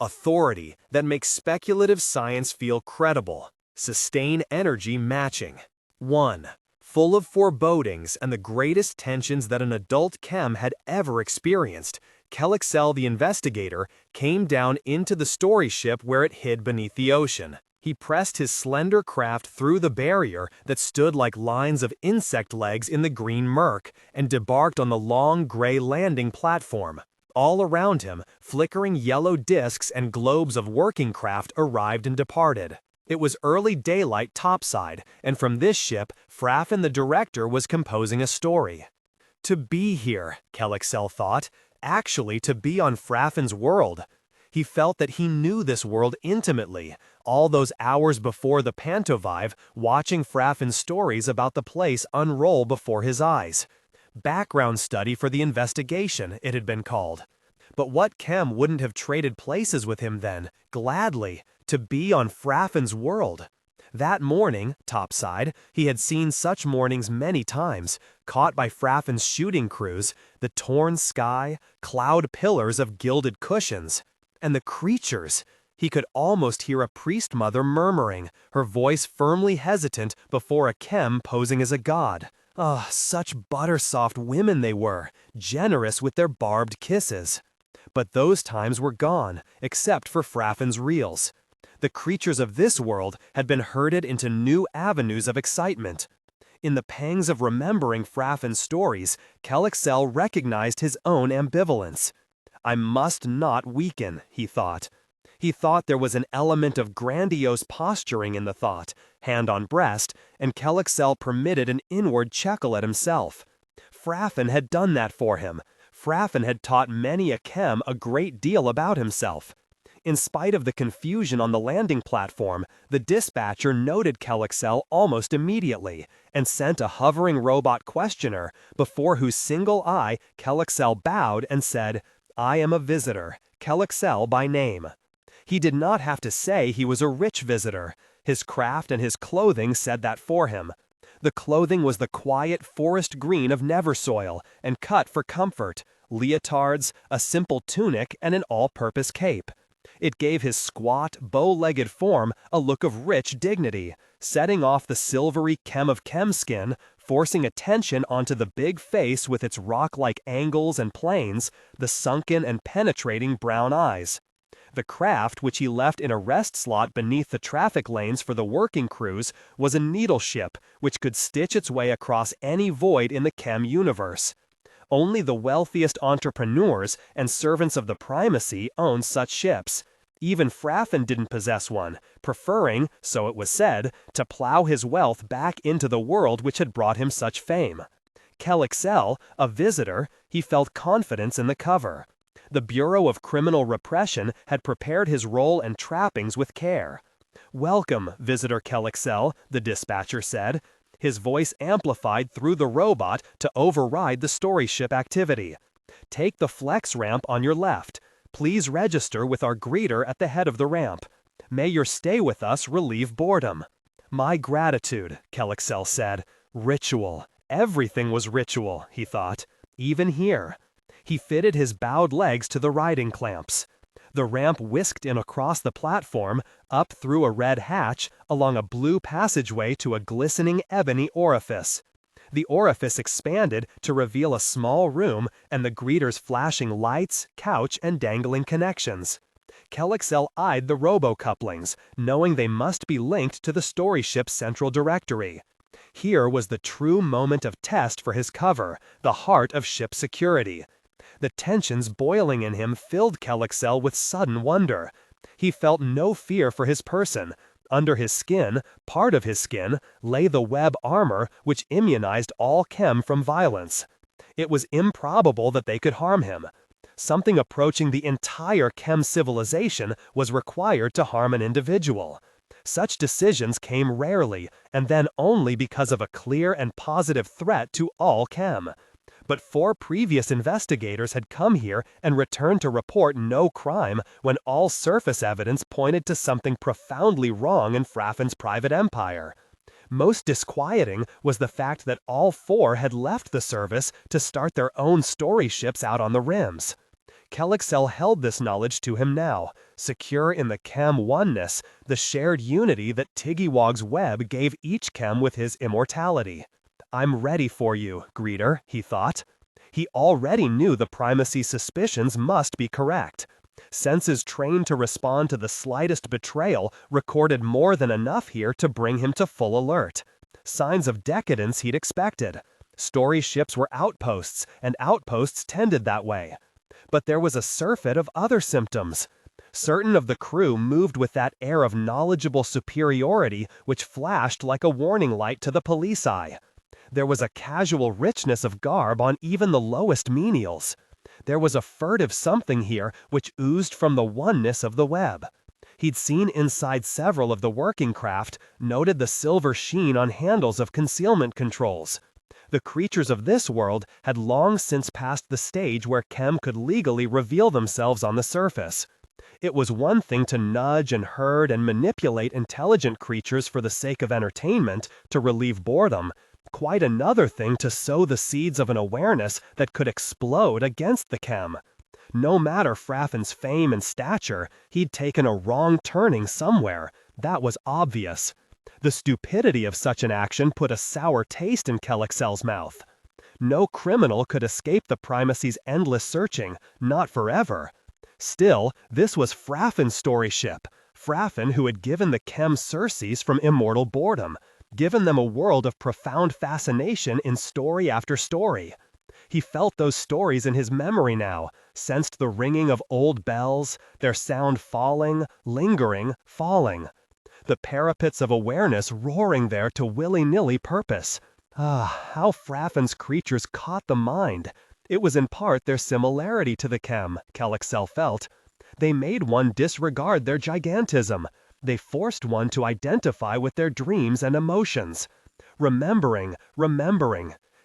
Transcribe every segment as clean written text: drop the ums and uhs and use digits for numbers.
authority that makes speculative science feel credible, sustain energy matching. 1. Full of forebodings and the greatest tensions that an adult chem had ever experienced, Kelexel the investigator came down into the story ship where it hid beneath the ocean. He pressed his slender craft through the barrier that stood like lines of insect legs in the green murk and debarked on the long gray landing platform. All around him, flickering yellow discs and globes of working craft arrived and departed. It was early daylight topside, and from this ship, Fraffin the director was composing a story. To be here, Kelexel thought, actually to be on Fraffin's world. He felt that he knew this world intimately, all those hours before the pantovive, watching Fraffin's stories about the place unroll before his eyes. Background study for the investigation, it had been called. But what chem wouldn't have traded places with him then, gladly, to be on Fraffin's world? That morning, topside, he had seen such mornings many times, caught by Fraffin's shooting crews, the torn sky, cloud pillars of gilded cushions. And the creatures! He could almost hear a priest mother murmuring, her voice firmly hesitant before a chem posing as a god. Ah, such butter-soft women they were, generous with their barbed kisses. But those times were gone, except for Fraffin's reels. The creatures of this world had been herded into new avenues of excitement. In the pangs of remembering Fraffin's stories, Kelexel recognized his own ambivalence. I must not weaken, he thought. He thought there was an element of grandiose posturing in the thought, hand on breast, and Kelexel permitted an inward chuckle at himself. Fraffin had done that for him. Fraffin had taught many a chem a great deal about himself. In spite of the confusion on the landing platform, the dispatcher noted Kelexel almost immediately and sent a hovering robot questioner before whose single eye Kelexel bowed and said, "I am a visitor, Kelexel by name." He did not have to say he was a rich visitor. His craft and his clothing said that for him. The clothing was the quiet forest green of Neversoil and cut for comfort, leotards, a simple tunic, and an all-purpose cape. It gave his squat, bow-legged form a look of rich dignity, setting off the silvery chem of chem skin, forcing attention onto the big face with its rock-like angles and planes, the sunken and penetrating brown eyes. The craft, which he left in a rest slot beneath the traffic lanes for the working crews, was a needle ship which could stitch its way across any void in the chem universe. Only the wealthiest entrepreneurs and servants of the primacy owned such ships. Even Fraffin didn't possess one, preferring, so it was said, to plow his wealth back into the world which had brought him such fame. Kelexel, a visitor, he felt confidence in the cover. The Bureau of Criminal Repression had prepared his role and trappings with care. "Welcome, Visitor Kelexel," the dispatcher said, his voice amplified through the robot to override the story ship activity. "Take the flex ramp on your left. Please register with our greeter at the head of the ramp. May your stay with us relieve boredom." "My gratitude," Kelexel said. Ritual. Everything was ritual, he thought. Even here. He fitted his bowed legs to the riding clamps. The ramp whisked in across the platform, up through a red hatch, along a blue passageway to a glistening ebony orifice. The orifice expanded to reveal a small room and the greeter's flashing lights, couch, and dangling connections. Kelexel eyed the robo-couplings, knowing they must be linked to the story ship's central directory. Here was the true moment of test for his cover, the heart of ship security. The tensions boiling in him filled Kelexel with sudden wonder. He felt no fear for his person. Under his skin, part of his skin, lay the web armor which immunized all chem from violence. It was improbable that they could harm him. Something approaching the entire chem civilization was required to harm an individual. Such decisions came rarely, and then only because of a clear and positive threat to all chem. But 4 previous investigators had come here and returned to report no crime when all surface evidence pointed to something profoundly wrong in Fraffin's private empire. Most disquieting was the fact that all 4 had left the service to start their own story ships out on the rims. Kelexel held this knowledge to him now, secure in the chem oneness, the shared unity that Tiggy-Wog's web gave each chem with his immortality. "I'm ready for you, greeter," he thought. He already knew the primacy's suspicions must be correct. Senses trained to respond to the slightest betrayal recorded more than enough here to bring him to full alert. Signs of decadence he'd expected. Story ships were outposts, and outposts tended that way. But there was a surfeit of other symptoms. Certain of the crew moved with that air of knowledgeable superiority which flashed like a warning light to the police eye. There was a casual richness of garb on even the lowest menials. There was a furtive something here which oozed from the oneness of the web. He'd seen inside several of the working craft, noted the silver sheen on handles of concealment controls. The creatures of this world had long since passed the stage where chem could legally reveal themselves on the surface. It was one thing to nudge and herd and manipulate intelligent creatures for the sake of entertainment, to relieve boredom. Quite another thing to sow the seeds of an awareness that could explode against the chem. No matter Fraffin's fame and stature, he'd taken a wrong turning somewhere. That was obvious. The stupidity of such an action put a sour taste in Kelexel's mouth. No criminal could escape the primacy's endless searching, not forever. Still, this was Fraffin's story ship. Fraffin, who had given the chem Circes from immortal boredom, given them a world of profound fascination in story after story. He felt those stories in his memory now, sensed the ringing of old bells, their sound falling, lingering, falling. The parapets of awareness roaring there to willy-nilly purpose. How Fraffin's creatures caught the mind. It was in part their similarity to the chem, Kelexel felt. They made one disregard their gigantism. They forced one to identify with their dreams and emotions. Remembering.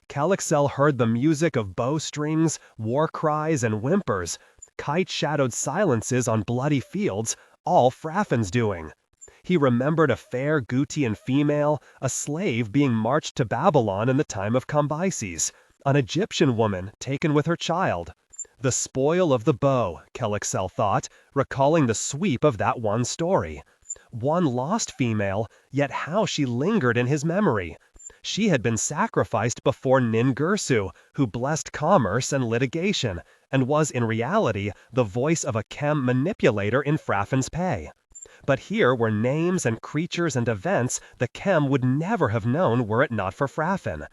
Kelexel heard the music of bowstrings, war cries, and whimpers, kite-shadowed silences on bloody fields, all Fraffin's doing. He remembered a fair Gutian female, a slave being marched to Babylon in the time of Cambyses, an Egyptian woman taken with her child. The spoil of the bow, Kelexel thought, recalling the sweep of that one story. One lost female, yet how she lingered in his memory. She had been sacrificed before Ningirsu, who blessed commerce and litigation, and was in reality the voice of a chem manipulator in Fraffin's pay. But here were names and creatures and events the chem would never have known were it not for Fraffin.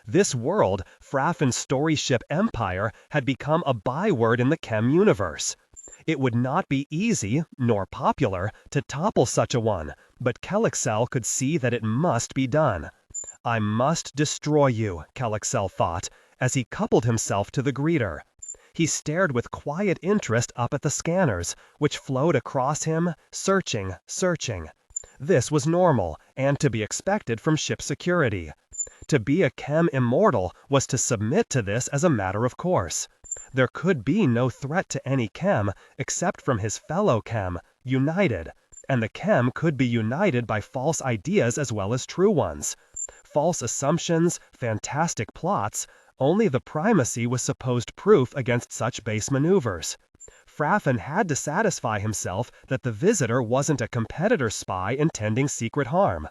This world, Fraffin's story ship empire, had become a byword in the chem universe. It would not be easy, nor popular, to topple such a one, but Kelexel could see that it must be done. "I must destroy you," Kelexel thought, as he coupled himself to the greeter. He stared with quiet interest up at the scanners, which flowed across him, searching. This was normal, and to be expected from ship security. To be a chem immortal was to submit to this as a matter of course. There could be no threat to any chem except from his fellow chem, united, and the chem could be united by false ideas as well as true ones. False assumptions, fantastic plots, only the primacy was supposed proof against such base maneuvers. Fraffin had to satisfy himself that the visitor wasn't a competitor spy intending secret harm.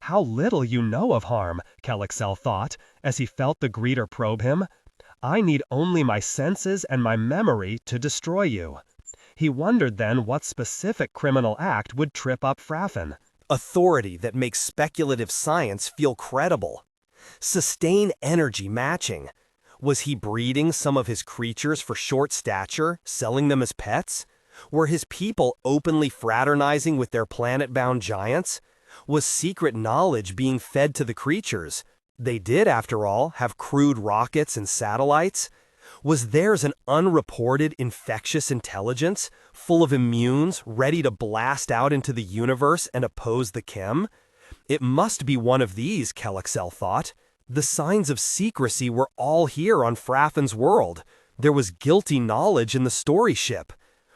How little you know of harm, Kelexel thought, as he felt the greeter probe him. I need only my senses and my memory to destroy you. He wondered then what specific criminal act would trip up Fraffin. Authority that makes speculative science feel credible. Sustain energy matching. Was he breeding some of his creatures for short stature, selling them as pets? Were his people openly fraternizing with their planet-bound giants? Was secret knowledge being fed to the creatures? They did, after all, have crude rockets and satellites. Was theirs an unreported infectious intelligence, full of immunes, ready to blast out into the universe and oppose the chem? It must be one of these, Kelexel thought. The signs of secrecy were all here on Fraffin's world. There was guilty knowledge in the story ship.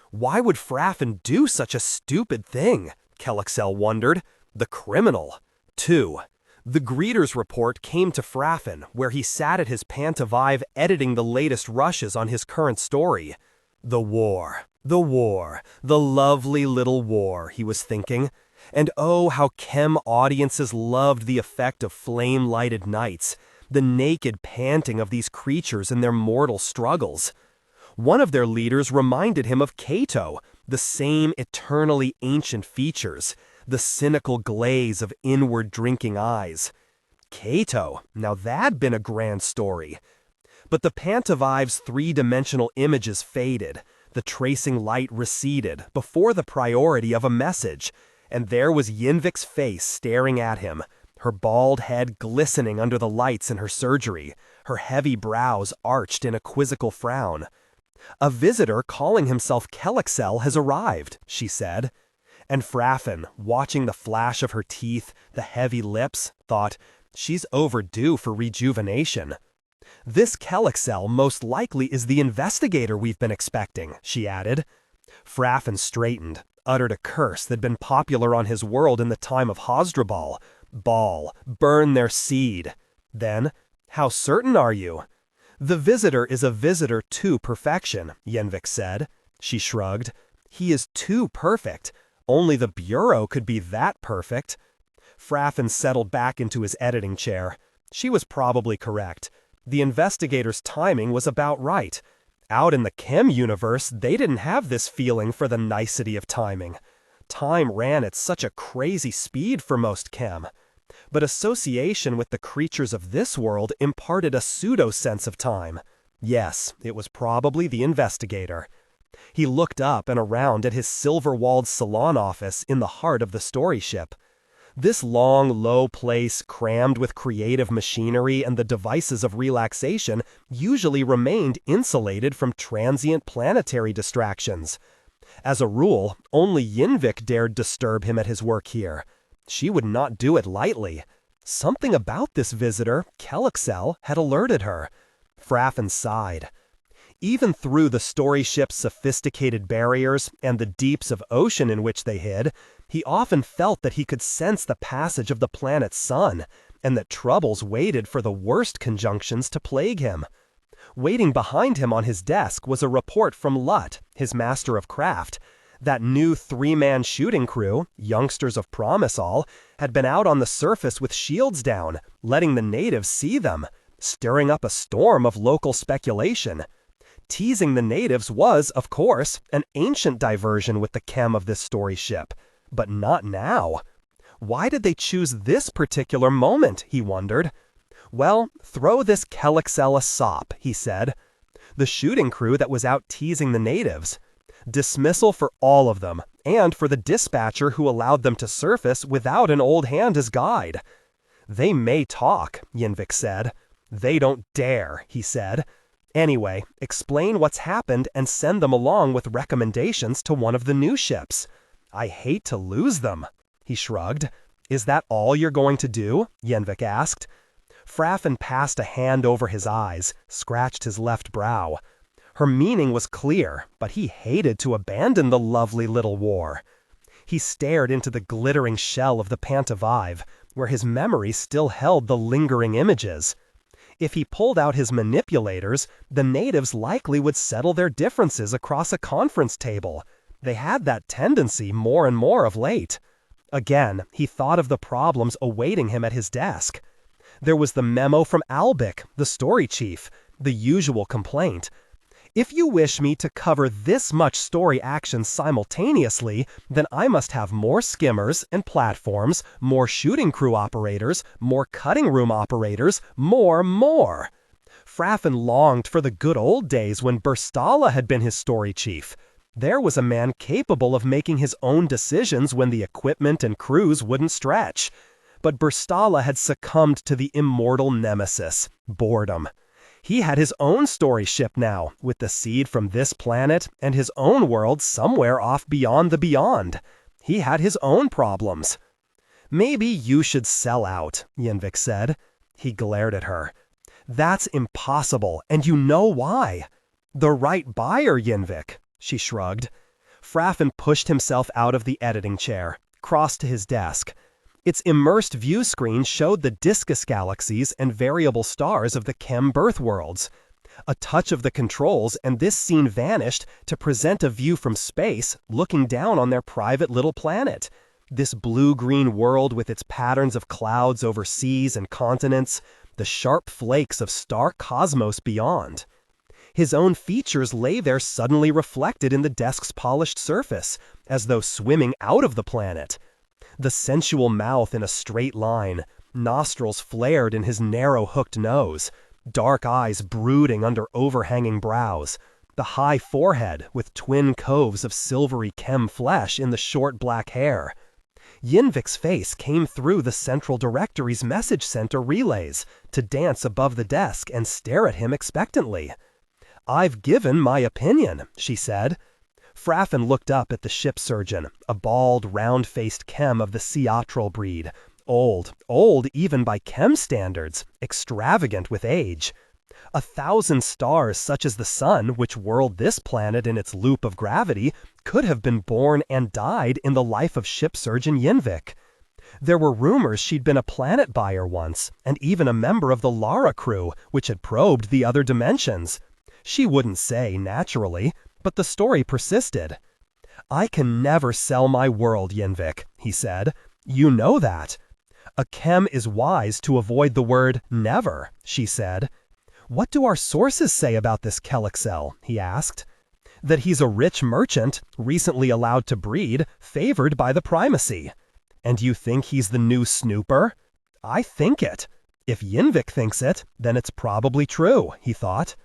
Why would Fraffin do such a stupid thing? Kelexel wondered. The criminal. 2. The greeter's report came to Fraffin, where he sat at his Pantavive editing the latest rushes on his current story. The war, the lovely little war, he was thinking. And oh, how chem audiences loved the effect of flame-lighted nights, the naked panting of these creatures in their mortal struggles. One of their leaders reminded him of Cato, the same eternally ancient features, the cynical glaze of inward drinking eyes. Cato, now that'd been a grand story. But the Pantovive's three-dimensional images faded, the tracing light receded before the priority of a message, and there was Yinvik's face staring at him, her bald head glistening under the lights in her surgery, her heavy brows arched in a quizzical frown. "A visitor calling himself Kelexel has arrived," she said. And Fraffin, watching the flash of her teeth, the heavy lips, thought, "She's overdue for rejuvenation." "This Kelexel most likely is the investigator we've been expecting," she added. Fraffin straightened, uttered a curse that'd been popular on his world in the time of Hasdrubal. Ball, burn their seed. Then, "How certain are you?" "The visitor is a visitor to perfection," Yenvik said. She shrugged. "He is too perfect. Only the Bureau could be that perfect." Fraffin settled back into his editing chair. She was probably correct. The investigator's timing was about right. Out in the chem universe, they didn't have this feeling for the nicety of timing. Time ran at such a crazy speed for most chem. But association with the creatures of this world imparted a pseudo-sense of time. Yes, it was probably the investigator. He looked up and around at his silver-walled salon office in the heart of the story ship. This long, low place, crammed with creative machinery and the devices of relaxation, usually remained insulated from transient planetary distractions. As a rule, only Yinvik dared disturb him at his work here. She would not do it lightly. Something about this visitor, Kelexel, had alerted her. Fraffin sighed. Even through the story ship's sophisticated barriers and the deeps of ocean in which they hid, he often felt that he could sense the passage of the planet's sun, and that troubles waited for the worst conjunctions to plague him. Waiting behind him on his desk was a report from Lut, his master of craft. That new three-man shooting crew, youngsters of promise all, had been out on the surface with shields down, letting the natives see them, stirring up a storm of local speculation. Teasing the natives was, of course, an ancient diversion with the chem of this story ship. But not now. Why did they choose this particular moment, he wondered. Well, throw this Kelexel a sop, he said. The shooting crew that was out teasing the natives. Dismissal for all of them, and for the dispatcher who allowed them to surface without an old hand as guide. "They may talk," Yinvik said. "They don't dare," he said. "Anyway, explain what's happened and send them along with recommendations to one of the new ships." "I hate to lose them," he shrugged. "Is that all you're going to do?" Yinvik asked. Fraffin passed a hand over his eyes, scratched his left brow. Her meaning was clear, but he hated to abandon the lovely little war. He stared into the glittering shell of the Pantovive, where his memory still held the lingering images. If he pulled out his manipulators, the natives likely would settle their differences across a conference table. They had that tendency more and more of late. Again, he thought of the problems awaiting him at his desk. There was the memo from Albik, the story chief, the usual complaint. "If you wish me to cover this much story action simultaneously, then I must have more skimmers and platforms, more shooting crew operators, more cutting room operators, more. Fraffin longed for the good old days when Burstala had been his story chief. There was a man capable of making his own decisions when the equipment and crews wouldn't stretch. But Burstala had succumbed to the immortal nemesis, boredom. He had his own story ship now, with the seed from this planet and his own world somewhere off beyond the beyond. He had his own problems. "Maybe you should sell out," Yinvik said. He glared at her. "That's impossible, and you know why." "The right buyer, Yinvik," she shrugged. Fraffin pushed himself out of the editing chair, crossed to his desk. Its immersed view screen showed the discus galaxies and variable stars of the chem birth worlds. A touch of the controls and this scene vanished to present a view from space looking down on their private little planet. This blue-green world with its patterns of clouds over seas and continents, the sharp flakes of stark cosmos beyond. His own features lay there suddenly reflected in the desk's polished surface, as though swimming out of the planet. The sensual mouth in a straight line, nostrils flared in his narrow hooked nose, dark eyes brooding under overhanging brows, the high forehead with twin coves of silvery chem flesh in the short black hair. Yinvik's face came through the central directory's message center relays to dance above the desk and stare at him expectantly. "I've given my opinion," she said. Fraffin looked up at the ship surgeon, a bald, round-faced chem of the Seatral breed, old even by chem standards, extravagant with age. 1,000 stars such as the sun, which whirled this planet in its loop of gravity, could have been born and died in the life of ship surgeon Yinvik. There were rumors she'd been a planet buyer once, and even a member of the Lara crew, which had probed the other dimensions. She wouldn't say, naturally, but the story persisted. "I can never sell my world, Yinvik," he said. "You know that." "A chem is wise to avoid the word never," she said. "What do our sources say about this Kelexel?" he asked. "That he's a rich merchant, recently allowed to breed, favored by the primacy." "And you think he's the new snooper?" "I think it. If Yinvik thinks it, then it's probably true," he thought.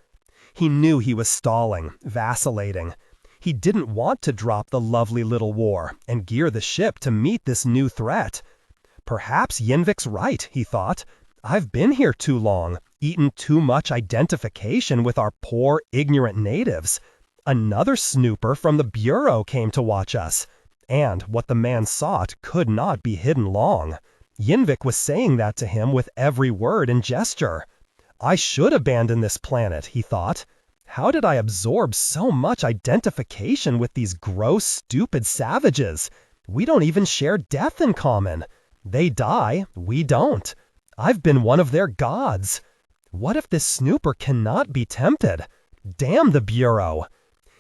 He knew he was stalling, vacillating. He didn't want to drop the lovely little war and gear the ship to meet this new threat. Perhaps Yinvik's right, he thought. I've been here too long, eaten too much identification with our poor, ignorant natives. Another snooper from the Bureau came to watch us. And what the man sought could not be hidden long. Yinvik was saying that to him with every word and gesture. I should abandon this planet, he thought. How did I absorb so much identification with these gross, stupid savages? We don't even share death in common. They die, we don't. I've been one of their gods. What if this snooper cannot be tempted? Damn the Bureau.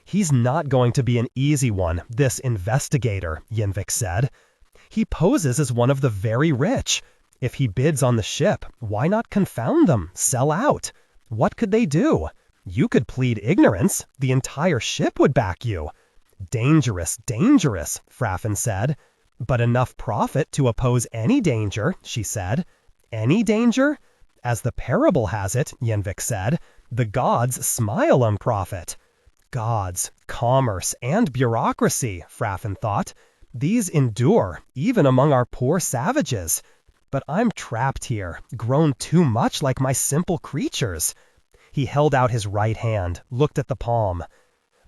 He's not going to be an easy one, this investigator, Yinvik said. He poses as one of the very rich. If he bids on the ship, why not confound them, sell out? What could they do? You could plead ignorance. The entire ship would back you. Dangerous, dangerous, Fraffin said. But enough profit to oppose any danger, she said. Any danger? As the parable has it, Yinvik said, the gods smile on profit. Gods, commerce, and bureaucracy, Fraffin thought. These endure, even among our poor savages. But I'm trapped here, grown too much like my simple creatures. He held out his right hand, looked at the palm.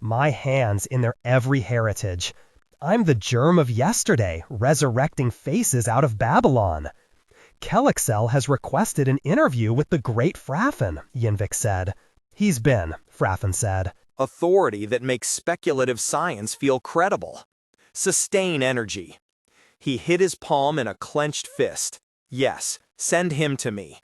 My hands in their every heritage. I'm the germ of yesterday, resurrecting faces out of Babylon. Kelexel has requested an interview with the great Fraffin, Yinvik said. He's been, Fraffin said. Authority that makes speculative science feel credible. Sustain energy. He hid his palm in a clenched fist. Yes, send him to me.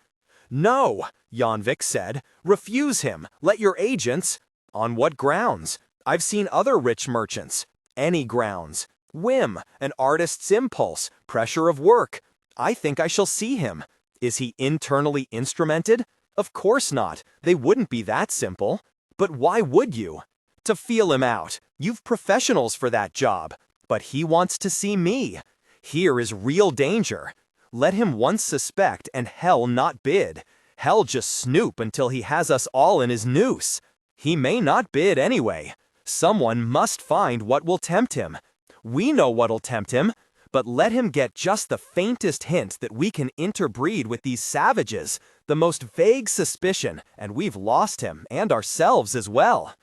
No, Yinvik said. Refuse him. Let your agents... On what grounds? I've seen other rich merchants. Any grounds. Whim, an artist's impulse, pressure of work. I think I shall see him. Is he internally instrumented? Of course not. They wouldn't be that simple. But why would you? To feel him out. You've professionals for that job. But he wants to see me. Here is real danger. Let him once suspect and hell not bid. Hell just snoop until he has us all in his noose. He may not bid anyway. Someone must find what will tempt him. We know what'll tempt him, but let him get just the faintest hint that we can interbreed with these savages, the most vague suspicion, and we've lost him and ourselves as well.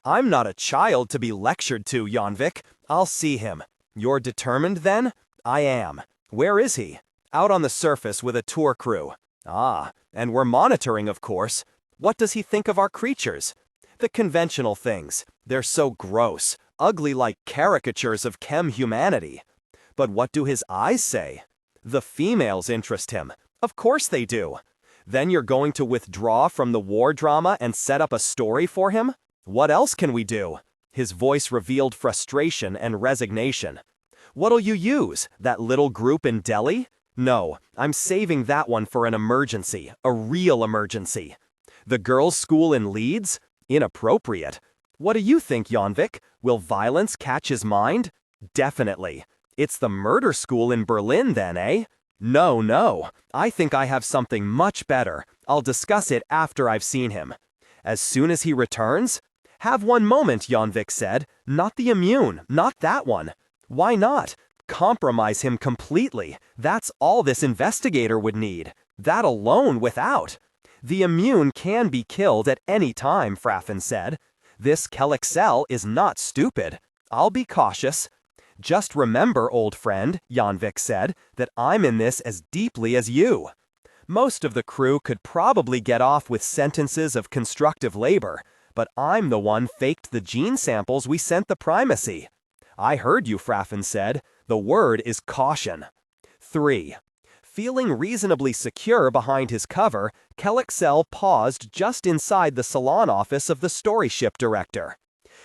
I'm not a child to be lectured to, Yinvik. I'll see him. You're determined then? I am. Where is he? Out on the surface with a tour crew. Ah, and we're monitoring, of course. What does he think of our creatures? The conventional things. They're so gross, ugly like caricatures of chem humanity. But what do his eyes say? The females interest him. Of course they do. Then you're going to withdraw from the war drama and set up a story for him? What else can we do? His voice revealed frustration and resignation. What'll you use, that little group in Delhi? No, I'm saving that one for an emergency, a real emergency. The girls' school in Leeds? Inappropriate. What do you think, Janvik? Will violence catch his mind? Definitely. It's the murder school in Berlin then, eh? No. I think I have something much better. I'll discuss it after I've seen him. As soon as he returns? Have one moment, Janvik said. Not the immune, not that one. Why not? Compromise him completely. That's all this investigator would need. That alone without. The immune can be killed at any time, Fraffin said. This Kelexel is not stupid. I'll be cautious. Just remember, old friend, Janvik said, that I'm in this as deeply as you. Most of the crew could probably get off with sentences of constructive labor, but I'm the one faked the gene samples we sent the primacy. I heard you, Fraffin said. The word is caution. 3. Feeling reasonably secure behind his cover, Kelexel paused just inside the salon office of the story ship director.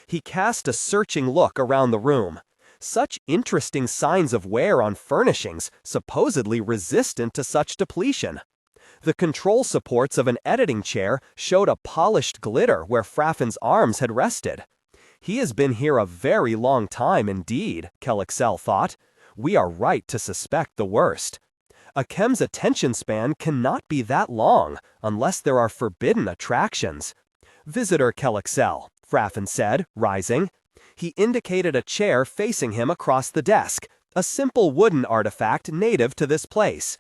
He cast a searching look around the room. Such interesting signs of wear on furnishings, supposedly resistant to such depletion. The control supports of an editing chair showed a polished glitter where Fraffin's arms had rested. He has been here a very long time indeed, Kelexel thought. We are right to suspect the worst. A chem's attention span cannot be that long unless there are forbidden attractions. Visitor Kelexel, Fraffin said, rising. He indicated a chair facing him across the desk, a simple wooden artifact native to this place.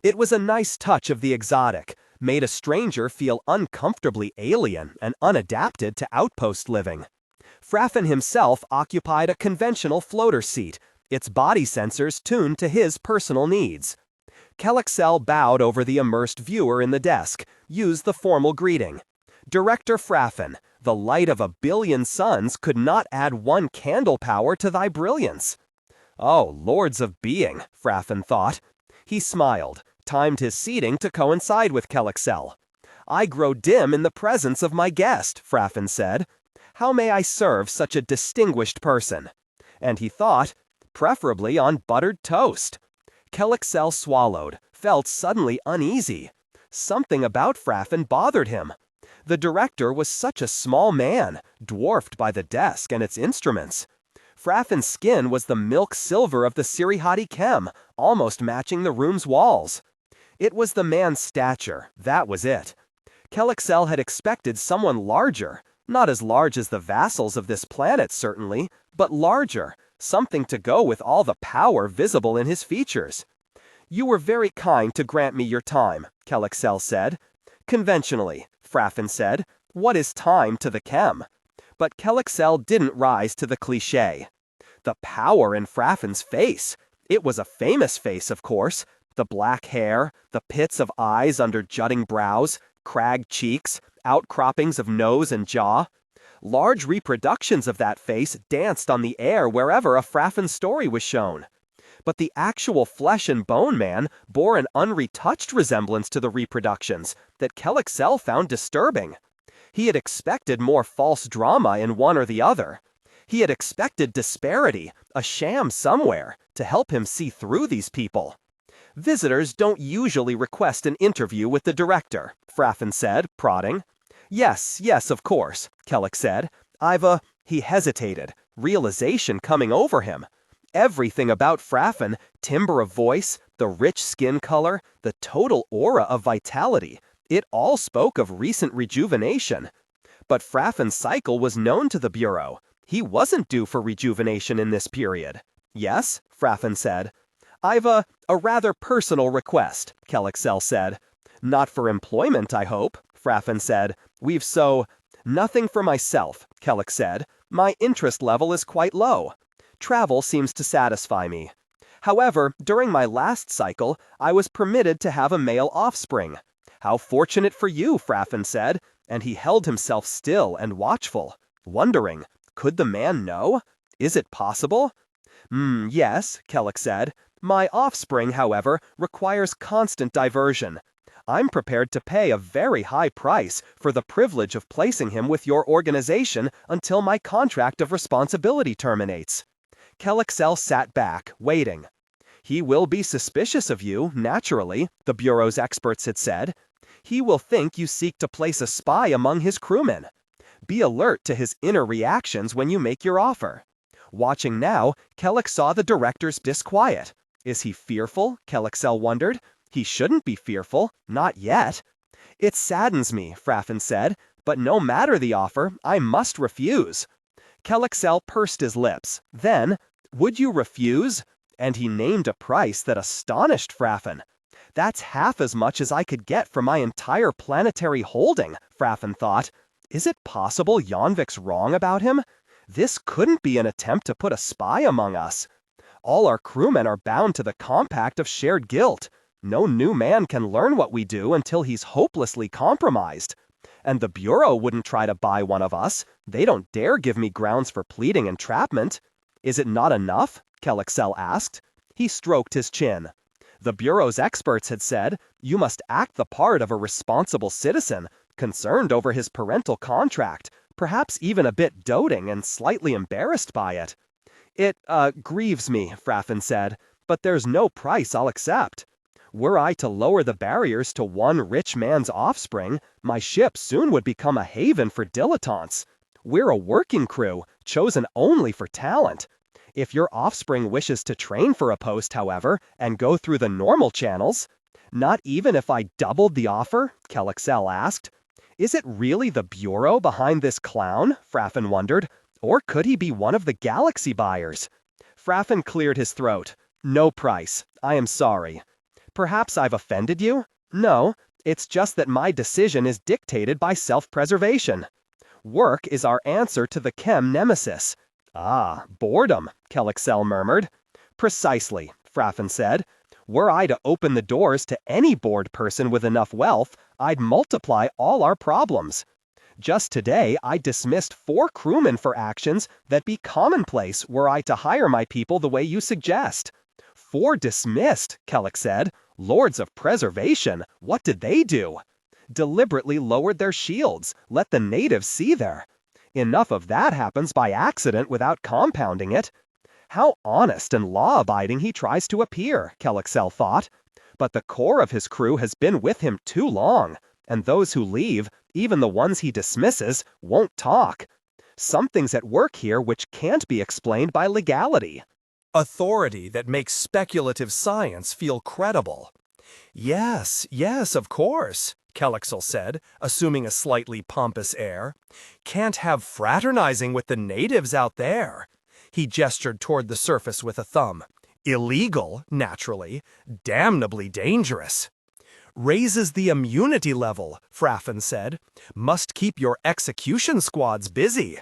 It was a nice touch of the exotic, made a stranger feel uncomfortably alien and unadapted to outpost living. Fraffin himself occupied a conventional floater seat, its body sensors tuned to his personal needs. Kelexel bowed over the immersed viewer in the desk, used the formal greeting. Director Fraffin, the light of 1 billion suns could not add 1 candle power to thy brilliance. Oh, lords of being, Fraffin thought. He smiled, timed his seating to coincide with Kelexel. I grow dim in the presence of my guest, Fraffin said. How may I serve such a distinguished person? And he thought, preferably on buttered toast. Kelexel swallowed, felt suddenly uneasy. Something about Fraffin bothered him. The director was such a small man, dwarfed by the desk and its instruments. Fraffin's skin was the milk silver of the Sirihati Chem, almost matching the room's walls. It was the man's stature, that was it. Kelexel had expected someone larger, not as large as the vassals of this planet certainly, but larger, something to go with all the power visible in his features. You were very kind to grant me your time, Kelexel said. Conventionally, Fraffin said, what is time to the Chem? But Kelexel didn't rise to the cliché. The power in Fraffin's face. It was a famous face, of course. The black hair, the pits of eyes under jutting brows, cragged cheeks, outcroppings of nose and jaw. Large reproductions of that face danced on the air wherever a Fraffin story was shown. But the actual flesh and bone man bore an unretouched resemblance to the reproductions that Kelexel found disturbing. He had expected more false drama in one or the other. He had expected disparity, a sham somewhere, to help him see through these people. Visitors don't usually request an interview with the director, Fraffin said, prodding. Yes, of course, Kellex said. He hesitated, realization coming over him. Everything about Fraffin, timbre of voice, the rich skin color, the total aura of vitality, it all spoke of recent rejuvenation. But Fraffin's cycle was known to the Bureau. He wasn't due for rejuvenation in this period. Yes, Fraffin said. I've a rather personal request, Kelexel said. Not for employment, I hope, Fraffin said. Nothing for myself, Kellex said. My interest level is quite low. Travel seems to satisfy me. However, during my last cycle, I was permitted to have a male offspring. How fortunate for you, Fraffin said, and he held himself still and watchful, wondering, could the man know? Is it possible? Yes, Kellex said. My offspring, however, requires constant diversion. I'm prepared to pay a very high price for the privilege of placing him with your organization until my contract of responsibility terminates. Kelexel sat back, waiting. He will be suspicious of you, naturally, the Bureau's experts had said. He will think you seek to place a spy among his crewmen. Be alert to his inner reactions when you make your offer. Watching now, Kellex saw the director's disquiet. Is he fearful? Kelexel wondered. He shouldn't be fearful, not yet. It saddens me, Fraffin said, but no matter the offer, I must refuse. Kelexel pursed his lips. Then, would you refuse? And he named a price that astonished Fraffin. That's half as much as I could get for my entire planetary holding, Fraffin thought. Is it possible Janvik's wrong about him? This couldn't be an attempt to put a spy among us. All our crewmen are bound to the compact of shared guilt. No new man can learn what we do until he's hopelessly compromised. And the Bureau wouldn't try to buy one of us. They don't dare give me grounds for pleading entrapment. Is it not enough? Kelexel asked. He stroked his chin. The Bureau's experts had said, you must act the part of a responsible citizen, concerned over his parental contract, perhaps even a bit doting and slightly embarrassed by it. It, grieves me, Fraffin said, but there's no price I'll accept. Were I to lower the barriers to one rich man's offspring, my ship soon would become a haven for dilettantes. We're a working crew, chosen only for talent. If your offspring wishes to train for a post, however, and go through the normal channels, not even if I doubled the offer? Kelexel asked. Is it really the Bureau behind this clown? Fraffin wondered. Or could he be one of the galaxy buyers? Fraffin cleared his throat. No price. I am sorry. Perhaps I've offended you? No, it's just that my decision is dictated by self-preservation. Work is our answer to the chem nemesis. Ah, boredom, Kelexel murmured. Precisely, Fraffin said. Were I to open the doors to any bored person with enough wealth, I'd multiply all our problems. Just today, I dismissed 4 crewmen for actions that be commonplace were I to hire my people the way you suggest. 4 dismissed, Kellex said. Lords of Preservation, what did they do? Deliberately lowered their shields, let the natives see there. Enough of that happens by accident without compounding it. How honest and law-abiding he tries to appear, Kelexel thought. But the core of his crew has been with him too long, and those who leave, even the ones he dismisses, won't talk. Something's at work here which can't be explained by legality. Authority that makes speculative science feel credible. Yes, of course, Kelexel said, assuming a slightly pompous air. Can't have fraternizing with the natives out there. He gestured toward the surface with a thumb. Illegal, naturally. Damnably dangerous. Raises the immunity level, Fraffin said. Must keep your execution squads busy.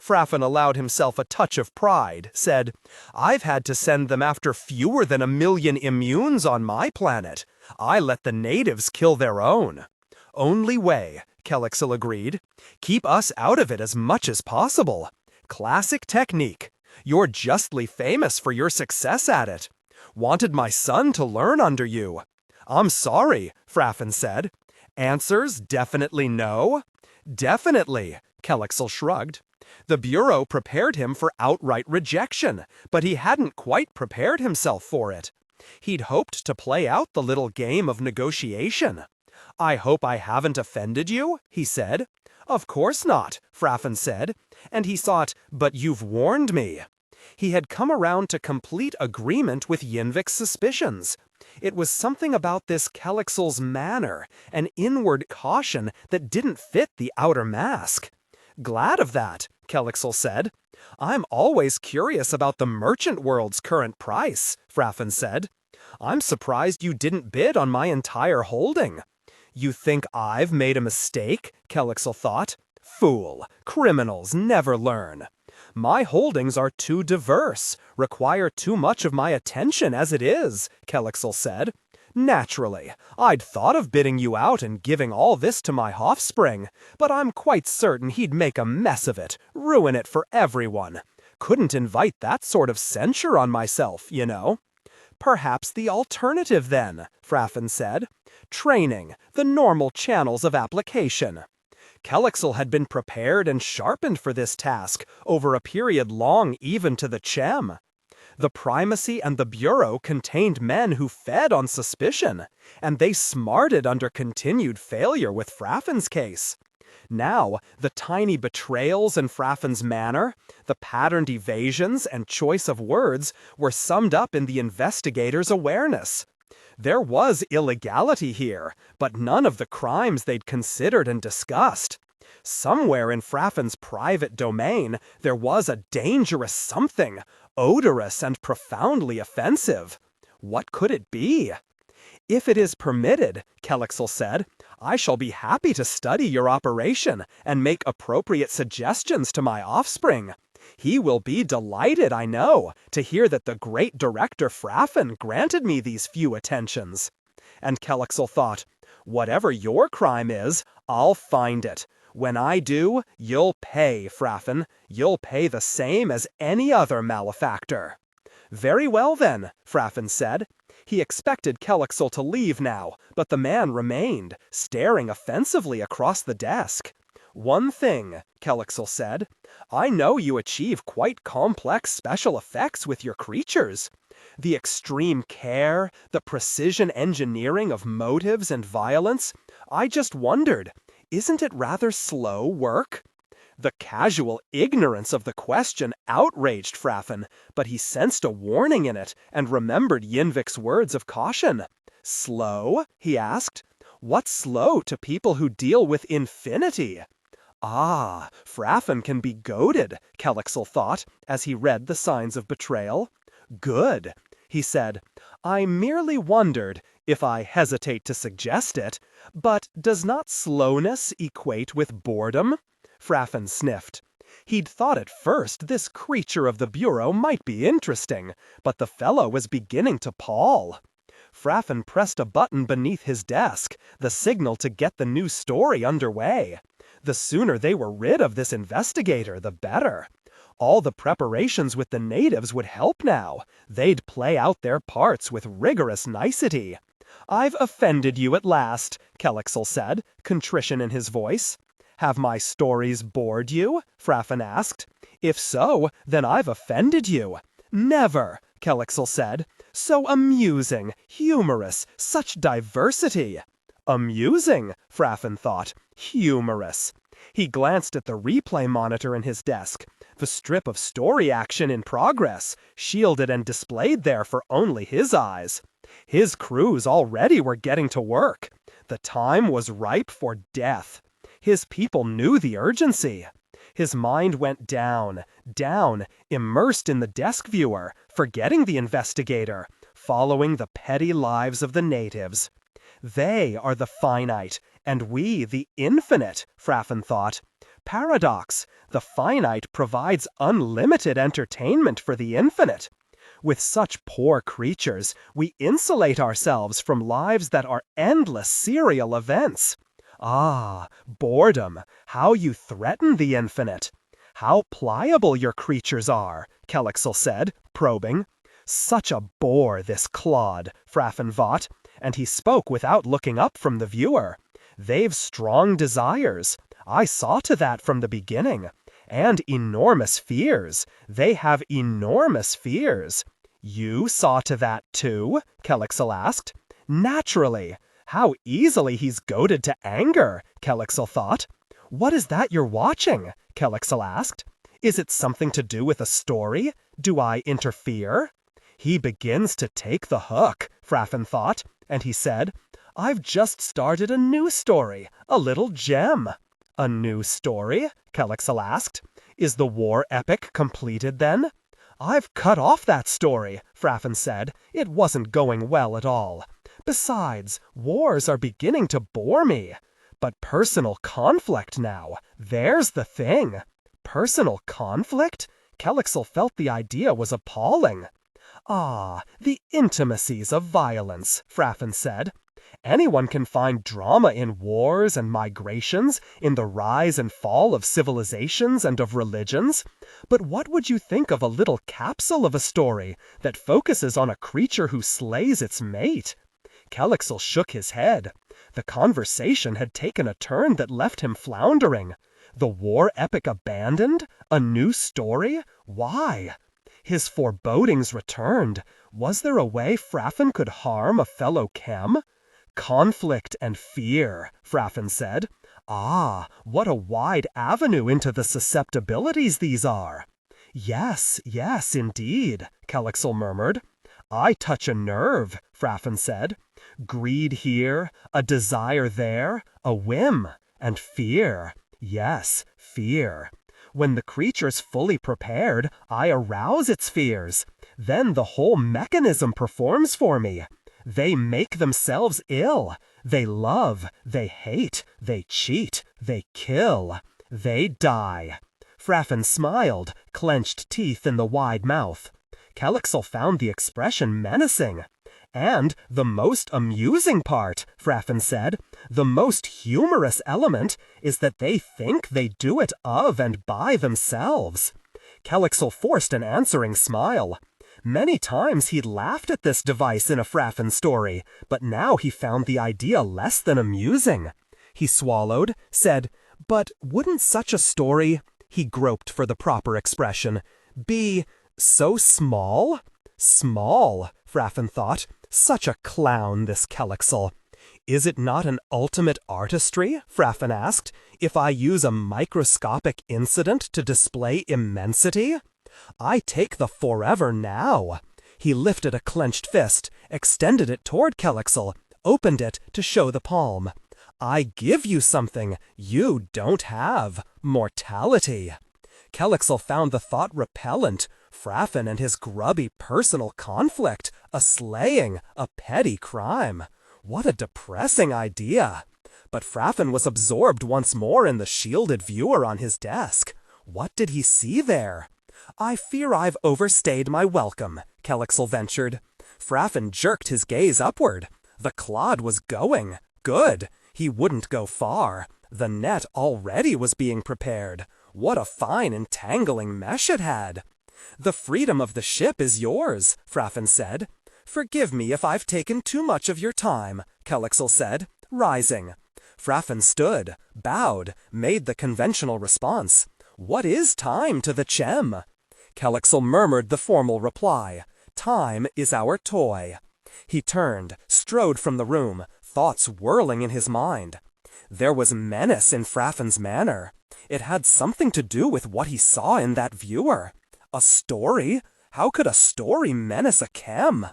Fraffin allowed himself a touch of pride, said, I've had to send them after fewer than 1 million immunes on my planet. I let the natives kill their own. Only way, Kelexel agreed. Keep us out of it as much as possible. Classic technique. You're justly famous for your success at it. Wanted my son to learn under you. I'm sorry, Fraffin said. Answers definitely no? Definitely, Kelexel shrugged. The Bureau prepared him for outright rejection, but he hadn't quite prepared himself for it. He'd hoped to play out the little game of negotiation. I hope I haven't offended you, he said. Of course not, Fraffin said, and he thought, but you've warned me. He had come around to complete agreement with Janvik's suspicions. It was something about this Kelexel's manner, an inward caution that didn't fit the outer mask. Glad of that, Kelexel said. I'm always curious about the merchant world's current price, Fraffin said. I'm surprised you didn't bid on my entire holding. You think I've made a mistake? Kelexel thought. Fool, criminals never learn. My holdings are too diverse, require too much of my attention as it is, Kelexel said. Naturally, I'd thought of bidding you out and giving all this to my offspring, but I'm quite certain he'd make a mess of it, ruin it for everyone. Couldn't invite that sort of censure on myself, you know. Perhaps the alternative then, Fraffin said. Training, the normal channels of application. Kelexel had been prepared and sharpened for this task over a period long even to the Chem. The primacy and the bureau contained men who fed on suspicion, and they smarted under continued failure with Fraffin's case. Now, the tiny betrayals in Fraffin's manner, the patterned evasions and choice of words were summed up in the investigator's awareness. There was illegality here, but none of the crimes they'd considered and discussed. Somewhere in Fraffin's private domain, there was a dangerous something, odorous and profoundly offensive. What could it be? If it is permitted, Kelexel said, I shall be happy to study your operation and make appropriate suggestions to my offspring. He will be delighted, I know, to hear that the great director Fraffin granted me these few attentions. And Kelexel thought, whatever your crime is, I'll find it. When I do, you'll pay, Fraffin. You'll pay the same as any other malefactor. Very well then, Fraffin said. He expected Kelexel to leave now, but the man remained, staring offensively across the desk. One thing, Kelexel said. I know you achieve quite complex special effects with your creatures. The extreme care, the precision engineering of motives and violence. I just wondered, isn't it rather slow work? The casual ignorance of the question outraged Fraffin, but he sensed a warning in it and remembered Yinvik's words of caution. Slow? He asked. What's slow to people who deal with infinity? Ah, Fraffin can be goaded, Kelexel thought, as he read the signs of betrayal. Good, he said. I merely wondered, if I hesitate to suggest it, but does not slowness equate with boredom? Fraffin sniffed. He'd thought at first this creature of the bureau might be interesting, but the fellow was beginning to pall. Fraffin pressed a button beneath his desk, the signal to get the new story underway. The sooner they were rid of this investigator, the better. All the preparations with the natives would help now. They'd play out their parts with rigorous nicety. I've offended you at last, Kelexel said, contrition in his voice. Have my stories bored you? Fraffin asked. If so, then I've offended you. Never, Kelexel said. So amusing, humorous, such diversity. Amusing, Fraffin thought. Humorous. He glanced at the replay monitor in his desk. The strip of story action in progress, shielded and displayed there for only his eyes. His crews already were getting to work. The time was ripe for death. His people knew the urgency. His mind went down, immersed in the desk viewer, forgetting the investigator, following the petty lives of the natives. They are the finite, and we the infinite, Fraffin thought. Paradox, the finite provides unlimited entertainment for the infinite. With such poor creatures, we insulate ourselves from lives that are endless serial events. Ah, boredom, how you threaten the infinite. How pliable your creatures are, Kelexel said, probing. Such a bore, this clod, Fraffin thought, and he spoke without looking up from the viewer. They've strong desires. I saw to that from the beginning. And enormous fears. They have enormous fears. You saw to that too? Kelexel asked. Naturally. How easily he's goaded to anger, Kelexel thought. What is that you're watching? Kelexel asked. Is it something to do with a story? Do I interfere? He begins to take the hook, Fraffin thought, and he said, I've just started a new story, a little gem. A new story? Kelexel asked. Is the war epic completed then? I've cut off that story, Fraffin said. It wasn't going well at all. Besides, wars are beginning to bore me. But personal conflict now, there's the thing. Personal conflict? Kelexel felt the idea was appalling. Ah, the intimacies of violence, Fraffin said. Anyone can find drama in wars and migrations, in the rise and fall of civilizations and of religions. But what would you think of a little capsule of a story that focuses on a creature who slays its mate? Kelexel shook his head. The conversation had taken a turn that left him floundering. The war epic abandoned? A new story? Why? His forebodings returned. Was there a way Fraffin could harm a fellow chem? Conflict and fear, Fraffin said. Ah, what a wide avenue into the susceptibilities these are. Yes, indeed, Kelexel murmured. I touch a nerve, Fraffin said. Greed here, a desire there, a whim, and fear. Yes, fear. When the creature's fully prepared, I arouse its fears. Then the whole mechanism performs for me. They make themselves ill. They love, they hate, they cheat, they kill. They die. Fraffin smiled, clenched teeth in the wide mouth. Kelexel found the expression menacing. And the most amusing part, Fraffin said, the most humorous element, is that they think they do it of and by themselves. Kelexel forced an answering smile. Many times he'd laughed at this device in a Fraffin story, but now he found the idea less than amusing. He swallowed, said, "But wouldn't such a story," he groped for the proper expression, "be so small?" Small, Fraffin thought. Such a clown, this Kelexel. "Is it not an ultimate artistry," Fraffin asked, "if I use a microscopic incident to display immensity? I take the forever now." He lifted a clenched fist, extended it toward Kelexel, opened it to show the palm. "I give you something you don't have. Mortality." Kelexel found the thought repellent. Fraffin and his grubby personal conflict, a slaying, a petty crime. What a depressing idea. But Fraffin was absorbed once more in the shielded viewer on his desk. What did he see there? "I fear I've overstayed my welcome," Kelexel ventured. Fraffin jerked his gaze upward. The clod was going. Good. He wouldn't go far. The net already was being prepared. What a fine entangling mesh it had. "The freedom of the ship is yours," Fraffin said. "Forgive me if I've taken too much of your time," Kelexel said, rising. Fraffin stood, bowed, made the conventional response. "What is time to the chem?" Kelexel murmured the formal reply. "Time is our toy." He turned, strode from the room, thoughts whirling in his mind. There was menace in Fraffin's manner. It had something to do with what he saw in that viewer. A story? How could a story menace a chem?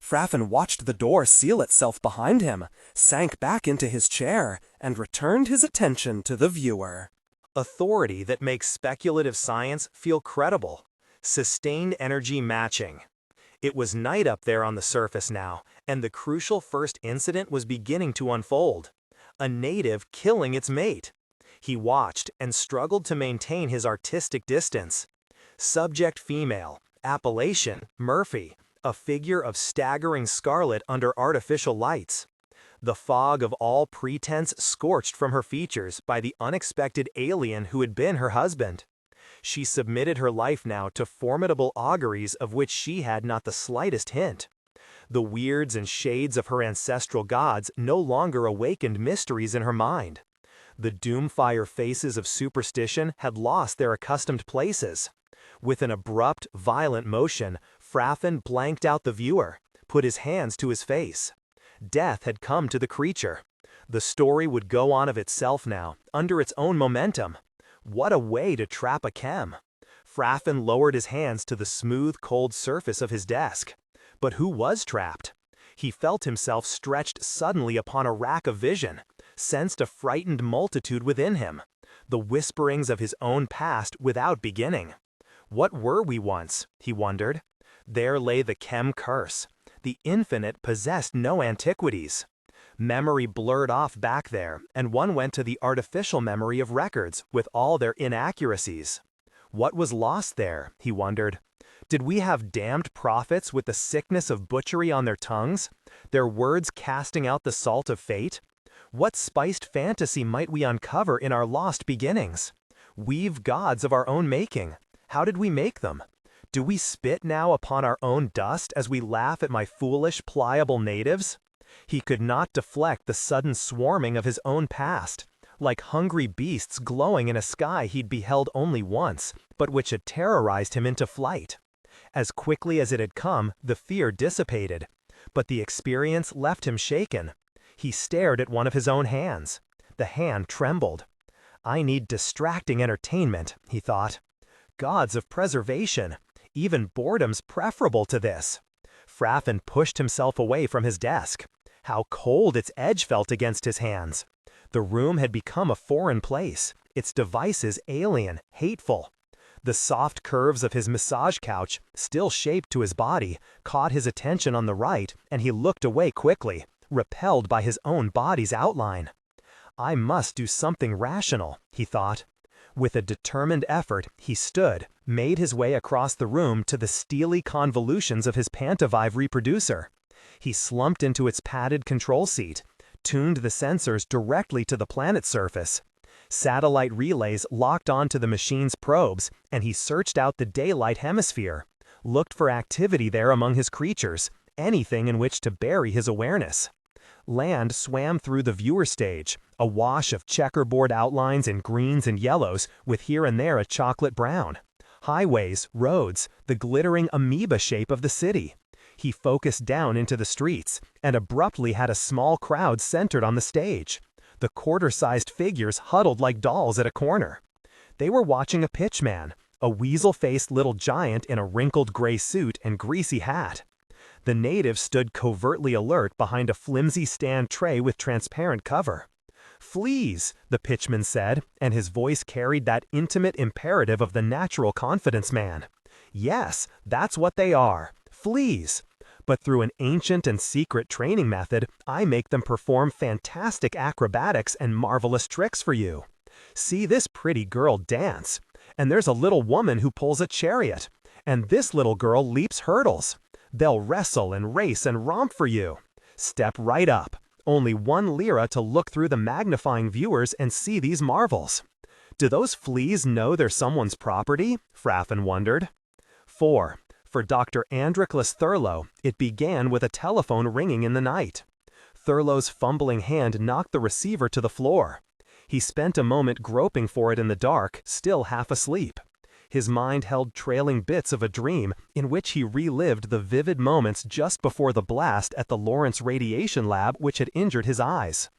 Fraffin watched the door seal itself behind him, sank back into his chair, and returned his attention to the viewer. Authority that makes speculative science feel credible. Sustained energy matching. It was night up there on the surface now, and the crucial first incident was beginning to unfold. A native killing its mate. He watched and struggled to maintain his artistic distance. Subject female, appellation, Murphy, a figure of staggering scarlet under artificial lights. The fog of all pretense scorched from her features by the unexpected alien who had been her husband. She submitted her life now to formidable auguries of which she had not the slightest hint. The weirds and shades of her ancestral gods no longer awakened mysteries in her mind. The doomfire faces of superstition had lost their accustomed places. With an abrupt, violent motion, Fraffin blanked out the viewer, put his hands to his face. Death had come to the creature. The story would go on of itself now, under its own momentum. What a way to trap a chem! Fraffin lowered his hands to the smooth, cold surface of his desk. But who was trapped? He felt himself stretched suddenly upon a rack of vision, sensed a frightened multitude within him, the whisperings of his own past without beginning. What were we once, he wondered. There lay the chem curse. The infinite possessed no antiquities. Memory blurred off back there, and one went to the artificial memory of records with all their inaccuracies. What was lost there, he wondered. Did we have damned prophets with the sickness of butchery on their tongues, their words casting out the salt of fate? What spiced fantasy might we uncover in our lost beginnings? We've gods of our own making. How did we make them? Do we spit now upon our own dust as we laugh at my foolish, pliable natives? He could not deflect the sudden swarming of his own past, like hungry beasts glowing in a sky he'd beheld only once, but which had terrorized him into flight. As quickly as it had come, the fear dissipated, but the experience left him shaken. He stared at one of his own hands. The hand trembled. I need distracting entertainment, he thought. Gods of preservation. Even boredom's preferable to this. Fraffin pushed himself away from his desk. How cold its edge felt against his hands. The room had become a foreign place, its devices alien, hateful. The soft curves of his massage couch, still shaped to his body, caught his attention on the right, and he looked away quickly, repelled by his own body's outline. I must do something rational, he thought. With a determined effort, he stood, made his way across the room to the steely convolutions of his Pantovive reproducer. He slumped into its padded control seat, tuned the sensors directly to the planet's surface. Satellite relays locked onto the machine's probes, and he searched out the daylight hemisphere, looked for activity there among his creatures, anything in which to bury his awareness. Land swam through the viewer stage, a wash of checkerboard outlines in greens and yellows, with here and there a chocolate brown. Highways, roads, the glittering amoeba shape of the city. He focused down into the streets, and abruptly had a small crowd centered on the stage. The quarter-sized figures huddled like dolls at a corner. They were watching a pitchman, a weasel-faced little giant in a wrinkled gray suit and greasy hat. The native stood covertly alert behind a flimsy stand tray with transparent cover. "Fleas," the pitchman said, and his voice carried that intimate imperative of the natural confidence man. "Yes, that's what they are. Fleas. But through an ancient and secret training method, I make them perform fantastic acrobatics and marvelous tricks for you. See this pretty girl dance. And there's a little woman who pulls a chariot. And this little girl leaps hurdles. They'll wrestle and race and romp for you. Step right up. Only 1 lira to look through the magnifying viewers and see these marvels." Do those fleas know they're someone's property? Fraffin wondered. 4. For Dr. Androclus Thurlow, it began with a telephone ringing in the night. Thurlow's fumbling hand knocked the receiver to the floor. He spent a moment groping for it in the dark, still half asleep. His mind held trailing bits of a dream in which he relived the vivid moments just before the blast at the Lawrence Radiation Lab which had injured his eyes.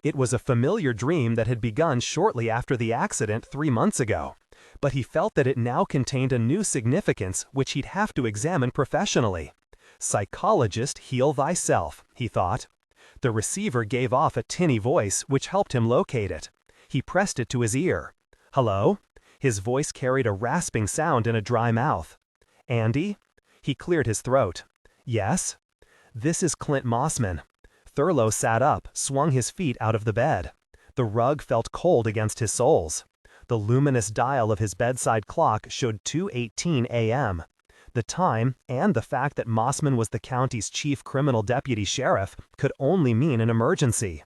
It was a familiar dream that had begun shortly after the accident 3 months ago. But he felt that it now contained a new significance which he'd have to examine professionally. Psychologist, heal thyself, he thought. The receiver gave off a tinny voice which helped him locate it. He pressed it to his ear. "Hello?" His voice carried a rasping sound in a dry mouth. "Andy?" He cleared his throat. "Yes?" "This is Clint Mossman." Thurlow sat up, swung his feet out of the bed. The rug felt cold against his soles. The luminous dial of his bedside clock showed 2:18 a.m. The time, and the fact that Mossman was the county's chief criminal deputy sheriff, could only mean an emergency.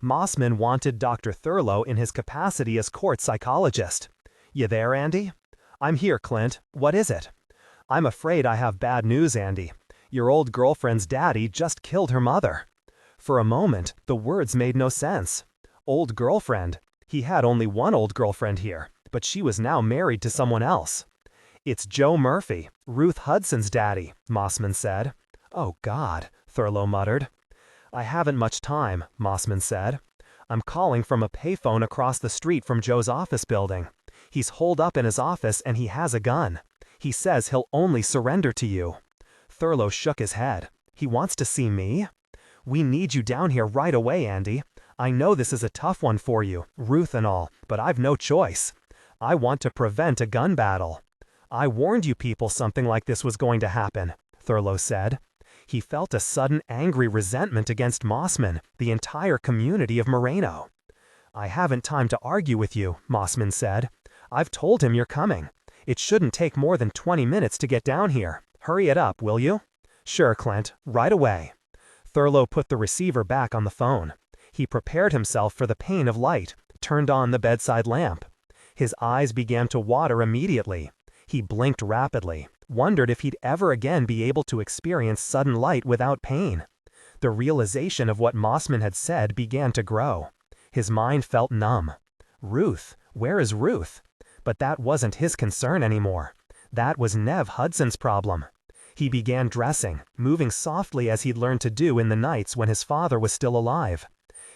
Mossman wanted Dr. Thurlow in his capacity as court psychologist. "You there, Andy?" "I'm here, Clint. What is it?" "I'm afraid I have bad news, Andy. Your old girlfriend's daddy just killed her mother." For a moment, the words made no sense. Old girlfriend. He had only one old girlfriend here, but she was now married to someone else. "It's Joe Murphy, Ruth Hudson's daddy," Mossman said. "Oh, God," Thurlow muttered. "I haven't much time," Mossman said. "I'm calling from a payphone across the street from Joe's office building. He's holed up in his office and he has a gun. He says he'll only surrender to you." Thurlow shook his head. "He wants to see me?" "We need you down here right away, Andy. I know this is a tough one for you, Ruth and all, but I've no choice. I want to prevent a gun battle." "I warned you people something like this was going to happen," Thurlow said. He felt a sudden angry resentment against Mossman, the entire community of Moreno. "I haven't time to argue with you," Mossman said. "I've told him you're coming. It shouldn't take more than 20 minutes to get down here. Hurry it up, will you? Sure, Clint, right away. Thurlow put the receiver back on the phone. He prepared himself for the pain of light, turned on the bedside lamp. His eyes began to water immediately. He blinked rapidly, wondered if he'd ever again be able to experience sudden light without pain. The realization of what Mossman had said began to grow. His mind felt numb. Ruth, where is Ruth? But that wasn't his concern anymore. That was Nev Hudson's problem. He began dressing, moving softly as he'd learned to do in the nights when his father was still alive.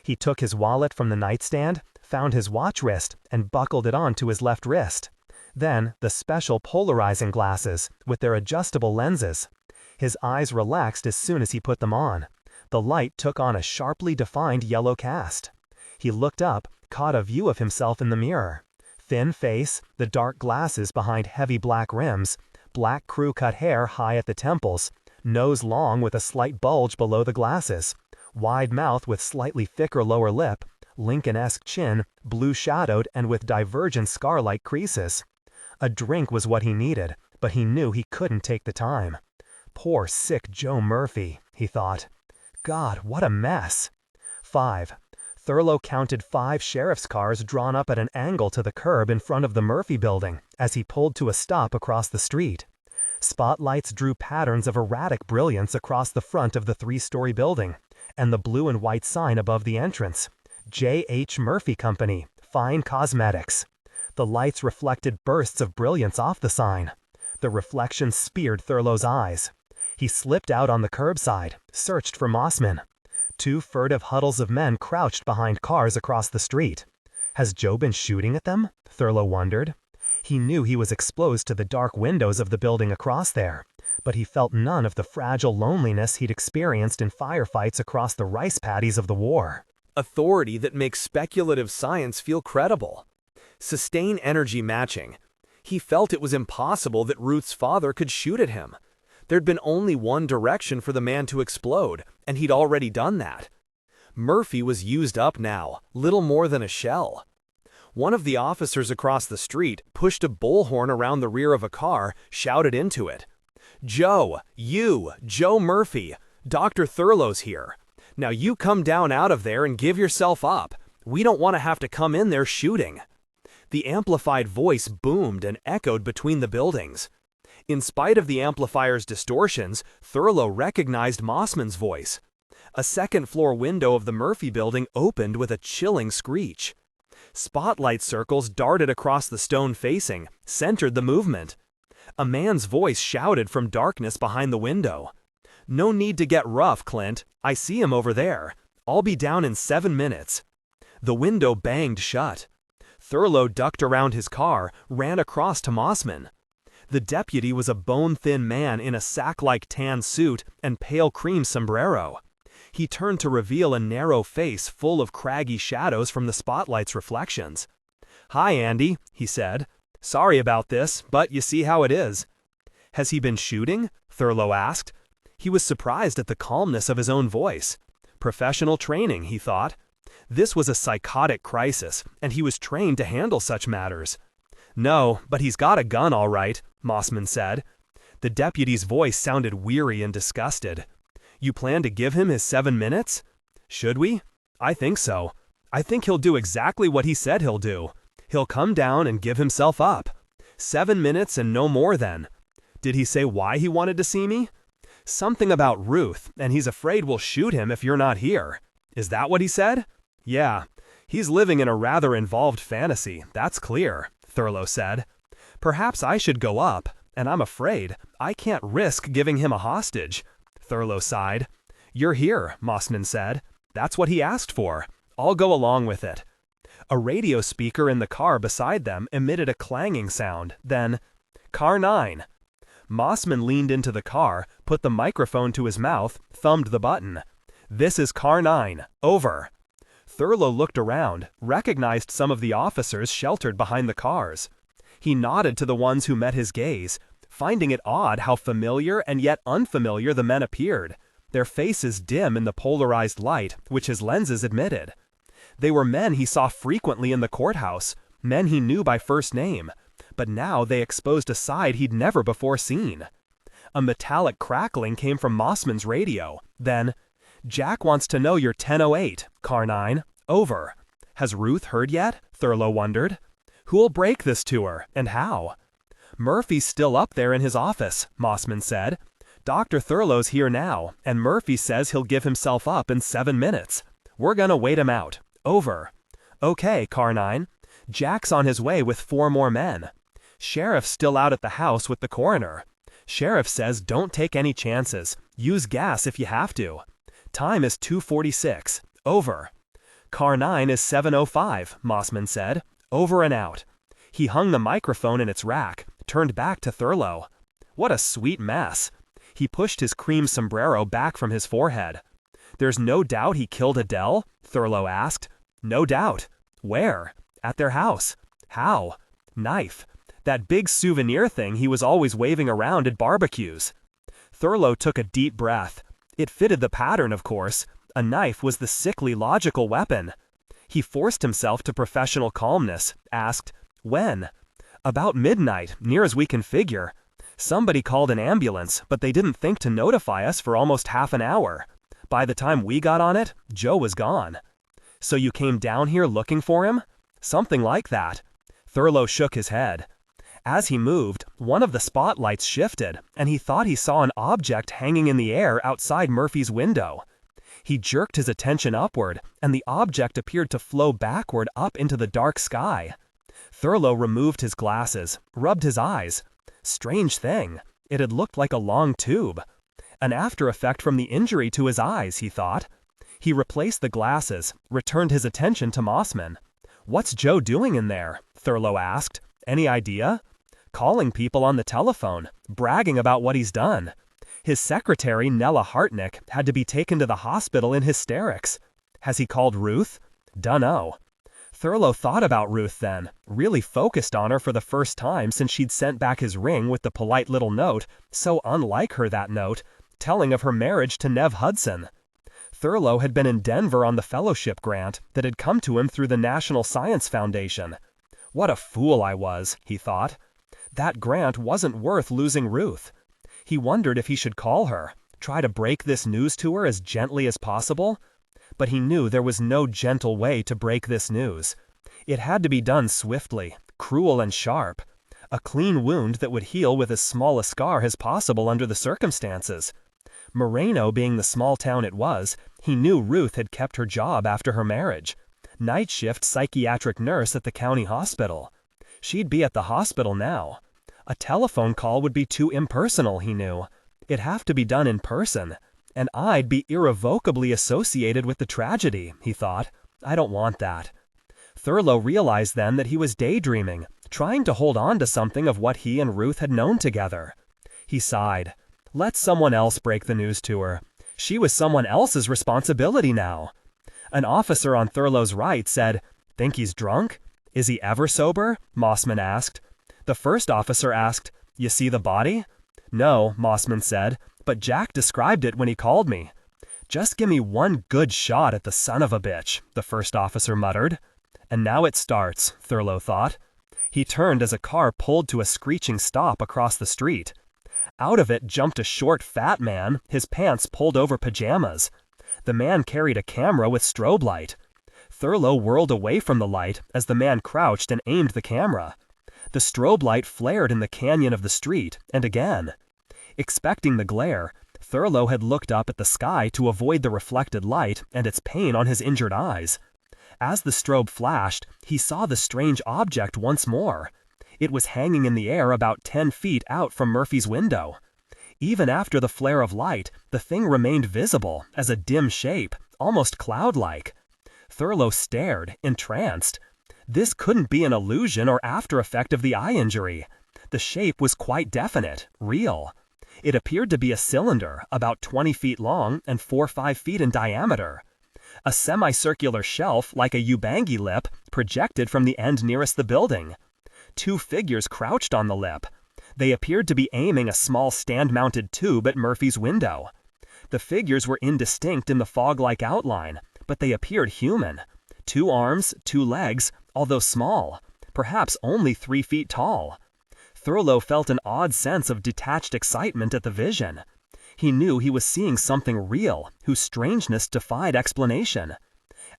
He took his wallet from the nightstand, found his watch wrist, and buckled it onto his left wrist. Then, the special polarizing glasses, with their adjustable lenses. His eyes relaxed as soon as he put them on. The light took on a sharply defined yellow cast. He looked up, caught a view of himself in the mirror. Thin face, the dark glasses behind heavy black rims, black crew-cut hair high at the temples, nose long with a slight bulge below the glasses, wide mouth with slightly thicker lower lip, Lincoln-esque chin, blue-shadowed and with divergent scar-like creases. A drink was what he needed, but he knew he couldn't take the time. Poor sick Joe Murphy, he thought. God, what a mess. 5. Thurlow counted 5 sheriff's cars drawn up at an angle to the curb in front of the Murphy building as he pulled to a stop across the street. Spotlights drew patterns of erratic brilliance across the front of the 3-story building, and the blue and white sign above the entrance. J.H. Murphy Company, Fine Cosmetics. The lights reflected bursts of brilliance off the sign. The reflection speared Thurlow's eyes. He slipped out on the curbside, searched for Mossman. 2 furtive huddles of men crouched behind cars across the street. Has Joe been shooting at them? Thurlow wondered. He knew he was exposed to the dark windows of the building across there, but he felt none of the fragile loneliness he'd experienced in firefights across the rice paddies of the war. Authority that makes speculative science feel credible. Sustain energy matching. He felt it was impossible that Ruth's father could shoot at him. There'd been only one direction for the man to explode, and he'd already done that. Murphy was used up now, little more than a shell. One of the officers across the street pushed a bullhorn around the rear of a car, shouted into it. "Joe, you, Joe Murphy, Dr. Thurlow's here. Now you come down out of there and give yourself up. We don't want to have to come in there shooting." The amplified voice boomed and echoed between the buildings. In spite of the amplifier's distortions, Thurlow recognized Mossman's voice. A second-floor window of the Murphy building opened with a chilling screech. Spotlight circles darted across the stone facing, centered the movement. A man's voice shouted from darkness behind the window. "No need to get rough, Clint. I see him over there. I'll be down in 7 minutes." The window banged shut. Thurlow ducked around his car, ran across to Mossman. The deputy was a bone-thin man in a sack-like tan suit and pale cream sombrero. He turned to reveal a narrow face full of craggy shadows from the spotlight's reflections. "Hi, Andy," he said. "Sorry about this, but you see how it is." "Has he been shooting?" Thurlow asked. He was surprised at the calmness of his own voice. Professional training, he thought. This was a psychotic crisis, and he was trained to handle such matters. "No, but he's got a gun all right," Mossman said. The deputy's voice sounded weary and disgusted. "You plan to give him his 7 minutes?" "Should we?" "I think so. I think he'll do exactly what he said he'll do. He'll come down and give himself up. 7 minutes and no more then." "Did he say why he wanted to see me?" "Something about Ruth, and he's afraid we'll shoot him if you're not here." "Is that what he said?" "Yeah. He's living in a rather involved fantasy, that's clear," Thurlow said. "Perhaps I should go up, and I'm afraid I can't risk giving him a hostage." Thurlow sighed. "You're here," Mossman said. "That's what he asked for. I'll go along with it." A radio speaker in the car beside them emitted a clanging sound, then, "Car 9. Mossman leaned into the car, put the microphone to his mouth, thumbed the button. "This is Car 9. Over." Thurlow looked around, recognized some of the officers sheltered behind the cars. He nodded to the ones who met his gaze, finding it odd how familiar and yet unfamiliar the men appeared, their faces dim in the polarized light which his lenses admitted. They were men he saw frequently in the courthouse, men he knew by first name, but now they exposed a side he'd never before seen. A metallic crackling came from Mossman's radio. Then, "Jack wants to know you're 10:08, Car 9. Over." "Has Ruth heard yet?" Thurlow wondered. "Who'll break this to her, and how?" "Murphy's still up there in his office," Mossman said. "Dr. Thurlow's here now, and Murphy says he'll give himself up in 7 minutes. We're gonna wait him out. Over." "Okay, Car 9. Jack's on his way with 4 more men. Sheriff's still out at the house with the coroner. Sheriff says don't take any chances. Use gas if you have to. Time is 2:46. Over." "Car 9 is 7:05, Mossman said. "Over and out." He hung the microphone in its rack, turned back to Thurlow. "What a sweet mess." He pushed his cream sombrero back from his forehead. "There's no doubt he killed Adele?" Thurlow asked. "No doubt." "Where?" "At their house." "How?" "Knife. That big souvenir thing he was always waving around at barbecues." Thurlow took a deep breath. It fitted the pattern, of course. A knife was the sickly logical weapon. He forced himself to professional calmness, asked, "When?" "About midnight, near as we can figure. Somebody called an ambulance, but they didn't think to notify us for almost half an hour. By the time we got on it, Joe was gone." "So you came down here looking for him?" "Something like that." Thurlow shook his head. As he moved, one of the spotlights shifted, and he thought he saw an object hanging in the air outside Murphy's window. He jerked his attention upward, and the object appeared to flow backward up into the dark sky. Thurlow removed his glasses, rubbed his eyes. Strange thing, it had looked like a long tube. An after effect from the injury to his eyes, he thought. He replaced the glasses, returned his attention to Mossman. "What's Joe doing in there?" Thurlow asked. "Any idea?" "Calling people on the telephone, bragging about what he's done. His secretary, Nella Hartnick, had to be taken to the hospital in hysterics. Has he called Ruth?" "Dunno." Thurlow thought about Ruth then, really focused on her for the first time since she'd sent back his ring with the polite little note, so unlike her that note, telling of her marriage to Nev Hudson. Thurlow had been in Denver on the fellowship grant that had come to him through the National Science Foundation. "What a fool I was," he thought. That grant wasn't worth losing Ruth. He wondered if he should call her, try to break this news to her as gently as possible. But he knew there was no gentle way to break this news. It had to be done swiftly, cruel and sharp. A clean wound that would heal with as small a scar as possible under the circumstances. Moreno being the small town it was, he knew Ruth had kept her job after her marriage. Night shift psychiatric nurse at the county hospital. She'd be at the hospital now. A telephone call would be too impersonal, he knew. It'd have to be done in person. And I'd be irrevocably associated with the tragedy, he thought. I don't want that. Thurlow realized then that he was daydreaming, trying to hold on to something of what he and Ruth had known together. He sighed. Let someone else break the news to her. She was someone else's responsibility now. An officer on Thurlow's right said, "Think he's drunk?" "Is he ever sober?" Mossman asked. The first officer asked, "You see the body?" "No," Mossman said, "but Jack described it when he called me." "Just give me one good shot at the son of a bitch," the first officer muttered. And now it starts, Thurlow thought. He turned as a car pulled to a screeching stop across the street. Out of it jumped a short, fat man, his pants pulled over pajamas. The man carried a camera with strobe light. Thurlow whirled away from the light as the man crouched and aimed the camera. The strobe light flared in the canyon of the street, and again. Expecting the glare, Thurlow had looked up at the sky to avoid the reflected light and its pain on his injured eyes. As the strobe flashed, he saw the strange object once more. It was hanging in the air about 10 feet out from Murphy's window. Even after the flare of light, the thing remained visible as a dim shape, almost cloud-like. Thurlow stared, entranced. This couldn't be an illusion or after effect of the eye injury. The shape was quite definite, real. It appeared to be a cylinder, about 20 feet long and 4 or 5 feet in diameter. A semicircular shelf, like a Ubangi lip, projected from the end nearest the building. 2 figures crouched on the lip. They appeared to be aiming a small stand-mounted tube at Murphy's window. The figures were indistinct in the fog-like outline, but they appeared human. 2 arms, 2 legs, although small, perhaps only 3 feet tall. Thurlow felt an odd sense of detached excitement at the vision. He knew he was seeing something real, whose strangeness defied explanation.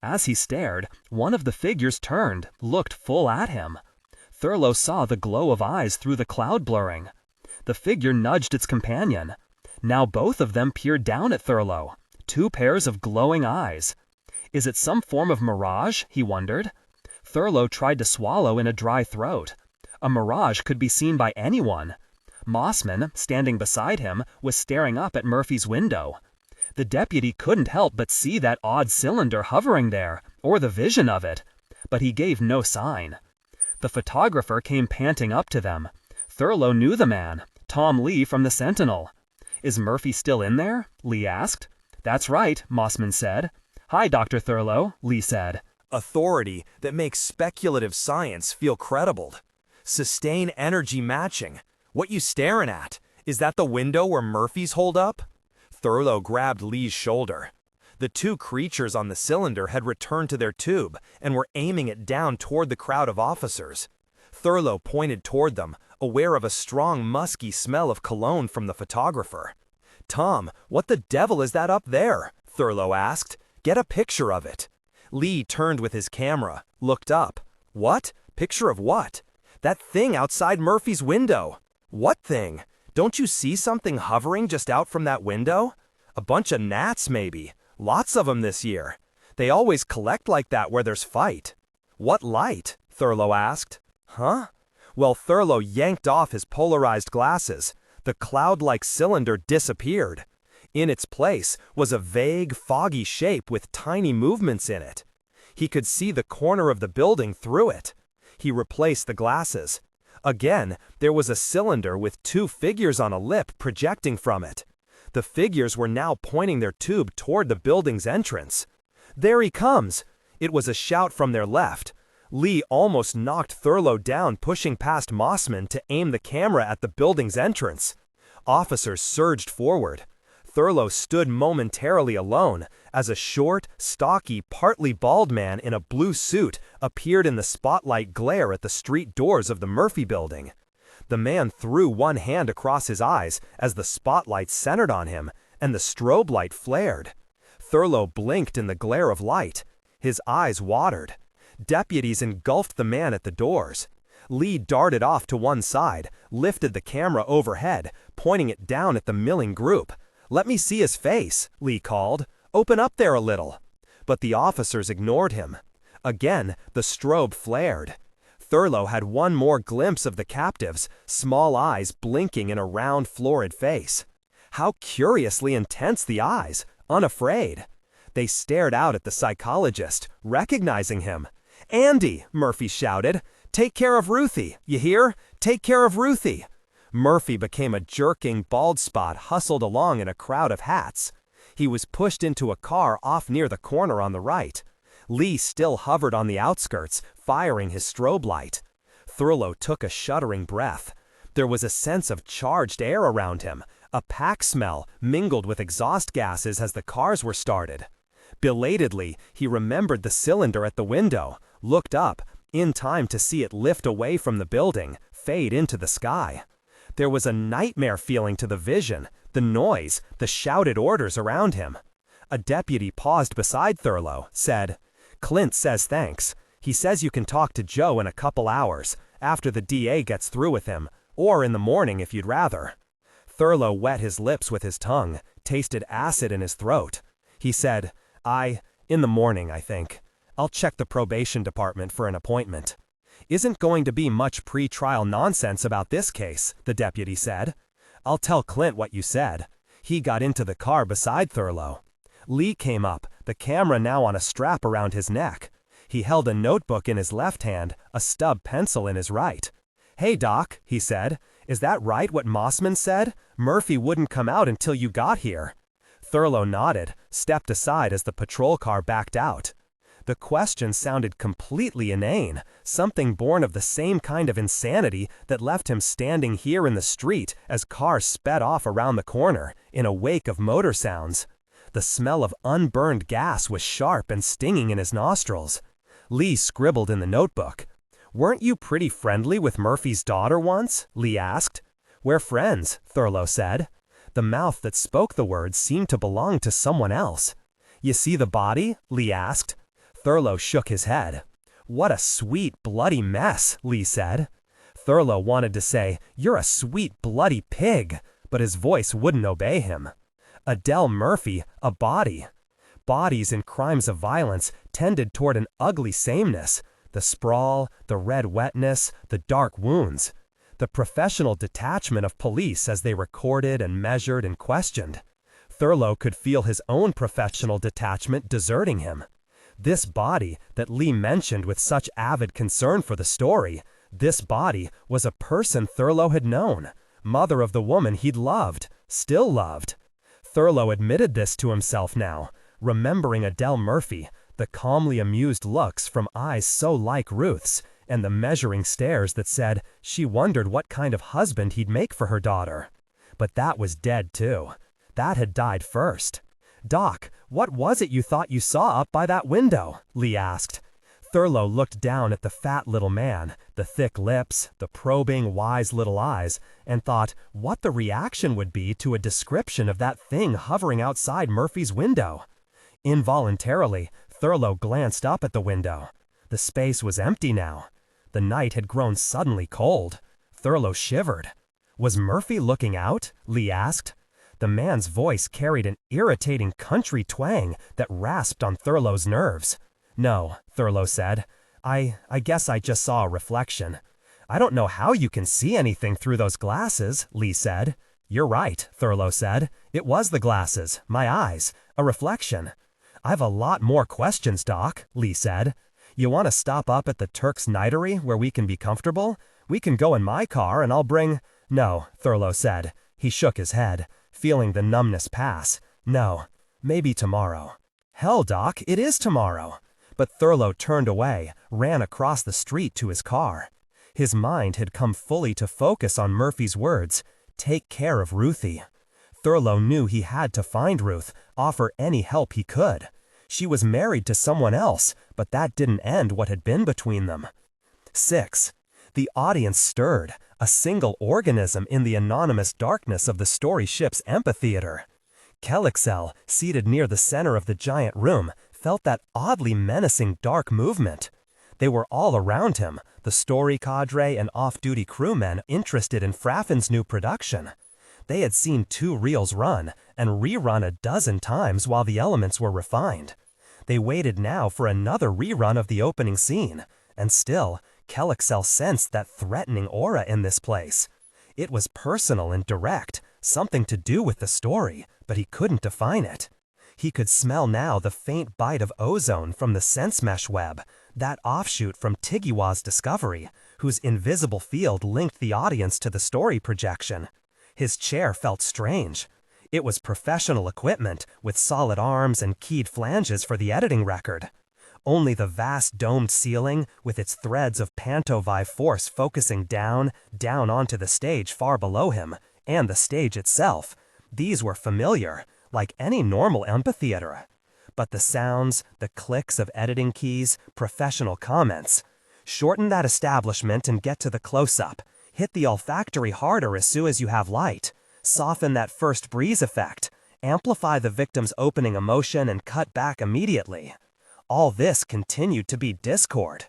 As he stared, one of the figures turned, looked full at him. Thurlow saw the glow of eyes through the cloud blurring. The figure nudged its companion. Now both of them peered down at Thurlow. Two pairs of glowing eyes. Is it some form of mirage, he wondered. Thurlow tried to swallow in a dry throat. A mirage could be seen by anyone. Mossman, standing beside him, was staring up at Murphy's window. The deputy couldn't help but see that odd cylinder hovering there, or the vision of it, but he gave no sign. The photographer came panting up to them. Thurlow knew the man, Tom Lee from the Sentinel. "Is Murphy still in there?" Lee asked. "That's right," Mossman said. "Hi, Dr. Thurlow," Lee said. Authority that makes speculative science feel credible. Sustain energy matching. What you staring at? Is that the window where Murphy's holed up? Thurlow grabbed Lee's shoulder. The two creatures on the cylinder had returned to their tube and were aiming it down toward the crowd of officers. Thurlow pointed toward them, aware of a strong musky smell of cologne from the photographer. "Tom, what the devil is that up there?" Thurlow asked. "Get a picture of it." Lee turned with his camera, looked up. "What? Picture of what?" "That thing outside Murphy's window." "What thing? Don't you see something hovering just out from that window?" "A bunch of gnats, maybe. Lots of them this year. They always collect like that where there's fight." "What light?" Thurlow asked. "Huh?" Well, Thurlow yanked off his polarized glasses. The cloud-like cylinder disappeared. In its place was a vague, foggy shape with tiny movements in it. He could see the corner of the building through it. He replaced the glasses. Again, there was a cylinder with two figures on a lip projecting from it. The figures were now pointing their tube toward the building's entrance. "There he comes!" It was a shout from their left. Lee almost knocked Thurlow down, pushing past Mossman to aim the camera at the building's entrance. Officers surged forward. Thurlow stood momentarily alone as a short, stocky, partly bald man in a blue suit appeared in the spotlight glare at the street doors of the Murphy building. The man threw one hand across his eyes as the spotlight centered on him, and the strobe light flared. Thurlow blinked in the glare of light. His eyes watered. Deputies engulfed the man at the doors. Lee darted off to one side, lifted the camera overhead, pointing it down at the milling group. "Let me see his face," Lee called. "Open up there a little." But the officers ignored him. Again, the strobe flared. Thurlow had one more glimpse of the captives, small eyes blinking in a round, florid face. How curiously intense the eyes, unafraid. They stared out at the psychologist, recognizing him. "Andy," Murphy shouted, "take care of Ruthie, you hear? Take care of Ruthie." Murphy became a jerking bald spot hustled along in a crowd of hats. He was pushed into a car off near the corner on the right. Lee still hovered on the outskirts, firing his strobe light. Thurlow took a shuddering breath. There was a sense of charged air around him, a pack smell mingled with exhaust gases as the cars were started. Belatedly, he remembered the cylinder at the window, looked up, in time to see it lift away from the building, fade into the sky. There was a nightmare feeling to the vision, the noise, the shouted orders around him. A deputy paused beside Thurlow, said, "Clint says thanks. He says you can talk to Joe in a couple hours, after the DA gets through with him, or in the morning if you'd rather." Thurlow wet his lips with his tongue, tasted acid in his throat. He said, in the morning, I think. I'll check the probation department for an appointment." "Isn't going to be much pre-trial nonsense about this case," the deputy said. "I'll tell Clint what you said." He got into the car beside Thurlow. Lee came up, the camera now on a strap around his neck. He held a notebook in his left hand, a stub pencil in his right. "Hey, Doc," he said, "is that right what Mossman said? Murphy wouldn't come out until you got here." Thurlow nodded, stepped aside as the patrol car backed out. The question sounded completely inane, something born of the same kind of insanity that left him standing here in the street as cars sped off around the corner, in a wake of motor sounds. The smell of unburned gas was sharp and stinging in his nostrils. Lee scribbled in the notebook. "Weren't you pretty friendly with Murphy's daughter once?" Lee asked. "We're friends," Thurlow said. The mouth that spoke the words seemed to belong to someone else. "You see the body?" Lee asked. Thurlow shook his head. "What a sweet, bloody mess," Lee said. Thurlow wanted to say, "You're a sweet, bloody pig," but his voice wouldn't obey him. Adele Murphy, a body. Bodies in crimes of violence tended toward an ugly sameness. The sprawl, the red wetness, the dark wounds. The professional detachment of police as they recorded and measured and questioned. Thurlow could feel his own professional detachment deserting him. This body that Lee mentioned with such avid concern for the story, this body was a person Thurlow had known, mother of the woman he'd loved, still loved. Thurlow admitted this to himself now, remembering Adele Murphy, the calmly amused looks from eyes so like Ruth's, and the measuring stares that said she wondered what kind of husband he'd make for her daughter. But that was dead too. That had died first. "Doc, what was it you thought you saw up by that window?" Lee asked. Thurlow looked down at the fat little man, the thick lips, the probing, wise little eyes, and thought what the reaction would be to a description of that thing hovering outside Murphy's window. Involuntarily, Thurlow glanced up at the window. The space was empty now. The night had grown suddenly cold. Thurlow shivered. "Was Murphy looking out?" Lee asked. The man's voice carried an irritating country twang that rasped on Thurlow's nerves. "No," Thurlow said. I guess I just saw a reflection." "I don't know how you can see anything through those glasses," Lee said. "You're right," Thurlow said. "It was the glasses, my eyes, a reflection." "I've a lot more questions, Doc," Lee said. "You want to stop up at the Turk's Nightery where we can be comfortable? We can go in my car and I'll bring—" "No," Thurlow said. He shook his head, feeling the numbness pass. "No, maybe tomorrow." "Hell, Doc, it is tomorrow." But Thurlow turned away, ran across the street to his car. His mind had come fully to focus on Murphy's words, "Take care of Ruthie." Thurlow knew he had to find Ruth, offer any help he could. She was married to someone else, but that didn't end what had been between them. 6. The audience stirred, a single organism in the anonymous darkness of the story ship's amphitheater. Kelexel, seated near the center of the giant room, felt that oddly menacing dark movement. They were all around him, the story cadre and off-duty crewmen interested in Fraffin's new production. They had seen 2 reels run, and rerun a dozen times while the elements were refined. They waited now for another rerun of the opening scene, and still, Kelexel sensed that threatening aura in this place. It was personal and direct, something to do with the story, but he couldn't define it. He could smell now the faint bite of ozone from the sense mesh web, that offshoot from Tigiwa's discovery, whose invisible field linked the audience to the story projection. His chair felt strange. It was professional equipment, with solid arms and keyed flanges for the editing record. Only the vast domed ceiling, with its threads of pantovive force focusing down onto the stage far below him, and the stage itself. These were familiar, like any normal amphitheater. But the sounds, the clicks of editing keys, professional comments. Shorten that establishment and get to the close-up. Hit the olfactory harder as soon as you have light. Soften that first breeze effect. Amplify the victim's opening emotion and cut back immediately. All this continued to be discord.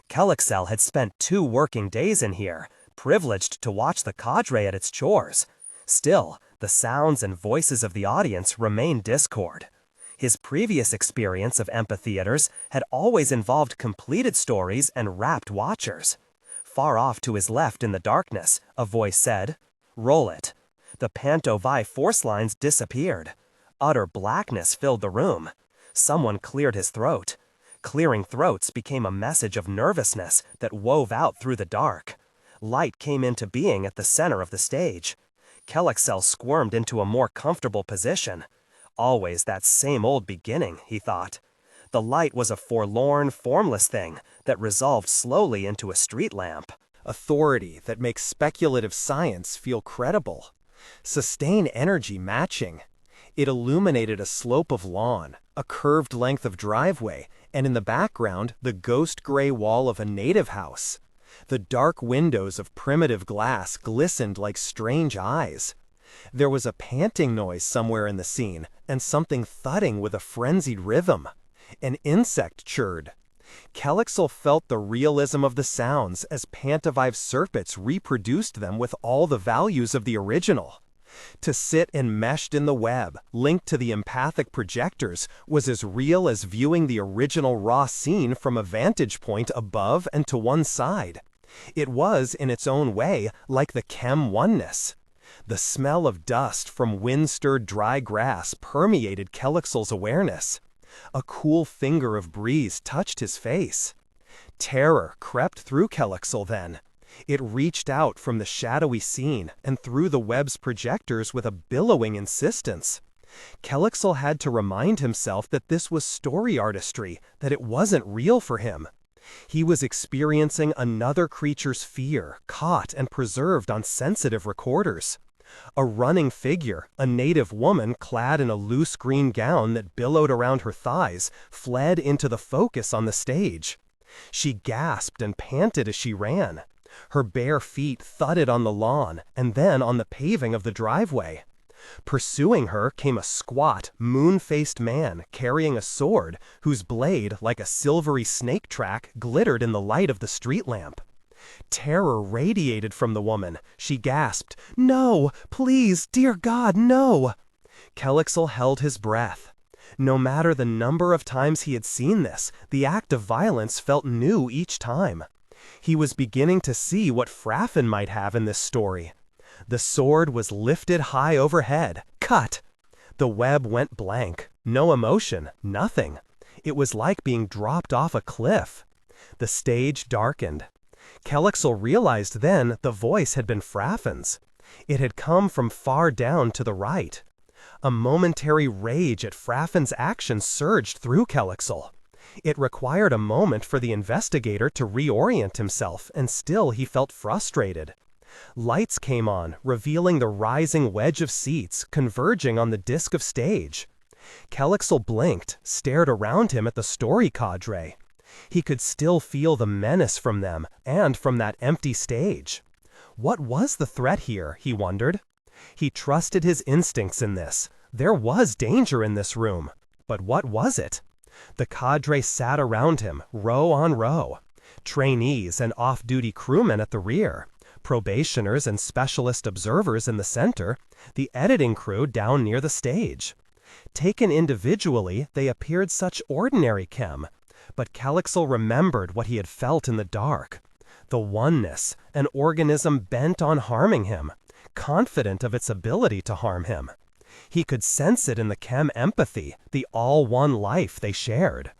Kelexel had spent 2 working days in here, privileged to watch the cadre at its chores. Still, the sounds and voices of the audience remained discord. His previous experience of amphitheaters had always involved completed stories and rapt watchers. Far off to his left in the darkness, a voice said, "Roll it." The pantovive force lines disappeared. Utter blackness filled the room. Someone cleared his throat. Clearing throats became a message of nervousness that wove out through the dark. Light came into being at the center of the stage. Kelexel squirmed into a more comfortable position. Always that same old beginning, he thought. The light was a forlorn, formless thing that resolved slowly into a street lamp. Authority that makes speculative science feel credible. Sustain energy matching. It illuminated a slope of lawn, a curved length of driveway, and in the background, the ghost gray wall of a native house. The dark windows of primitive glass glistened like strange eyes. There was a panting noise somewhere in the scene, and something thudding with a frenzied rhythm. An insect chirred. Kelexel felt the realism of the sounds as Pantavive Serpents reproduced them with all the values of the original. To sit enmeshed in the web, linked to the empathic projectors, was as real as viewing the original raw scene from a vantage point above and to one side. It was, in its own way, like the chem oneness. The smell of dust from wind-stirred dry grass permeated Kelexel's awareness. A cool finger of breeze touched his face. Terror crept through Kelexel then. It reached out from the shadowy scene and through the web's projectors with a billowing insistence. Kelexel had to remind himself that this was story artistry, that it wasn't real for him. He was experiencing another creature's fear, caught and preserved on sensitive recorders. A running figure, a native woman clad in a loose green gown that billowed around her thighs, fled into the focus on the stage. She gasped and panted as she ran. Her bare feet thudded on the lawn and then on the paving of the driveway. Pursuing her came a squat, moon-faced man carrying a sword whose blade, like a silvery snake track, glittered in the light of the street lamp. Terror radiated from the woman. She gasped, "No! Please, dear God, no!" Kelexel held his breath. No matter the number of times he had seen this, the act of violence felt new each time. He was beginning to see what Fraffin might have in this story. The sword was lifted high overhead. Cut! The web went blank. No emotion, nothing. It was like being dropped off a cliff. The stage darkened. Kelexel realized then the voice had been Fraffin's. It had come from far down to the right. A momentary rage at Fraffin's action surged through Kelexel. It required a moment for the investigator to reorient himself, and still he felt frustrated. Lights came on, revealing the rising wedge of seats converging on the disc of stage. Kelexel blinked, stared around him at the story cadre. He could still feel the menace from them, and from that empty stage. What was the threat here, he wondered. He trusted his instincts in this. There was danger in this room. But what was it? The cadre sat around him, row on row. Trainees and off-duty crewmen at the rear. Probationers and specialist observers in the center. The editing crew down near the stage. Taken individually, they appeared such ordinary chem. But Kelexel remembered what he had felt in the dark. The oneness, an organism bent on harming him, confident of its ability to harm him. He could sense it in the chem empathy, the all-one life they shared.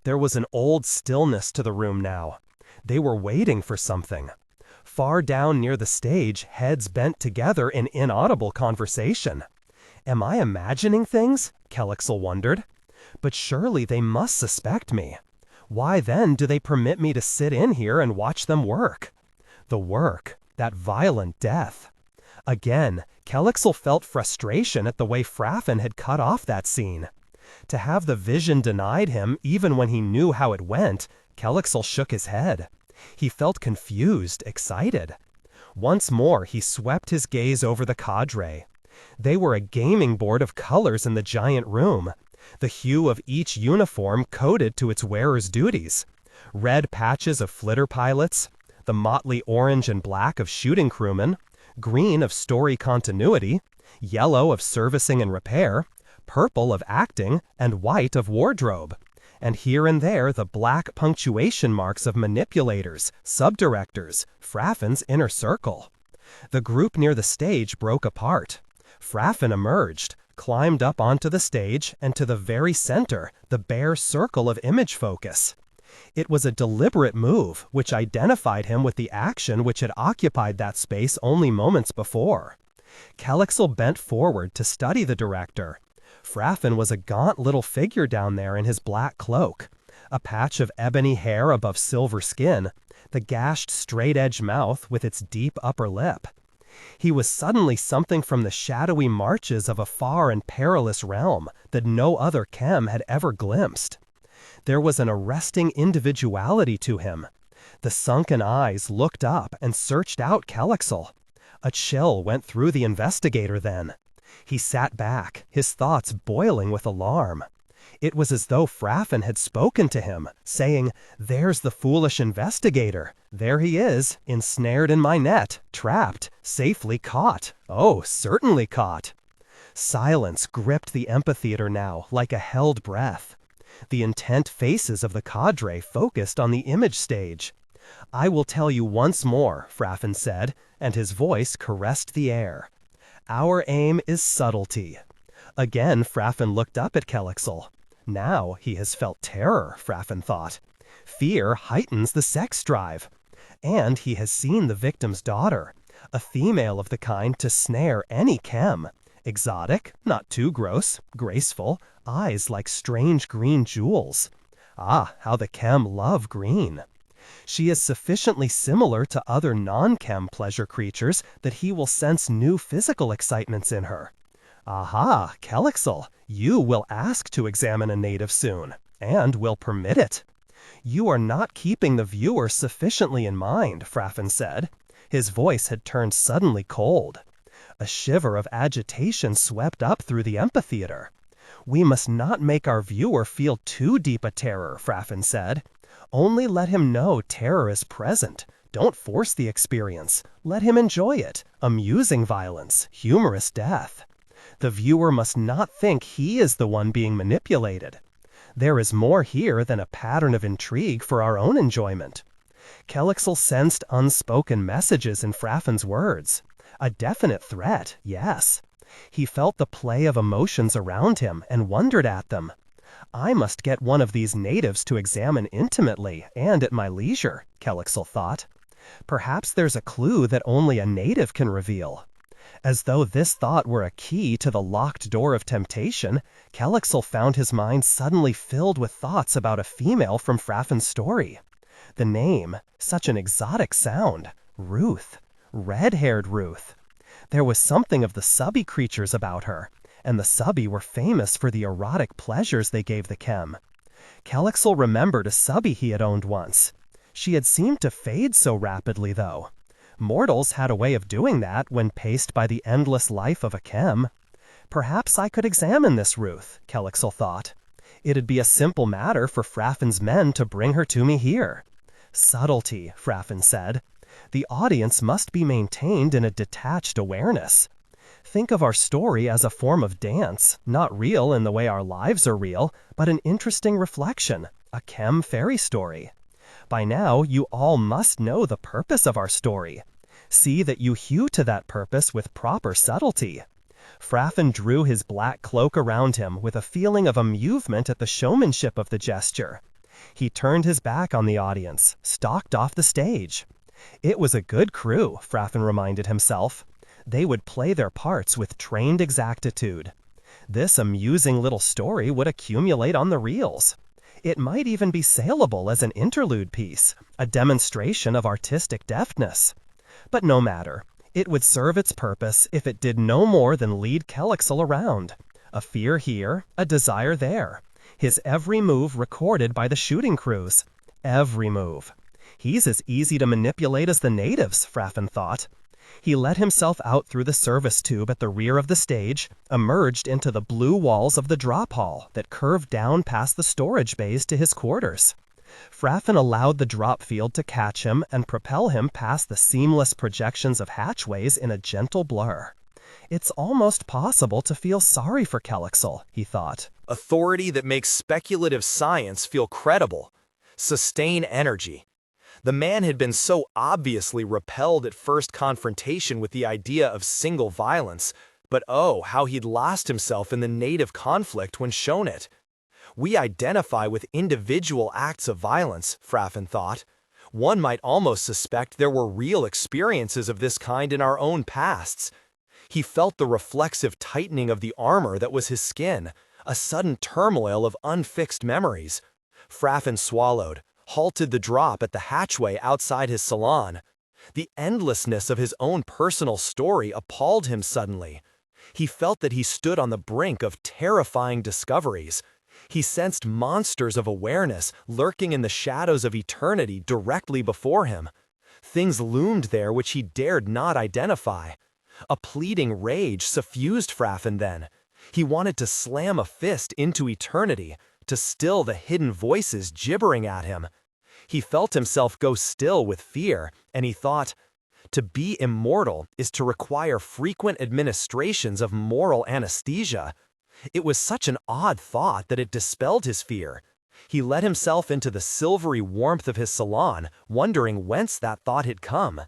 There was an old stillness to the room now. They were waiting for something. Far down near the stage, heads bent together in inaudible conversation. Am I imagining things? Kelexel wondered. But surely they must suspect me. Why then do they permit me to sit in here and watch them work? The work, that violent death. Again, Kelexel felt frustration at the way Fraffin had cut off that scene. To have the vision denied him even when he knew how it went, Kelexel shook his head. He felt confused, excited. Once more he swept his gaze over the cadre. They were a gaming board of colors in the giant room. The hue of each uniform coded to its wearer's duties. Red patches of flitter pilots, the motley orange and black of shooting crewmen, green of story continuity, yellow of servicing and repair, purple of acting, and white of wardrobe. And here and there the black punctuation marks of manipulators, subdirectors, Fraffin's inner circle. The group near the stage broke apart. Fraffin emerged, climbed up onto the stage, and to the very center, the bare circle of image focus. It was a deliberate move, which identified him with the action which had occupied that space only moments before. Kelexel bent forward to study the director. Fraffin was a gaunt little figure down there in his black cloak, a patch of ebony hair above silver skin, the gashed straight-edged mouth with its deep upper lip. He was suddenly something from the shadowy marches of a far and perilous realm that no other chem had ever glimpsed. There was an arresting individuality to him. The sunken eyes looked up and searched out Kelexel. A chill went through the investigator then. He sat back, his thoughts boiling with alarm. It was as though Fraffin had spoken to him, saying, "There's the foolish investigator. There he is, ensnared in my net, trapped, safely caught. Oh, certainly caught." Silence gripped the amphitheater now like a held breath. The intent faces of the cadre focused on the image stage. "I will tell you once more," Fraffin said, and his voice caressed the air. "Our aim is subtlety." Again Fraffin looked up at Kelexel. Now he has felt terror, Fraffin thought. Fear heightens the sex drive. And he has seen the victim's daughter, a female of the kind to snare any chem. Exotic, not too gross, graceful, eyes like strange green jewels. Ah, how the chem love green. She is sufficiently similar to other non-chem pleasure creatures that he will sense new physical excitements in her. Aha, Kelexel, you will ask to examine a native soon, and will permit it. You are not keeping the viewer sufficiently in mind, Fraffin said. His voice had turned suddenly cold. A shiver of agitation swept up through the amphitheater. We must not make our viewer feel too deep a terror, Fraffin said. Only let him know terror is present. Don't force the experience. Let him enjoy it. Amusing violence, humorous death. The viewer must not think he is the one being manipulated. There is more here than a pattern of intrigue for our own enjoyment. Kelexel sensed unspoken messages in Fraffin's words. A definite threat, yes. He felt the play of emotions around him and wondered at them. I must get one of these natives to examine intimately and at my leisure, Kelexel thought. Perhaps there's a clue that only a native can reveal. As though this thought were a key to the locked door of temptation, Kelexel found his mind suddenly filled with thoughts about a female from Fraffin's story. The name, such an exotic sound, Ruth, red-haired Ruth. There was something of the subby creatures about her, and the subby were famous for the erotic pleasures they gave the chem. Kelexel remembered a subby he had owned once. She had seemed to fade so rapidly, though. Mortals had a way of doing that when paced by the endless life of a chem. Perhaps I could examine this Ruth, Kelexel thought. It'd be a simple matter for Fraffin's men to bring her to me here. Subtlety, Fraffin said. The audience must be maintained in a detached awareness. Think of our story as a form of dance, not real in the way our lives are real, but an interesting reflection, a chem fairy story. By now, you all must know the purpose of our story. See that you hew to that purpose with proper subtlety. Fraffin drew his black cloak around him with a feeling of amusement at the showmanship of the gesture. He turned his back on the audience, stalked off the stage. It was a good crew, Fraffin reminded himself. They would play their parts with trained exactitude. This amusing little story would accumulate on the reels. It might even be saleable as an interlude piece, a demonstration of artistic deftness. But no matter. It would serve its purpose if it did no more than lead Kelexel around. A fear here, a desire there. His every move recorded by the shooting crews. Every move. He's as easy to manipulate as the natives, Fraffin thought. He let himself out through the service tube at the rear of the stage, emerged into the blue walls of the drop hall that curved down past the storage bays to his quarters. Fraffin allowed the drop field to catch him and propel him past the seamless projections of hatchways in a gentle blur. It's almost possible to feel sorry for Kelexel, he thought. Authority that makes speculative science feel credible. Sustain energy. The man had been so obviously repelled at first confrontation with the idea of single violence, but oh, how he'd lost himself in the native conflict when shown it. We identify with individual acts of violence, Fraffin thought. One might almost suspect there were real experiences of this kind in our own pasts. He felt the reflexive tightening of the armor that was his skin, a sudden turmoil of unfixed memories. Fraffin swallowed, halted the drop at the hatchway outside his salon. The endlessness of his own personal story appalled him suddenly. He felt that he stood on the brink of terrifying discoveries. He sensed monsters of awareness lurking in the shadows of eternity directly before him. Things loomed there which he dared not identify. A pleading rage suffused Fraffin then. He wanted to slam a fist into eternity, to still the hidden voices gibbering at him. He felt himself go still with fear, and he thought, to be immortal is to require frequent administrations of moral anesthesia. It was such an odd thought that it dispelled his fear. He let himself into the silvery warmth of his salon, wondering whence that thought had come.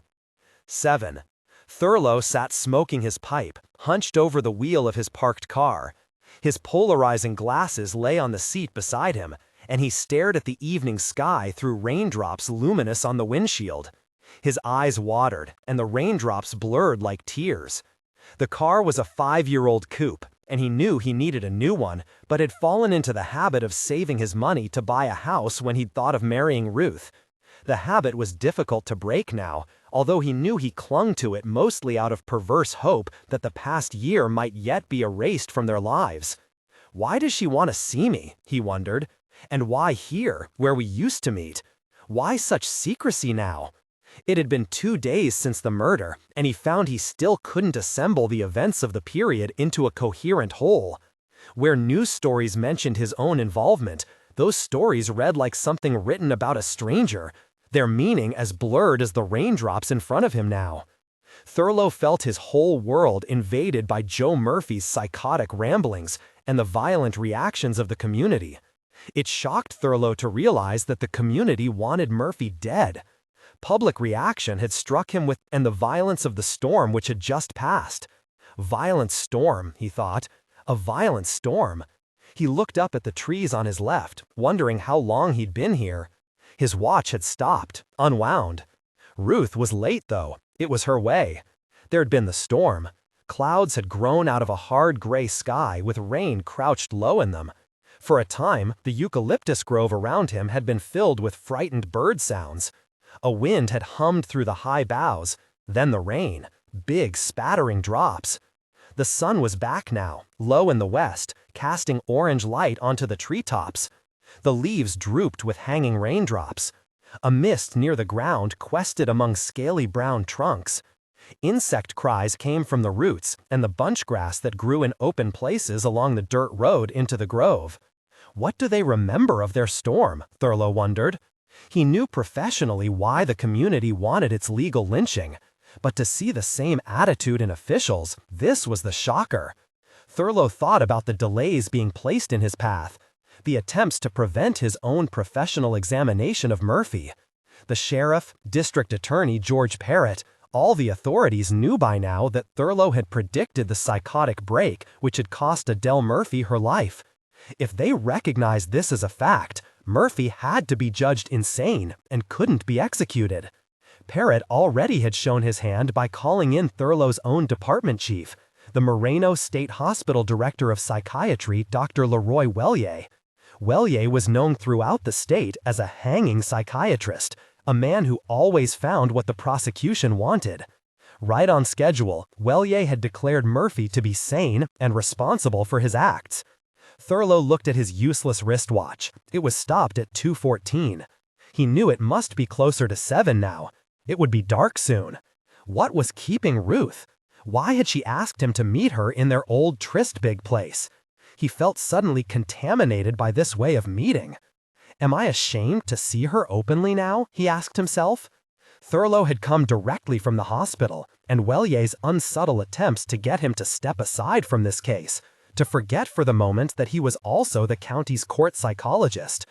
7. Thurlow sat smoking his pipe, hunched over the wheel of his parked car. His polarizing glasses lay on the seat beside him, and he stared at the evening sky through raindrops luminous on the windshield. His eyes watered, and the raindrops blurred like tears. The car was a 5-year-old coupe, and he knew he needed a new one, but had fallen into the habit of saving his money to buy a house when he'd thought of marrying Ruth. The habit was difficult to break now, although he knew he clung to it mostly out of perverse hope that the past year might yet be erased from their lives. Why does she want to see me, he wondered, and why here, where we used to meet? Why such secrecy now? It had been 2 days since the murder, and he found he still couldn't assemble the events of the period into a coherent whole. Where news stories mentioned his own involvement, those stories read like something written about a stranger, their meaning as blurred as the raindrops in front of him now. Thurlow felt his whole world invaded by Joe Murphy's psychotic ramblings and the violent reactions of the community. It shocked Thurlow to realize that the community wanted Murphy dead. Public reaction had struck him with and the violence of the storm which had just passed. Violent storm, he thought. A violent storm. He looked up at the trees on his left, wondering how long he'd been here. His watch had stopped, unwound. Ruth was late, though. It was her way. There had been the storm. Clouds had grown out of a hard gray sky with rain crouched low in them. For a time, the eucalyptus grove around him had been filled with frightened bird sounds. A wind had hummed through the high boughs, then the rain, big spattering drops. The sun was back now, low in the west, casting orange light onto the treetops. The leaves drooped with hanging raindrops. A mist near the ground quested among scaly brown trunks. Insect cries came from the roots and the bunch grass that grew in open places along the dirt road into the grove. What do they remember of their storm? Thurlow wondered. He knew professionally why the community wanted its legal lynching, but to see the same attitude in officials, this was the shocker. Thurlow thought about the delays being placed in his path, the attempts to prevent his own professional examination of Murphy. The sheriff, district attorney George Parrott, all the authorities knew by now that Thurlow had predicted the psychotic break which had cost Adele Murphy her life. If they recognized this as a fact, Murphy had to be judged insane and couldn't be executed. Parrott already had shown his hand by calling in Thurlow's own department chief, the Moreno State Hospital Director of Psychiatry, Dr. Leroy Wellier. Wellier was known throughout the state as a hanging psychiatrist, a man who always found what the prosecution wanted. Right on schedule, Wellier had declared Murphy to be sane and responsible for his acts. Thurlow looked at his useless wristwatch. It was stopped at 2:14. He knew it must be closer to 7 now. It would be dark soon. What was keeping Ruth? Why had she asked him to meet her in their old tryst-big place? He felt suddenly contaminated by this way of meeting. Am I ashamed to see her openly now? He asked himself. Thurlow had come directly from the hospital, and Wellier's unsubtle attempts to get him to step aside from this case, to forget for the moment that he was also the county's court psychologist.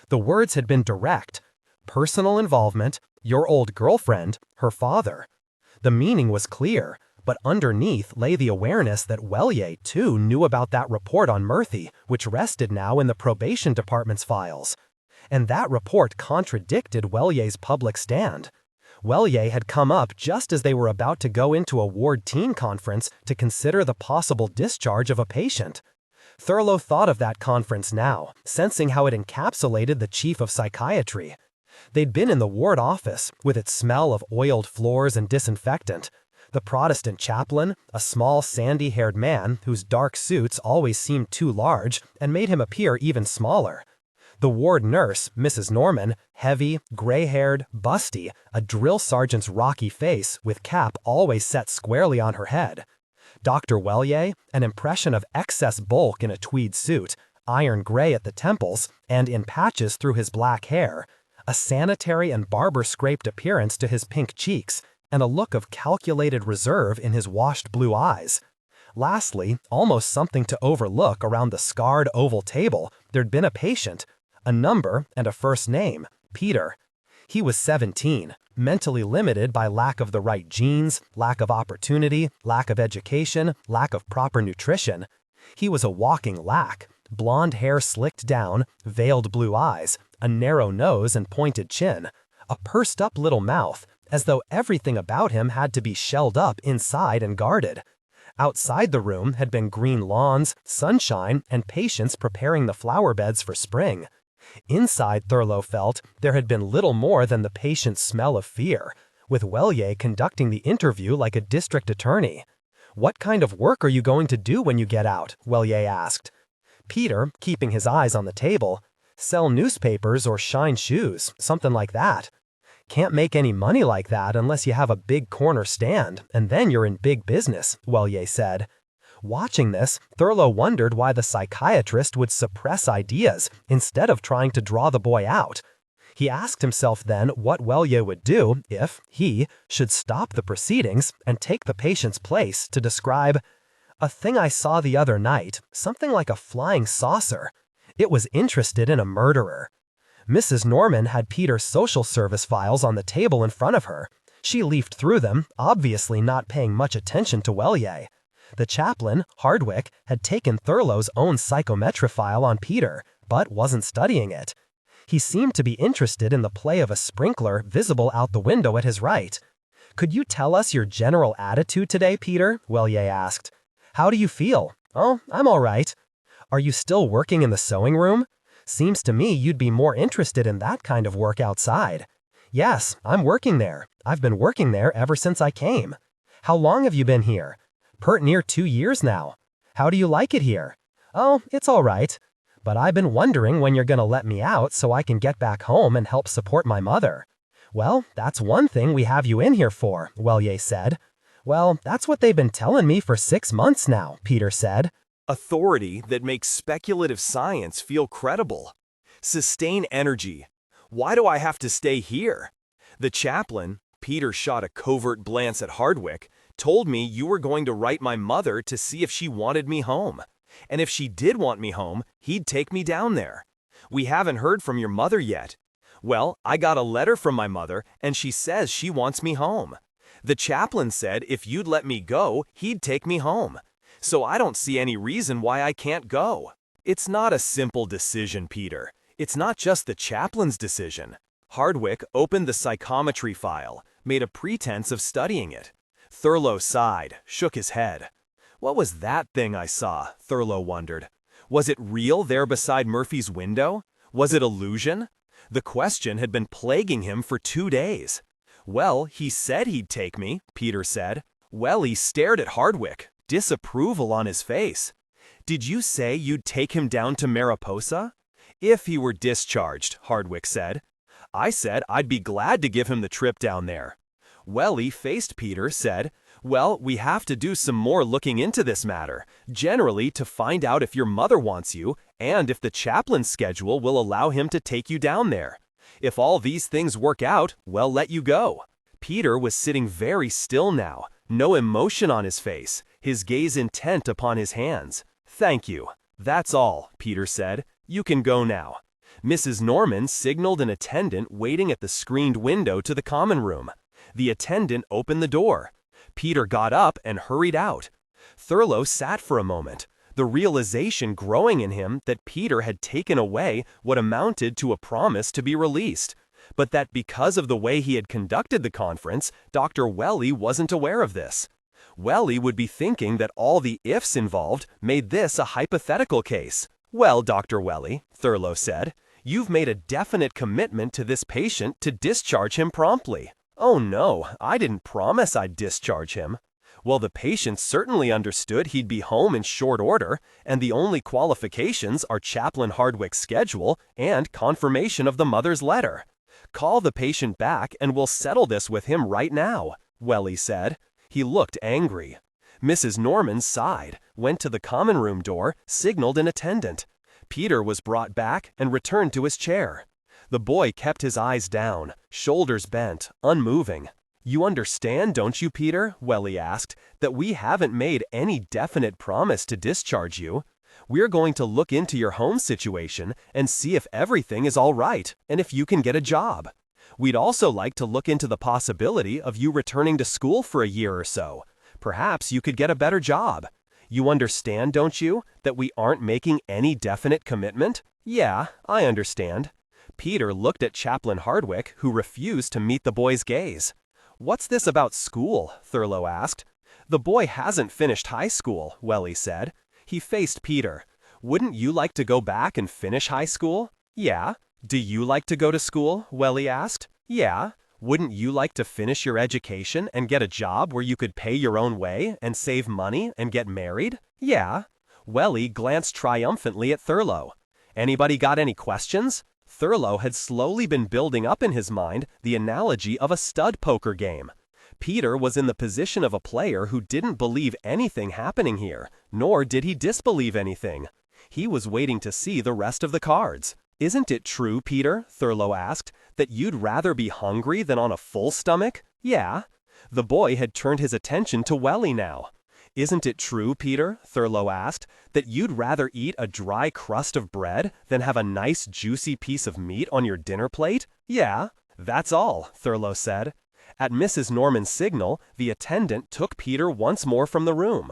The words had been direct. Personal involvement, your old girlfriend, her father. The meaning was clear, but underneath lay the awareness that Wellier, too, knew about that report on Murphy, which rested now in the probation department's files. And that report contradicted Wellier's public stand. Wellier had come up just as they were about to go into a ward teen conference to consider the possible discharge of a patient. Thurlow thought of that conference now, sensing how it encapsulated the chief of psychiatry. They'd been in the ward office, with its smell of oiled floors and disinfectant. The Protestant chaplain, a small sandy-haired man whose dark suits always seemed too large and made him appear even smaller. The ward nurse, Mrs. Norman, heavy, gray-haired, busty, a drill sergeant's rocky face with cap always set squarely on her head. Dr. Wellier, an impression of excess bulk in a tweed suit, iron gray at the temples and in patches through his black hair, a sanitary and barber-scraped appearance to his pink cheeks, and a look of calculated reserve in his washed blue eyes. Lastly, almost something to overlook around the scarred oval table, there'd been a patient, a number and a first name, Peter. He was 17, mentally limited by lack of the right genes, lack of opportunity, lack of education, lack of proper nutrition. He was a walking lack, blonde hair slicked down, veiled blue eyes, a narrow nose and pointed chin, a pursed-up little mouth, as though everything about him had to be shelled up inside and guarded. Outside the room had been green lawns, sunshine, and patients preparing the flower beds for spring. Inside, Thurlow felt, there had been little more than the patient's smell of fear, with Wellier conducting the interview like a district attorney. "What kind of work are you going to do when you get out?" Wellier asked. Peter, keeping his eyes on the table, "Sell newspapers or shine shoes, something like that." "Can't make any money like that unless you have a big corner stand, and then you're in big business," Wellier said. Watching this, Thurlow wondered why the psychiatrist would suppress ideas instead of trying to draw the boy out. He asked himself then what Wellier would do if he should stop the proceedings and take the patient's place to describe a thing I saw the other night, something like a flying saucer. It was interested in a murderer. Mrs. Norman had Peter's social service files on the table in front of her. She leafed through them, obviously not paying much attention to Wellier. The chaplain, Hardwick, had taken Thurlow's own psychometry file on Peter, but wasn't studying it. He seemed to be interested in the play of a sprinkler visible out the window at his right. "Could you tell us your general attitude today, Peter?" Wellier asked. "How do you feel?" "Oh, I'm all right." "Are you still working in the sewing room? Seems to me you'd be more interested in that kind of work outside." "Yes, I'm working there. I've been working there ever since I came." "How long have you been here?" "Pert near 2 years now." "How do you like it here?" "Oh, it's all right. But I've been wondering when you're going to let me out so I can get back home and help support my mother." "Well, that's one thing we have you in here for," Wellier said. "Well, that's what they've been telling me for 6 months now," Peter said. Authority that makes speculative science feel credible. Sustain energy. Why do I have to stay here? The chaplain, Peter shot a covert glance at Hardwick, told me you were going to write my mother to see if she wanted me home. And if she did want me home, he'd take me down there. We haven't heard from your mother yet. Well, I got a letter from my mother, and she says she wants me home. The chaplain said if you'd let me go, he'd take me home. So I don't see any reason why I can't go. It's not a simple decision, Peter. It's not just the chaplain's decision. Hardwick opened the psychometry file, made a pretense of studying it. Thurlow sighed, shook his head. What was that thing I saw? Thurlow wondered. Was it real there beside Murphy's window? Was it illusion? The question had been plaguing him for 2 days. Well, he said he'd take me, Peter said. Welly stared at Hardwick, disapproval on his face. Did you say you'd take him down to Mariposa? If he were discharged, Hardwick said. I said I'd be glad to give him the trip down there. Welly faced Peter, said, "Well, we have to do some more looking into this matter, generally to find out if your mother wants you, and if the chaplain's schedule will allow him to take you down there. If all these things work out, we'll let you go." Peter was sitting very still now, no emotion on his face, his gaze intent upon his hands. "Thank you. That's all," Peter said. "You can go now." Mrs. Norman signaled an attendant waiting at the screened window to the common room. The attendant opened the door. Peter got up and hurried out. Thurlow sat for a moment, the realization growing in him that Peter had taken away what amounted to a promise to be released, but that because of the way he had conducted the conference, Dr. Welly wasn't aware of this. Welly would be thinking that all the ifs involved made this a hypothetical case. "Well, Dr. Welly," Thurlow said, "you've made a definite commitment to this patient to discharge him promptly. "Oh no, I didn't promise I'd discharge him." Well, the patient certainly understood he'd be home in short order, and the only qualifications are Chaplain Hardwick's schedule and confirmation of the mother's letter. "Call the patient back and we'll settle this with him right now," Welly said. He looked angry. Mrs. Norman sighed, went to the common room door, signaled an attendant. Peter was brought back and returned to his chair. The boy kept his eyes down, shoulders bent, unmoving. "You understand, don't you, Peter?" Welly asked, "that we haven't made any definite promise to discharge you. We're going to look into your home situation and see if everything is all right and if you can get a job. We'd also like to look into the possibility of you returning to school for a year or so. Perhaps you could get a better job. You understand, don't you, that we aren't making any definite commitment?" "Yeah, I understand." Peter looked at Chaplain Hardwick, who refused to meet the boy's gaze. "What's this about school?" Thurlow asked. "The boy hasn't finished high school," Welly said. He faced Peter. "Wouldn't you like to go back and finish high school?" "Yeah." "Do you like to go to school?" Welly asked. "Yeah." "Wouldn't you like to finish your education and get a job where you could pay your own way and save money and get married?" "Yeah." Welly glanced triumphantly at Thurlow. "Anybody got any questions?" Thurlow had slowly been building up in his mind the analogy of a stud poker game. Peter was in the position of a player who didn't believe anything happening here, nor did he disbelieve anything. He was waiting to see the rest of the cards. "Isn't it true, Peter," Thurlow asked, "that you'd rather be hungry than on a full stomach?" "Yeah." The boy had turned his attention to Welly now. "Isn't it true, Peter," Thurlow asked, "that you'd rather eat a dry crust of bread than have a nice juicy piece of meat on your dinner plate?" "Yeah." "That's all," Thurlow said. At Mrs. Norman's signal, the attendant took Peter once more from the room.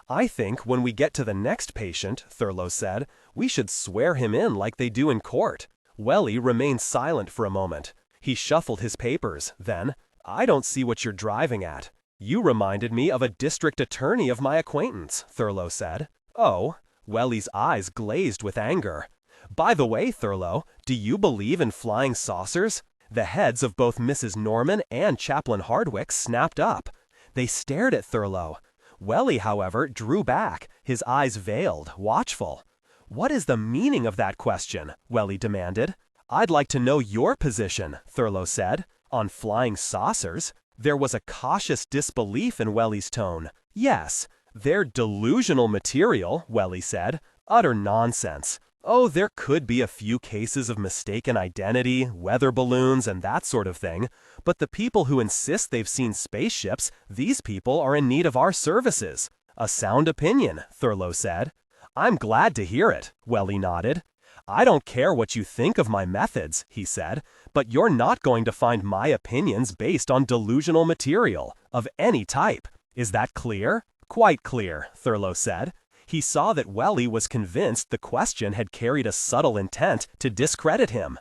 "I think when we get to the next patient," Thurlow said, "we should swear him in like they do in court." Welly remained silent for a moment. He shuffled his papers, then, "I don't see what you're driving at." "You reminded me of a district attorney of my acquaintance," Thurlow said. "Oh?" Welly's eyes glazed with anger. "By the way, Thurlow, do you believe in flying saucers?" The heads of both Mrs. Norman and Chaplain Hardwick snapped up. They stared at Thurlow. Welly, however, drew back, his eyes veiled, watchful. "What is the meaning of that question?" Welly demanded. "I'd like to know your position," Thurlow said, "on flying saucers." There was a cautious disbelief in Welly's tone. "Yes, they're delusional material," Welly said. "Utter nonsense. Oh, there could be a few cases of mistaken identity, weather balloons, and that sort of thing, but the people who insist they've seen spaceships, these people are in need of our services." "A sound opinion," Thurlow said. "I'm glad to hear it," Welly nodded. "I don't care what you think of my methods," he said, "but you're not going to find my opinions based on delusional material, of any type. Is that clear?" "Quite clear," Thurlow said. He saw that Welly was convinced the question had carried a subtle intent to discredit him.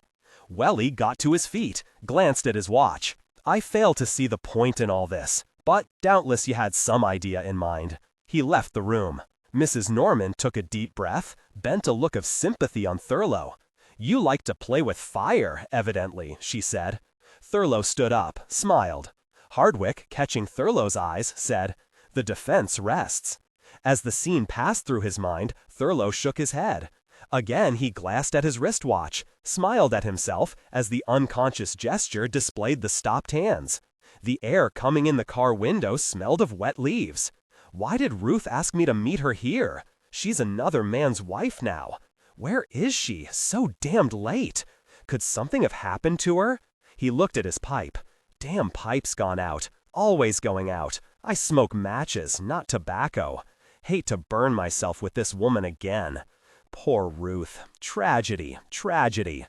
Welly got to his feet, glanced at his watch. "I fail to see the point in all this, but doubtless you had some idea in mind." He left the room. Mrs. Norman took a deep breath, bent a look of sympathy on Thurlow. "You like to play with fire, evidently," she said. Thurlow stood up, smiled. Hardwick, catching Thurlow's eyes, said, "The defense rests." As the scene passed through his mind, Thurlow shook his head. Again he glanced at his wristwatch, smiled at himself as the unconscious gesture displayed the stopped hands. The air coming in the car window smelled of wet leaves. Why did Ruth ask me to meet her here? She's another man's wife now. Where is she? So damned late. Could something have happened to her? He looked at his pipe. Damn pipe's gone out. Always going out. I smoke matches, not tobacco. Hate to burn myself with this woman again. Poor Ruth. Tragedy, tragedy.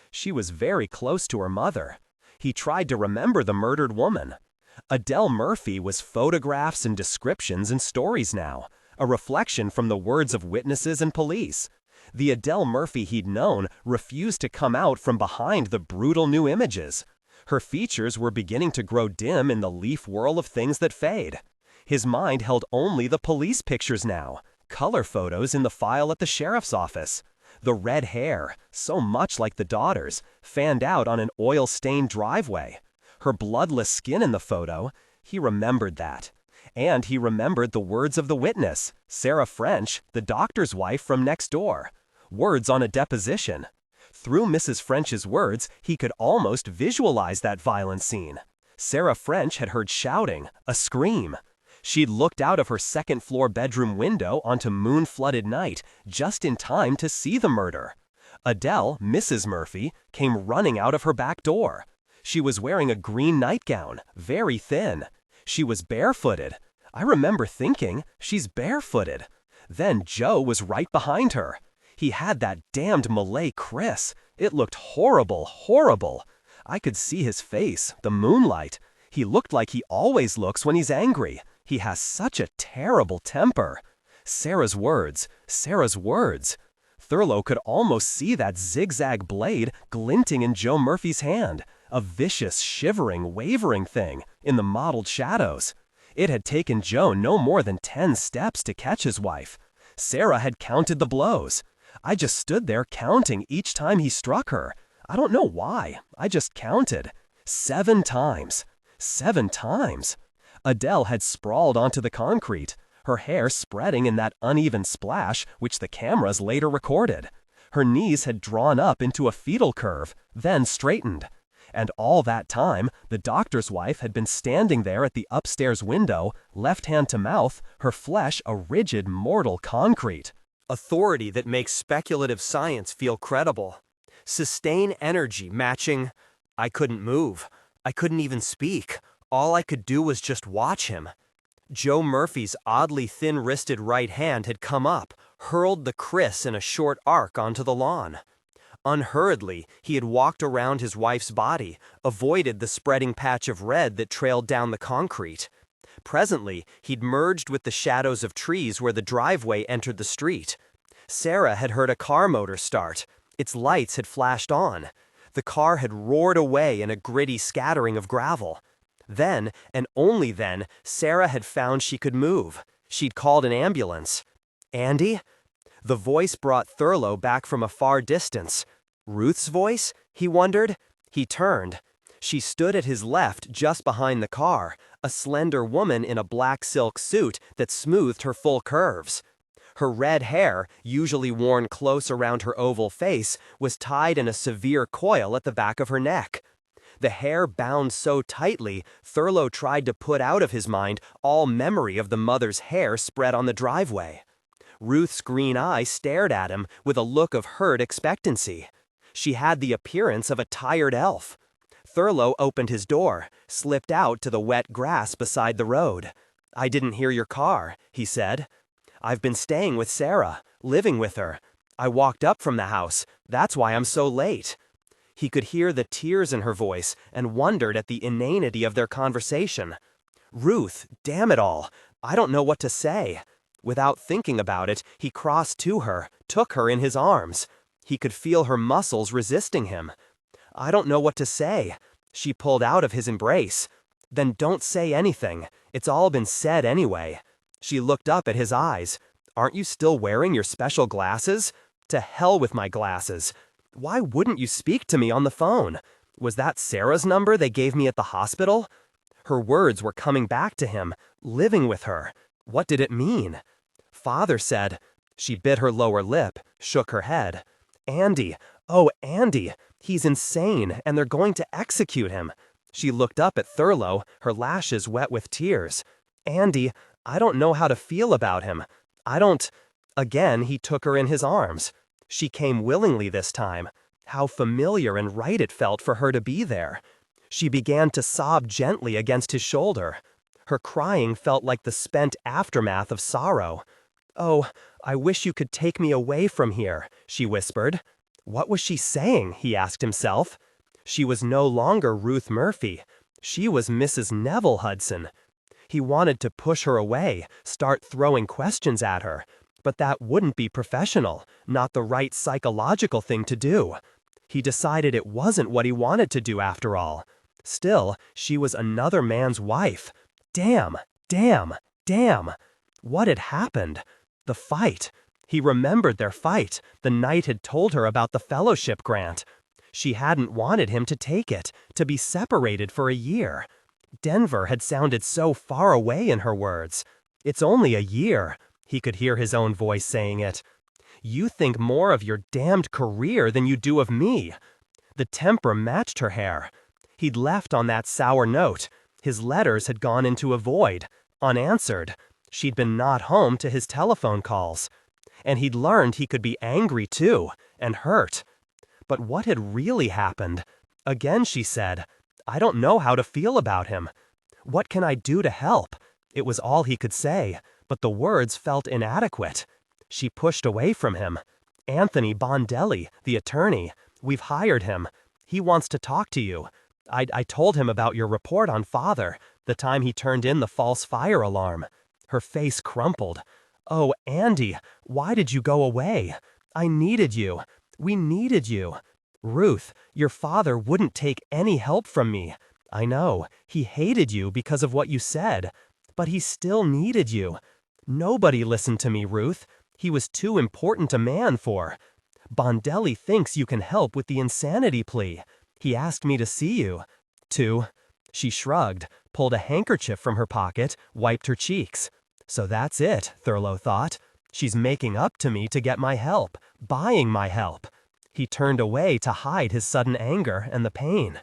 She was very close to her mother. He tried to remember the murdered woman. Adele Murphy was photographs and descriptions and stories now, a reflection from the words of witnesses and police. The Adele Murphy he'd known refused to come out from behind the brutal new images. Her features were beginning to grow dim in the leaf whirl of things that fade. His mind held only the police pictures now, color photos in the file at the sheriff's office. The red hair, so much like the daughter's, fanned out on an oil-stained driveway. Her bloodless skin in the photo, he remembered that. And he remembered the words of the witness, Sarah French, the doctor's wife from next door. Words on a deposition. Through Mrs. French's words, he could almost visualize that violent scene. Sarah French had heard shouting, a scream. She'd looked out of her second-floor bedroom window onto moon-flooded night just in time to see the murder. Adele, Mrs. Murphy, came running out of her back door. She was wearing a green nightgown, very thin. She was barefooted. I remember thinking, she's barefooted. Then Joe was right behind her. He had that damned Malay Chris. It looked horrible, horrible. I could see his face, the moonlight. He looked like he always looks when he's angry. He has such a terrible temper. Sarah's words, Sarah's words. Thurlow could almost see that zigzag blade glinting in Joe Murphy's hand, a vicious, shivering, wavering thing in the mottled shadows. It had taken Joe no more than 10 steps to catch his wife. Sarah had counted the blows. I just stood there counting each time he struck her. I don't know why. I just counted. 7 times. 7 times. Adele had sprawled onto the concrete, her hair spreading in that uneven splash which the cameras later recorded. Her knees had drawn up into a fetal curve, then straightened. And all that time, the doctor's wife had been standing there at the upstairs window, left hand to mouth, her flesh a rigid mortal concrete. Authority that makes speculative science feel credible. Sustain energy matching. I couldn't move. I couldn't even speak. All I could do was just watch him. Joe Murphy's oddly thin-wristed right hand had come up, hurled the Chris in a short arc onto the lawn. Unhurriedly, he had walked around his wife's body, avoided the spreading patch of red that trailed down the concrete. Presently, he'd merged with the shadows of trees where the driveway entered the street. Sarah had heard a car motor start. Its lights had flashed on. The car had roared away in a gritty scattering of gravel. Then, and only then, Sarah had found she could move. She'd called an ambulance. Andy? The voice brought Thurlow back from a far distance. Ruth's voice? He wondered. He turned. She stood at his left just behind the car, a slender woman in a black silk suit that smoothed her full curves. Her red hair, usually worn close around her oval face, was tied in a severe coil at the back of her neck. The hair bound so tightly, Thurlow tried to put out of his mind all memory of the mother's hair spread on the driveway. Ruth's green eye stared at him with a look of hurt expectancy. She had the appearance of a tired elf. Thurlow opened his door, slipped out to the wet grass beside the road. "I didn't hear your car," he said. "I've been staying with Sarah, living with her. I walked up from the house. That's why I'm so late." He could hear the tears in her voice and wondered at the inanity of their conversation. "Ruth, damn it all, I don't know what to say." Without thinking about it, he crossed to her, took her in his arms. He could feel her muscles resisting him. "I don't know what to say." She pulled out of his embrace. "Then don't say anything. It's all been said anyway." She looked up at his eyes. "Aren't you still wearing your special glasses?" "To hell with my glasses. Why wouldn't you speak to me on the phone? Was that Sarah's number they gave me at the hospital?" Her words were coming back to him, living with her. What did it mean? "Father said..." She bit her lower lip, shook her head. "Andy, oh Andy, he's insane and they're going to execute him." She looked up at Thurlow, her lashes wet with tears. "Andy, I don't know how to feel about him. I don't..." Again, he took her in his arms. She came willingly this time. How familiar and right it felt for her to be there. She began to sob gently against his shoulder. Her crying felt like the spent aftermath of sorrow. "Oh, I wish you could take me away from here," she whispered. What was she saying, he asked himself. She was no longer Ruth Murphy. She was Mrs. Neville Hudson. He wanted to push her away, start throwing questions at her. But that wouldn't be professional, not the right psychological thing to do. He decided it wasn't what he wanted to do after all. Still, she was another man's wife. Damn, damn, damn. What had happened? The fight. He remembered their fight. The knight had told her about the fellowship grant. She hadn't wanted him to take it, to be separated for a year. Denver had sounded so far away in her words. "It's only a year," he could hear his own voice saying it. "You think more of your damned career than you do of me." The temper matched her hair. He'd left on that sour note. His letters had gone into a void, unanswered. She'd been not home to his telephone calls. And he'd learned he could be angry too, and hurt. But what had really happened? Again she said, "I don't know how to feel about him. What can I do to help?" It was all he could say, but the words felt inadequate. She pushed away from him. "Anthony Bondelli, the attorney. We've hired him. He wants to talk to you. I told him about your report on Father, the time he turned in the false fire alarm." Her face crumpled. "Oh, Andy, why did you go away? I needed you. We needed you. Ruth, your father wouldn't take any help from me. I know, he hated you because of what you said. But he still needed you. Nobody listened to me, Ruth. He was too important a man for. Bondelli thinks you can help with the insanity plea. He asked me to see you. To..." She shrugged, pulled a handkerchief from her pocket, wiped her cheeks. So that's it, Thurlow thought. She's making up to me to get my help, buying my help. He turned away to hide his sudden anger and the pain.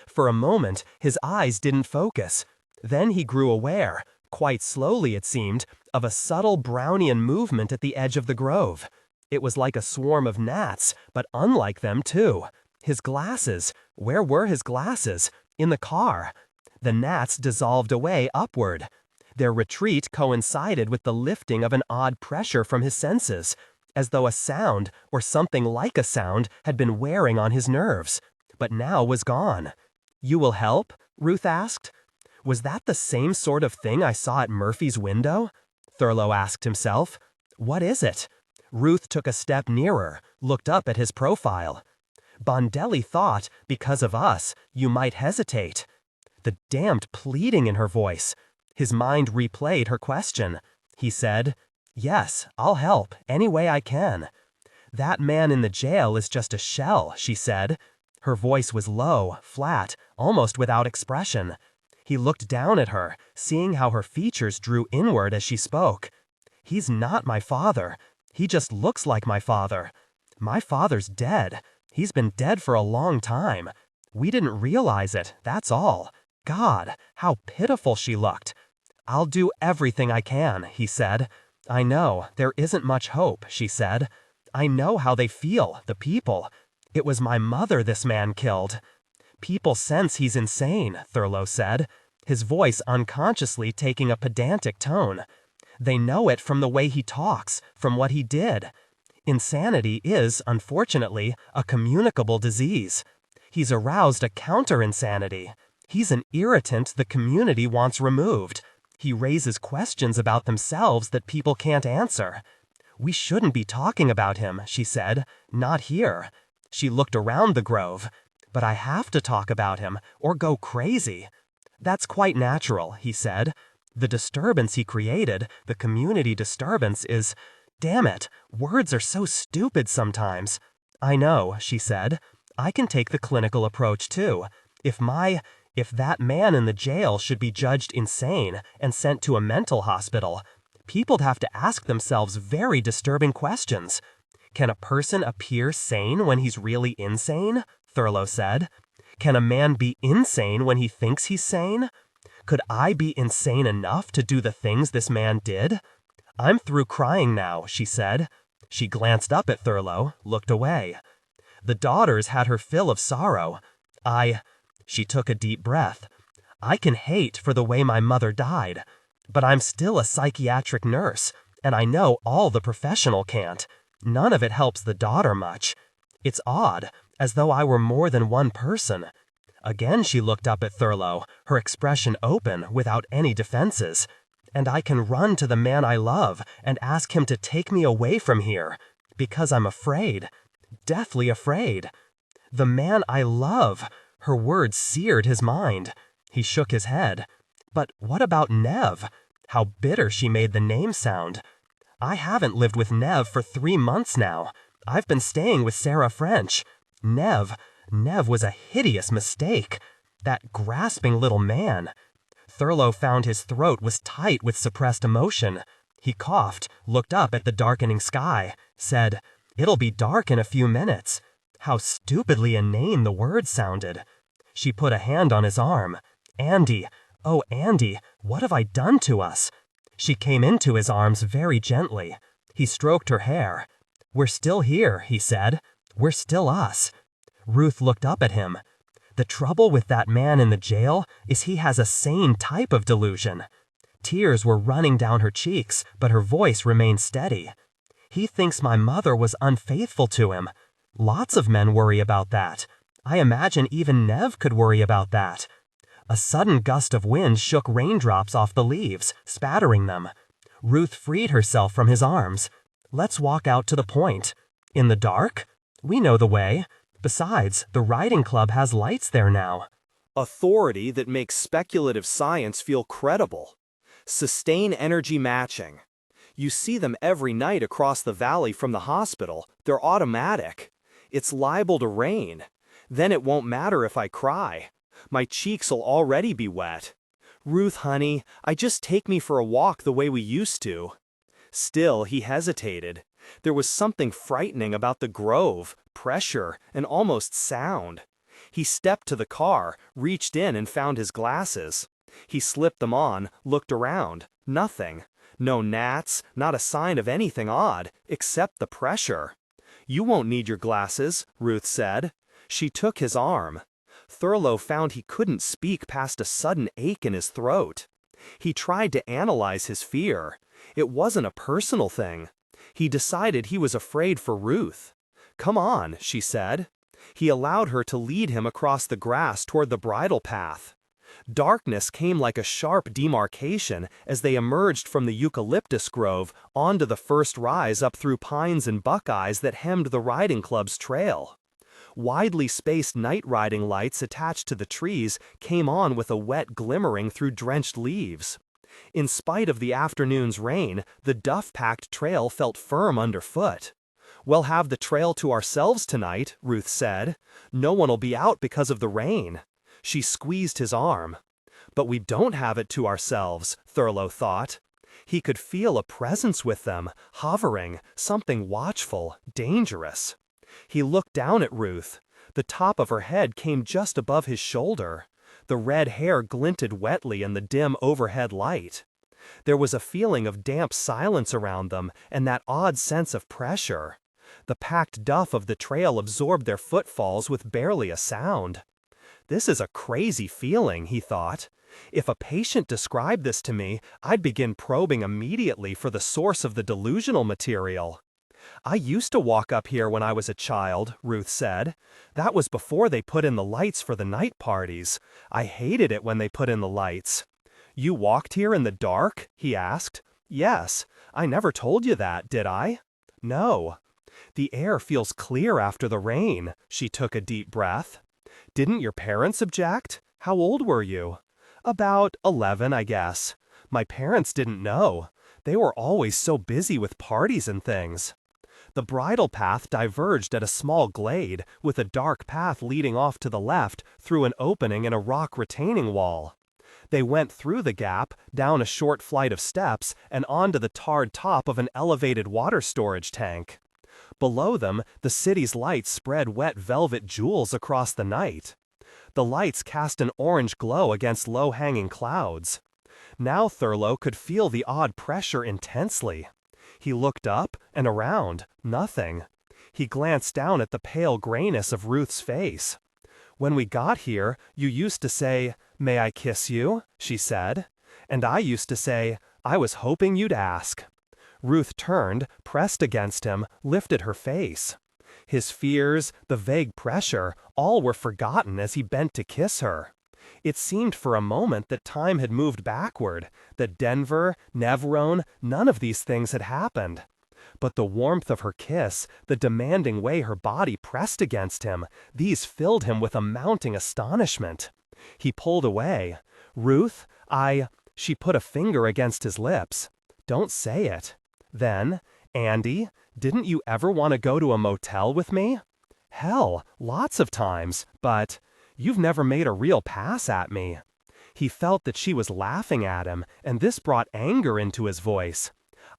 For a moment, his eyes didn't focus. Then he grew aware, quite slowly it seemed, of a subtle Brownian movement at the edge of the grove. It was like a swarm of gnats, but unlike them too. His glasses. Where were his glasses? In the car. The gnats dissolved away upward. Their retreat coincided with the lifting of an odd pressure from his senses, as though a sound, or something like a sound, had been wearing on his nerves, but now was gone. "You will help?" Ruth asked. Was that the same sort of thing I saw at Murphy's window? Thurlow asked himself. What is it? Ruth took a step nearer, looked up at his profile. Bondelli thought, because of us, you might hesitate. The damned pleading in her voice. His mind replayed her question. He said, "Yes, I'll help, any way I can." "That man in the jail is just a shell," she said. Her voice was low, flat, almost without expression. He looked down at her, seeing how her features drew inward as she spoke. "He's not my father. He just looks like my father. My father's dead. He's been dead for a long time. We didn't realize it, that's all. God, how pitiful she looked." "I'll do everything I can," he said. "I know, there isn't much hope," she said. "I know how they feel, the people. It was my mother this man killed." "People sense he's insane," Thurlow said, his voice unconsciously taking a pedantic tone. "They know it from the way he talks, from what he did. Insanity is, unfortunately, a communicable disease. He's aroused a counter-insanity. He's an irritant the community wants removed. He raises questions about themselves that people can't answer. We shouldn't be talking about him," she said. "Not here." She looked around the grove. "But I have to talk about him, or go crazy." "That's quite natural," he said. "The disturbance he created, the community disturbance, is... Damn it, words are so stupid sometimes." "I know," she said. "I can take the clinical approach too. If that man in the jail should be judged insane and sent to a mental hospital, people'd have to ask themselves very disturbing questions. Can a person appear sane when he's really insane?" Thurlow said. "Can a man be insane when he thinks he's sane? Could I be insane enough to do the things this man did?" "I'm through crying now," she said. She glanced up at Thurlow, looked away. "The daughter's had her fill of sorrow. She took a deep breath. "I can hate for the way my mother died. But I'm still a psychiatric nurse, and I know all the professional can't. None of it helps the daughter much. It's odd, as though I were more than one person." Again she looked up at Thurlow, her expression open, without any defenses. "And I can run to the man I love and ask him to take me away from here, because I'm afraid, deathly afraid. The man I love." Her words seared his mind. He shook his head. "But what about Nev?" How bitter she made the name sound. "I haven't lived with Nev for 3 months now. I've been staying with Sarah French. Nev, Nev was a hideous mistake. That grasping little man. Thurlow found his throat was tight with suppressed emotion. He coughed, looked up at the darkening sky, said, "It'll be dark in a few minutes." How stupidly inane the word sounded. She put a hand on his arm. "Andy, oh Andy, what have I done to us?" She came into his arms very gently. He stroked her hair. "We're still here," he said. "We're still us." Ruth looked up at him. "The trouble with that man in the jail is he has a sane type of delusion." Tears were running down her cheeks, but her voice remained steady. "He thinks my mother was unfaithful to him. Lots of men worry about that. I imagine even Nev could worry about that." A sudden gust of wind shook raindrops off the leaves, spattering them. Ruth freed herself from his arms. "Let's walk out to the point." "In the dark? We know the way. Besides, the riding club has lights there now." Authority that makes speculative science feel credible. Sustained energy matching. You see them every night across the valley from the hospital. They're automatic. It's liable to rain. Then it won't matter if I cry. My cheeks'll already be wet. "Ruth, honey, just take me for a walk the way we used to." Still, he hesitated. There was something frightening about the grove, pressure, and almost sound. He stepped to the car, reached in and found his glasses. He slipped them on, looked around. Nothing. No gnats, not a sign of anything odd, except the pressure. "You won't need your glasses," Ruth said. She took his arm. Thurlow found he couldn't speak past a sudden ache in his throat. He tried to analyze his fear. It wasn't a personal thing. He decided he was afraid for Ruth. "Come on," she said. He allowed her to lead him across the grass toward the bridle path. Darkness came like a sharp demarcation as they emerged from the eucalyptus grove onto the first rise up through pines and buckeyes that hemmed the riding club's trail. Widely spaced night riding lights attached to the trees came on with a wet glimmering through drenched leaves. In spite of the afternoon's rain, the duff-packed trail felt firm underfoot. "We'll have the trail to ourselves tonight," Ruth said. "No one'll be out because of the rain." She squeezed his arm. "But we don't have it to ourselves," Thurlow thought. He could feel a presence with them, hovering, something watchful, dangerous. He looked down at Ruth. The top of her head came just above his shoulder. The red hair glinted wetly in the dim overhead light. There was a feeling of damp silence around them and that odd sense of pressure. The packed duff of the trail absorbed their footfalls with barely a sound. "This is a crazy feeling," he thought. "If a patient described this to me, I'd begin probing immediately for the source of the delusional material." "I used to walk up here when I was a child," Ruth said. "That was before they put in the lights for the night parties. I hated it when they put in the lights." "You walked here in the dark?" he asked. "Yes. I never told you that, did I?" "No." "The air feels clear after the rain." She took a deep breath. "Didn't your parents object? How old were you?" "About 11, I guess. My parents didn't know. They were always so busy with parties and things." The bridle path diverged at a small glade, with a dark path leading off to the left through an opening in a rock retaining wall. They went through the gap, down a short flight of steps, and onto the tarred top of an elevated water storage tank. Below them, the city's lights spread wet velvet jewels across the night. The lights cast an orange glow against low-hanging clouds. Now Thurlow could feel the odd pressure intensely. He looked up and around. Nothing. He glanced down at the pale grayness of Ruth's face. "When we got here, you used to say, 'May I kiss you?'" she said. "And I used to say, 'I was hoping you'd ask.'" Ruth turned, pressed against him, lifted her face. His fears, the vague pressure, all were forgotten as he bent to kiss her. It seemed for a moment that time had moved backward, that Denver, Nevrone, none of these things had happened. But the warmth of her kiss, the demanding way her body pressed against him, these filled him with a mounting astonishment. He pulled away. "Ruth, She put a finger against his lips. "Don't say it." Then, "Andy, didn't you ever want to go to a motel with me?" Hell, lots of times, but you've never made a real pass at me. He felt that she was laughing at him, and this brought anger into his voice.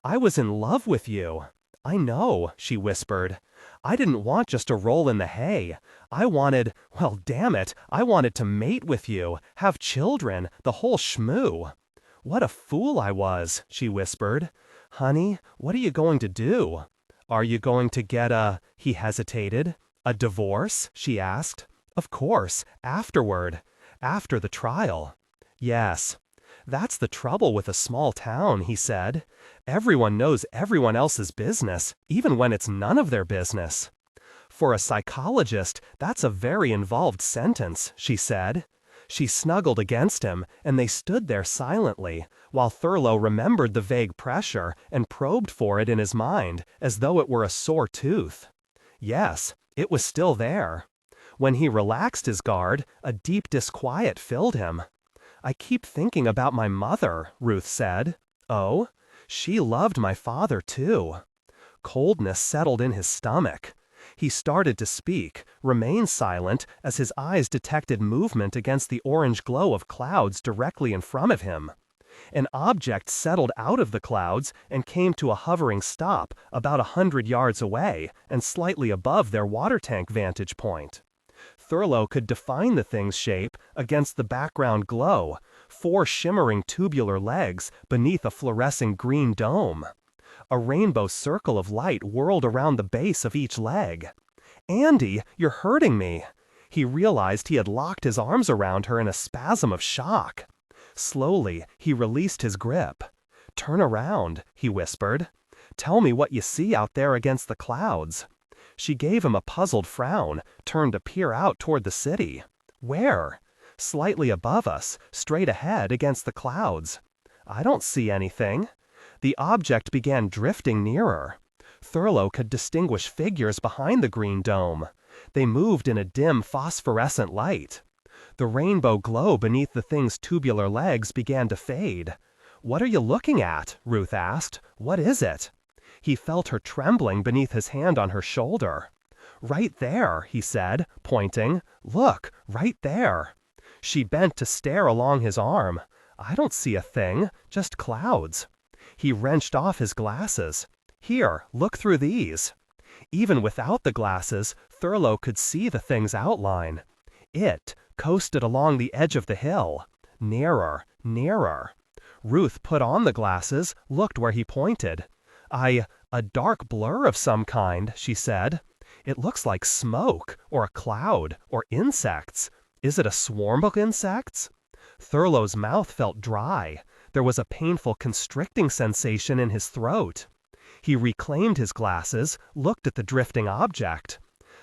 I was in love with you. I know, she whispered. I didn't want just a roll in the hay. I wanted, well, damn it, I wanted to mate with you, have children, the whole schmoo. What a fool I was, she whispered. Honey, what are you going to do? Are you going to get he hesitated. A divorce? She asked. Of course, afterward. After the trial. Yes. That's the trouble with a small town, he said. Everyone knows everyone else's business, even when it's none of their business. For a psychologist, that's a very involved sentence, she said. She snuggled against him, and they stood there silently, while Thurlow remembered the vague pressure and probed for it in his mind, as though it were a sore tooth. Yes, it was still there. When he relaxed his guard, a deep disquiet filled him. I keep thinking about my mother, Ruth said. Oh? She loved my father, too. Coldness settled in his stomach. He started to speak, remained silent as his eyes detected movement against the orange glow of clouds directly in front of him. An object settled out of the clouds and came to a hovering stop about 100 yards away and slightly above their water tank vantage point. Thurlow could define the thing's shape against the background glow, 4 shimmering tubular legs beneath a fluorescent green dome. A rainbow circle of light whirled around the base of each leg. Andy, you're hurting me. He realized he had locked his arms around her in a spasm of shock. Slowly, he released his grip. Turn around, he whispered. Tell me what you see out there against the clouds. She gave him a puzzled frown, turned to peer out toward the city. Where? Slightly above us, straight ahead against the clouds. I don't see anything. The object began drifting nearer. Thurlow could distinguish figures behind the green dome. They moved in a dim phosphorescent light. The rainbow glow beneath the thing's tubular legs began to fade. What are you looking at? Ruth asked. What is it? He felt her trembling beneath his hand on her shoulder. Right there, he said, pointing. Look, right there. She bent to stare along his arm. I don't see a thing, just clouds. He wrenched off his glasses. Here, look through these. Even without the glasses, Thurlow could see the thing's outline. It coasted along the edge of the hill. Nearer, nearer. Ruth put on the glasses, looked where he pointed. A dark blur of some kind, she said. It looks like smoke, or a cloud, or insects. Is it a swarm of insects? Thurlow's mouth felt dry. There was a painful constricting sensation in his throat. He reclaimed his glasses, looked at the drifting object.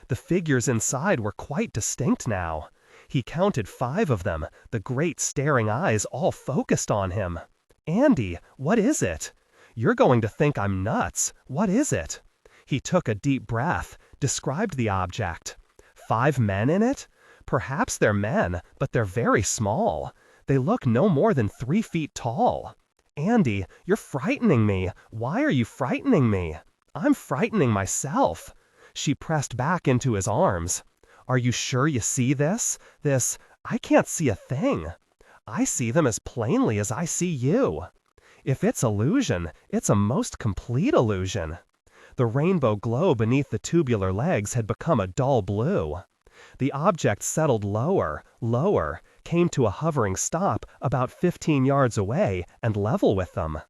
The figures inside were quite distinct now. He counted 5 of them, the great staring eyes all focused on him. Andy, what is it? You're going to think I'm nuts. What is it? He took a deep breath, described the object. 5 men in it? Perhaps they're men, but they're very small. They look no more than 3 feet tall. Andy, you're frightening me. Why are you frightening me? I'm frightening myself. She pressed back into his arms. Are you sure you see this? I can't see a thing. I see them as plainly as I see you. If it's illusion, it's a most complete illusion. The rainbow glow beneath the tubular legs had become a dull blue. The object settled lower, lower, came to a hovering stop about 15 yards away and level with them.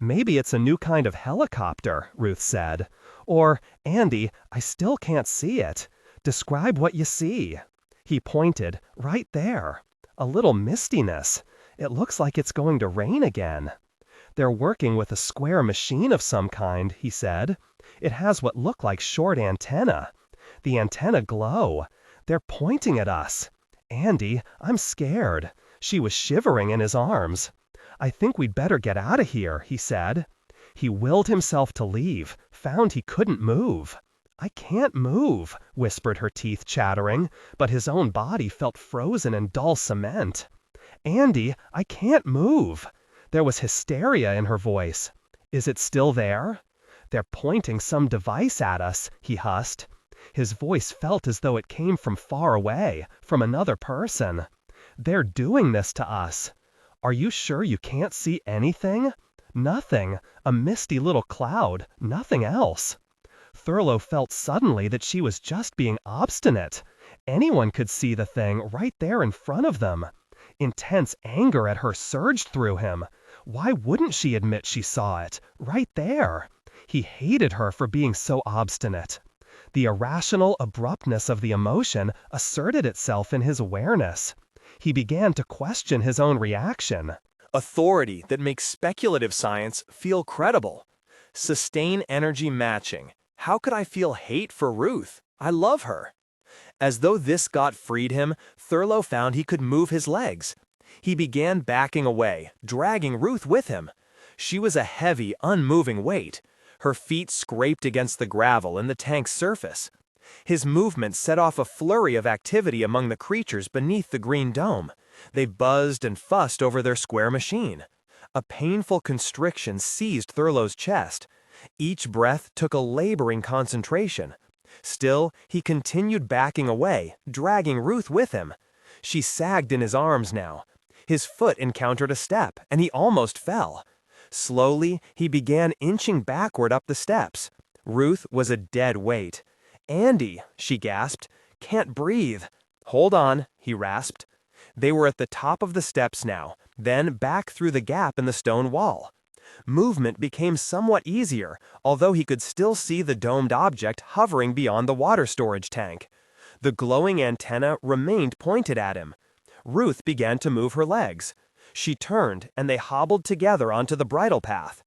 Maybe it's a new kind of helicopter, Ruth said. Or, Andy, I still can't see it. Describe what you see. He pointed, right there. A little mistiness. It looks like it's going to rain again. They're working with a square machine of some kind, he said. It has what look like short antennae. The antennae glow. They're pointing at us. Andy, I'm scared. She was shivering in his arms. I think we'd better get out of here, he said. He willed himself to leave, found he couldn't move. I can't move, whispered her teeth chattering, but his own body felt frozen in dull cement. Andy, I can't move. There was hysteria in her voice. Is it still there? They're pointing some device at us, he husked. His voice felt as though it came from far away, from another person. "They're doing this to us. Are you sure you can't see anything?" "Nothing. A misty little cloud. Nothing else." Thurlow felt suddenly that she was just being obstinate. Anyone could see the thing right there in front of them. Intense anger at her surged through him. Why wouldn't she admit she saw it? Right there. He hated her for being so obstinate. The irrational abruptness of the emotion asserted itself in his awareness. He began to question his own reaction. Authority that makes speculative science feel credible. Sustain energy matching. How could I feel hate for Ruth? I love her. As though this got freed him, Thurlow found he could move his legs. He began backing away, dragging Ruth with him. She was a heavy, unmoving weight. Her feet scraped against the gravel and the tank's surface. His movement set off a flurry of activity among the creatures beneath the green dome. They buzzed and fussed over their square machine. A painful constriction seized Thurlow's chest. Each breath took a laboring concentration. Still, he continued backing away, dragging Ruth with him. She sagged in his arms now. His foot encountered a step, and he almost fell. Slowly, he began inching backward up the steps. Ruth was a dead weight. "Andy," she gasped, "can't breathe." "Hold on," he rasped. They were at the top of the steps now, then back through the gap in the stone wall. Movement became somewhat easier, although he could still see the domed object hovering beyond the water storage tank. The glowing antenna remained pointed at him. Ruth began to move her legs. She turned, and they hobbled together onto the bridle path.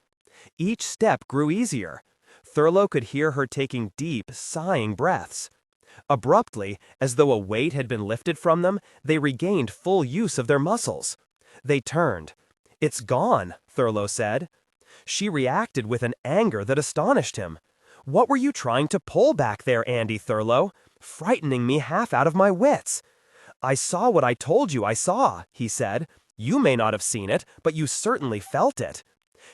Each step grew easier. Thurlow could hear her taking deep, sighing breaths. Abruptly, as though a weight had been lifted from them, they regained full use of their muscles. They turned. "It's gone," Thurlow said. She reacted with an anger that astonished him. "What were you trying to pull back there, Andy Thurlow? Frightening me half out of my wits." "I saw what I told you I saw," he said. "You may not have seen it, but you certainly felt it."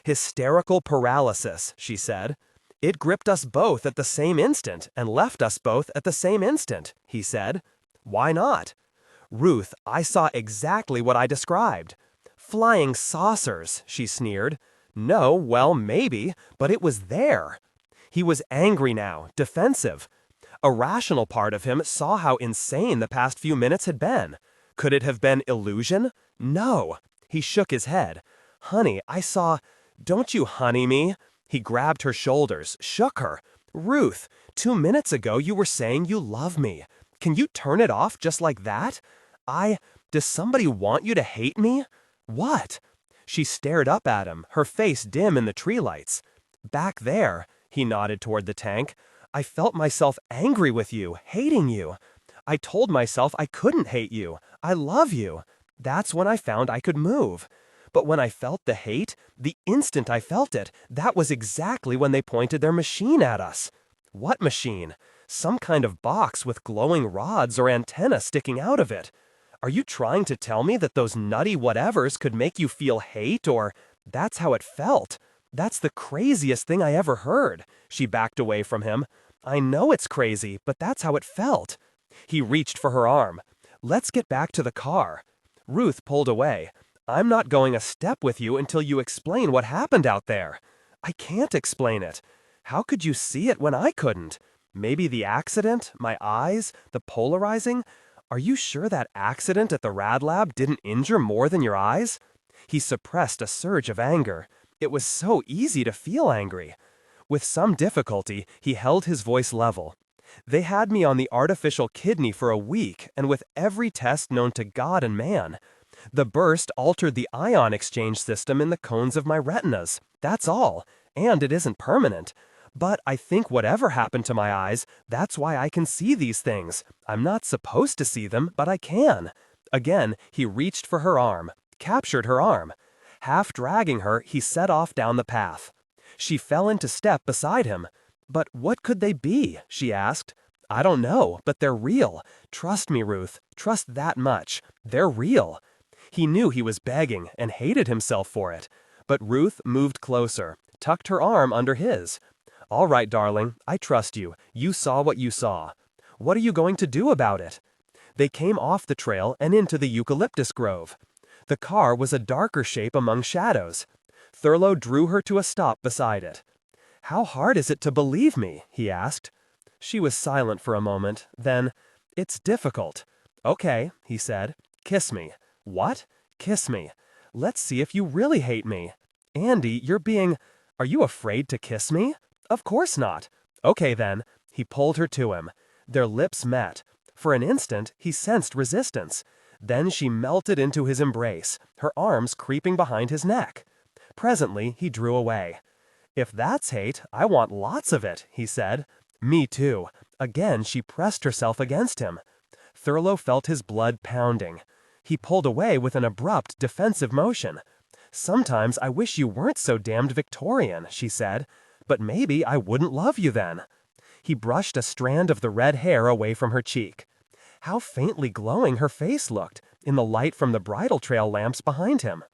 "Hysterical paralysis," she said. "It gripped us both at the same instant and left us both at the same instant," he said. "Why not?" "Ruth, I saw exactly what I described." "Flying saucers," she sneered. "No, well, maybe, but it was there." He was angry now, defensive. A rational part of him saw how insane the past few minutes had been. Could it have been illusion? No. He shook his head. "Honey, I saw—" "Don't you honey me." He grabbed her shoulders, shook her. "Ruth, 2 minutes ago you were saying you love me. Can you turn it off just like that? Does somebody want you to hate me?" "What?" She stared up at him, her face dim in the tree lights. "Back there," he nodded toward the tank. "I felt myself angry with you, hating you. I told myself I couldn't hate you. I love you. That's when I found I could move. But when I felt the hate, the instant I felt it, that was exactly when they pointed their machine at us." "What machine?" "Some kind of box with glowing rods or antenna sticking out of it. Are you trying to tell me that those nutty whatevers could make you feel hate or—" "That's how it felt. That's the craziest thing I ever heard." She backed away from him. "I know it's crazy, but that's how it felt." He reached for her arm. "Let's get back to the car." Ruth pulled away. "I'm not going a step with you until you explain what happened out there." "I can't explain it." "How could you see it when I couldn't? Maybe the accident, my eyes, the polarizing? Are you sure that accident at the rad lab didn't injure more than your eyes?" He suppressed a surge of anger. It was so easy to feel angry. With some difficulty, he held his voice level. "They had me on the artificial kidney for a week, and with every test known to God and man. The burst altered the ion exchange system in the cones of my retinas. That's all, and it isn't permanent. But I think whatever happened to my eyes, that's why I can see these things. I'm not supposed to see them, but I can." Again, he reached for her arm, captured her arm. Half dragging her, he set off down the path. She fell into step beside him. "But what could they be?" she asked. "I don't know, but they're real. Trust me, Ruth. Trust that much. They're real." He knew he was begging and hated himself for it. But Ruth moved closer, tucked her arm under his. All right, darling, I trust you. You saw what you saw. What are you going to do about it? They came off the trail and into the eucalyptus grove. The car was a darker shape among shadows. Thurlow drew her to a stop beside it. "How hard is it to believe me?" he asked. She was silent for a moment, then, "It's difficult." "Okay," he said. "Kiss me." "What?" "Kiss me. Let's see if you really hate me." "Andy, Are you afraid to kiss me?" "Of course not." "Okay then." He pulled her to him. Their lips met. For an instant, he sensed resistance. Then she melted into his embrace, her arms creeping behind his neck. Presently, he drew away. "If that's hate, I want lots of it," he said. "Me too." Again, she pressed herself against him. Thurlow felt his blood pounding. He pulled away with an abrupt, defensive motion. "Sometimes I wish you weren't so damned Victorian," she said. "But maybe I wouldn't love you then." He brushed a strand of the red hair away from her cheek. How faintly glowing her face looked, in the light from the bridle trail lamps behind him.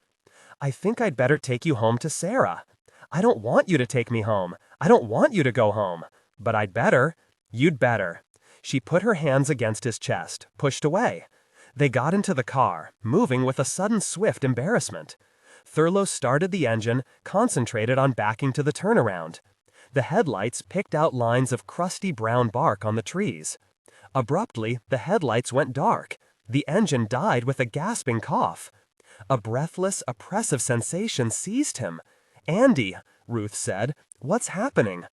"I think I'd better take you home to Sarah." "I don't want you to take me home. I don't want you to go home." "But I'd better." "You'd better." She put her hands against his chest, pushed away. They got into the car, moving with a sudden swift embarrassment. Thurlow started the engine, concentrated on backing to the turnaround. The headlights picked out lines of crusty brown bark on the trees. Abruptly, the headlights went dark. The engine died with a gasping cough. A breathless, oppressive sensation seized him. "Andy," Ruth said, "what's happening?"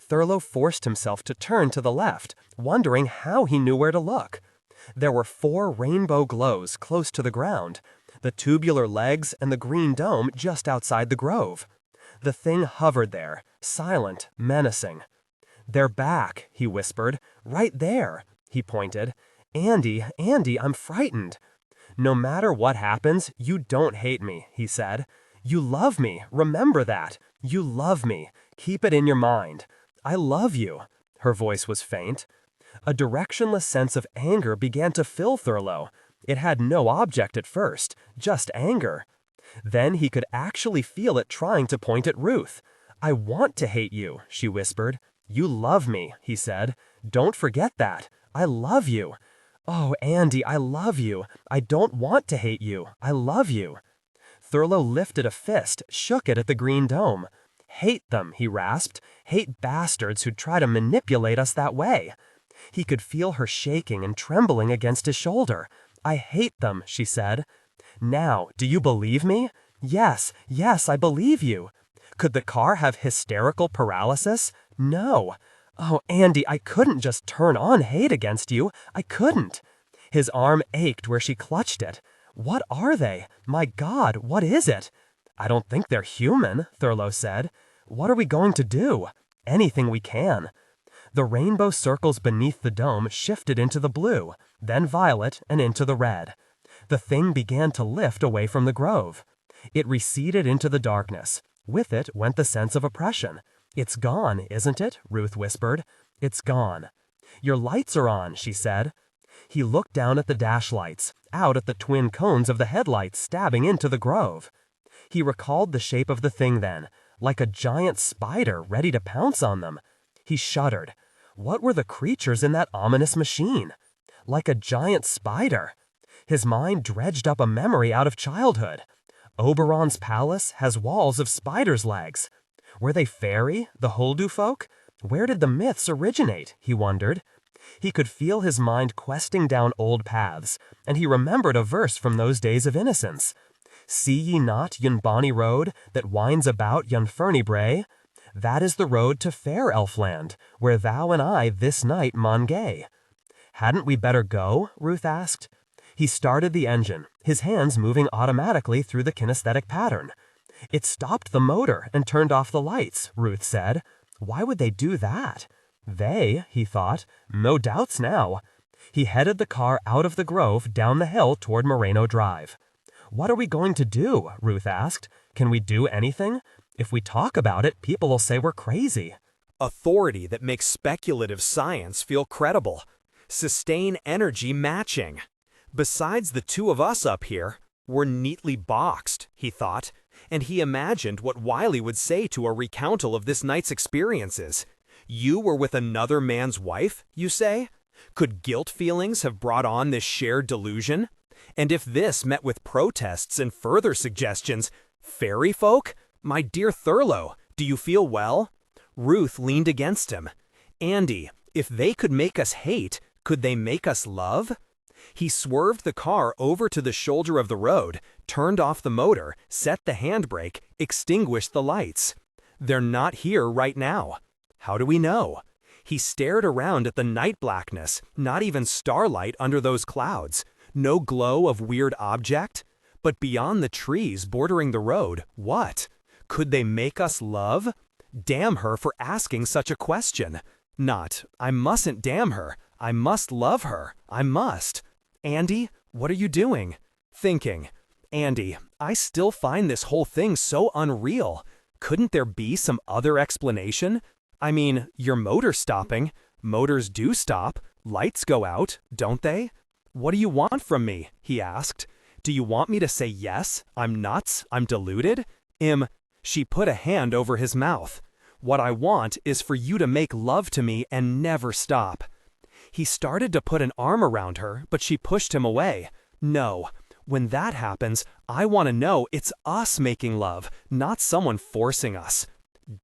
Thurlow forced himself to turn to the left, wondering how he knew where to look. There were 4 rainbow glows close to the ground, the tubular legs and the green dome just outside the grove. The thing hovered there, silent, menacing. "They're back," he whispered. "Right there." He pointed. "Andy, I'm frightened." "No matter what happens, you don't hate me," he said. "You love me, remember that. You love me. Keep it in your mind. I love you." Her voice was faint. A directionless sense of anger began to fill Thurlow. It had no object at first, just anger. Then he could actually feel it trying to point at Ruth. "I want to hate you," she whispered. "You love me," he said. "Don't forget that. I love you." "Oh, Andy, I love you. I don't want to hate you. I love you." Thurlow lifted a fist, shook it at the green dome. "Hate them," he rasped. "Hate bastards who'd try to manipulate us that way." He could feel her shaking and trembling against his shoulder. "I hate them," she said. "Now, do you believe me?" Yes, I believe you." Could the car have hysterical paralysis? No. "Oh, Andy, I couldn't just turn on hate against you. I couldn't." His arm ached where she clutched it. "What are they? My God, what is it?" "I don't think they're human," Thurlow said. "What are we going to do?" "Anything we can." The rainbow circles beneath the dome shifted into the blue, then violet, and into the red. The thing began to lift away from the grove. It receded into the darkness. With it went the sense of oppression. "It's gone, isn't it?" Ruth whispered. "It's gone." "Your lights are on," she said. He looked down at the dash lights, out at the twin cones of the headlights stabbing into the grove. He recalled the shape of the thing then, like a giant spider ready to pounce on them. He shuddered. What were the creatures in that ominous machine? Like a giant spider. His mind dredged up a memory out of childhood. Oberon's palace has walls of spiders' legs. Were they fairy, the Holdu folk? Where did the myths originate, he wondered. He could feel his mind questing down old paths, and he remembered a verse from those days of innocence. "See ye not yon bonny road that winds about yon ferny brae? That is the road to fair Elfland, where thou and I this night maun gae." "Hadn't we better go?" Ruth asked. He started the engine, his hands moving automatically through the kinesthetic pattern. "It stopped the motor and turned off the lights," Ruth said. Why would they do that? They, he thought, no doubts now. He headed the car out of the grove down the hill toward Moreno Drive. "What are we going to do?" Ruth asked. "Can we do anything? If we talk about it, people will say we're crazy." Authority that makes speculative science feel credible. Sustain energy matching. Besides the two of us up here, were neatly boxed, he thought, and he imagined what Wiley would say to a recountal of this night's experiences. You were with another man's wife, you say? Could guilt feelings have brought on this shared delusion? And if this met with protests and further suggestions, fairy folk? My dear Thurlow, do you feel well? Ruth leaned against him. Andy, if they could make us hate, could they make us love? He swerved the car over to the shoulder of the road, turned off the motor, set the handbrake, extinguished the lights. They're not here right now. How do we know? He stared around at the night blackness, not even starlight under those clouds, no glow of weird object. But beyond the trees bordering the road, what? Could they make us love? Damn her for asking such a question. Not, I mustn't damn her. I must love her. I must. Andy, what are you doing? Thinking. Andy, I still find this whole thing so unreal. Couldn't there be some other explanation? I mean, your motor's stopping. Motors do stop. Lights go out, don't they? What do you want from me? He asked. Do you want me to say yes? I'm nuts? I'm deluded? She put a hand over his mouth. What I want is for you to make love to me and never stop. He started to put an arm around her, but she pushed him away. No. When that happens, I want to know it's us making love, not someone forcing us.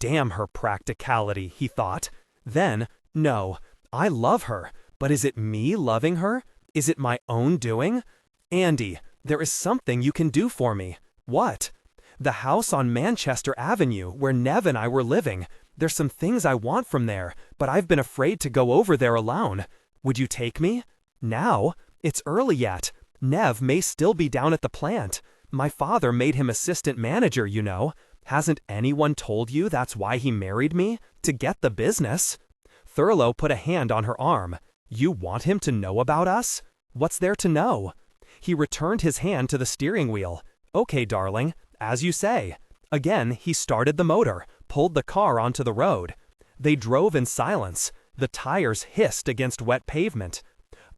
Damn her practicality, he thought. Then, no, I love her, but is it me loving her? Is it my own doing? Andy, there is something you can do for me. What? The house on Manchester Avenue where Nev and I were living. There's some things I want from there, but I've been afraid to go over there alone. Would you take me? Now? It's early yet. Nev may still be down at the plant. My father made him assistant manager, you know. Hasn't anyone told you that's why he married me? To get the business. Thurlow put a hand on her arm. You want him to know about us? What's there to know? He returned his hand to the steering wheel. Okay, darling, as you say. Again, he started the motor, pulled the car onto the road. They drove in silence. The tires hissed against wet pavement.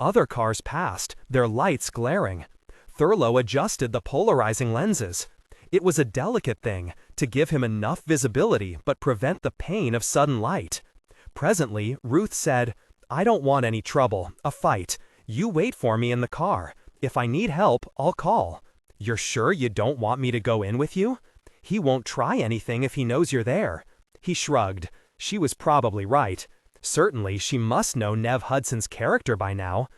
Other cars passed, their lights glaring. Thurlow adjusted the polarizing lenses. It was a delicate thing, to give him enough visibility but prevent the pain of sudden light. Presently, Ruth said, I don't want any trouble, a fight. You wait for me in the car. If I need help, I'll call. You're sure you don't want me to go in with you? He won't try anything if he knows you're there. He shrugged. She was probably right. Certainly, she must know Nev Hudson's character by now.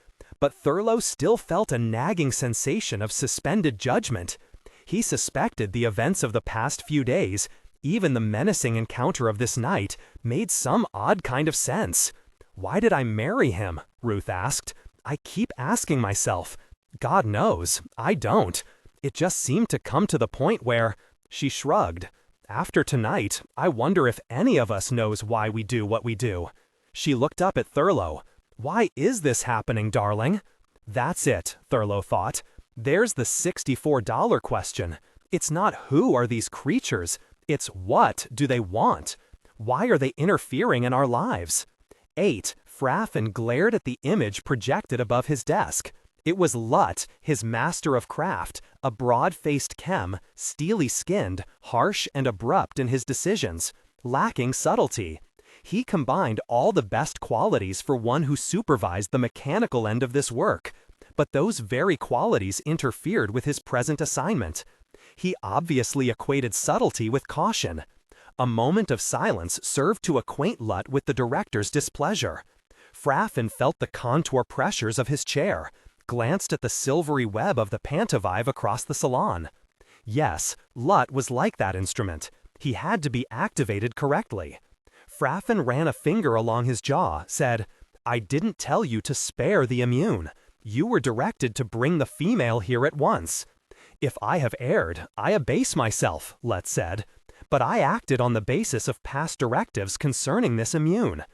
But Thurlow still felt a nagging sensation of suspended judgment. He suspected the events of the past few days, even the menacing encounter of this night, made some odd kind of sense. Why did I marry him? Ruth asked. I keep asking myself. God knows, I don't. It just seemed to come to the point where... She shrugged. After tonight, I wonder if any of us knows why we do what we do. She looked up at Thurlow. Why is this happening, darling? That's it, Thurlow thought. There's the $64 question. It's not who are these creatures, it's what do they want? Why are they interfering in our lives? 8. Fraffin glared at the image projected above his desk. It was Lut, his master of craft, a broad-faced chem, steely-skinned, harsh and abrupt in his decisions, lacking subtlety. He combined all the best qualities for one who supervised the mechanical end of this work, but those very qualities interfered with his present assignment. He obviously equated subtlety with caution. A moment of silence served to acquaint Lut with the director's displeasure. Fraffin felt the contour pressures of his chair, glanced at the silvery web of the pantovive across the salon. Yes, Lut was like that instrument. He had to be activated correctly. Fraffin ran a finger along his jaw, said, I didn't tell you to spare the immune. You were directed to bring the female here at once. If I have erred, I abase myself, Lut said. But I acted on the basis of past directives concerning this immune.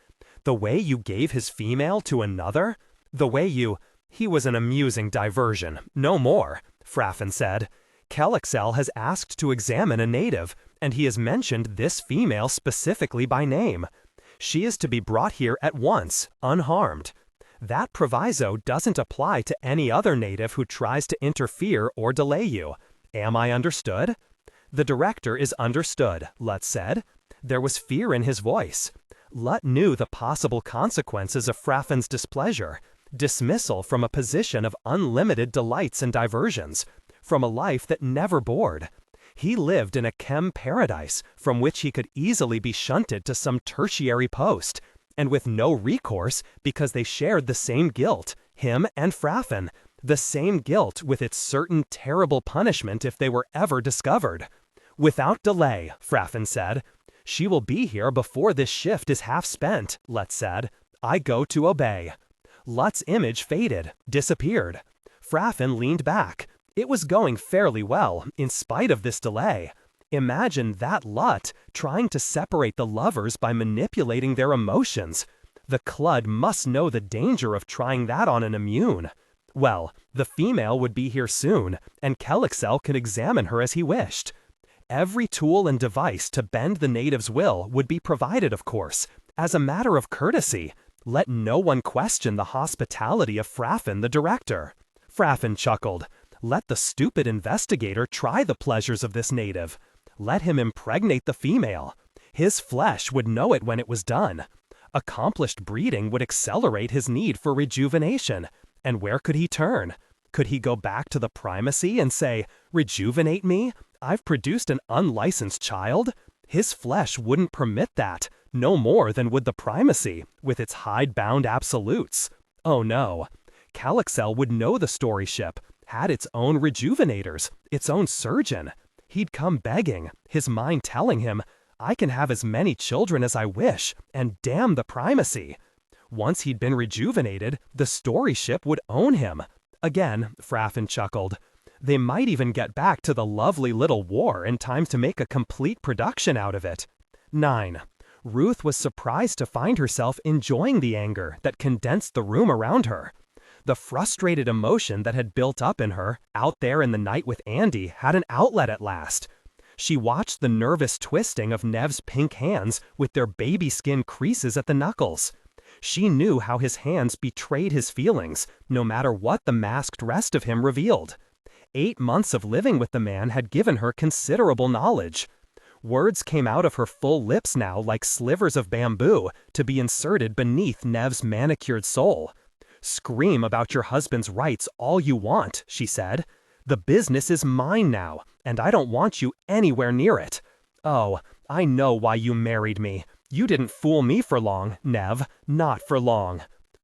The way you gave his female to another? The way you... He was an amusing diversion, no more, Fraffin said. Kelexel has asked to examine a native, and he has mentioned this female specifically by name. She is to be brought here at once, unharmed. That proviso doesn't apply to any other native who tries to interfere or delay you. Am I understood?" "The director is understood," Lut said. There was fear in his voice. Lut knew the possible consequences of Fraffin's displeasure: dismissal from a position of unlimited delights and diversions, from a life that never bored. He lived in a chem paradise from which he could easily be shunted to some tertiary post, and with no recourse because they shared the same guilt, him and Fraffin, the same guilt with its certain terrible punishment if they were ever discovered. "Without delay," Fraffin said. "She will be here before this shift is half spent," Lut said. "I go to obey." Lut's image faded, disappeared. Fraffin leaned back. It was going fairly well, in spite of this delay. Imagine that Lut trying to separate the lovers by manipulating their emotions. The Clud must know the danger of trying that on an immune. Well, the female would be here soon, and Kelexel could examine her as he wished. Every tool and device to bend the native's will would be provided, of course, as a matter of courtesy. Let no one question the hospitality of Fraffin the director. Fraffin chuckled. Let the stupid investigator try the pleasures of this native. Let him impregnate the female. His flesh would know it when it was done. Accomplished breeding would accelerate his need for rejuvenation. And where could he turn? Could he go back to the primacy and say, "Rejuvenate me? I've produced an unlicensed child"? His flesh wouldn't permit that, no more than would the primacy, with its hide-bound absolutes. Oh no. Kelexel would know the story ship, had its own rejuvenators, its own surgeon. He'd come begging, his mind telling him, "I can have as many children as I wish, and damn the primacy." Once he'd been rejuvenated, the story ship would own him. Again, Fraffin chuckled. They might even get back to the lovely little war in time to make a complete production out of it. 9. Ruth was surprised to find herself enjoying the anger that condensed the room around her. The frustrated emotion that had built up in her, out there in the night with Andy, had an outlet at last. She watched the nervous twisting of Nev's pink hands with their baby skin creases at the knuckles. She knew how his hands betrayed his feelings, no matter what the masked rest of him revealed. 8 months of living with the man had given her considerable knowledge. Words came out of her full lips now like slivers of bamboo to be inserted beneath Nev's manicured soul. "Scream about your husband's rights all you want," she said. "The business is mine now, and I don't want you anywhere near it. Oh, I know why you married me. You didn't fool me for long, Nev, not for long.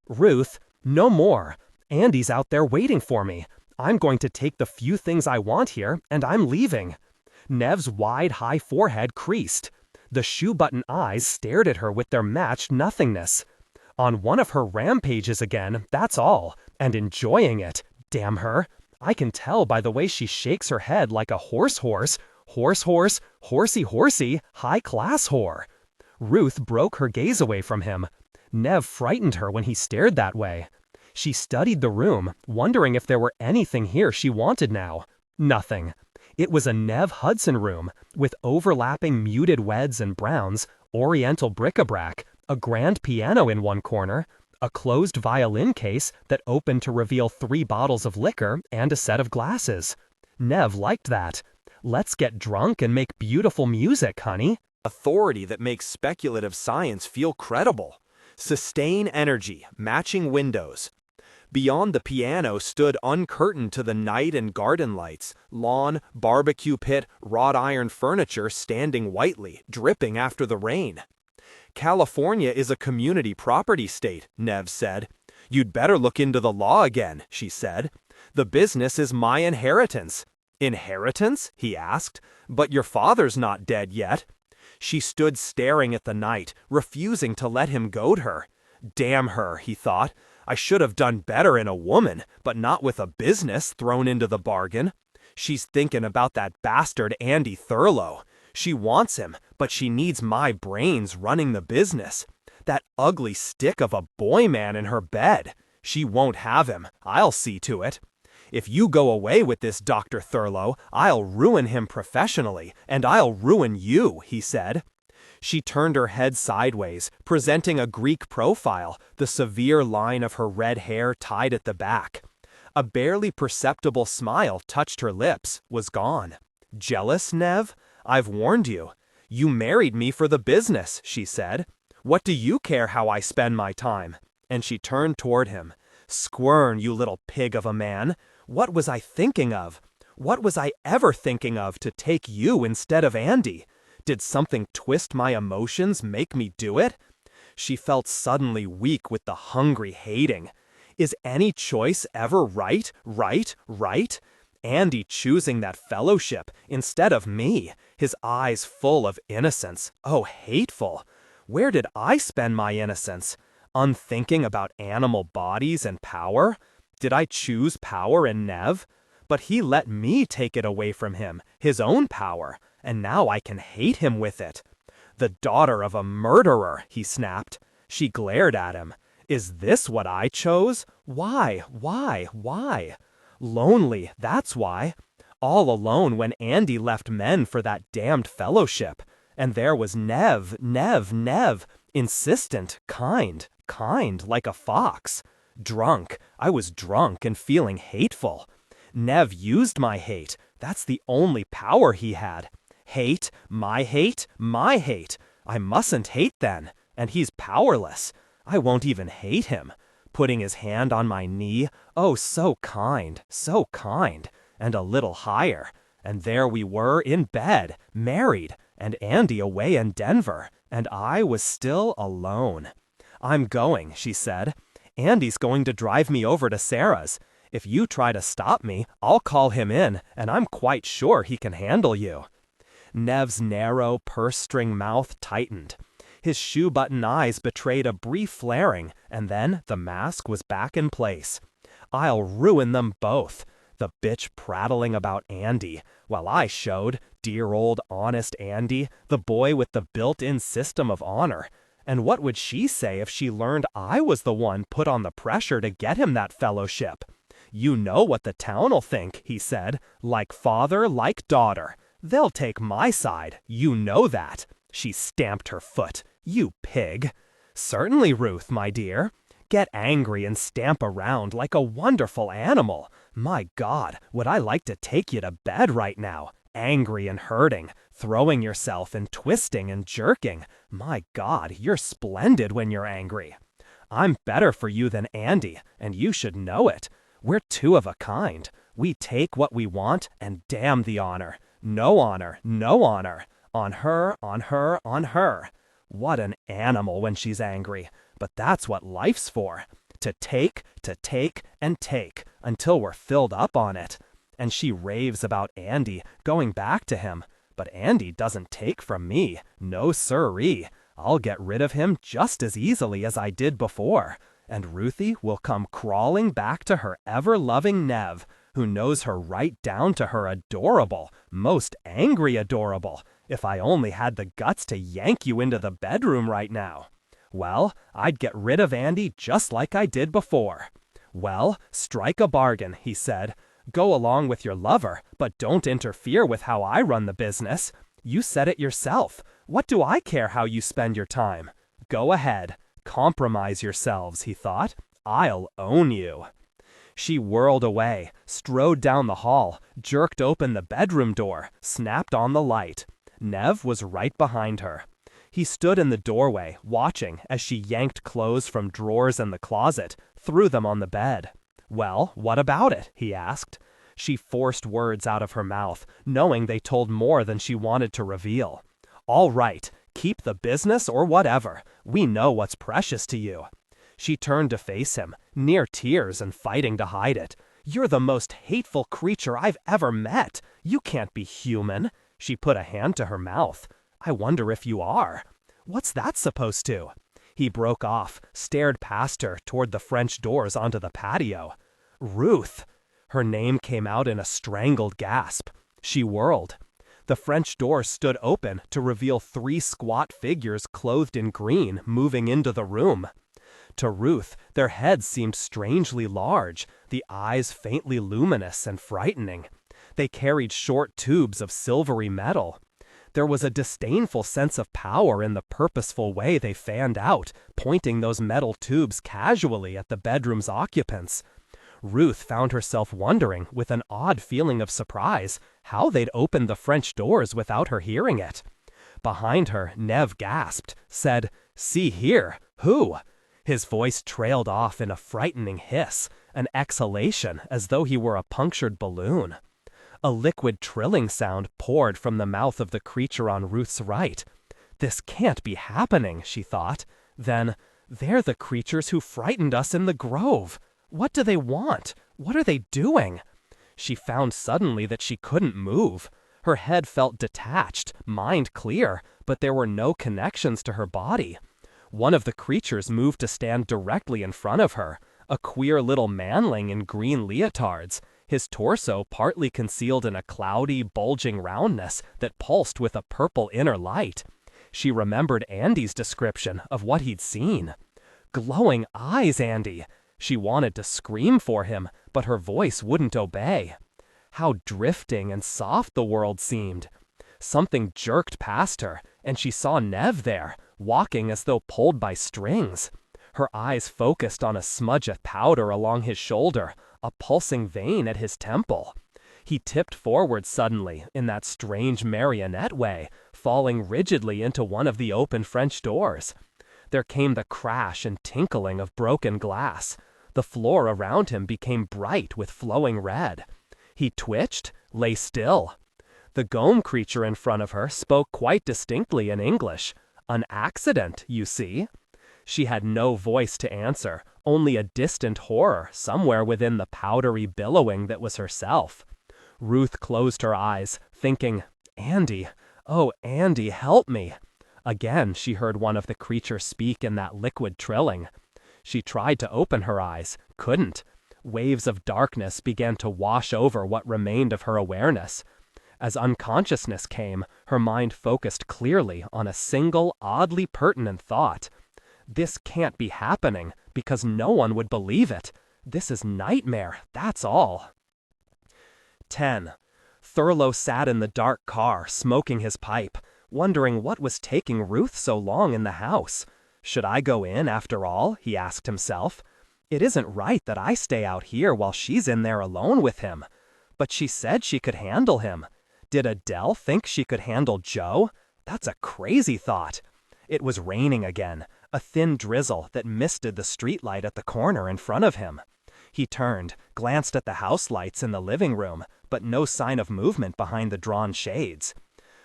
Ruth, no more. Andy's out there waiting for me. I'm going to take the few things I want here, and I'm leaving." Nev's wide, high forehead creased. The shoe-button eyes stared at her with their matched nothingness. On one of her rampages again, that's all, and enjoying it, damn her. I can tell by the way she shakes her head like a horse-horse, horse-horse, horsey-horsey, high-class whore. Ruth broke her gaze away from him. Nev frightened her when he stared that way. She studied the room, wondering if there were anything here she wanted now. Nothing. It was a Nev Hudson room, with overlapping muted reds and browns, oriental bric-a-brac, a grand piano in one corner, a closed violin case that opened to reveal 3 bottles of liquor and a set of glasses. Nev liked that. Let's get drunk and make beautiful music, honey. Authority that makes speculative science feel credible. Sustain energy, matching windows. Beyond the piano stood uncurtained to the night and garden lights, lawn, barbecue pit, wrought iron furniture standing whitely, dripping after the rain. "California is a community property state," Nev said. "You'd better look into the law again," she said. "The business is my inheritance." "Inheritance?" he asked. "But your father's not dead yet." She stood staring at the night, refusing to let him goad her. Damn her, he thought. I should have done better in a woman, but not with a business thrown into the bargain. She's thinking about that bastard Andy Thurlow. She wants him, but she needs my brains running the business. That ugly stick of a boy man in her bed. She won't have him. I'll see to it. If you go away with this Dr. Thurlow, I'll ruin him professionally, and I'll ruin you, he said. She turned her head sideways, presenting a Greek profile, the severe line of her red hair tied at the back. A barely perceptible smile touched her lips, was gone. Jealous, Nev? I've warned you. You married me for the business, she said. What do you care how I spend my time? And she turned toward him. Squirn, you little pig of a man. What was I thinking of? What was I ever thinking of to take you instead of Andy? Did something twist my emotions, make me do it? She felt suddenly weak with the hungry hating. Is any choice ever right? Andy choosing that fellowship instead of me, his eyes full of innocence. Oh, hateful. Where did I spend my innocence? Unthinking about animal bodies and power? Did I choose power in Nev? But he let me take it away from him, his own power, and now I can hate him with it. The daughter of a murderer, he snapped. She glared at him. Is this what I chose? Why? Lonely, that's why. All alone when Andy left men for that damned fellowship. And there was Nev, insistent, kind, like a fox. Drunk, I was drunk and feeling hateful. Nev used my hate, that's the only power he had. Hate, my hate. I mustn't hate then, and he's powerless. I won't even hate him. Putting his hand on my knee, oh, so kind, and a little higher. And there we were in bed, married, and Andy away in Denver, and I was still alone. I'm going, she said. Andy's going to drive me over to Sarah's. If you try to stop me, I'll call him in, and I'm quite sure he can handle you. Nev's narrow, purse-string mouth tightened. His shoe-button eyes betrayed a brief flaring, and then the mask was back in place. I'll ruin them both. The bitch prattling about Andy, while I showed, dear old honest Andy, the boy with the built-in system of honor. And what would she say if she learned I was the one put on the pressure to get him that fellowship? You know what the town'll think, he said. Like father, like daughter. They'll take my side, you know that. She stamped her foot. You pig. Certainly, Ruth, my dear. Get angry and stamp around like a wonderful animal. My God, would I like to take you to bed right now. Angry and hurting, throwing yourself and twisting and jerking. My God, you're splendid when you're angry. I'm better for you than Andy, and you should know it. We're two of a kind. We take what we want and damn the honor. No honor, no honor. On her. What an animal when she's angry. But that's what life's for. To take, and take, until we're filled up on it. And she raves about Andy, going back to him. But Andy doesn't take from me. No siree. I'll get rid of him just as easily as I did before. And Ruthie will come crawling back to her ever-loving Nev, who knows her right down to her adorable, most angry adorable, if I only had the guts to yank you into the bedroom right now. Well, I'd get rid of Andy just like I did before. Well, strike a bargain, he said. Go along with your lover, but don't interfere with how I run the business. You said it yourself. What do I care how you spend your time? Go ahead. Compromise yourselves, he thought. I'll own you. She whirled away, strode down the hall, jerked open the bedroom door, snapped on the light. Nev was right behind her. He stood in the doorway, watching as she yanked clothes from drawers in the closet, threw them on the bed. Well, what about it? He asked. She forced words out of her mouth, knowing they told more than she wanted to reveal. All right, keep the business or whatever. We know what's precious to you. She turned to face him, near tears and fighting to hide it. You're the most hateful creature I've ever met. You can't be human. She put a hand to her mouth. I wonder if you are. What's that supposed to? He broke off, stared past her toward the French doors onto the patio. Ruth! Her name came out in a strangled gasp. She whirled. The French door stood open to reveal 3 squat figures clothed in green moving into the room. To Ruth, their heads seemed strangely large, the eyes faintly luminous and frightening. They carried short tubes of silvery metal. There was a disdainful sense of power in the purposeful way they fanned out, pointing those metal tubes casually at the bedroom's occupants. Ruth found herself wondering, with an odd feeling of surprise, how they'd opened the French doors without her hearing it. Behind her, Nev gasped, said, "See here, who?" His voice trailed off in a frightening hiss, an exhalation as though he were a punctured balloon. A liquid trilling sound poured from the mouth of the creature on Ruth's right. This can't be happening, she thought. Then, they're the creatures who frightened us in the grove. What do they want? What are they doing? She found suddenly that she couldn't move. Her head felt detached, mind clear, but there were no connections to her body. One of the creatures moved to stand directly in front of her, a queer little manling in green leotards, his torso partly concealed in a cloudy, bulging roundness that pulsed with a purple inner light. She remembered Andy's description of what he'd seen. Glowing eyes, Andy! She wanted to scream for him, but her voice wouldn't obey. How drifting and soft the world seemed. Something jerked past her, and she saw Nev there, walking as though pulled by strings. Her eyes focused on a smudge of powder along his shoulder, a pulsing vein at his temple. He tipped forward suddenly, in that strange marionette way, falling rigidly into one of the open French doors. There came the crash and tinkling of broken glass. The floor around him became bright with flowing red. He twitched, lay still. The Gome creature in front of her spoke quite distinctly in English. An accident, you see. She had no voice to answer, only a distant horror somewhere within the powdery billowing that was herself. Ruth closed her eyes, thinking, "Andy, oh, Andy, help me." Again she heard one of the creatures speak in that liquid trilling. She tried to open her eyes, couldn't. Waves of darkness began to wash over what remained of her awareness. As unconsciousness came, her mind focused clearly on a single, oddly pertinent thought. This can't be happening, because no one would believe it. This is nightmare, that's all. 10. Thurlow sat in the dark car, smoking his pipe, wondering what was taking Ruth so long in the house. Should I go in, after all? He asked himself. It isn't right that I stay out here while she's in there alone with him. But she said she could handle him. Did Adele think she could handle Joe? That's a crazy thought. It was raining again, a thin drizzle that misted the streetlight at the corner in front of him. He turned, glanced at the house lights in the living room, but no sign of movement behind the drawn shades.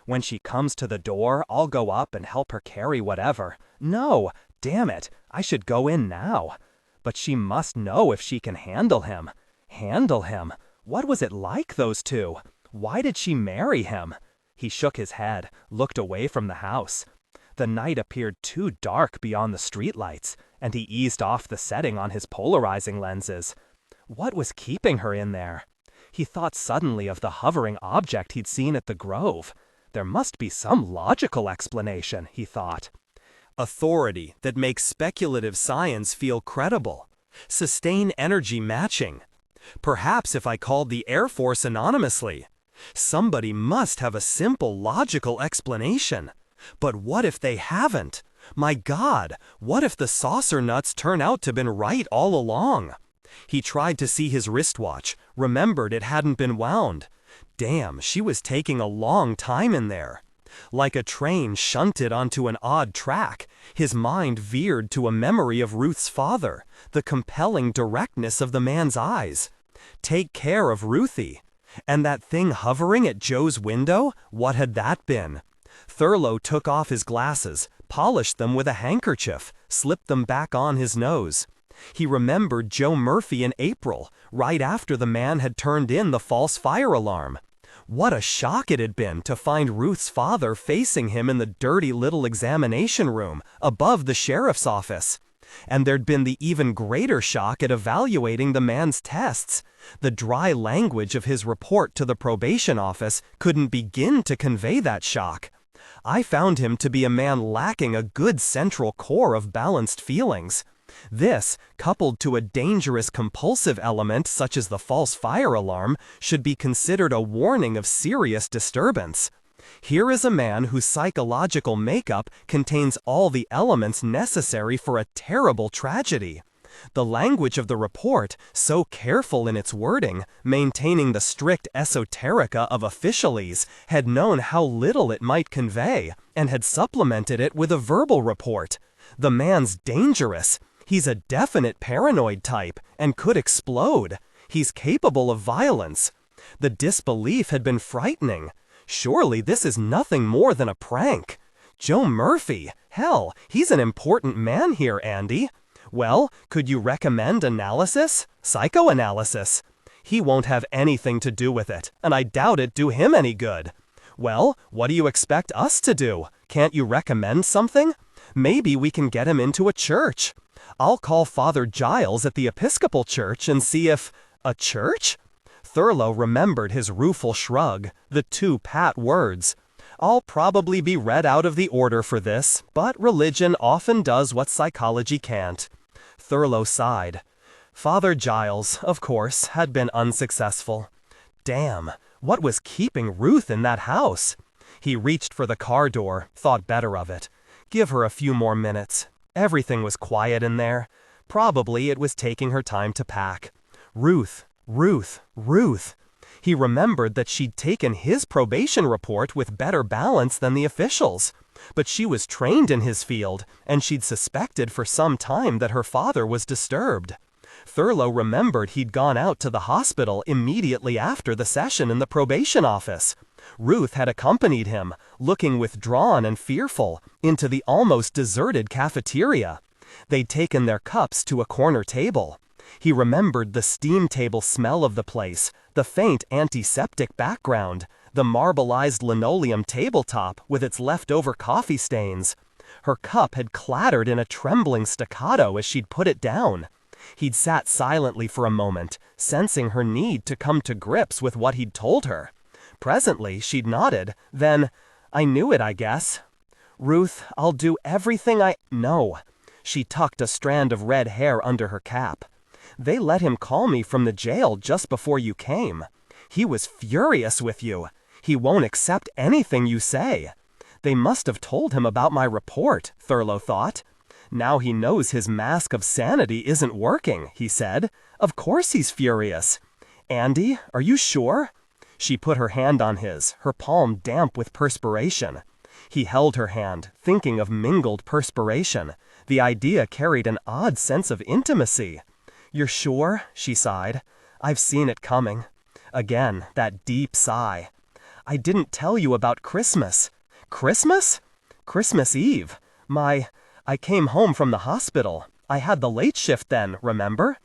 When she comes to the door, I'll go up and help her carry whatever. No, damn it, I should go in now. But she must know if she can handle him. Handle him? What was it like, those two? Why did she marry him? He shook his head, looked away from the house. The night appeared too dark beyond the streetlights, and he eased off the setting on his polarizing lenses. What was keeping her in there? He thought suddenly of the hovering object he'd seen at the Grove. There must be some logical explanation, he thought. Authority that makes speculative science feel credible. Sustain energy matching. Perhaps if I called the Air Force anonymously. Somebody must have a simple, logical explanation. But what if they haven't? My God, what if the saucer nuts turn out to have been right all along? He tried to see his wristwatch, remembered it hadn't been wound. Damn, she was taking a long time in there. Like a train shunted onto an odd track, his mind veered to a memory of Ruth's father, the compelling directness of the man's eyes. Take care of Ruthie. And that thing hovering at Joe's window, what had that been? Thurlow took off his glasses, polished them with a handkerchief, slipped them back on his nose. He remembered Joe Murphy in April, right after the man had turned in the false fire alarm. What a shock it had been to find Ruth's father facing him in the dirty little examination room above the sheriff's office. And there'd been the even greater shock at evaluating the man's tests. The dry language of his report to the probation office couldn't begin to convey that shock. I found him to be a man lacking a good central core of balanced feelings. This, coupled to a dangerous compulsive element such as the false fire alarm, should be considered a warning of serious disturbance. Here is a man whose psychological makeup contains all the elements necessary for a terrible tragedy. The language of the report, so careful in its wording, maintaining the strict esoterica of officialese, had known how little it might convey, and had supplemented it with a verbal report. The man's dangerous. He's a definite paranoid type, and could explode. He's capable of violence. The disbelief had been frightening. Surely this is nothing more than a prank. Joe Murphy! Hell, he's an important man here, Andy. Well, could you recommend analysis? Psychoanalysis? He won't have anything to do with it, and I doubt it do him any good. Well, what do you expect us to do? Can't you recommend something? Maybe we can get him into a church. I'll call Father Giles at the Episcopal Church and see if... A church? Thurlow remembered his rueful shrug, the two pat words. I'll probably be read out of the order for this, but religion often does what psychology can't. Thurlow sighed. Father Giles, of course, had been unsuccessful. Damn, what was keeping Ruth in that house? He reached for the car door, thought better of it. Give her a few more minutes. Everything was quiet in there. Probably it was taking her time to pack. Ruth. He remembered that she'd taken his probation report with better balance than the officials. But she was trained in his field, and she'd suspected for some time that her father was disturbed. Thurlow remembered he'd gone out to the hospital immediately after the session in the probation office. Ruth had accompanied him, looking withdrawn and fearful, into the almost deserted cafeteria. They'd taken their cups to a corner table. He remembered the steam table smell of the place, the faint antiseptic background, the marbleized linoleum tabletop with its leftover coffee stains. Her cup had clattered in a trembling staccato as she'd put it down. He'd sat silently for a moment, sensing her need to come to grips with what he'd told her. Presently, she'd nodded, then, I knew it, I guess. Ruth, I'll do everything No. She tucked a strand of red hair under her cap. They let him call me from the jail just before you came. He was furious with you. He won't accept anything you say. They must have told him about my report, Thurlow thought. Now he knows his mask of sanity isn't working, he said. Of course he's furious. Andy, are you sure? She put her hand on his, her palm damp with perspiration. He held her hand, thinking of mingled perspiration. The idea carried an odd sense of intimacy. You're sure? She sighed. I've seen it coming. Again, that deep sigh. I didn't tell you about Christmas. Christmas? Christmas Eve. I came home from the hospital. I had the late shift then, remember?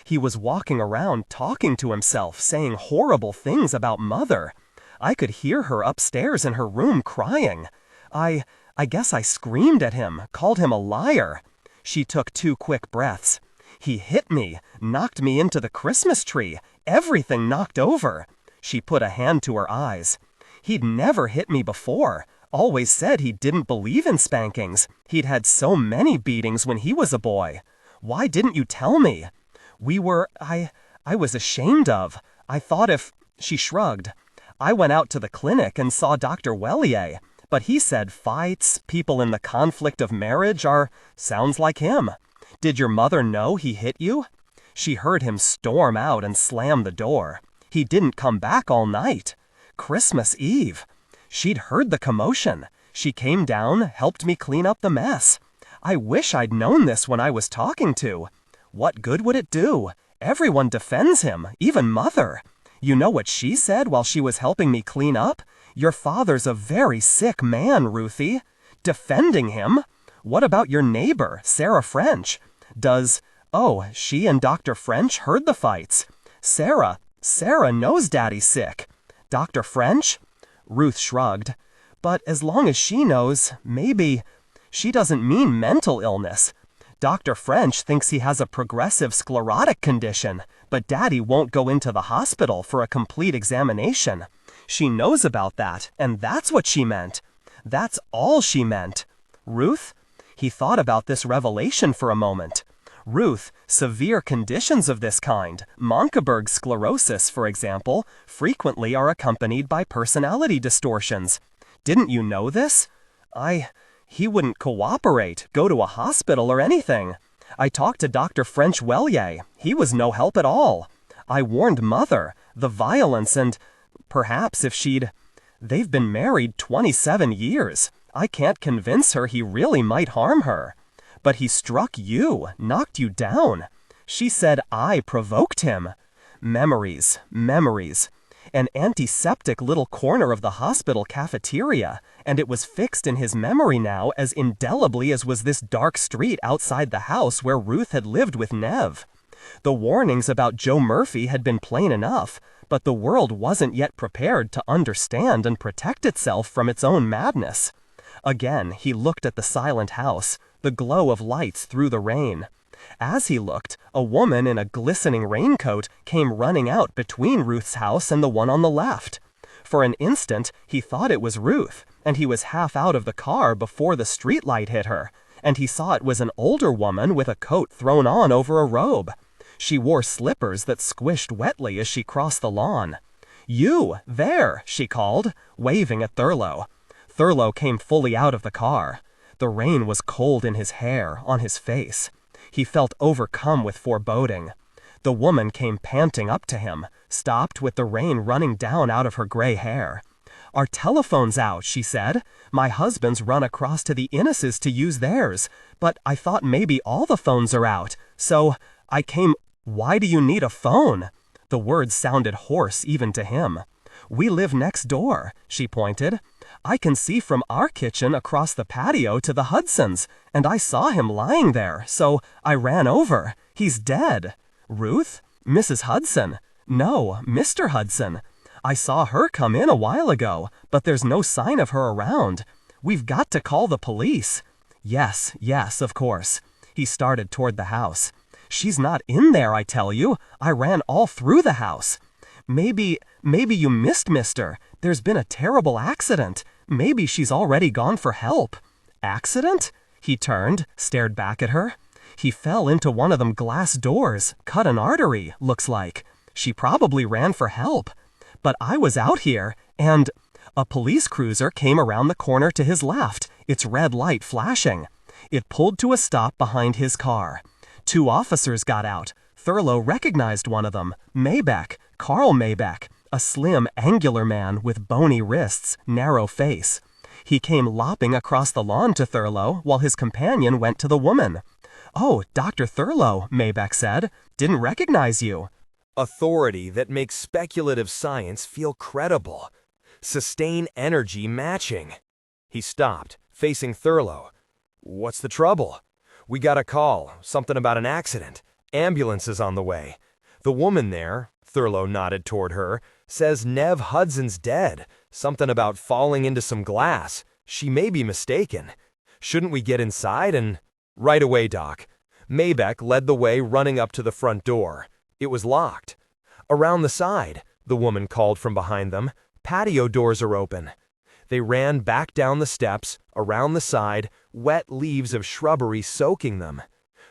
He was walking around talking to himself, saying horrible things about Mother. I could hear her upstairs in her room crying. I guess I screamed at him, called him a liar. She took 2 quick breaths. He hit me, knocked me into the Christmas tree, everything knocked over. She put a hand to her eyes. He'd never hit me before, always said he didn't believe in spankings. He'd had so many beatings when he was a boy. Why didn't you tell me? I was ashamed of. I thought if... She shrugged. I went out to the clinic and saw Dr. Wellier, but he said fights, people in the conflict of marriage sounds like him. Did your mother know he hit you? She heard him storm out and slam the door. He didn't come back all night. Christmas Eve. She'd heard the commotion. She came down, helped me clean up the mess. I wish I'd known this when I was talking to. What good would it do? Everyone defends him, even Mother. You know what she said while she was helping me clean up? Your father's a very sick man, Ruthie. Defending him? What about your neighbor, Sarah French? She and Dr. French heard the fights. Sarah knows Daddy's sick. Dr. French? Ruth shrugged. But as long as she knows, maybe... She doesn't mean mental illness. Dr. French thinks he has a progressive sclerotic condition, but Daddy won't go into the hospital for a complete examination. She knows about that, and that's what she meant. That's all she meant. Ruth? He thought about this revelation for a moment. Ruth, severe conditions of this kind, Monkeberg sclerosis, for example, frequently are accompanied by personality distortions. Didn't you know this? He wouldn't cooperate, go to a hospital or anything. I talked to Dr. French Wellier. He was no help at all. I warned Mother, the violence, and perhaps if they've been married 27 years. I can't convince her he really might harm her. But he struck you, knocked you down. She said I provoked him. Memories. An antiseptic little corner of the hospital cafeteria, and it was fixed in his memory now as indelibly as was this dark street outside the house where Ruth had lived with Nev. The warnings about Joe Murphy had been plain enough, but the world wasn't yet prepared to understand and protect itself from its own madness. Again, he looked at the silent house, the glow of lights through the rain. As he looked, a woman in a glistening raincoat came running out between Ruth's house and the one on the left. For an instant, he thought it was Ruth, and he was half out of the car before the streetlight hit her, and he saw it was an older woman with a coat thrown on over a robe. She wore slippers that squished wetly as she crossed the lawn. "You, there," she called, waving at Thurlow. Thurlow came fully out of the car. The rain was cold in his hair, on his face. He felt overcome with foreboding. The woman came panting up to him, stopped with the rain running down out of her gray hair. "Our telephone's out," she said. "My husband's run across to the Innes's to use theirs, but I thought maybe all the phones are out, so I came." "Why do you need a phone?" The words sounded hoarse even to him. "We live next door," she pointed. "I can see from our kitchen across the patio to the Hudson's, and I saw him lying there, so I ran over. He's dead." "Ruth? Mrs. Hudson?" "No, Mr. Hudson. I saw her come in a while ago, but there's no sign of her around. We've got to call the police." Yes, of course. He started toward the house. "She's not in there, I tell you. I ran all through the house." Maybe you missed Mister. There's been a terrible accident. Maybe she's already gone for help." "Accident?" He turned, stared back at her. "He fell into one of them glass doors, cut an artery, looks like. She probably ran for help. But I was out here, and..." A police cruiser came around the corner to his left, its red light flashing. It pulled to a stop behind his car. 2 officers got out. Thurlow recognized one of them, Maybeck, Carl Maybeck, a slim, angular man with bony wrists, narrow face. He came lopping across the lawn to Thurlow while his companion went to the woman. "Oh, Dr. Thurlow," Maybeck said. "Didn't recognize you." Authority that makes speculative science feel credible. Sustain energy matching. He stopped, facing Thurlow. "What's the trouble?" "We got a call, something about an accident. Ambulance is on the way. The woman there," Thurlow nodded toward her, "says Nev Hudson's dead. Something about falling into some glass. She may be mistaken. Shouldn't we get inside and..." "Right away, Doc." Maybeck led the way, running up to the front door. It was locked. "Around the side," the woman called from behind them. "Patio doors are open." They ran back down the steps, around the side, wet leaves of shrubbery soaking them.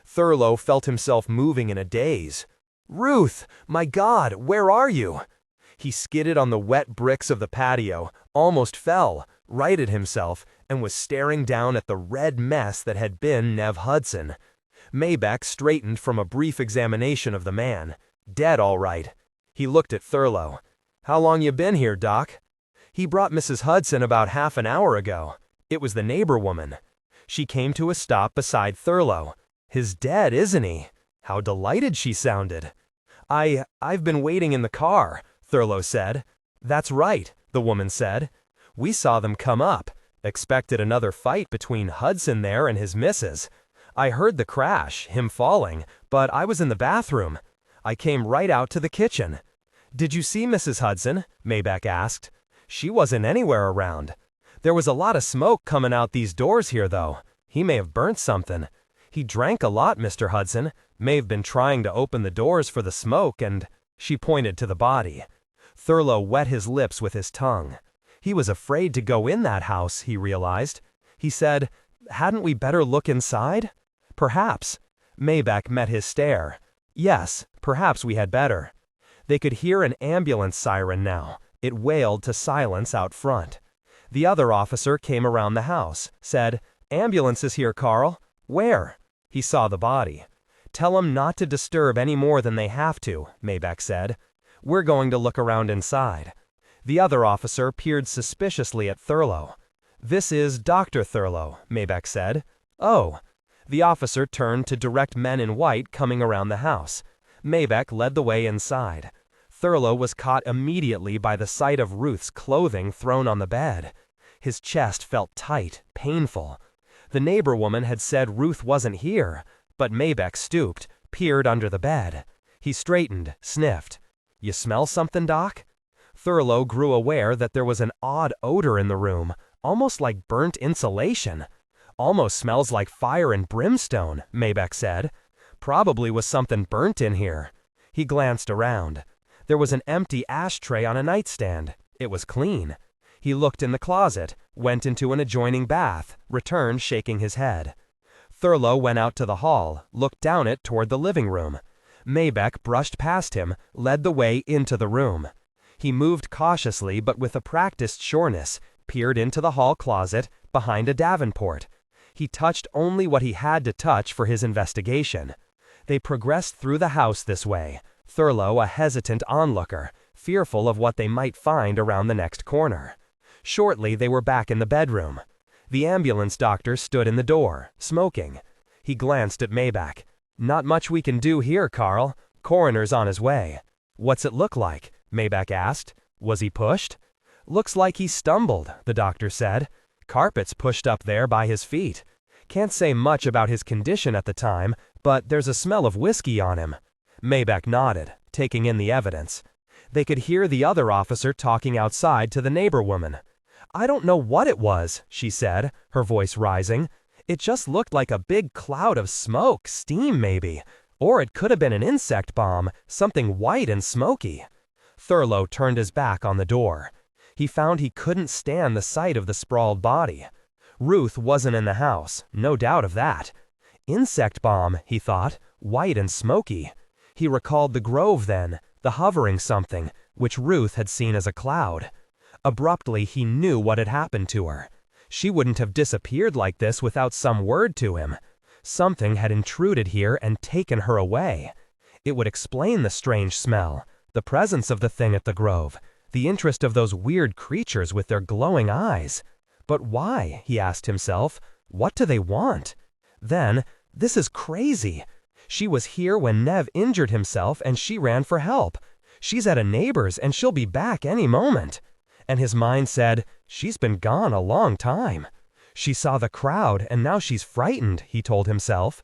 Thurlow felt himself moving in a daze. "Ruth! My God, where are you?" He skidded on the wet bricks of the patio, almost fell, righted himself, and was staring down at the red mess that had been Nev Hudson. Maybeck straightened from a brief examination of the man. Dead, all right. He looked at Thurlow. "How long you been here, Doc?" "He brought Mrs. Hudson about half an hour ago. It was the neighbor woman." She came to a stop beside Thurlow. "He's dead, isn't he?" How delighted she sounded. I've been waiting in the car," Thurlow said. "That's right," the woman said. "We saw them come up. Expected another fight between Hudson there and his missus. I heard the crash, him falling, but I was in the bathroom. I came right out to the kitchen." "Did you see Mrs. Hudson?" Maybeck asked. "She wasn't anywhere around. There was a lot of smoke coming out these doors here, though. He may have burnt something. He drank a lot, Mr. Hudson. May have been trying to open the doors for the smoke and..." She pointed to the body. Thurlow wet his lips with his tongue. He was afraid to go in that house, he realized. He said, "Hadn't we better look inside?" "Perhaps." Maybeck met his stare. "Yes, perhaps we had better." They could hear an ambulance siren now. It wailed to silence out front. The other officer came around the house, said, "Ambulance is here, Carl." "Where?" He saw the body. "Tell 'em not to disturb any more than they have to," Maybach said. "We're going to look around inside." The other officer peered suspiciously at Thurlow. "This is Dr. Thurlow," Maybach said. "Oh." The officer turned to direct men in white coming around the house. Maybach led the way inside. Thurlow was caught immediately by the sight of Ruth's clothing thrown on the bed. His chest felt tight, painful. The neighbor woman had said Ruth wasn't here, but Maybach stooped, peered under the bed. He straightened, sniffed. "You smell something, Doc?" Thurlow grew aware that there was an odd odor in the room, almost like burnt insulation. "Almost smells like fire and brimstone," Maybach said. "Probably was something burnt in here." He glanced around. There was an empty ashtray on a nightstand. It was clean. He looked in the closet, went into an adjoining bath, returned shaking his head. Thurlow went out to the hall, looked down it toward the living room. Maybach brushed past him, led the way into the room. He moved cautiously but with a practiced sureness, peered into the hall closet, behind a davenport. He touched only what he had to touch for his investigation. They progressed through the house this way, Thurlow a hesitant onlooker, fearful of what they might find around the next corner. Shortly they were back in the bedroom. The ambulance doctor stood in the door, smoking. He glanced at Maybach. "Not much we can do here, Carl. Coroner's on his way." "What's it look like?" Maybach asked. "Was he pushed?" "Looks like he stumbled," the doctor said. "Carpet's pushed up there by his feet. Can't say much about his condition at the time, but there's a smell of whiskey on him." Maybach nodded, taking in the evidence. They could hear the other officer talking outside to the neighbor woman. "I don't know what it was," she said, her voice rising. "It just looked like a big cloud of smoke, steam maybe. Or it could have been an insect bomb, something white and smoky." Thurlow turned his back on the door. He found he couldn't stand the sight of the sprawled body. Ruth wasn't in the house, no doubt of that. Insect bomb, he thought, white and smoky. He recalled the grove then, the hovering something, which Ruth had seen as a cloud. Abruptly he knew what had happened to her. She wouldn't have disappeared like this without some word to him. Something had intruded here and taken her away. It would explain the strange smell, the presence of the thing at the grove, the interest of those weird creatures with their glowing eyes. But why, he asked himself, what do they want? Then, this is crazy. She was here when Nev injured himself and she ran for help. She's at a neighbor's and she'll be back any moment. And his mind said, she's been gone a long time. She saw the crowd and now she's frightened, he told himself.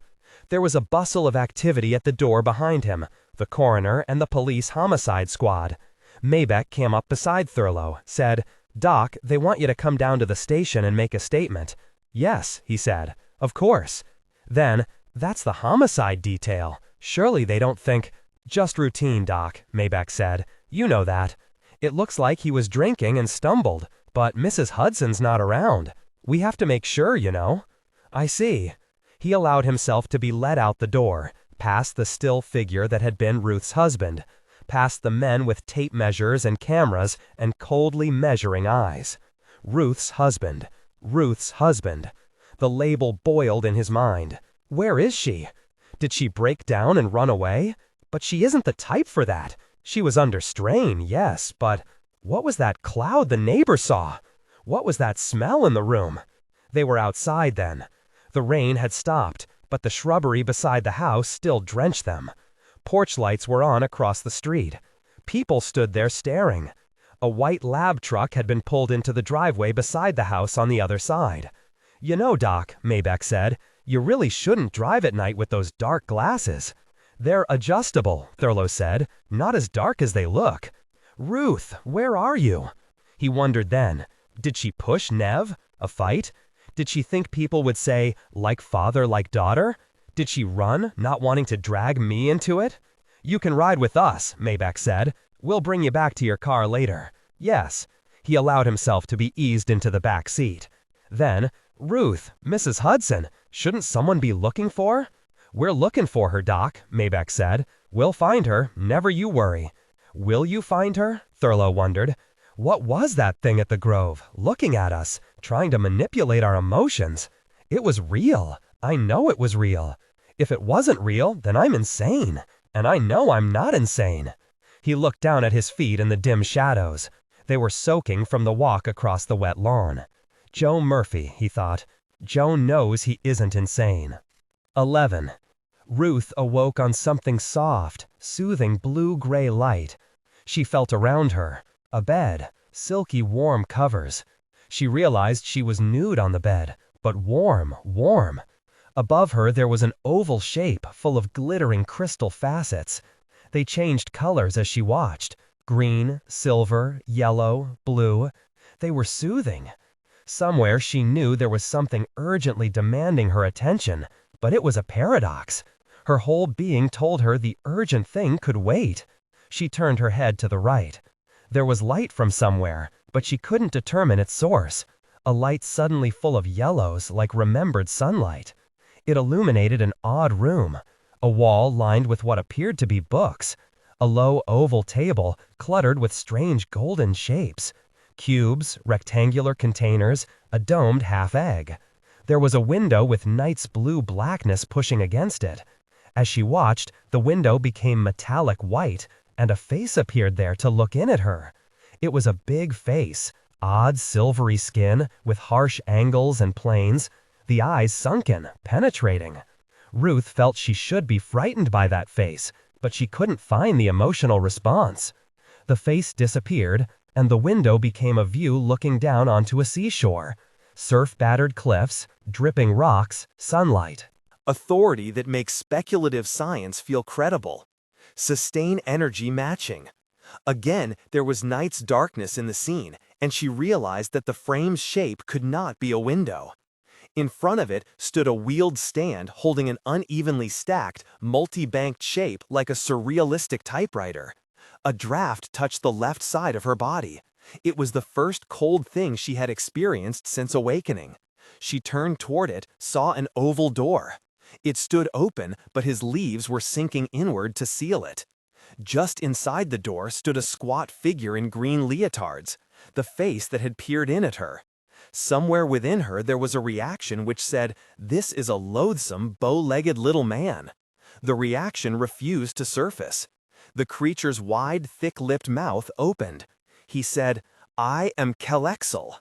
There was a bustle of activity at the door behind him, the coroner and the police homicide squad. Maybach came up beside Thurlow, said, "Doc, they want you to come down to the station and make a statement." "Yes," he said, "of course." Then, "That's the homicide detail. Surely they don't think—" "Just routine, Doc," Maybach said. "You know that. It looks like he was drinking and stumbled, but Mrs. Hudson's not around. We have to make sure, you know." "I see." He allowed himself to be led out the door, past the still figure that had been Ruth's husband, past the men with tape measures and cameras and coldly measuring eyes. Ruth's husband. Ruth's husband. The label boiled in his mind. Where is she? Did she break down and run away? But she isn't the type for that. She was under strain, yes, but what was that cloud the neighbor saw? What was that smell in the room? They were outside then. The rain had stopped, but the shrubbery beside the house still drenched them. Porch lights were on across the street. People stood there staring. A white lab truck had been pulled into the driveway beside the house on the other side. "You know, Doc," Maybach said, "you really shouldn't drive at night with those dark glasses." "They're adjustable," Thurlow said, "not as dark as they look." "Ruth, where are you?" He wondered then, did she push Nev? A fight? Did she think people would say, like father, like daughter? Did she run, not wanting to drag me into it? "You can ride with us," Maybach said. "We'll bring you back to your car later." "Yes." He allowed himself to be eased into the back seat. Then, "Ruth, Mrs. Hudson, shouldn't someone be looking for her?" "We're looking for her, Doc," Maybach said. "We'll find her, never you worry." "Will you find her?" Thurlow wondered. What was that thing at the Grove, looking at us, trying to manipulate our emotions? It was real. I know it was real. If it wasn't real, then I'm insane. And I know I'm not insane. He looked down at his feet in the dim shadows. They were soaking from the walk across the wet lawn. Joe Murphy, he thought. Joe knows he isn't insane. 11. Ruth awoke on something soft, soothing blue-gray light. She felt around her. A bed, silky warm covers. She realized she was nude on the bed, but warm, warm. Above her there was an oval shape full of glittering crystal facets. They changed colors as she watched. Green, silver, yellow, blue. They were soothing. Somewhere she knew there was something urgently demanding her attention, but it was a paradox. Her whole being told her the urgent thing could wait. She turned her head to the right. There was light from somewhere, but she couldn't determine its source. A light suddenly full of yellows like remembered sunlight. It illuminated an odd room. A wall lined with what appeared to be books. A low oval table cluttered with strange golden shapes. Cubes, rectangular containers, a domed half-egg. There was a window with night's blue blackness pushing against it. As she watched, the window became metallic white, and a face appeared there to look in at her. It was a big face, odd silvery skin with harsh angles and planes, the eyes sunken, penetrating. Ruth felt she should be frightened by that face, but she couldn't find the emotional response. The face disappeared, and the window became a view looking down onto a seashore. Surf-battered cliffs, dripping rocks, sunlight. Authority that makes speculative science feel credible. Sustain energy matching. Again, there was night's darkness in the scene, and she realized that the frame's shape could not be a window. In front of it stood a wheeled stand holding an unevenly stacked, multi-banked shape like a surrealistic typewriter. A draft touched the left side of her body. It was the first cold thing she had experienced since awakening. She turned toward it, saw an oval door. It stood open, but his leaves were sinking inward to seal it. Just inside the door stood a squat figure in green leotards, the face that had peered in at her. Somewhere within her there was a reaction which said, "This is a loathsome, bow-legged little man." The reaction refused to surface. The creature's wide, thick-lipped mouth opened. He said, "I am Kelexel."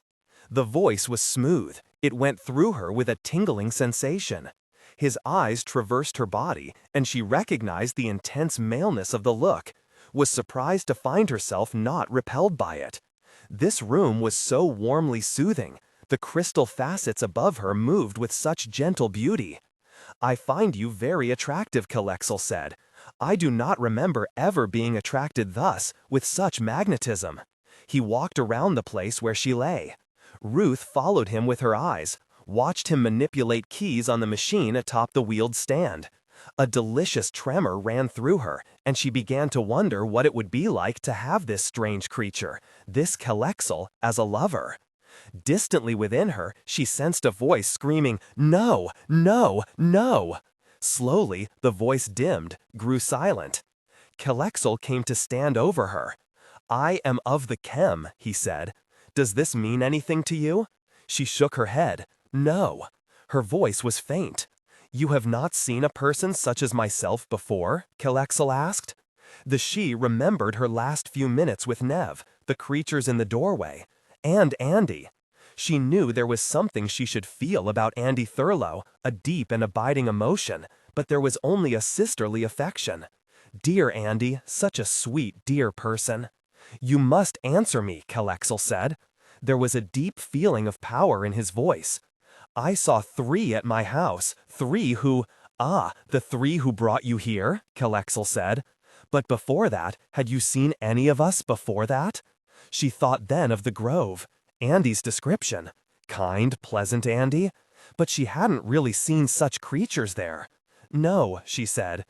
The voice was smooth. It went through her with a tingling sensation. His eyes traversed her body, and she recognized the intense maleness of the look, was surprised to find herself not repelled by it. This room was so warmly soothing. The crystal facets above her moved with such gentle beauty. "I find you very attractive," Kelexel said. "I do not remember ever being attracted thus, with such magnetism." He walked around the place where she lay. Ruth followed him with her eyes, watched him manipulate keys on the machine atop the wheeled stand. A delicious tremor ran through her, and she began to wonder what it would be like to have this strange creature, this Kelexel, as a lover. Distantly within her, she sensed a voice screaming, "No, no, no!" Slowly, the voice dimmed, grew silent. Kelexel came to stand over her. "I am of the Chem," he said. "Does this mean anything to you?" She shook her head. "No." Her voice was faint. "You have not seen a person such as myself before?" Kelexel asked. The she remembered her last few minutes with Nev, the creatures in the doorway, and Andy. She knew there was something she should feel about Andy Thurlow, a deep and abiding emotion, but there was only a sisterly affection. Dear Andy, such a sweet, dear person. "You must answer me," Kelexel said. There was a deep feeling of power in his voice. "I saw 3 at my house, 3 who—" "Ah, the 3 who brought you here," Kelexel said. "But before that, had you seen any of us before that?" She thought then of the Grove, Andy's description. Kind, pleasant Andy. But she hadn't really seen such creatures there. "No," she said.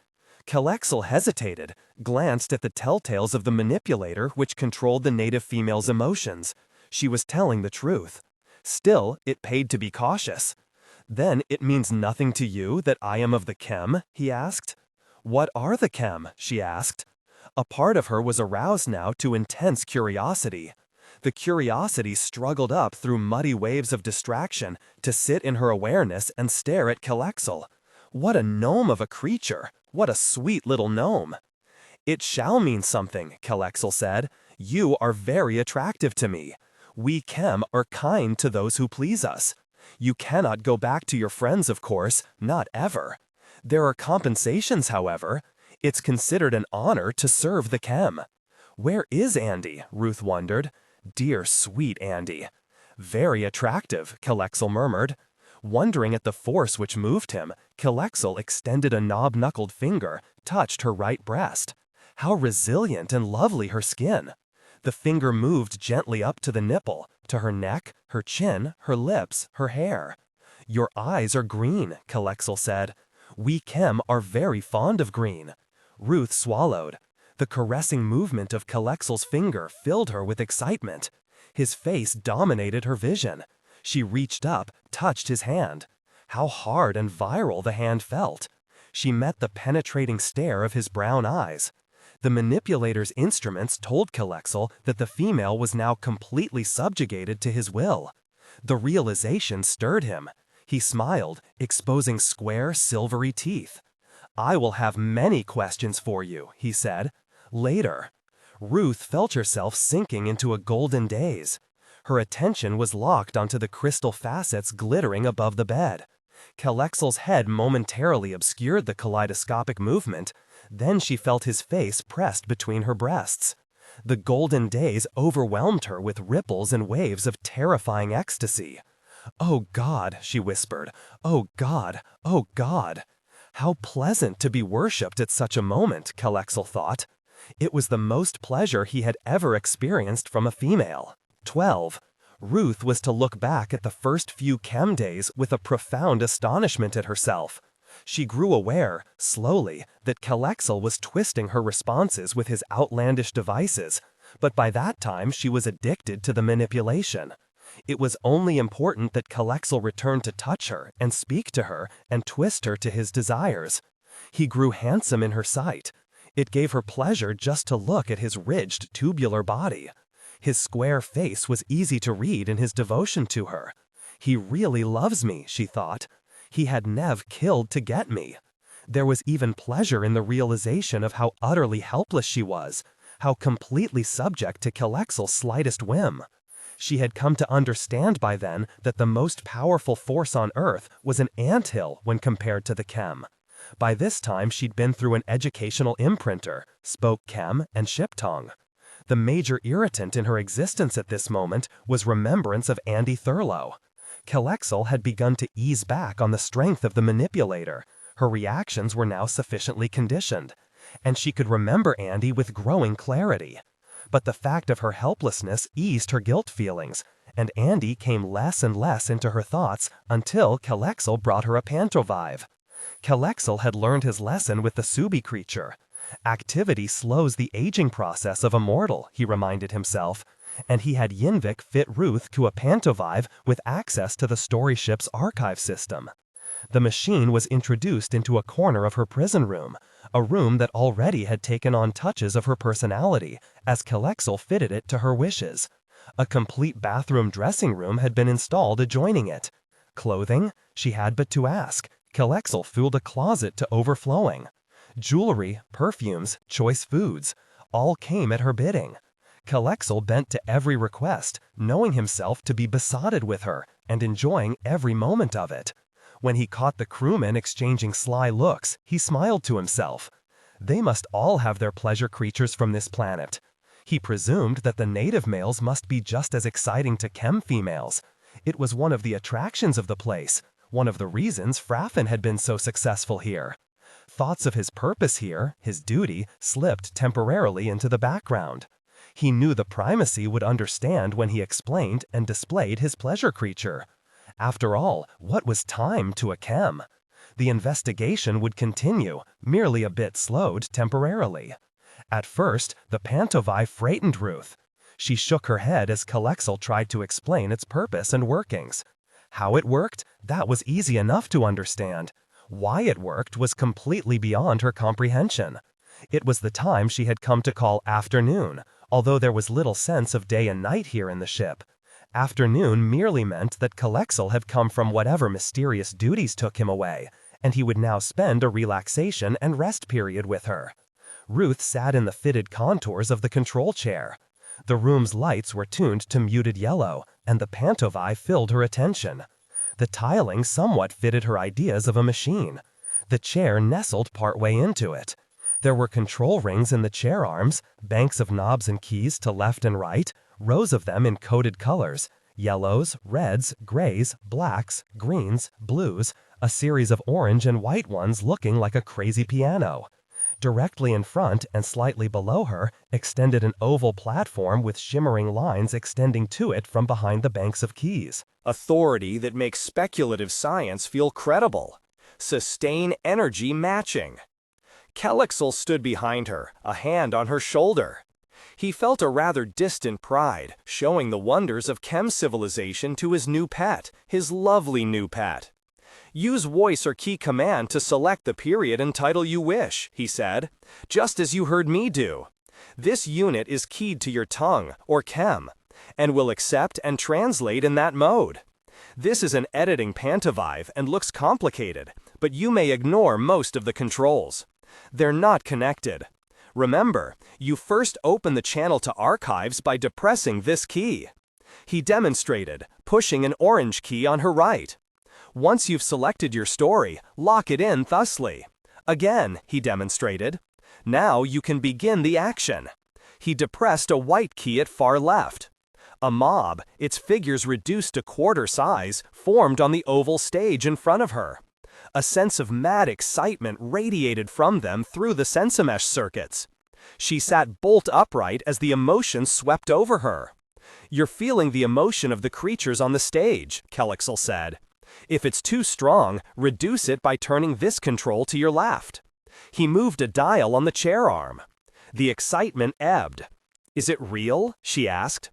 Kelexel hesitated, glanced at the telltales of the manipulator which controlled the native female's emotions. She was telling the truth. Still, it paid to be cautious. "Then it means nothing to you that I am of the Chem?" he asked. "What are the Chem?" she asked. A part of her was aroused now to intense curiosity. The curiosity struggled up through muddy waves of distraction to sit in her awareness and stare at Kelexel. What a gnome of a creature! What a sweet little gnome! "It shall mean something," Kelexel said. "You are very attractive to me. We Chem are kind to those who please us. You cannot go back to your friends, of course, not ever. There are compensations, however. It's considered an honor to serve the Chem." "Where is Andy?" Ruth wondered. Dear, sweet Andy. "Very attractive," Kelexel murmured. Wondering at the force which moved him, Kelexel extended a knob-knuckled finger, touched her right breast. How resilient and lovely her skin! The finger moved gently up to the nipple, to her neck, her chin, her lips, her hair. "Your eyes are green," Kelexel said. "We Chem are very fond of green." Ruth swallowed. The caressing movement of Kelexel's finger filled her with excitement. His face dominated her vision. She reached up, touched his hand. How hard and virile the hand felt. She met the penetrating stare of his brown eyes. The manipulator's instruments told Kelexel that the female was now completely subjugated to his will. The realization stirred him. He smiled, exposing square, silvery teeth. "I will have many questions for you," he said. "Later." Ruth felt herself sinking into a golden daze. Her attention was locked onto the crystal facets glittering above the bed. Kelexel's head momentarily obscured the kaleidoscopic movement. Then she felt his face pressed between her breasts. The golden daze overwhelmed her with ripples and waves of terrifying ecstasy. "Oh God," she whispered. "Oh God, oh God." How pleasant to be worshipped at such a moment, Kelexel thought. It was the most pleasure he had ever experienced from a female. 12. Ruth was to look back at the first few Chem days with a profound astonishment at herself. She grew aware, slowly, that Kelexel was twisting her responses with his outlandish devices, but by that time she was addicted to the manipulation. It was only important that Kelexel return to touch her and speak to her and twist her to his desires. He grew handsome in her sight. It gave her pleasure just to look at his ridged, tubular body. His square face was easy to read in his devotion to her. He really loves me, she thought. He had Nev killed to get me. There was even pleasure in the realization of how utterly helpless she was, how completely subject to Kelexel's slightest whim. She had come to understand by then that the most powerful force on Earth was an anthill when compared to the Chem. By this time she'd been through an educational imprinter, spoke Chem and ship tongue. The major irritant in her existence at this moment was remembrance of Andy Thurlow. Kelexel had begun to ease back on the strength of the manipulator. Her reactions were now sufficiently conditioned, and she could remember Andy with growing clarity. But the fact of her helplessness eased her guilt feelings, and Andy came less and less into her thoughts until Kelexel brought her a pantovive. Kelexel had learned his lesson with the Subi creature. Activity slows the aging process of Immortal, he reminded himself, and he had Yinvik fit Ruth to a pantovive with access to the story ship's archive system. The machine was introduced into a corner of her prison room, a room that already had taken on touches of her personality, as Kelexel fitted it to her wishes. A complete bathroom dressing room had been installed adjoining it. Clothing? She had but to ask. Kelexel filled a closet to overflowing. Jewelry, perfumes, choice foods, all came at her bidding. Kelexel bent to every request, knowing himself to be besotted with her and enjoying every moment of it. When he caught the crewmen exchanging sly looks, he smiled to himself. They must all have their pleasure creatures from this planet. He presumed that the native males must be just as exciting to Chem females. It was one of the attractions of the place, one of the reasons Fraffin had been so successful here. Thoughts of his purpose here, his duty, slipped temporarily into the background. He knew the primacy would understand when he explained and displayed his pleasure creature. After all, what was time to a Chem? The investigation would continue, merely a bit slowed temporarily. At first, the pantovive frightened Ruth. She shook her head as Kelexel tried to explain its purpose and workings. How it worked? That was easy enough to understand. Why it worked was completely beyond her comprehension. It was the time she had come to call afternoon, although there was little sense of day and night here in the ship. Afternoon merely meant that Kelexel had come from whatever mysterious duties took him away, and he would now spend a relaxation and rest period with her. Ruth sat in the fitted contours of the control chair. The room's lights were tuned to muted yellow, and the pantovi filled her attention. The tiling somewhat fitted her ideas of a machine. The chair nestled partway into it. There were control rings in the chair arms, banks of knobs and keys to left and right, rows of them in coded colors: yellows, reds, grays, blacks, greens, blues, a series of orange and white ones looking like a crazy piano. Directly in front and slightly below her extended an oval platform with shimmering lines extending to it from behind the banks of keys. Authority that makes speculative science feel credible. Sustain energy matching. Kelexel stood behind her, a hand on her shoulder. He felt a rather distant pride, showing the wonders of chem civilization to his new pet, his lovely new pet. Use voice or key command to select the period and title you wish, he said, just as you heard me do. This unit is keyed to your tongue, or chem, and will accept and translate in that mode. This is an editing pantovive and looks complicated, but you may ignore most of the controls. They're not connected. Remember, you first open the channel to archives by depressing this key. He demonstrated, pushing an orange key on her right. Once you've selected your story, lock it in thusly. Again, he demonstrated. Now you can begin the action. He depressed a white key at far left. A mob, its figures reduced to quarter size, formed on the oval stage in front of her. A sense of mad excitement radiated from them through the sensomesh circuits. She sat bolt upright as the emotion swept over her. "You're feeling the emotion of the creatures on the stage," Kelexel said. "If it's too strong, reduce it by turning this control to your left." He moved a dial on the chair arm. The excitement ebbed. "Is it real?" she asked.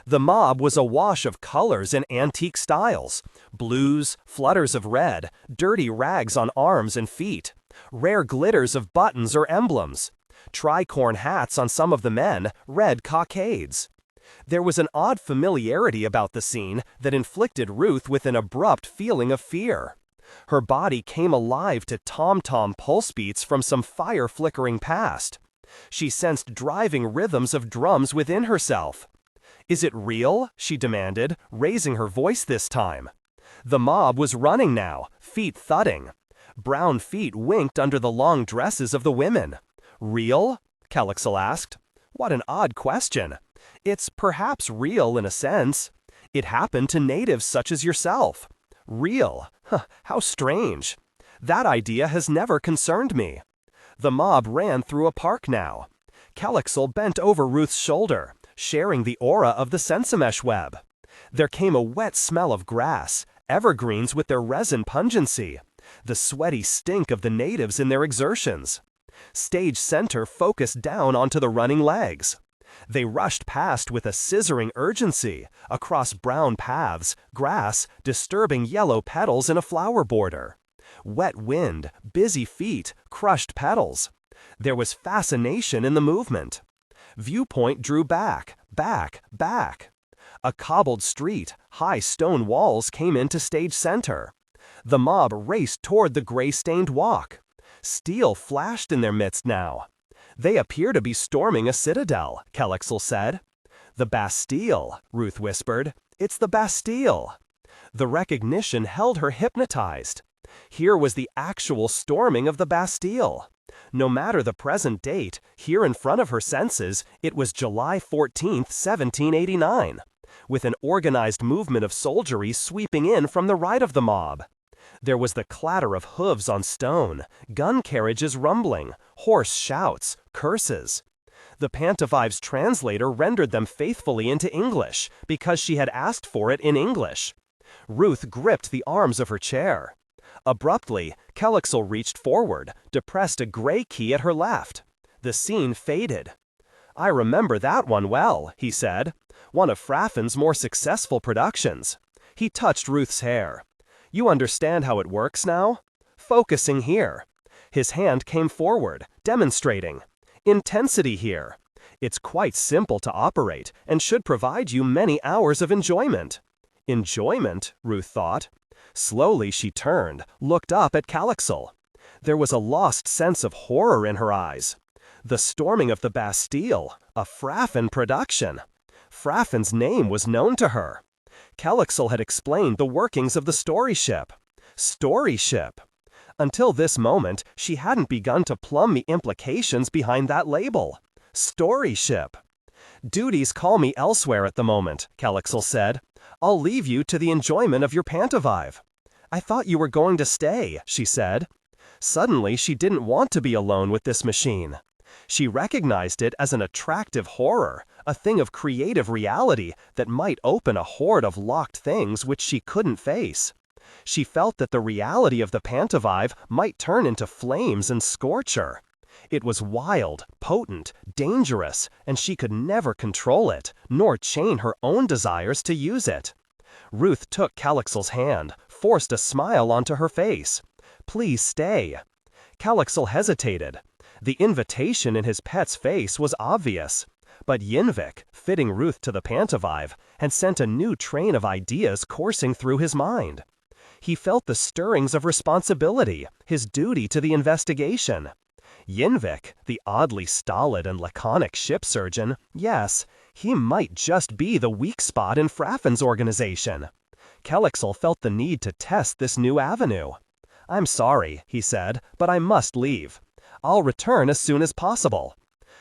The mob was awash of colors and antique styles: blues, flutters of red, dirty rags on arms and feet, rare glitters of buttons or emblems, tricorn hats on some of the men, red cockades. There was an odd familiarity about the scene that inflicted Ruth with an abrupt feeling of fear. Her body came alive to tom-tom pulse beats from some fire-flickering past. She sensed driving rhythms of drums within herself. "Is it real?" she demanded, raising her voice this time. The mob was running now, feet thudding. Brown feet winked under the long dresses of the women. "Real?" Kelexel asked. "What an odd question. It's perhaps real in a sense. It happened to natives such as yourself. Real? How strange. That idea has never concerned me." The mob ran through a park now. Kelexel bent over Ruth's shoulder, sharing the aura of the sensomesh web. There came a wet smell of grass, evergreens with their resin pungency, the sweaty stink of the natives in their exertions. Stage center focused down onto the running legs. They rushed past with a scissoring urgency, across brown paths, grass, disturbing yellow petals in a flower border. Wet wind, busy feet, crushed petals. There was fascination in the movement. Viewpoint drew back. A cobbled street, high stone walls came into stage center. The mob raced toward the gray-stained walk. Steel flashed in their midst now. "They appear to be storming a citadel," Kelexel said. "The Bastille," Ruth whispered. "It's the Bastille." The recognition held her hypnotized. Here was the actual storming of the Bastille. No matter the present date, here in front of her senses, it was July 14th, 1789, with an organized movement of soldiery sweeping in from the right of the mob. There was the clatter of hooves on stone, gun carriages rumbling, hoarse shouts, curses. The pantovive's translator rendered them faithfully into English, because she had asked for it in English. Ruth gripped the arms of her chair. Abruptly, Kelexel reached forward, depressed a gray key at her left. The scene faded. "I remember that one well," he said. "One of Fraffin's more successful productions." He touched Ruth's hair. "You understand how it works now? Focusing here." His hand came forward, demonstrating. "Intensity here. It's quite simple to operate and should provide you many hours of enjoyment. Enjoyment, Ruth thought. Slowly she turned, looked up at Kelexel. There was a lost sense of horror in her eyes. The storming of the Bastille, a Fraffin production. Fraffin's name was known to her. Kelexel had explained the workings of the story ship. Story ship. Until this moment, she hadn't begun to plumb the implications behind that label. Story ship. Duties call me elsewhere at the moment, Kelexel said. I'll leave you to the enjoyment of your pantovive. I thought you were going to stay, she said. Suddenly, she didn't want to be alone with this machine. She recognized it as an attractive horror, a thing of creative reality that might open a hoard of locked things which she couldn't face. She felt that the reality of the pantovive might turn into flames and scorch her. It was wild, potent, dangerous, and she could never control it, nor chain her own desires to use it. Ruth took Kelexel's hand, forced a smile onto her face. Please stay. Kelexel hesitated. The invitation in his pet's face was obvious. But Yinvik, fitting Ruth to the pantovive, had sent a new train of ideas coursing through his mind. He felt the stirrings of responsibility, his duty to the investigation. Yinvik, the oddly stolid and laconic ship surgeon, yes, he might just be the weak spot in Fraffin's organization. Kelexel felt the need to test this new avenue. I'm sorry, he said, but I must leave. I'll return as soon as possible.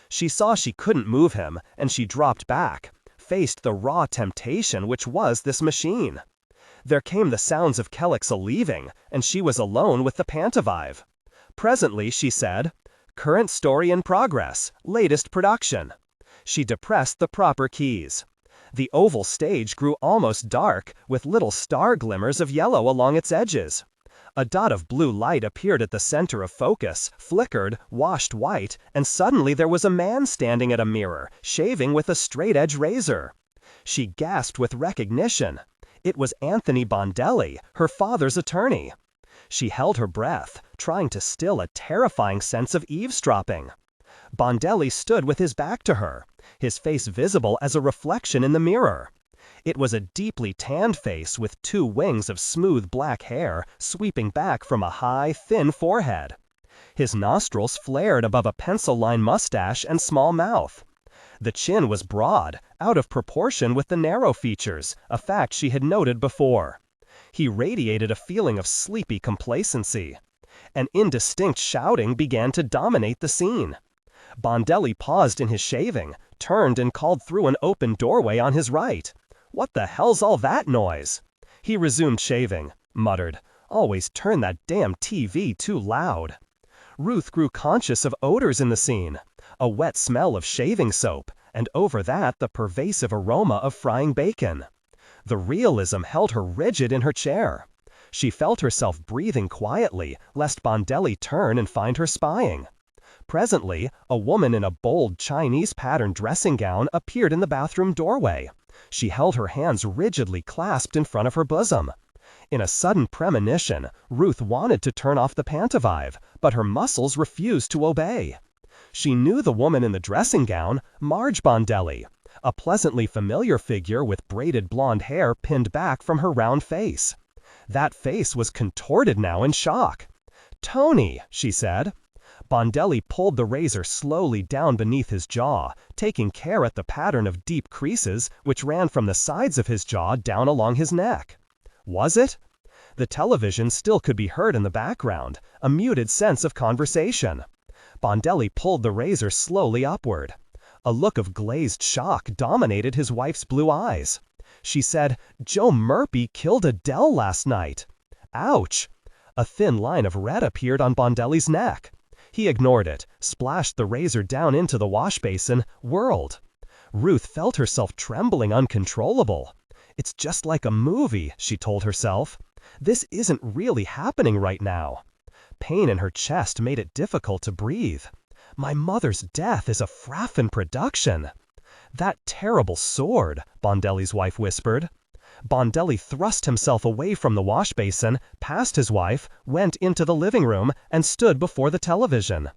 She saw she couldn't move him, and she dropped back, faced the raw temptation which was this machine. There came the sounds of Kelexel leaving, and she was alone with the pantovive. Presently, she said, "Current story in progress, latest production." She depressed the proper keys. The oval stage grew almost dark, with little star glimmers of yellow along its edges. A dot of blue light appeared at the center of focus, flickered, washed white, and suddenly there was a man standing at a mirror, shaving with a straight-edge razor. She gasped with recognition. It was Anthony Bondelli, her father's attorney. She held her breath, trying to still a terrifying sense of eavesdropping. Bondelli stood with his back to her, his face visible as a reflection in the mirror. It was a deeply tanned face with two wings of smooth black hair sweeping back from a high, thin forehead. His nostrils flared above a pencil-line mustache and small mouth. The chin was broad, out of proportion with the narrow features, a fact she had noted before. He radiated a feeling of sleepy complacency. An indistinct shouting began to dominate the scene. Bondelli paused in his shaving, turned and called through an open doorway on his right. "What the hell's all that noise?" He resumed shaving, muttered, "Always turn that damn TV too loud." Ruth grew conscious of odors in the scene. A wet smell of shaving soap, and over that the pervasive aroma of frying bacon. The realism held her rigid in her chair. She felt herself breathing quietly, lest Bondelli turn and find her spying. Presently, a woman in a bold Chinese pattern dressing gown appeared in the bathroom doorway. She held her hands rigidly clasped in front of her bosom. In a sudden premonition, Ruth wanted to turn off the pantovive, but her muscles refused to obey. She knew the woman in the dressing gown, Marge Bondelli, a pleasantly familiar figure with braided blonde hair pinned back from her round face. That face was contorted now in shock. "Tony," she said. Bondelli pulled the razor slowly down beneath his jaw, taking care at the pattern of deep creases which ran from the sides of his jaw down along his neck. Was it? The television still could be heard in the background, a muted sense of conversation. Bondelli pulled the razor slowly upward. A look of glazed shock dominated his wife's blue eyes. She said, "Joe Murphy killed Adele last night." Ouch! A thin line of red appeared on Bondelli's neck. He ignored it, splashed the razor down into the wash basin, whirled. Ruth felt herself trembling uncontrollable. "It's just like a movie," she told herself. "This isn't really happening right now." Pain in her chest made it difficult to breathe. My mother's death is a Fraffin production. "That terrible sword," Bondelli's wife whispered. Bondelli thrust himself away from the wash basin, past his wife, went into the living room, and stood before the television.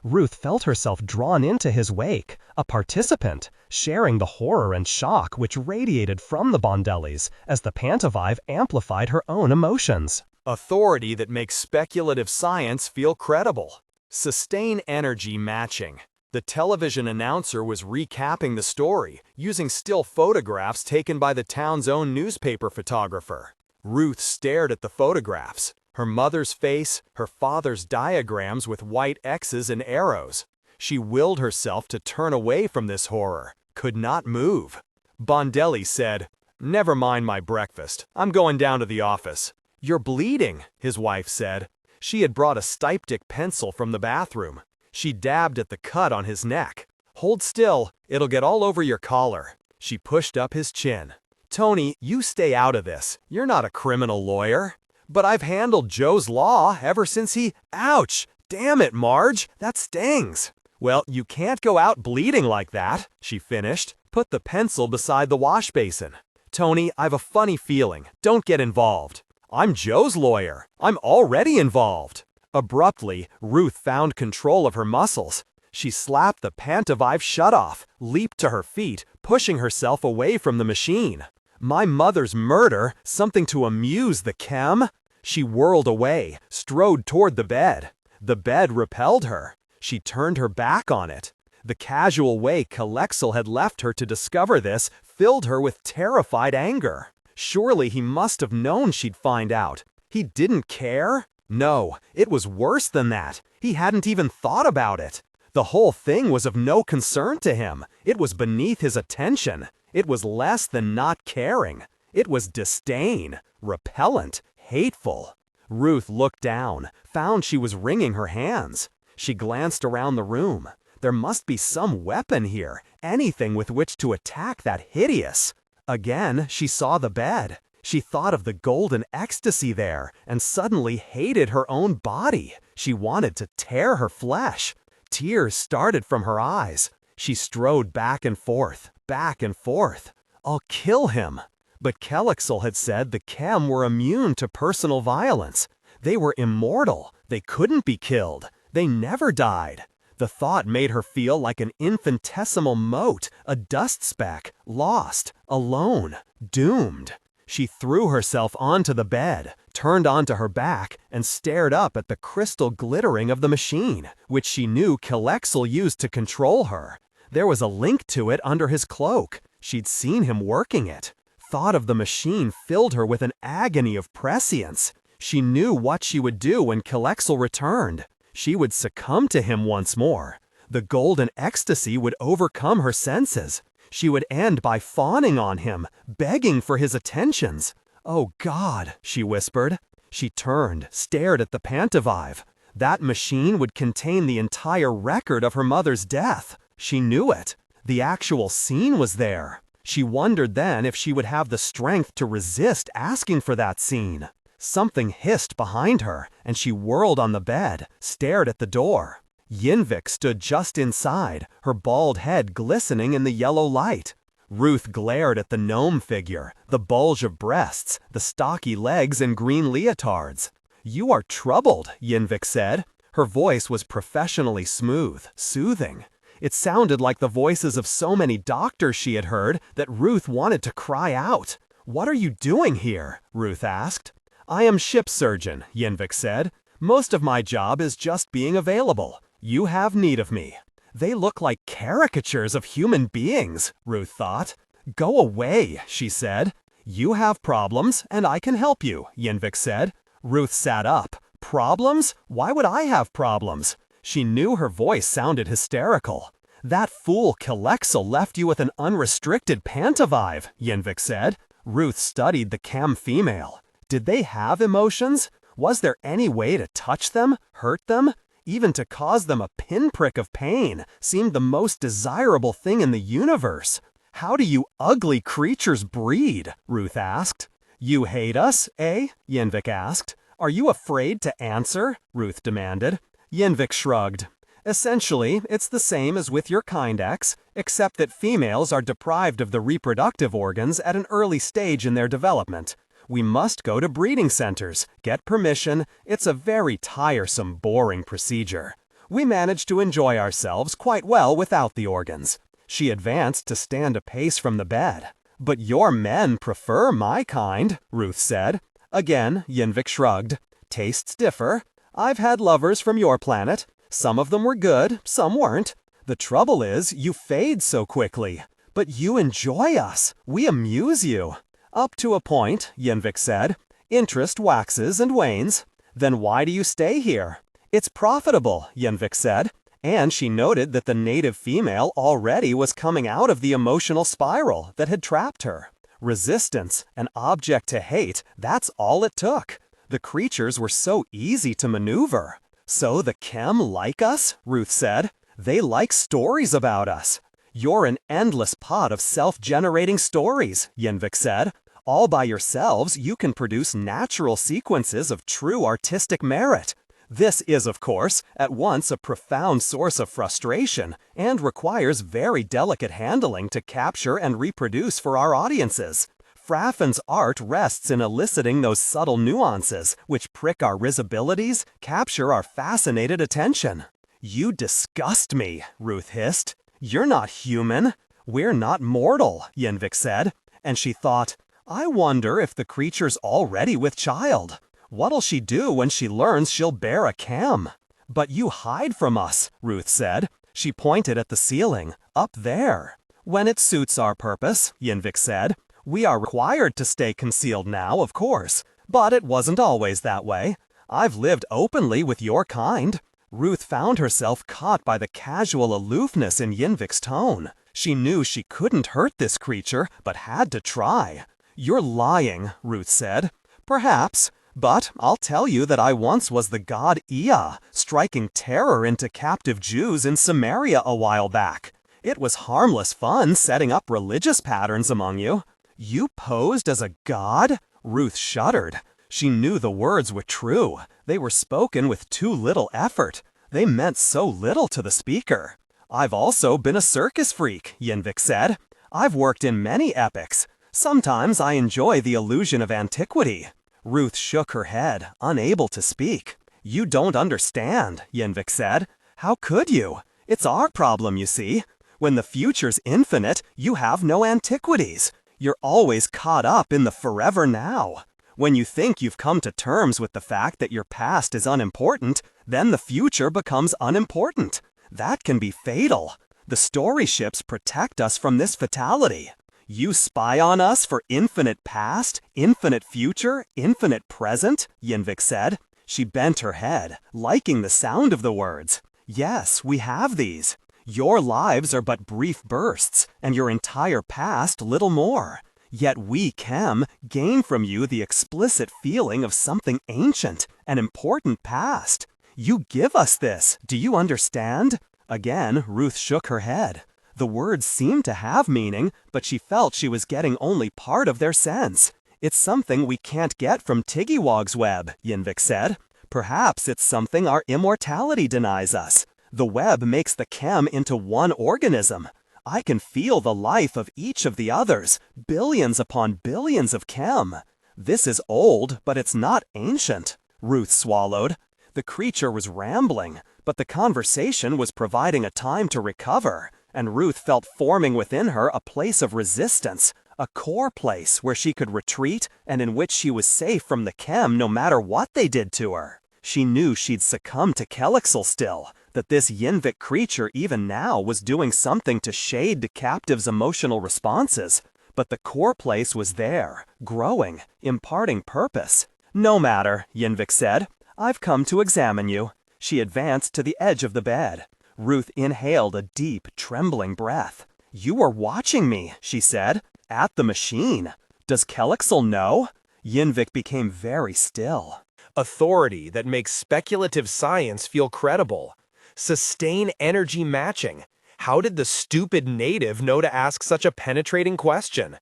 Ruth felt herself drawn into his wake, a participant, sharing the horror and shock which radiated from the Bondellis as the Pantovive amplified her own emotions. Authority that makes speculative science feel credible. Sustain energy matching. The television announcer was recapping the story, using still photographs taken by the town's own newspaper photographer. Ruth stared at the photographs. Her mother's face, her father's diagrams with white X's and arrows. She willed herself to turn away from this horror, could not move. Bondelli said, "Never mind my breakfast. I'm going down to the office." "You're bleeding," his wife said. She had brought a styptic pencil from the bathroom. She dabbed at the cut on his neck. "Hold still, it'll get all over your collar." She pushed up his chin. "Tony, you stay out of this. You're not a criminal lawyer." "But I've handled Joe's law ever since he—" "Ouch! Damn it, Marge, that stings." "Well, you can't go out bleeding like that," she finished. Put the pencil beside the wash basin. "Tony, I've a funny feeling. Don't get involved." "I'm Joe's lawyer. I'm already involved." Abruptly, Ruth found control of her muscles. She slapped the Pantovive shutoff, leaped to her feet, pushing herself away from the machine. My mother's murder, something to amuse the chem? She whirled away, strode toward the bed. The bed repelled her. She turned her back on it. The casual way Kelexel had left her to discover this filled her with terrified anger. Surely he must have known she'd find out. He didn't care? No, it was worse than that. He hadn't even thought about it. The whole thing was of no concern to him. It was beneath his attention. It was less than not caring. It was disdain, repellent, hateful. Ruth looked down, found she was wringing her hands. She glanced around the room. There must be some weapon here, anything with which to attack that hideous. Again, she saw the bed. She thought of the golden ecstasy there, and suddenly hated her own body. She wanted to tear her flesh. Tears started from her eyes. She strode back and forth, back and forth. "I'll kill him." But Kelexel had said the chem were immune to personal violence. They were immortal. They couldn't be killed. They never died. The thought made her feel like an infinitesimal mote, a dust speck, lost, alone, doomed. She threw herself onto the bed, turned onto her back, and stared up at the crystal glittering of the machine, which she knew Kelexel used to control her. There was a link to it under his cloak. She'd seen him working it. Thought of the machine filled her with an agony of prescience. She knew what she would do when Kelexel returned. She would succumb to him once more. The golden ecstasy would overcome her senses. She would end by fawning on him, begging for his attentions. "Oh God," she whispered. She turned, stared at the Pantovive. That machine would contain the entire record of her mother's death. She knew it. The actual scene was there. She wondered then if she would have the strength to resist asking for that scene. Something hissed behind her, and she whirled on the bed, stared at the door. Yinvik stood just inside, her bald head glistening in the yellow light. Ruth glared at the gnome figure, the bulge of breasts, the stocky legs and green leotards. "You are troubled," Yinvik said. Her voice was professionally smooth, soothing. It sounded like the voices of so many doctors she had heard that Ruth wanted to cry out. "What are you doing here?" Ruth asked. "I am ship surgeon," Yinvik said. "Most of my job is just being available. You have need of me." They look like caricatures of human beings, Ruth thought. "Go away," she said. "You have problems, and I can help you," Yinvik said. Ruth sat up. "Problems? Why would I have problems?" She knew her voice sounded hysterical. "That fool Kelexel left you with an unrestricted Pantovive," Yinvik said. Ruth studied the chem female. Did they have emotions? Was there any way to touch them, hurt them? Even to cause them a pinprick of pain seemed the most desirable thing in the universe. "How do you ugly creatures breed?" Ruth asked. "You hate us, eh?" Yinvik asked. "Are you afraid to answer?" Ruth demanded. Yinvik shrugged. "Essentially, it's the same as with your kind X, except that females are deprived of the reproductive organs at an early stage in their development. We must go to breeding centers, get permission. It's a very tiresome, boring procedure. We managed to enjoy ourselves quite well without the organs. She advanced to stand a pace from the bed. But your men prefer my kind, Ruth said. Again, Yinvik shrugged. Tastes differ. I've had lovers from your planet. Some of them were good, some weren't. The trouble is, you fade so quickly. But you enjoy us. We amuse you. Up to a point, Yinvik said. Interest waxes and wanes. Then why do you stay here? It's profitable, Yinvik said. And she noted that the native female already was coming out of the emotional spiral that had trapped her. Resistance, an object to hate, that's all it took. The creatures were so easy to maneuver. So the Chem like us? Ruth said. They like stories about us. You're an endless pot of self-generating stories, Yinvik said. All by yourselves, you can produce natural sequences of true artistic merit. This is, of course, at once a profound source of frustration and requires very delicate handling to capture and reproduce for our audiences. Fraffin's art rests in eliciting those subtle nuances which prick our risibilities, capture our fascinated attention. You disgust me, Ruth hissed. You're not human. We're not mortal, Yinvik said. And she thought, I wonder if the creature's already with child. What'll she do when she learns she'll bear a Chem? But you hide from us, Ruth said. She pointed at the ceiling, up there. When it suits our purpose, Yinvik said. We are required to stay concealed now, of course. But it wasn't always that way. I've lived openly with your kind. Ruth found herself caught by the casual aloofness in Yinvik's tone. She knew she couldn't hurt this creature, but had to try. You're lying, Ruth said. Perhaps. But I'll tell you that I once was the god Ea, striking terror into captive Jews in Samaria a while back. It was harmless fun setting up religious patterns among you. You posed as a god? Ruth shuddered. She knew the words were true. They were spoken with too little effort. They meant so little to the speaker. I've also been a circus freak, Yinvik said. I've worked in many epics. Sometimes I enjoy the illusion of antiquity. Ruth shook her head, unable to speak. You don't understand, Yinvik said. How could you? It's our problem, you see. When the future's infinite, you have no antiquities. You're always caught up in the forever now. When you think you've come to terms with the fact that your past is unimportant, then the future becomes unimportant. That can be fatal. The story ships protect us from this fatality. You spy on us for infinite past, infinite future, infinite present, Yinvik said. She bent her head, liking the sound of the words. Yes, we have these. Your lives are but brief bursts, and your entire past little more. Yet we, Chem, gain from you the explicit feeling of something ancient, an important past. You give us this, do you understand? Again, Ruth shook her head. The words seemed to have meaning, but she felt she was getting only part of their sense. It's something we can't get from Tiggywogg's web, Yinvik said. Perhaps it's something our immortality denies us. The web makes the Chem into one organism. I can feel the life of each of the others, billions upon billions of Chem. This is old, but it's not ancient. Ruth swallowed. The creature was rambling, but the conversation was providing a time to recover. And Ruth felt forming within her a place of resistance, a core place where she could retreat and in which she was safe from the Chem no matter what they did to her. She knew she'd succumb to Kelexel still, that this Yinvik creature even now was doing something to shade the captive's emotional responses. But the core place was there, growing, imparting purpose. No matter, Yinvik said. I've come to examine you. She advanced to the edge of the bed. Ruth inhaled a deep, trembling breath. You are watching me, she said, at the machine. Does Kelexel know? Yinvik became very still. Authority that makes speculative science feel credible. Sustain energy matching. How did the stupid native know to ask such a penetrating question?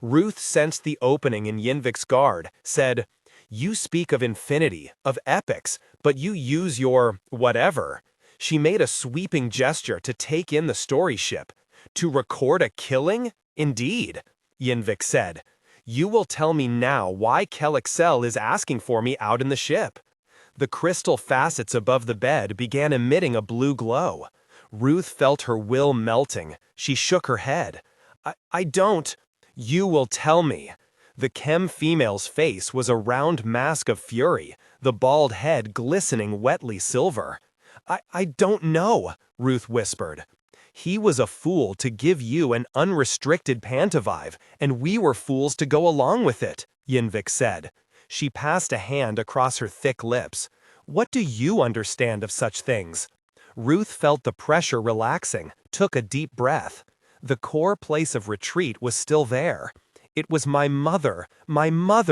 Ruth sensed the opening in Yinvik's guard, said, You speak of infinity, of epics, but you use your whatever. She made a sweeping gesture to take in the story ship. To record a killing? Indeed, Yinvik said. You will tell me now why Kelexel is asking for me out in the ship. The crystal facets above the bed began emitting a blue glow. Ruth felt her will melting. She shook her head. I don't. You will tell me. The chem female's face was a round mask of fury, the bald head glistening wetly silver. I don't know, Ruth whispered. He was a fool to give you an unrestricted pantovive, and we were fools to go along with it, Yinvik said. She passed a hand across her thick lips. What do you understand of such things? Ruth felt the pressure relaxing, took a deep breath. The core place of retreat was still there. It was my mother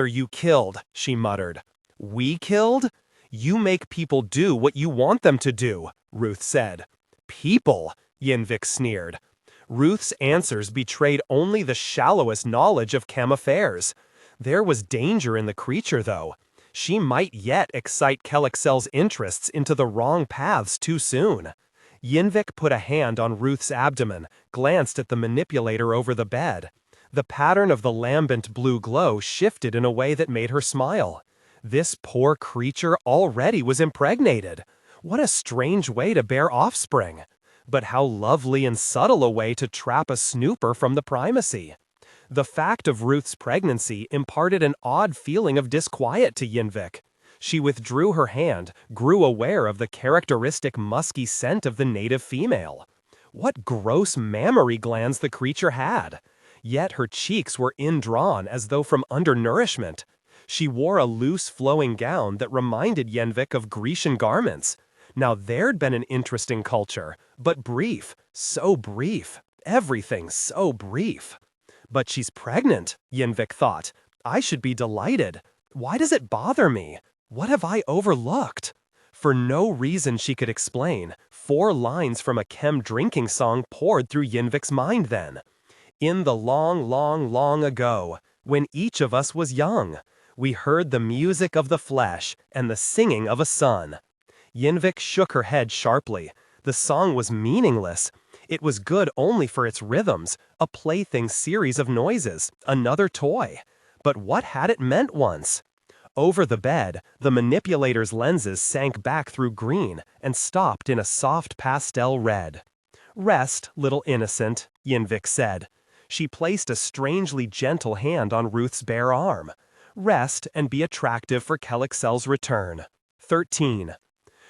you killed, she muttered. We killed? You make people do what you want them to do, Ruth said. People, Yinvik sneered. Ruth's answers betrayed only the shallowest knowledge of chem affairs. There was danger in the creature, though. She might yet excite Kelexel's interests into the wrong paths too soon. Yinvik put a hand on Ruth's abdomen, glanced at the manipulator over the bed. The pattern of the lambent blue glow shifted in a way that made her smile. This poor creature already was impregnated. What a strange way to bear offspring. But how lovely and subtle a way to trap a snooper from the primacy. The fact of Ruth's pregnancy imparted an odd feeling of disquiet to Yinvik. She withdrew her hand, grew aware of the characteristic musky scent of the native female. What gross mammary glands the creature had! Yet her cheeks were indrawn as though from undernourishment. She wore a loose flowing gown that reminded Yinvik of Grecian garments. Now there'd been an interesting culture, but brief, so brief, everything so brief. But she's pregnant, Yinvik thought. I should be delighted. Why does it bother me? What have I overlooked? For no reason she could explain, 4 lines from a chem drinking song poured through Yinvik's mind then. In the long, long, long ago, when each of us was young, we heard the music of the flesh and the singing of a son. Yinvik shook her head sharply. The song was meaningless. It was good only for its rhythms, a plaything series of noises, another toy. But what had it meant once? Over the bed, the manipulator's lenses sank back through green and stopped in a soft pastel red. Rest, little innocent, Yinvik said. She placed a strangely gentle hand on Ruth's bare arm. Rest and be attractive for Kelexel's return. 13.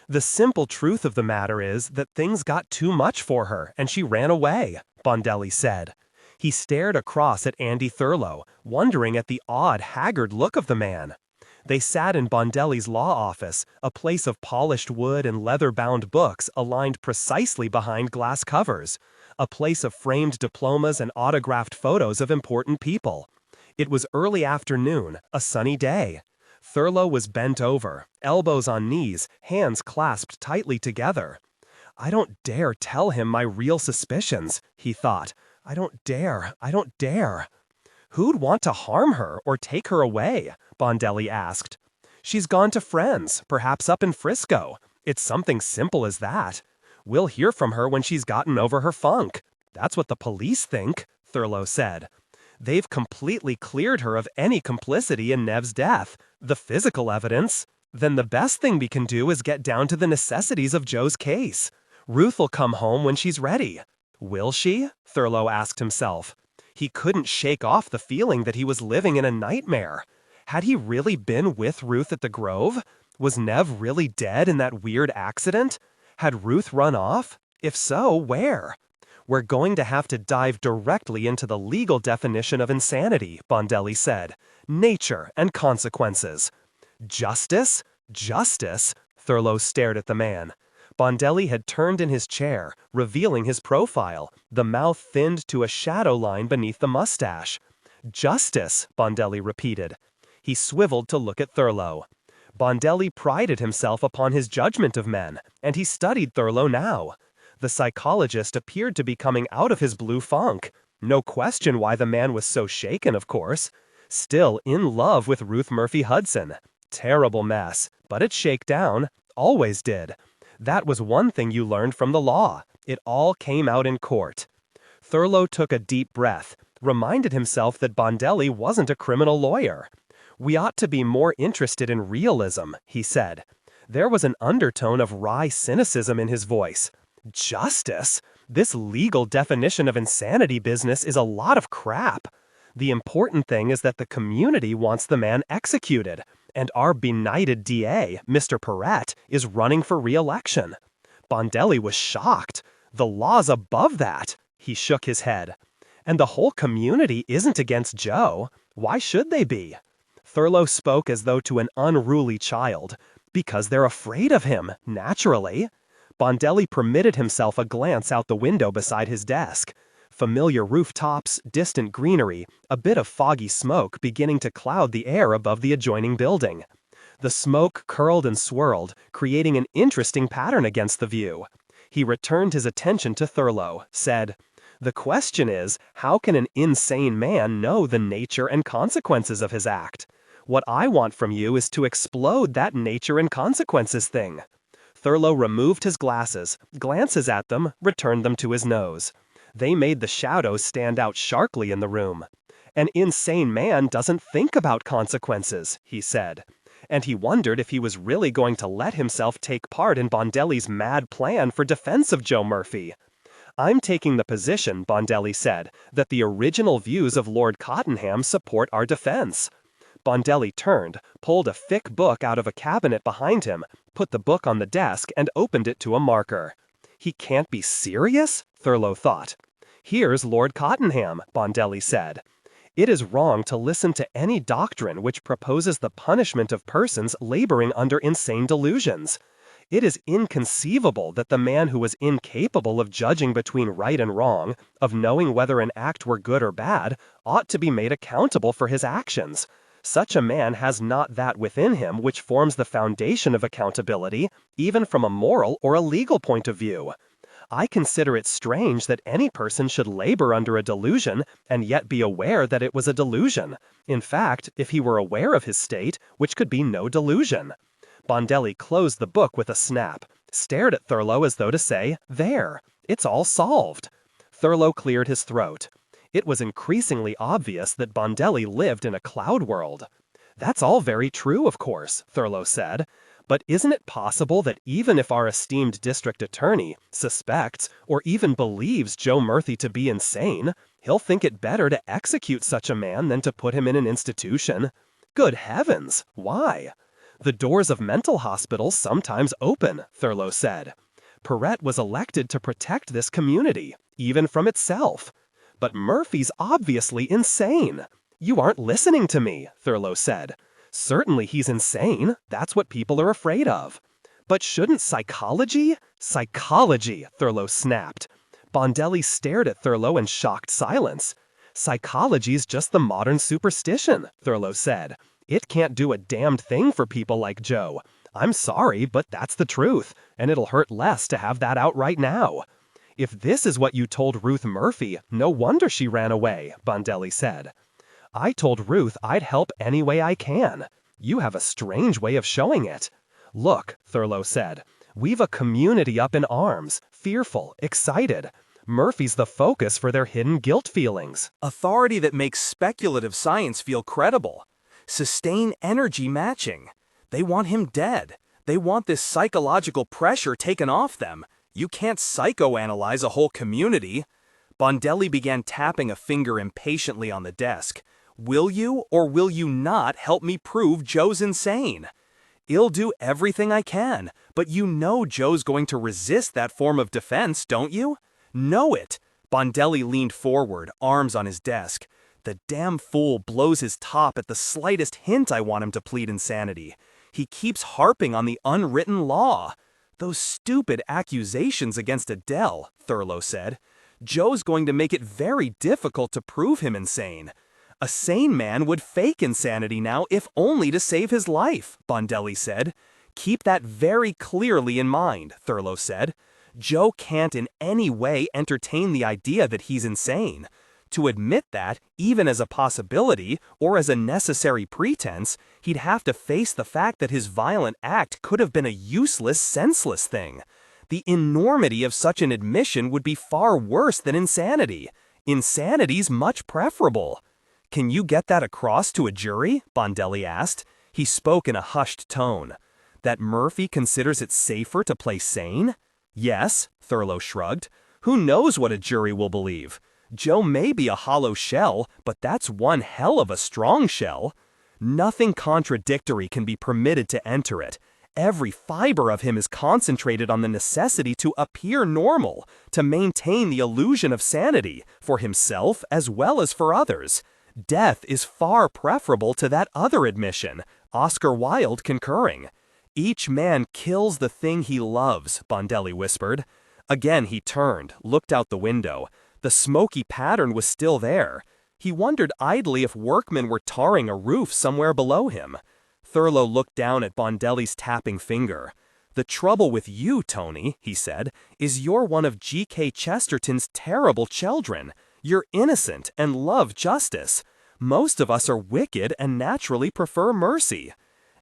The simple truth of the matter is that things got too much for her and she ran away, Bondelli said. He stared across at Andy Thurlow, wondering at the odd, haggard look of the man. They sat in Bondelli's law office, a place of polished wood and leather-bound books aligned precisely behind glass covers, a place of framed diplomas and autographed photos of important people. It was early afternoon, a sunny day. Thurlow was bent over, elbows on knees, hands clasped tightly together. I don't dare tell him my real suspicions, he thought. I don't dare. Who'd want to harm her or take her away? Bondelli asked. She's gone to friends, perhaps up in Frisco. It's something simple as that. We'll hear from her when she's gotten over her funk. That's what the police think, Thurlow said. They've completely cleared her of any complicity in Nev's death, the physical evidence. Then the best thing we can do is get down to the necessities of Joe's case. Ruth will come home when she's ready. Will she? Thurlow asked himself. He couldn't shake off the feeling that he was living in a nightmare. Had he really been with Ruth at the Grove? Was Nev really dead in that weird accident? Had Ruth run off? If so, where? We're going to have to dive directly into the legal definition of insanity, Bondelli said. Nature and consequences. Justice? Justice? Thurlow stared at the man. Bondelli had turned in his chair, revealing his profile, the mouth thinned to a shadow line beneath the mustache. Justice, Bondelli repeated. He swiveled to look at Thurlow. Bondelli prided himself upon his judgment of men, and he studied Thurlow now. The psychologist appeared to be coming out of his blue funk. No question why the man was so shaken, of course. Still in love with Ruth Murphy Hudson. Terrible mess, but it shake down. Always did. That was one thing you learned from the law. It all came out in court. Thurlow took a deep breath, reminded himself that Bondelli wasn't a criminal lawyer. We ought to be more interested in realism, he said. There was an undertone of wry cynicism in his voice. Justice? This legal definition of insanity business is a lot of crap. The important thing is that the community wants the man executed, and our benighted DA, Mr. Perrette, is running for re-election. Bondelli was shocked. The law's above that. He shook his head. And the whole community isn't against Joe. Why should they be? Thurlow spoke as though to an unruly child. Because they're afraid of him, naturally. Bondelli permitted himself a glance out the window beside his desk. Familiar rooftops, distant greenery, a bit of foggy smoke beginning to cloud the air above the adjoining building. The smoke curled and swirled, creating an interesting pattern against the view. He returned his attention to Thurlow, said, "The question is, how can an insane man know the nature and consequences of his act? What I want from you is to explode that nature and consequences thing." Thurlow removed his glasses, glances at them, returned them to his nose. They made the shadows stand out sharply in the room. "An insane man doesn't think about consequences," he said. And he wondered if he was really going to let himself take part in Bondelli's mad plan for defense of Joe Murphy. "I'm taking the position," Bondelli said, "that the original views of Lord Cottenham support our defense." Bondelli turned, pulled a thick book out of a cabinet behind him, put the book on the desk, and opened it to a marker. "He can't be serious?" Thurlow thought. "Here's Lord Cottenham," Bondelli said. "It is wrong to listen to any doctrine which proposes the punishment of persons laboring under insane delusions. It is inconceivable that the man who was incapable of judging between right and wrong, of knowing whether an act were good or bad, ought to be made accountable for his actions. Such a man has not that within him which forms the foundation of accountability, even from a moral or a legal point of view. I consider it strange that any person should labor under a delusion and yet be aware that it was a delusion. In fact, if he were aware of his state, which could be no delusion." Bondelli closed the book with a snap, stared at Thurlow as though to say, "There, it's all solved." Thurlow cleared his throat. It was increasingly obvious that Bondelli lived in a cloud world. "That's all very true, of course," Thurlow said. "But isn't it possible that even if our esteemed district attorney suspects or even believes Joe Murphy to be insane, he'll think it better to execute such a man than to put him in an institution? Good heavens, why?" "The doors of mental hospitals sometimes open," Thurlow said. "Perrette was elected to protect this community, even from itself. But Murphy's obviously insane." "You aren't listening to me," Thurlow said. "Certainly he's insane. That's what people are afraid of." "But shouldn't psychology—" "Psychology," Thurlow snapped. Bondelli stared at Thurlow in shocked silence. "Psychology's just the modern superstition," Thurlow said. "It can't do a damned thing for people like Joe. I'm sorry, but that's the truth, and it'll hurt less to have that out right now." "If this is what you told Ruth Murphy, no wonder she ran away," Bondelli said. "I told Ruth I'd help any way I can. You have a strange way of showing it." "Look," Thurlow said, "we've a community up in arms, fearful, excited. Murphy's the focus for their hidden guilt feelings. Authority that makes speculative science feel credible. Sustain energy matching. They want him dead. They want this psychological pressure taken off them. You can't psychoanalyze a whole community." Bondelli began tapping a finger impatiently on the desk. "Will you or will you not help me prove Joe's insane?" "I'll do everything I can, but you know Joe's going to resist that form of defense, don't you?" "Know it." Bondelli leaned forward, arms on his desk. "The damn fool blows his top at the slightest hint I want him to plead insanity. He keeps harping on the unwritten law." "Those stupid accusations against Adele," Thurlow said. "Joe's going to make it very difficult to prove him insane. A sane man would fake insanity now if only to save his life," Bondelli said. "Keep that very clearly in mind," Thurlow said. "Joe can't in any way entertain the idea that he's insane. To admit that, even as a possibility or as a necessary pretense, he'd have to face the fact that his violent act could have been a useless, senseless thing. The enormity of such an admission would be far worse than insanity. Insanity's much preferable." "Can you get that across to a jury?" Bondelli asked. He spoke in a hushed tone. That Murphy considers it safer to play sane? Yes, Thurlow shrugged. Who knows what a jury will believe? Joe may be a hollow shell, but that's one hell of a strong shell. Nothing contradictory can be permitted to enter it. Every fiber of him is concentrated on the necessity to appear normal, to maintain the illusion of sanity, for himself as well as for others. Death is far preferable to that other admission, Oscar Wilde concurring. Each man kills the thing he loves, Bondelli whispered. Again he turned, looked out the window. The smoky pattern was still there. He wondered idly if workmen were tarring a roof somewhere below him. Thurlow looked down at Bondelli's tapping finger. "The trouble with you, Tony," he said, "is you're one of G.K. Chesterton's terrible children. You're innocent and love justice. Most of us are wicked and naturally prefer mercy."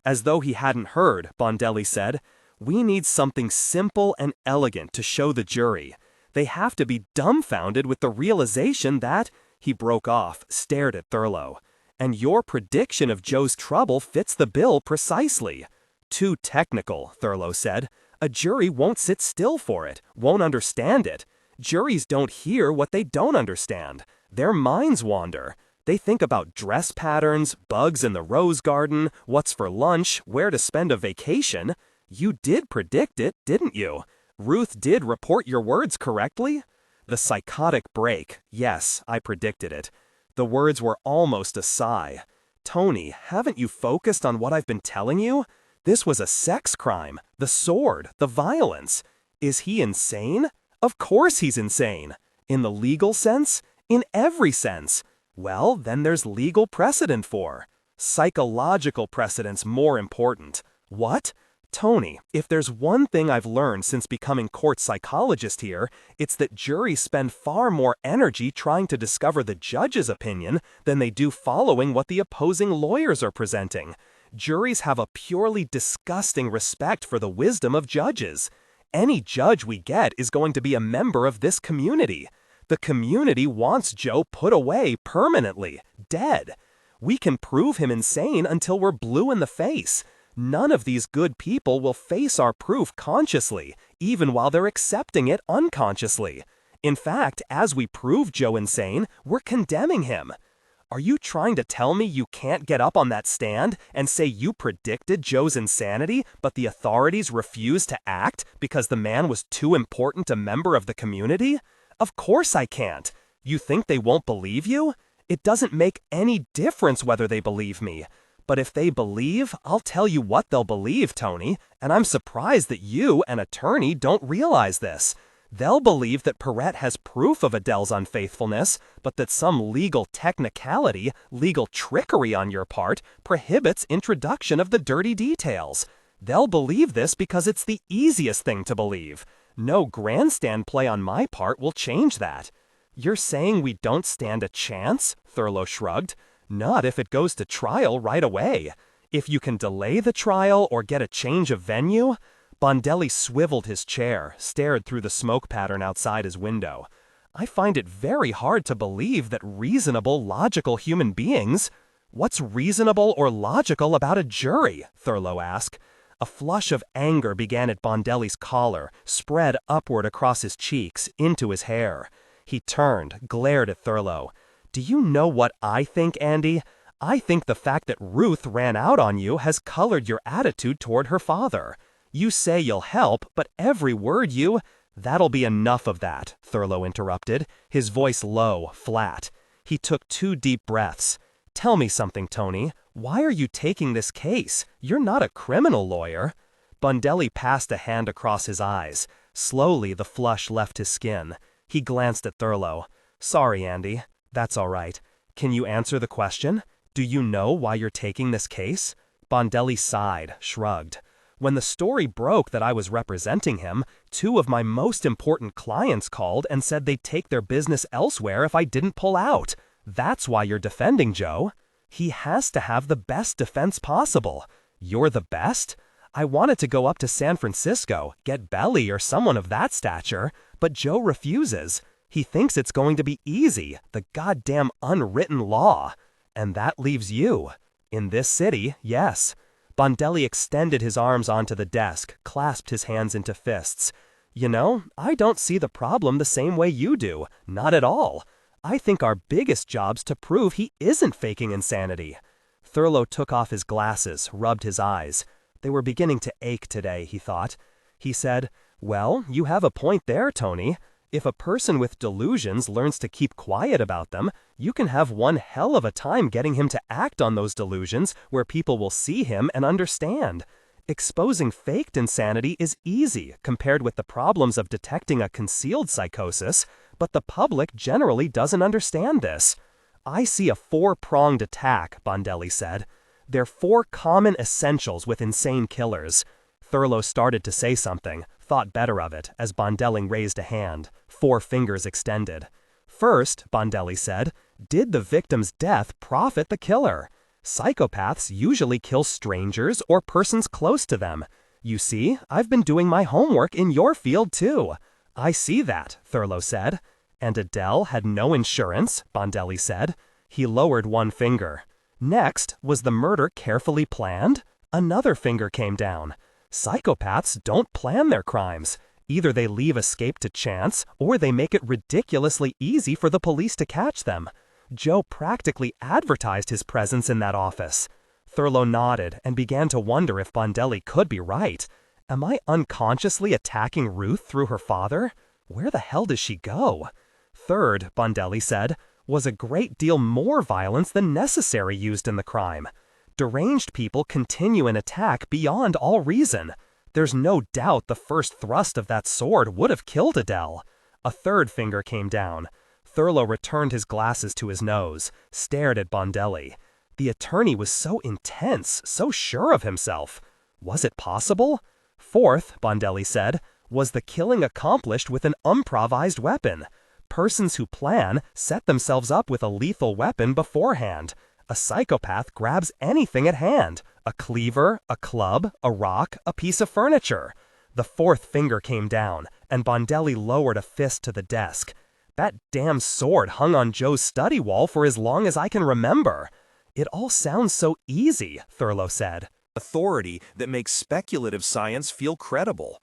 As though he hadn't heard, Bondelli said, "We need something simple and elegant to show the jury. They have to be dumbfounded with the realization that—" He broke off, stared at Thurlow. "And your prediction of Joe's trouble fits the bill precisely." "Too technical," Thurlow said. "A jury won't sit still for it, won't understand it. Juries don't hear what they don't understand. Their minds wander. They think about dress patterns, bugs in the rose garden, what's for lunch, where to spend a vacation. You did predict it, didn't you? Ruth did report your words correctly?" The psychotic break. Yes, I predicted it. The words were almost a sigh. "Tony, haven't you focused on what I've been telling you? This was a sex crime. The sword, the violence. Is he insane? Of course he's insane. In the legal sense? In every sense. Well, then there's legal precedent for. Psychological precedent's more important. What? Tony, if there's one thing I've learned since becoming court psychologist here, it's that juries spend far more energy trying to discover the judge's opinion than they do following what the opposing lawyers are presenting. Juries have a purely disgusting respect for the wisdom of judges. Any judge we get is going to be a member of this community. The community wants Joe put away permanently, dead. We can prove him insane until we're blue in the face. None of these good people will face our proof consciously, even while they're accepting it unconsciously. In fact, as we prove Joe insane, we're condemning him. Are you trying to tell me you can't get up on that stand and say you predicted Joe's insanity, but the authorities refused to act because the man was too important a member of the community? Of course I can't. You think they won't believe you? It doesn't make any difference whether they believe me. But if they believe, I'll tell you what they'll believe, Tony, and I'm surprised that you, an attorney, don't realize this. They'll believe that Perrette has proof of Adele's unfaithfulness, but that some legal technicality, legal trickery on your part, prohibits introduction of the dirty details. They'll believe this because it's the easiest thing to believe. No grandstand play on my part will change that. You're saying we don't stand a chance? Thurlow shrugged. Not if it goes to trial right away. If you can delay the trial or get a change of venue. Bondelli swiveled his chair, stared through the smoke pattern outside his window. I find it very hard to believe that reasonable, logical human beings— What's reasonable or logical about a jury? Thurlow asked. A flush of anger began at Bondelli's collar, spread upward across his cheeks, into his hair. He turned, glared at Thurlow. "Do you know what I think, Andy? I think the fact that Ruth ran out on you has colored your attitude toward her father. You say you'll help, but every word you—" "That'll be enough of that," Thurlow interrupted, his voice low, flat. He took 2 deep breaths. "Tell me something, Tony. Why are you taking this case? You're not a criminal lawyer." Bondelli passed a hand across his eyes. Slowly, the flush left his skin. He glanced at Thurlow. "Sorry, Andy. That's all right. Can you answer the question? Do you know why you're taking this case?" Bondelli sighed, shrugged. "When the story broke that I was representing him, 2 of my most important clients called and said they'd take their business elsewhere if I didn't pull out. That's why you're defending Joe. He has to have the best defense possible. You're the best? I wanted to go up to San Francisco, get Belly or someone of that stature, but Joe refuses. He thinks it's going to be easy, the goddamn unwritten law. And that leaves you. In this city, yes." Bondelli extended his arms onto the desk, clasped his hands into fists. You know, I don't see the problem the same way you do. Not at all. I think our biggest job's to prove he isn't faking insanity. Thurlow took off his glasses, rubbed his eyes. They were beginning to ache today, he thought. He said, "Well, you have a point there, Tony. If a person with delusions learns to keep quiet about them, you can have one hell of a time getting him to act on those delusions where people will see him and understand. Exposing faked insanity is easy compared with the problems of detecting a concealed psychosis, but the public generally doesn't understand this. I see a four-pronged attack," Bondelli said. "There are four common essentials with insane killers." Thurlow started to say something, thought better of it, as Bondelli raised a hand, 4 fingers extended. "First," Bondelli said, "did the victim's death profit the killer? Psychopaths usually kill strangers or persons close to them. You see, I've been doing my homework in your field too." "I see that," Thurlow said. "And Adele had no insurance," Bondelli said. He lowered one finger. "Next, was the murder carefully planned?" Another finger came down. "Psychopaths don't plan their crimes. Either they leave escape to chance, or they make it ridiculously easy for the police to catch them. Joe practically advertised his presence in that office." Thurlow nodded and began to wonder if Bondelli could be right. Am I unconsciously attacking Ruth through her father? Where the hell does she go? Third, Bondelli said, was a great deal more violence than necessary used in the crime. Deranged people continue an attack beyond all reason. There's no doubt the first thrust of that sword would have killed Adele. A third finger came down. Thurlow returned his glasses to his nose, stared at Bondelli. The attorney was so intense, so sure of himself. Was it possible? Fourth, Bondelli said, was the killing accomplished with an improvised weapon. Persons who plan set themselves up with a lethal weapon beforehand. A psychopath grabs anything at hand, a cleaver, a club, a rock, a piece of furniture. The fourth finger came down, and Bondelli lowered a fist to the desk. That damn sword hung on Joe's study wall for as long as I can remember. It all sounds so easy, Thurlow said. Authority that makes speculative science feel credible.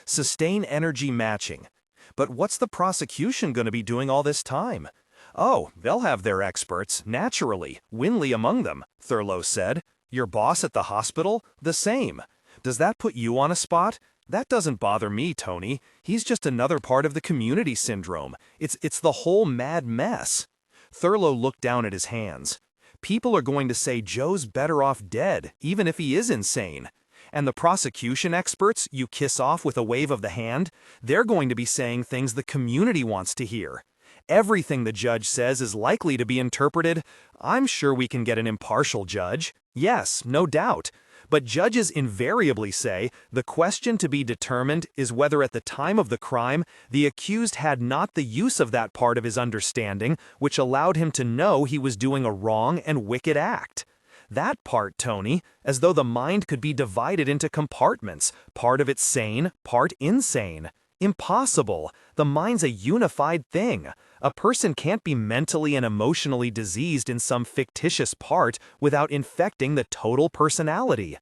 Sustain energy matching. But what's the prosecution going to be doing all this time? Oh, they'll have their experts, naturally, Winley among them, Thurlow said. Your boss at the hospital? The same. Does that put you on a spot? That doesn't bother me, Tony. He's just another part of the community syndrome. It's the whole mad mess. Thurlow looked down at his hands. People are going to say Joe's better off dead, even if he is insane. And the prosecution experts you kiss off with a wave of the hand, they're going to be saying things the community wants to hear. Everything the judge says is likely to be interpreted. I'm sure we can get an impartial judge. Yes, no doubt. But judges invariably say the question to be determined is whether at the time of the crime the accused had not the use of that part of his understanding which allowed him to know he was doing a wrong and wicked act. That part, Tony, as though the mind could be divided into compartments, part of it sane, part insane. Impossible. The mind's a unified thing. A person can't be mentally and emotionally diseased in some fictitious part without infecting the total personality.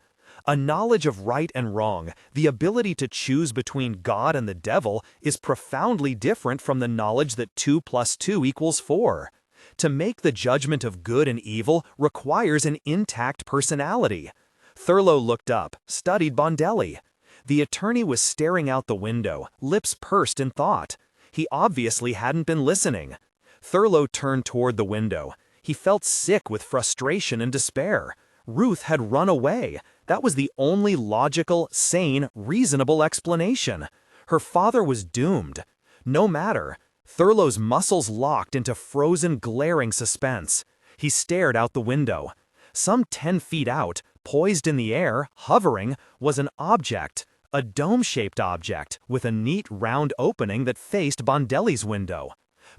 A knowledge of right and wrong, the ability to choose between God and the devil, is profoundly different from the knowledge that 2 + 2 = 4. To make the judgment of good and evil requires an intact personality. Thurlow looked up, studied Bondelli. The attorney was staring out the window, lips pursed in thought. He obviously hadn't been listening. Thurlow turned toward the window. He felt sick with frustration and despair. Ruth had run away. That was the only logical, sane, reasonable explanation. Her father was doomed. No matter. Thurlow's muscles locked into frozen, glaring suspense. He stared out the window. Some 10 feet out, poised in the air, hovering, was an object. A dome-shaped object, with a neat round opening that faced Bondelli's window.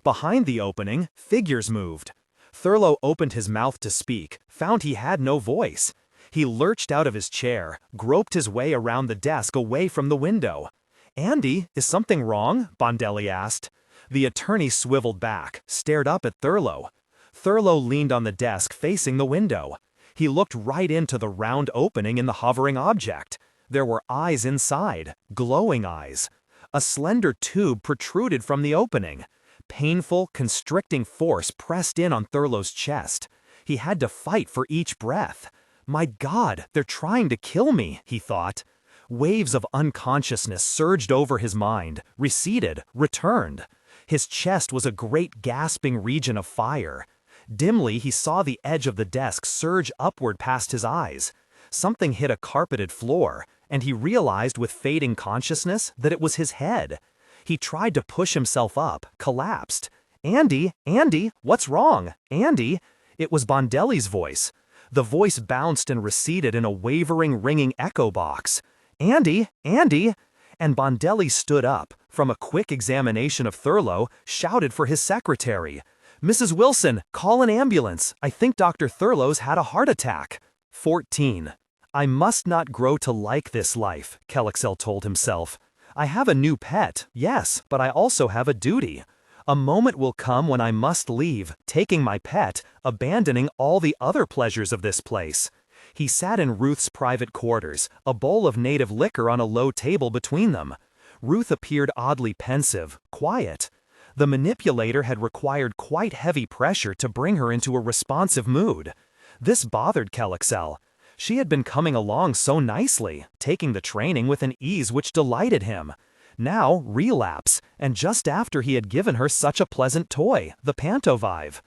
Behind the opening, figures moved. Thurlow opened his mouth to speak, found he had no voice. He lurched out of his chair, groped his way around the desk away from the window. "Andy, is something wrong?" Bondelli asked. The attorney swiveled back, stared up at Thurlow. Thurlow leaned on the desk facing the window. He looked right into the round opening in the hovering object. There were eyes inside, glowing eyes. A slender tube protruded from the opening. Painful, constricting force pressed in on Thurlow's chest. He had to fight for each breath. My God, they're trying to kill me, he thought. Waves of unconsciousness surged over his mind, receded, returned. His chest was a great gasping region of fire. Dimly, he saw the edge of the desk surge upward past his eyes. Something hit a carpeted floor, and he realized with fading consciousness that it was his head. He tried to push himself up, collapsed. "Andy, Andy, what's wrong? Andy?" It was Bondelli's voice. The voice bounced and receded in a wavering, ringing echo box. "Andy, Andy!" And Bondelli stood up, from a quick examination of Thurlow, shouted for his secretary. "Mrs. Wilson, call an ambulance. I think Dr. Thurlow's had a heart attack." 14. I must not grow to like this life, Kelexel told himself. I have a new pet, yes, but I also have a duty. A moment will come when I must leave, taking my pet, abandoning all the other pleasures of this place. He sat in Ruth's private quarters, a bowl of native liquor on a low table between them. Ruth appeared oddly pensive, quiet. The manipulator had required quite heavy pressure to bring her into a responsive mood. This bothered Kelexel. She had been coming along so nicely, taking the training with an ease which delighted him. Now, relapse, and just after he had given her such a pleasant toy, the Pantovive.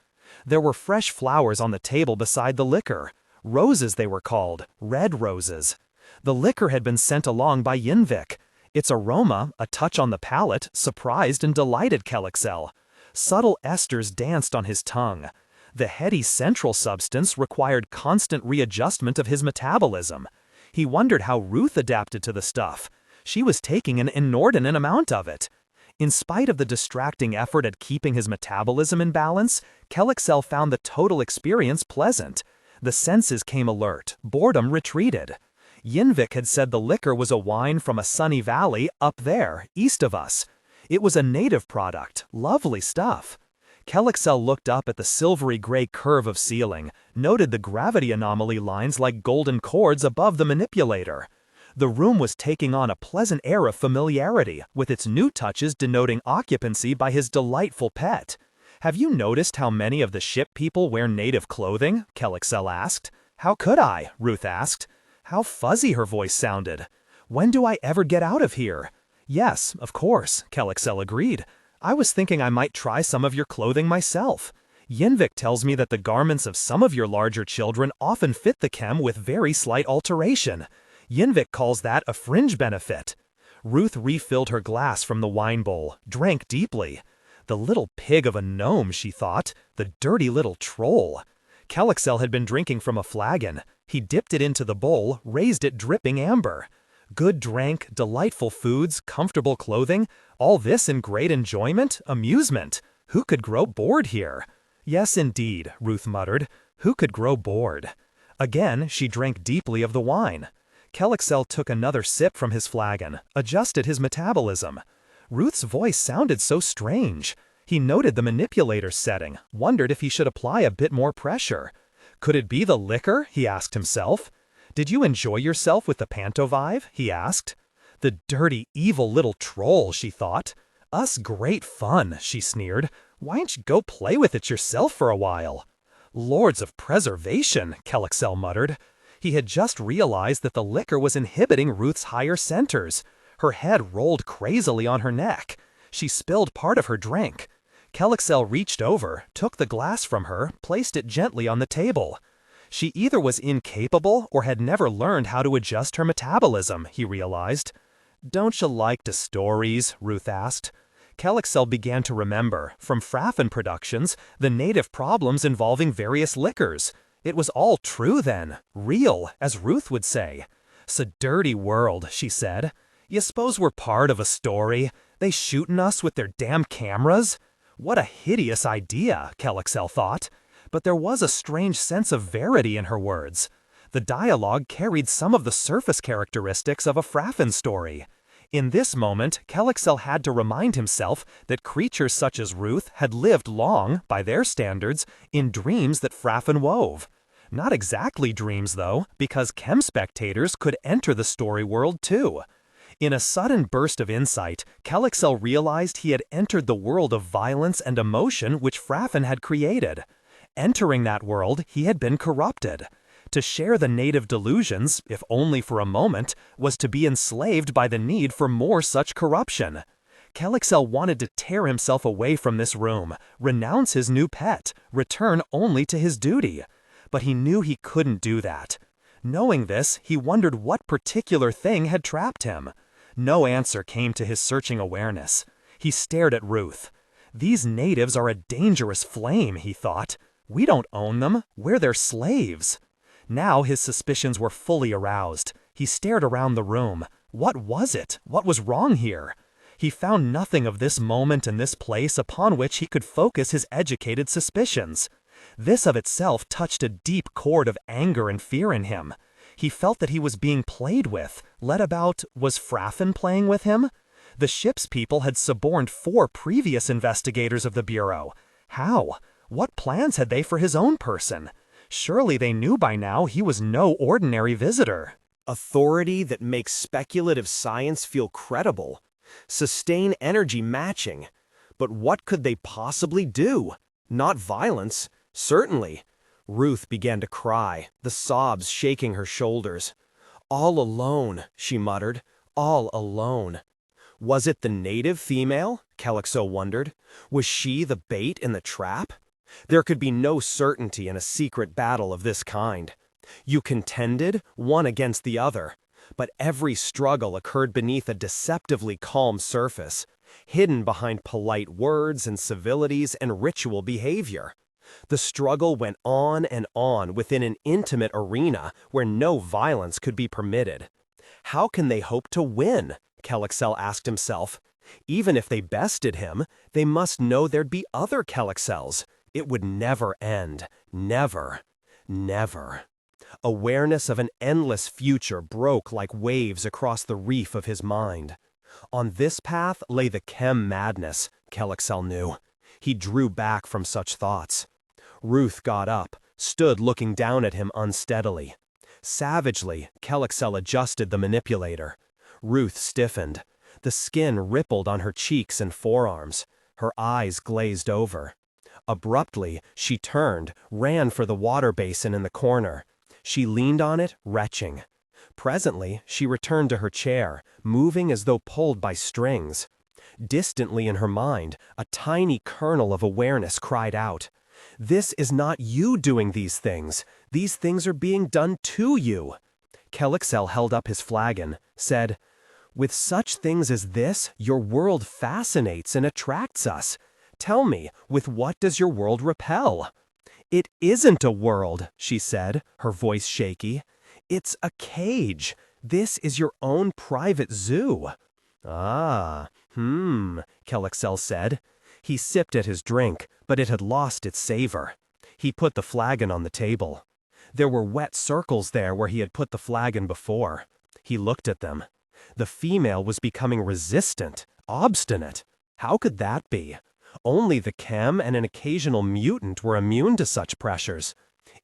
There were fresh flowers on the table beside the liquor. Roses they were called, red roses. The liquor had been sent along by Yinvik. Its aroma, a touch on the palate, surprised and delighted Kelexel. Subtle esters danced on his tongue. The heady central substance required constant readjustment of his metabolism. He wondered how Ruth adapted to the stuff. She was taking an inordinate amount of it. In spite of the distracting effort at keeping his metabolism in balance, Kelexel found the total experience pleasant. The senses came alert, boredom retreated. Yinvik had said the liquor was a wine from a sunny valley up there, east of us. It was a native product, lovely stuff. Kelexel looked up at the silvery gray curve of ceiling, noted the gravity anomaly lines like golden cords above the manipulator. The room was taking on a pleasant air of familiarity, with its new touches denoting occupancy by his delightful pet. "Have you noticed how many of the ship people wear native clothing?" Kelexel asked. "How could I?" Ruth asked. How fuzzy her voice sounded. "When do I ever get out of here?" "Yes, of course," Kelexel agreed. "I was thinking I might try some of your clothing myself. Yinvik tells me that the garments of some of your larger children often fit the chem with very slight alteration. Yinvik calls that a fringe benefit." Ruth refilled her glass from the wine bowl, drank deeply. The little pig of a gnome, she thought. The dirty little troll. Kelexel had been drinking from a flagon. He dipped it into the bowl, raised it dripping amber. Good drank, delightful foods, comfortable clothing, all this in great enjoyment, amusement. Who could grow bored here? Yes, indeed, Ruth muttered. Who could grow bored? Again, she drank deeply of the wine. Kelexel took another sip from his flagon, adjusted his metabolism. Ruth's voice sounded so strange. He noted the manipulator's setting, wondered if he should apply a bit more pressure. Could it be the liquor? He asked himself. "Did you enjoy yourself with the Pantovive?" he asked. The dirty, evil little troll, she thought. Us great fun, she sneered. Why don't you go play with it yourself for a while? Lords of preservation, Kelexel muttered. He had just realized that the liquor was inhibiting Ruth's higher centers. Her head rolled crazily on her neck. She spilled part of her drink. Kelexel reached over, took the glass from her, placed it gently on the table. She either was incapable or had never learned how to adjust her metabolism, he realized. "Don't you like the stories?" Ruth asked. Kelexel began to remember, from Fraffin productions, the native problems involving various liquors. It was all true then, real, as Ruth would say. "'S a dirty world," she said. "You suppose we're part of a story? They shootin' us with their damn cameras?" What a hideous idea, Kelexel thought. But there was a strange sense of verity in her words. The dialogue carried some of the surface characteristics of a Fraffin story. In this moment, Kelexel had to remind himself that creatures such as Ruth had lived long, by their standards, in dreams that Fraffin wove. Not exactly dreams, though, because chem spectators could enter the story world too. In a sudden burst of insight, Kelexel realized he had entered the world of violence and emotion which Fraffin had created. Entering that world, he had been corrupted. To share the native delusions, if only for a moment, was to be enslaved by the need for more such corruption. Kelexel wanted to tear himself away from this room, renounce his new pet, return only to his duty. But he knew he couldn't do that. Knowing this, he wondered what particular thing had trapped him. No answer came to his searching awareness. He stared at Ruth. These natives are a dangerous flame, he thought. We don't own them. We're their slaves. Now his suspicions were fully aroused. He stared around the room. What was it? What was wrong here? He found nothing of this moment and this place upon which he could focus his educated suspicions. This of itself touched a deep chord of anger and fear in him. He felt that he was being played with, led about. Was Fraffin playing with him? The ship's people had suborned 4 previous investigators of the Bureau. How? What plans had they for his own person? Surely they knew by now he was no ordinary visitor. Authority that makes speculative science feel credible. Sustain energy matching. But what could they possibly do? Not violence, certainly. Ruth began to cry, the sobs shaking her shoulders. All alone, she muttered, all alone. Was it the native female? Kelexel wondered. Was she the bait in the trap? There could be no certainty in a secret battle of this kind. You contended, one against the other, but every struggle occurred beneath a deceptively calm surface, hidden behind polite words and civilities and ritual behavior. The struggle went on and on within an intimate arena where no violence could be permitted. How can they hope to win? Kelexel asked himself. Even if they bested him, they must know there'd be other Kelexels. It would never end. Never. Never. Awareness of an endless future broke like waves across the reef of his mind. On this path lay the chem madness, Kelexel knew. He drew back from such thoughts. Ruth got up, stood looking down at him unsteadily. Savagely, Kelexel adjusted the manipulator. Ruth stiffened. The skin rippled on her cheeks and forearms. Her eyes glazed over. Abruptly, she turned, ran for the water basin in the corner. She leaned on it, retching. Presently, she returned to her chair, moving as though pulled by strings. Distantly in her mind, a tiny kernel of awareness cried out, "This is not you doing these things. These things are being done to you." Kelexel held up his flagon, said, "With such things as this, your world fascinates and attracts us. Tell me, with what does your world repel?" "It isn't a world," she said, her voice shaky. "It's a cage. This is your own private zoo." "Ah, Kelexel said. He sipped at his drink, but it had lost its savor. He put the flagon on the table. There were wet circles there where he had put the flagon before. He looked at them. The female was becoming resistant, obstinate. How could that be? Only the chem and an occasional mutant were immune to such pressures.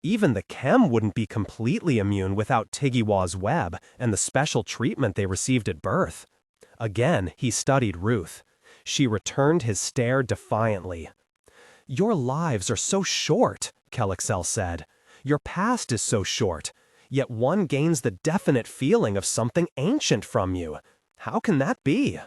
Even the chem wouldn't be completely immune without Tiggywa's web and the special treatment they received at birth. Again, he studied Ruth. She returned his stare defiantly. "Your lives are so short," Kelexel said. "Your past is so short, yet one gains the definite feeling of something ancient from you. How can that be?"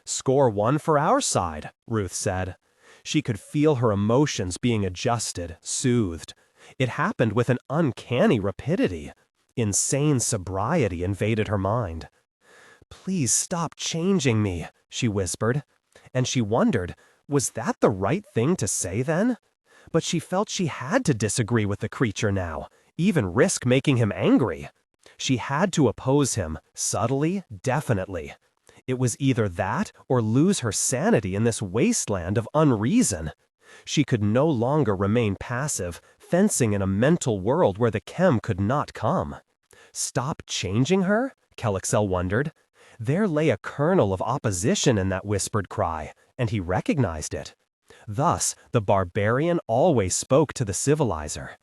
"Score 1 for our side," Ruth said. She could feel her emotions being adjusted, soothed. It happened with an uncanny rapidity. Insane sobriety invaded her mind. "Please stop changing me," she whispered. And she wondered, was that the right thing to say then? But she felt she had to disagree with the creature now, even risk making him angry. She had to oppose him, subtly, definitely. It was either that or lose her sanity in this wasteland of unreason. She could no longer remain passive, fencing in a mental world where the chem could not come. Stop changing her? Kelexel wondered. There lay a kernel of opposition in that whispered cry, and he recognized it. Thus, the barbarian always spoke to the civilizer.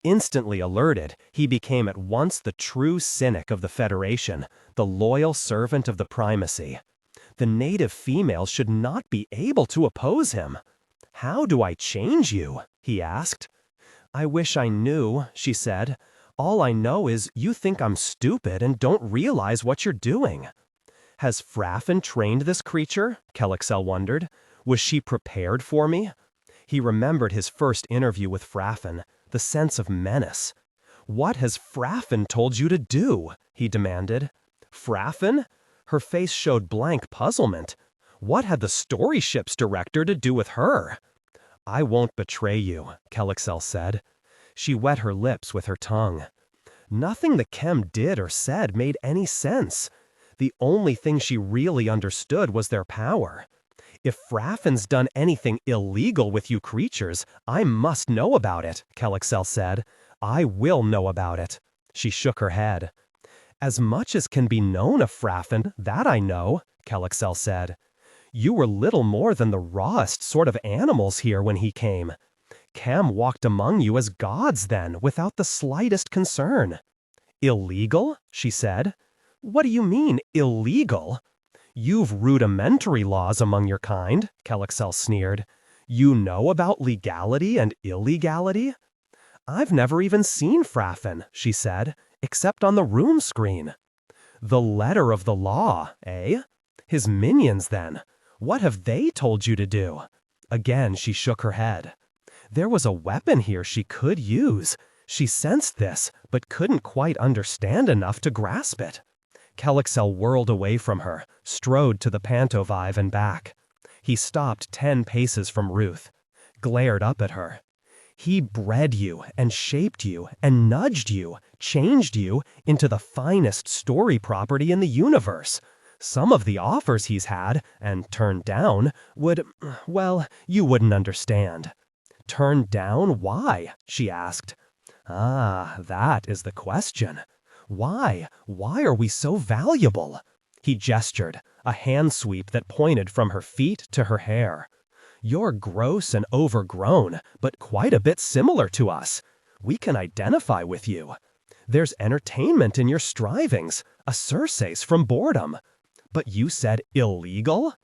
Instantly alerted, he became at once the true cynic of the Federation, the loyal servant of the primacy. The native females should not be able to oppose him. "How do I change you?" he asked. "I wish I knew," she said. "All I know is you think I'm stupid and don't realize what you're doing." "Has Fraffin trained this creature?" Kelexel wondered. "Was she prepared for me?" He remembered his first interview with Fraffin, the sense of menace. "What has Fraffin told you to do?" he demanded. "Fraffin?" Her face showed blank puzzlement. What had the story ship's director to do with her? "I won't betray you," Kelexel said. She wet her lips with her tongue. Nothing the chem did or said made any sense. The only thing she really understood was their power. "If Fraffin's done anything illegal with you creatures, I must know about it," Kelexel said. "I will know about it." She shook her head. "As much as can be known of Fraffin, that I know," Kelexel said. "You were little more than the rawest sort of animals here when he came. Chem walked among you as gods then, without the slightest concern." "Illegal?" she said. "What do you mean, illegal?" "You've rudimentary laws among your kind," Kelexel sneered. "You know about legality and illegality?" "I've never even seen Fraffin," she said, "except on the room screen." "The letter of the law, eh? His minions, then. What have they told you to do?" Again she shook her head. There was a weapon here she could use. She sensed this, but couldn't quite understand enough to grasp it. Kelexel whirled away from her, strode to the pantovive and back. He stopped 10 paces from Ruth, glared up at her. "He bred you and shaped you and nudged you, changed you into the finest story property in the universe. Some of the offers he's had, and turned down, well, you wouldn't understand." "Turned down? Why?" she asked. "Ah, that is the question. Why? Why are we so valuable?" He gestured, a hand sweep that pointed from her feet to her hair. "You're gross and overgrown, but quite a bit similar to us. We can identify with you. There's entertainment in your strivings, a surcease from boredom. But you said illegal?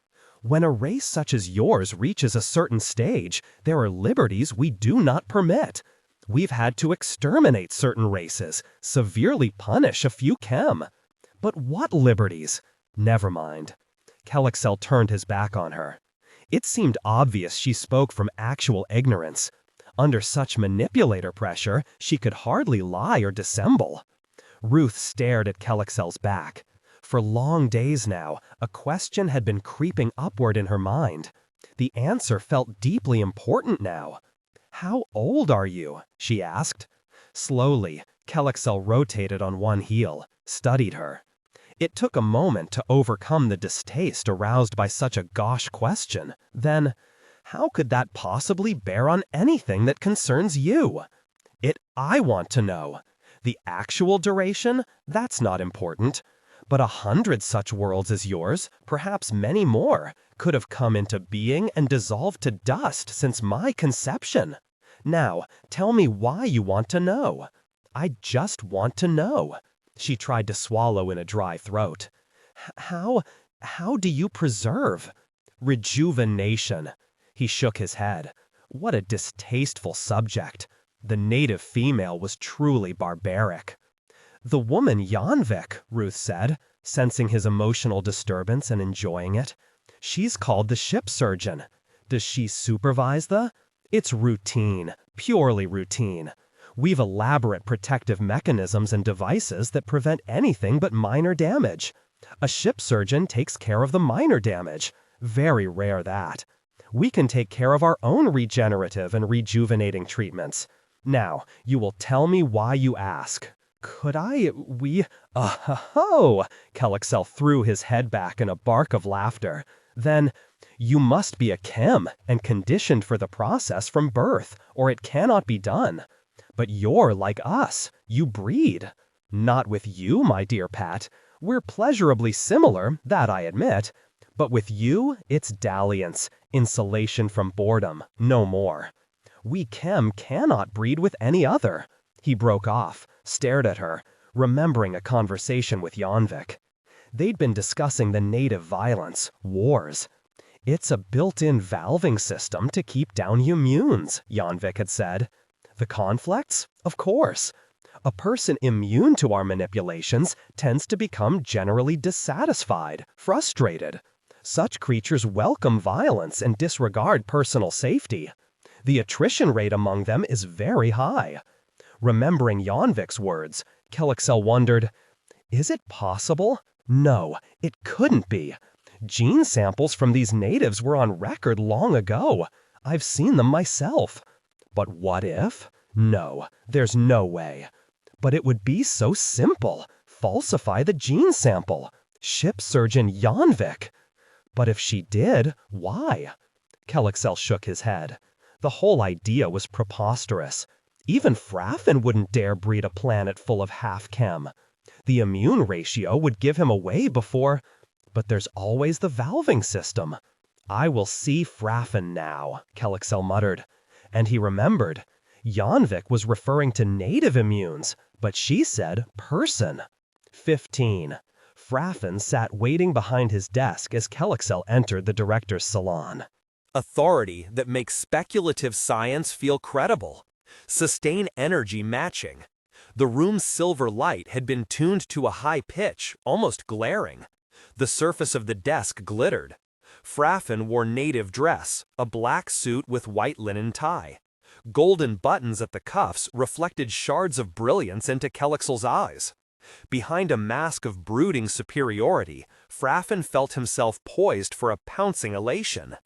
When a race such as yours reaches a certain stage, there are liberties we do not permit. We've had to exterminate certain races, severely punish a few chem. But what liberties? Never mind." Kelexel turned his back on her. It seemed obvious she spoke from actual ignorance. Under such manipulator pressure, she could hardly lie or dissemble. Ruth stared at Kelexel's back. For long days now, a question had been creeping upward in her mind. The answer felt deeply important now. "How old are you?" she asked. Slowly, Kelexel rotated on one heel, studied her. It took a moment to overcome the distaste aroused by such a gauche question. Then, how could that possibly bear on anything that concerns you? I want to know. The actual duration? That's not important. But 100 such worlds as yours, perhaps many more, could have come into being and dissolved to dust since my conception. Now, tell me why you want to know." "I just want to know." She tried to swallow in a dry throat. How do you preserve?" "Rejuvenation." He shook his head. What a distasteful subject. The native female was truly barbaric. "The woman Janvik," Ruth said, sensing his emotional disturbance and enjoying it. "She's called the ship surgeon. Does she supervise the—" "It's routine, purely routine. We've elaborate protective mechanisms and devices that prevent anything but minor damage. A ship surgeon takes care of the minor damage. Very rare that. We can take care of our own regenerative and rejuvenating treatments. Now, you will tell me why you ask." "Could I, Oh!" Kelexel threw his head back in a bark of laughter. Then, "You must be a chem and conditioned for the process from birth, or it cannot be done. But you're like us. You breed." "Not with you, my dear Pat. We're pleasurably similar, that I admit. But with you, it's dalliance, insulation from boredom, no more. We chem cannot breed with any other. He broke off, stared at her, remembering a conversation with Janvik. They'd been discussing the native violence, wars. It's a built-in valving system to keep down immunes, Janvik had said. The conflicts? Of course. A person immune to our manipulations tends to become generally dissatisfied, frustrated. Such creatures welcome violence and disregard personal safety. The attrition rate among them is very high. Remembering Janvik's words, Kelexel wondered, is it possible? No, it couldn't be. Gene samples from these natives were on record long ago. I've seen them myself. But what if? No, there's no way. But it would be so simple. Falsify the gene sample. Ship surgeon Janvik. But if she did, why? Kelexel shook his head. The whole idea was preposterous. Even Fraffin wouldn't dare breed a planet full of half-chem. The immune ratio would give him away before... But there's always the valving system. I will see Fraffin now, Kelexel muttered. And he remembered. Janvik was referring to native immunes, but she said person. 15. Fraffin sat waiting behind his desk as Kelexel entered the director's salon. Authority that makes speculative science feel credible. Sustain energy matching. The room's silver light had been tuned to a high pitch, almost glaring. The surface of the desk glittered. Fraffin wore native dress, a black suit with white linen tie. Golden buttons at the cuffs reflected shards of brilliance into Kelexel's eyes. Behind a mask of brooding superiority, Fraffin felt himself poised for a pouncing elation.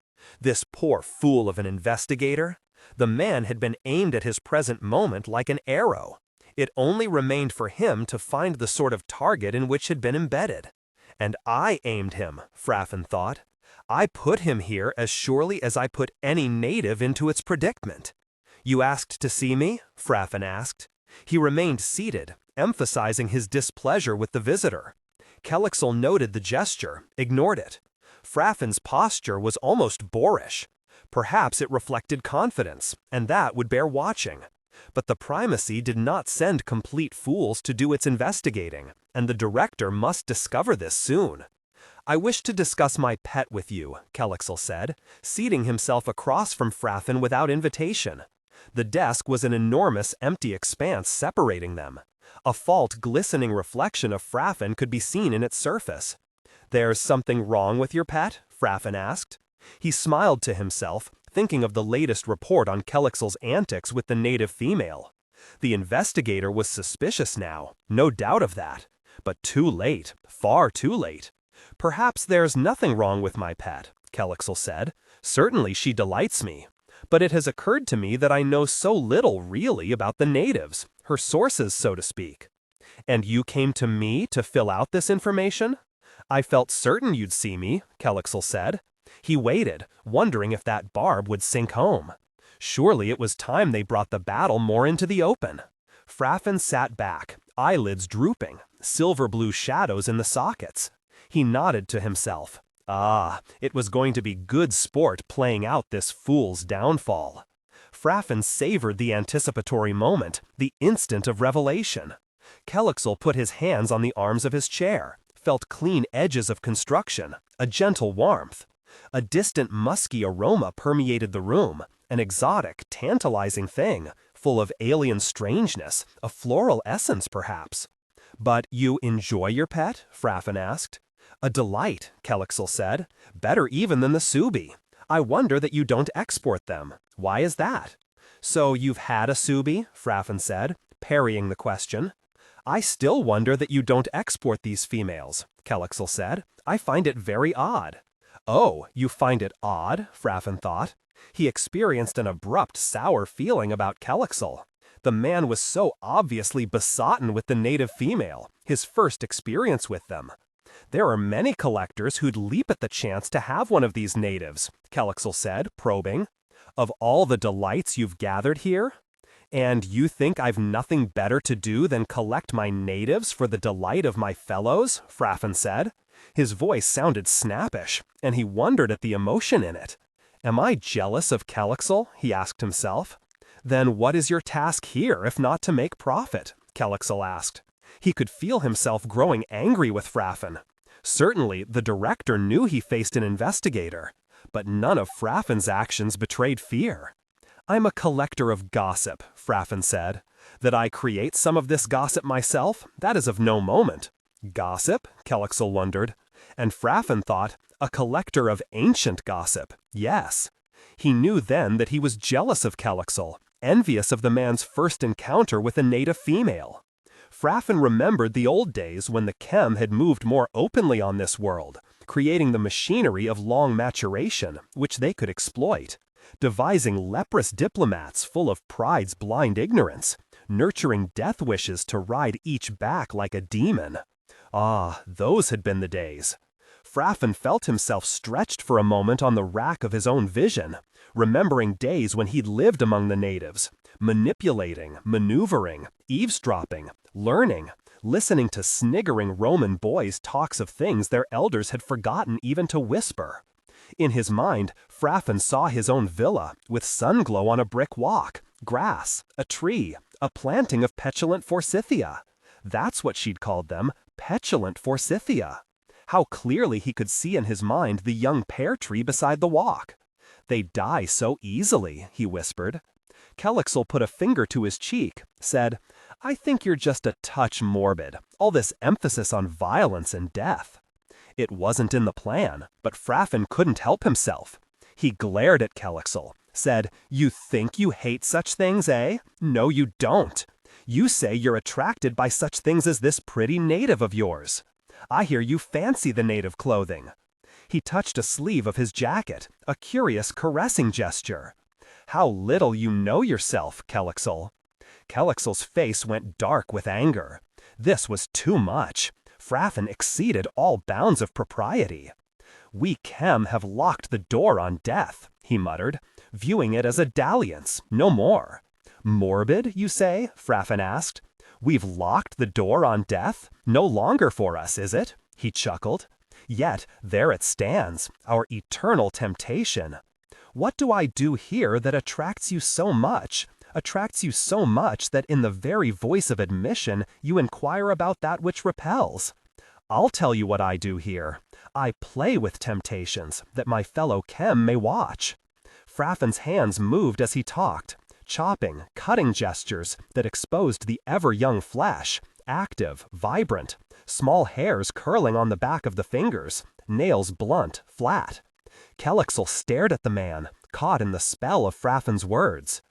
This poor fool of an investigator. The man had been aimed at his present moment like an arrow. It only remained for him to find the sort of target in which had been embedded. And I aimed him, Fraffin thought. I put him here as surely as I put any native into its predicament. You asked to see me? Fraffin asked. He remained seated, emphasizing his displeasure with the visitor. Kelexel noted the gesture, ignored it. Fraffin's posture was almost boorish. Perhaps it reflected confidence, and that would bear watching. But the primacy did not send complete fools to do its investigating, and the director must discover this soon. I wish to discuss my pet with you, Kelexel said, seating himself across from Fraffin without invitation. The desk was an enormous empty expanse separating them. A fault glistening reflection of Fraffin could be seen in its surface. There's something wrong with your pet? Fraffin asked. He smiled to himself, thinking of the latest report on Kelexel's antics with the native female. The investigator was suspicious now, no doubt of that. But too late, far too late. Perhaps there's nothing wrong with my pet, Kelexel said. Certainly she delights me. But it has occurred to me that I know so little really about the natives, her sources, so to speak. And you came to me to fill out this information? I felt certain you'd see me, Kelexel said. He waited, wondering if that barb would sink home. Surely it was time they brought the battle more into the open. Fraffin sat back, eyelids drooping, silver-blue shadows in the sockets. He nodded to himself. Ah, it was going to be good sport playing out this fool's downfall. Fraffin savored the anticipatory moment, the instant of revelation. Kelexel put his hands on the arms of his chair, felt clean edges of construction, a gentle warmth. A distant musky aroma permeated the room, an exotic, tantalizing thing, full of alien strangeness, a floral essence perhaps. But you enjoy your pet? Fraffin asked. A delight, Kelexel said. Better even than the Subi. I wonder that you don't export them. Why is that? So you've had a Subi? Fraffin said, parrying the question. I still wonder that you don't export these females, Kelexel said. I find it very odd. Oh, you find it odd? Fraffin thought. He experienced an abrupt, sour feeling about Kelexel. The man was so obviously besotted with the native female, his first experience with them. There are many collectors who'd leap at the chance to have one of these natives, Kelexel said, probing. Of all the delights you've gathered here? And you think I've nothing better to do than collect my natives for the delight of my fellows? Fraffin said. His voice sounded snappish, and he wondered at the emotion in it. Am I jealous of Kelexel? He asked himself. Then what is your task here if not to make profit? Kelexel asked. He could feel himself growing angry with Fraffin. Certainly, the director knew he faced an investigator, but none of Fraffin's actions betrayed fear. I'm a collector of gossip, Fraffin said. That I create some of this gossip myself, that is of no moment. Gossip? Kelexel wondered. And Fraffin thought, a collector of ancient gossip, yes. He knew then that he was jealous of Kelexel, envious of the man's first encounter with a native female. Fraffin remembered the old days when the chem had moved more openly on this world, creating the machinery of long maturation, which they could exploit, devising leprous diplomats full of pride's blind ignorance, nurturing death wishes to ride each back like a demon. Ah, those had been the days. Fraffin felt himself stretched for a moment on the rack of his own vision, remembering days when he'd lived among the natives, manipulating, maneuvering, eavesdropping, learning, listening to sniggering Roman boys' talks of things their elders had forgotten even to whisper. In his mind, Fraffin saw his own villa, with sunglow on a brick walk, grass, a tree, a planting of petulant forsythia. That's what she'd called them, petulant forsythia. How clearly he could see in his mind the young pear tree beside the walk. They die so easily, he whispered. Kelexel put a finger to his cheek, said, I think you're just a touch morbid, all this emphasis on violence and death. It wasn't in the plan, but Fraffin couldn't help himself. He glared at Kelexel, said, You think you hate such things, eh? No, you don't. You say you're attracted by such things as this pretty native of yours. I hear you fancy the native clothing. He touched a sleeve of his jacket, a curious caressing gesture. How little you know yourself, Kelexel. Kelexel's face went dark with anger. This was too much. Fraffin exceeded all bounds of propriety. We chem have locked the door on death, he muttered, viewing it as a dalliance, no more. Morbid, you say? Fraffin asked. We've locked the door on death? No longer for us, is it? He chuckled. Yet, there it stands, our eternal temptation. What do I do here that attracts you so much? Attracts you so much that in the very voice of admission you inquire about that which repels? I'll tell you what I do here. I play with temptations, that my fellow chem may watch. Fraffin's hands moved as he talked, chopping, cutting gestures that exposed the ever-young flesh, active, vibrant, small hairs curling on the back of the fingers, nails blunt, flat. Kelexel stared at the man, caught in the spell of Fraffin's words.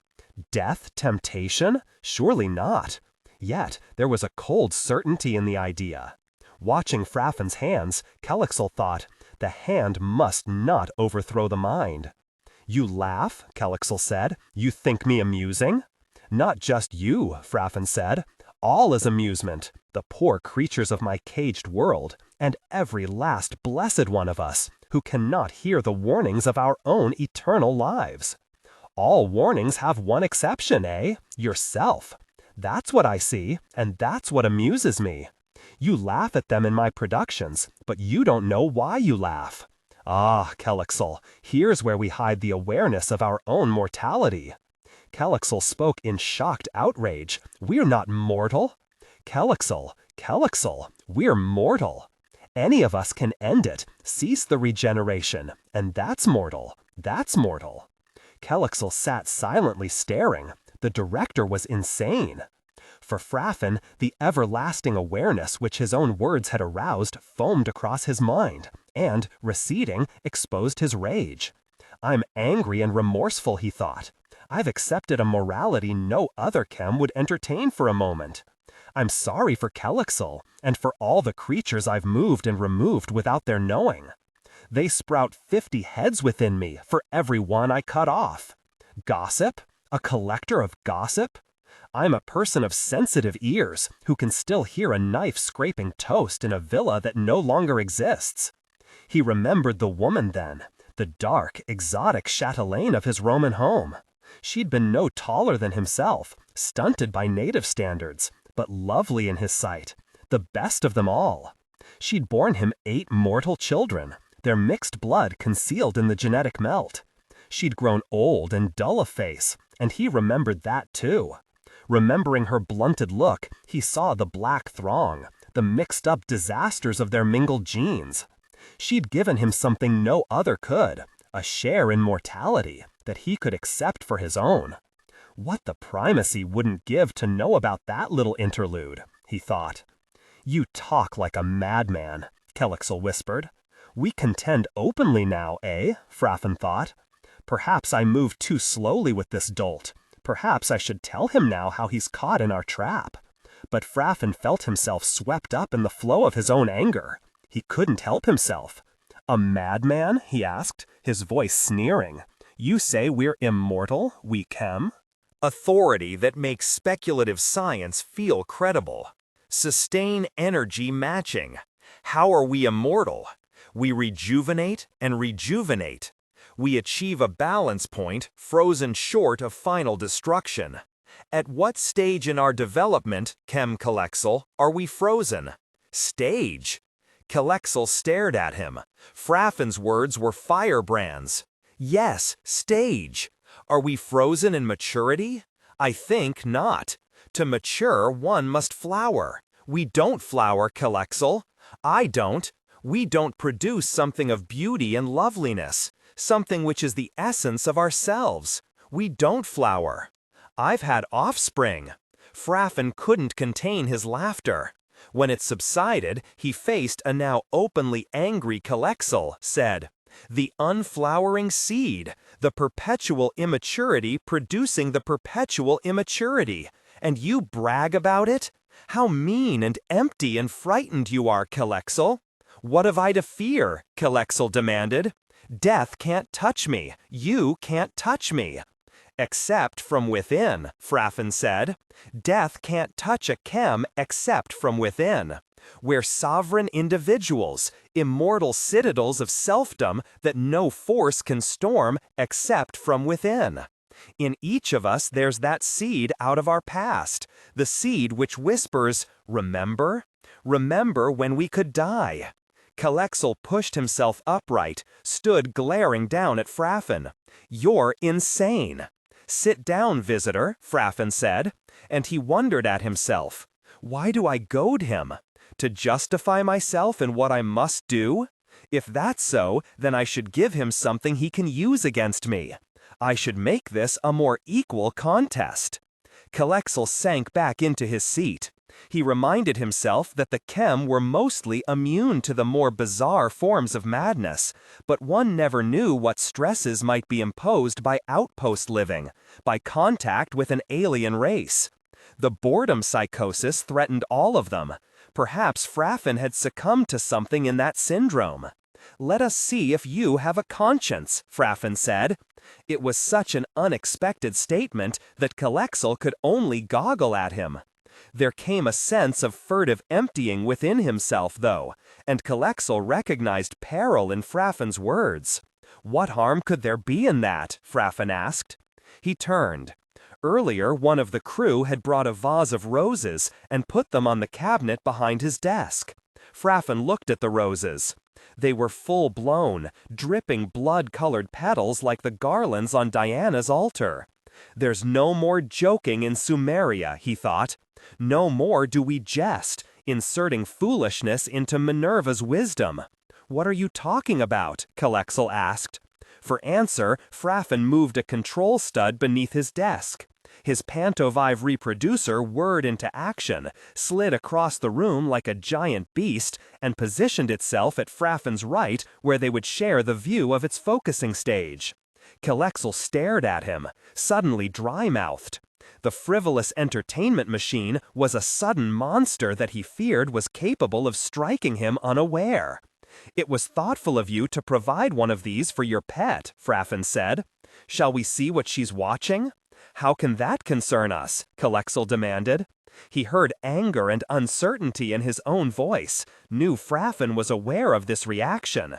Death, temptation? Surely not. Yet there was a cold certainty in the idea. Watching Fraffin's hands, Kelexel thought, the hand must not overthrow the mind. You laugh, Kelexel said. You think me amusing? Not just you, Fraffin said. All is amusement, the poor creatures of my caged world, and every last blessed one of us, who cannot hear the warnings of our own eternal lives. All warnings have one exception, eh? Yourself. That's what I see, and that's what amuses me. You laugh at them in my productions, but you don't know why you laugh. Ah, Kelexel, here's where we hide the awareness of our own mortality. Kelexel spoke in shocked outrage. We're not mortal. Kelexel, we're mortal. Any of us can end it, cease the regeneration, and that's mortal. That's mortal. Kelexel sat silently staring. The director was insane. For Fraffin, the everlasting awareness which his own words had aroused foamed across his mind, and, receding, exposed his rage. I'm angry and remorseful, he thought. I've accepted a morality no other chem would entertain for a moment. I'm sorry for Kelexel, and for all the creatures I've moved and removed without their knowing. They sprout 50 heads within me for every one I cut off. Gossip? A collector of gossip? I'm a person of sensitive ears who can still hear a knife scraping toast in a villa that no longer exists. He remembered the woman then, the dark, exotic chatelaine of his Roman home. She'd been no taller than himself, stunted by native standards, but lovely in his sight, the best of them all. She'd borne him 8 mortal children, their mixed blood concealed in the genetic melt. She'd grown old and dull of face, and he remembered that too. Remembering her blunted look, he saw the black throng, the mixed-up disasters of their mingled genes. She'd given him something no other could, a share in mortality that he could accept for his own. What the primacy wouldn't give to know about that little interlude, he thought. You talk like a madman, Kelexel whispered. We contend openly now, eh? Fraffin thought. Perhaps I moved too slowly with this dolt. Perhaps I should tell him now how he's caught in our trap. But Fraffin felt himself swept up in the flow of his own anger. He couldn't help himself. A madman? He asked, his voice sneering. You say we're immortal, we chem? Authority that makes speculative science feel credible. Sustain energy matching. How are we immortal? We rejuvenate and rejuvenate. We achieve a balance point frozen short of final destruction. At what stage in our development, Kelexel, are we frozen? Stage? Kelexel stared at him. Fraffin's words were firebrands. Yes, stage. Are we frozen in maturity? I think not. To mature, one must flower. We don't flower, Kelexel. I don't. We don't produce something of beauty and loveliness, something which is the essence of ourselves. We don't flower. I've had offspring. Fraffin couldn't contain his laughter. When it subsided, he faced a now openly angry Kelexel, said, the unflowering seed, the perpetual immaturity producing the perpetual immaturity, and you brag about it? How mean and empty and frightened you are, Kelexel. What have I to fear? Kelexel demanded. Death can't touch me. You can't touch me. Except from within, Fraffin said. Death can't touch a chem except from within. We're sovereign individuals, immortal citadels of selfdom that no force can storm except from within. In each of us there's that seed out of our past, the seed which whispers, remember? Remember when we could die. Kelexel pushed himself upright, stood glaring down at Fraffin. You're insane. Sit down, visitor, Fraffin said, and he wondered at himself. Why do I goad him? To justify myself in what I must do? If that's so, then I should give him something he can use against me. I should make this a more equal contest. Kelexel sank back into his seat. He reminded himself that the chem were mostly immune to the more bizarre forms of madness, but one never knew what stresses might be imposed by outpost living, by contact with an alien race. The boredom psychosis threatened all of them. Perhaps Fraffin had succumbed to something in that syndrome. Let us see if you have a conscience, Fraffin said. It was such an unexpected statement that Kelexel could only goggle at him. There came a sense of furtive emptying within himself, though, and Kelexel recognized peril in Fraffin's words. What harm could there be in that? Fraffin asked. He turned. Earlier, one of the crew had brought a vase of roses and put them on the cabinet behind his desk. Fraffin looked at the roses. They were full-blown, dripping blood-colored petals like the garlands on Diana's altar. There's no more joking in Sumeria, he thought. No more do we jest, inserting foolishness into Minerva's wisdom. What are you talking about? Kelexel asked. For answer, Fraffin moved a control stud beneath his desk. His Pantovive reproducer whirred into action, slid across the room like a giant beast, and positioned itself at Fraffin's right where they would share the view of its focusing stage. Kelexel stared at him, suddenly dry-mouthed. The frivolous entertainment machine was a sudden monster that he feared was capable of striking him unaware. It was thoughtful of you to provide one of these for your pet, Fraffin said. Shall we see what she's watching? How can that concern us? Kelexel demanded. He heard anger and uncertainty in his own voice, knew Fraffin was aware of this reaction.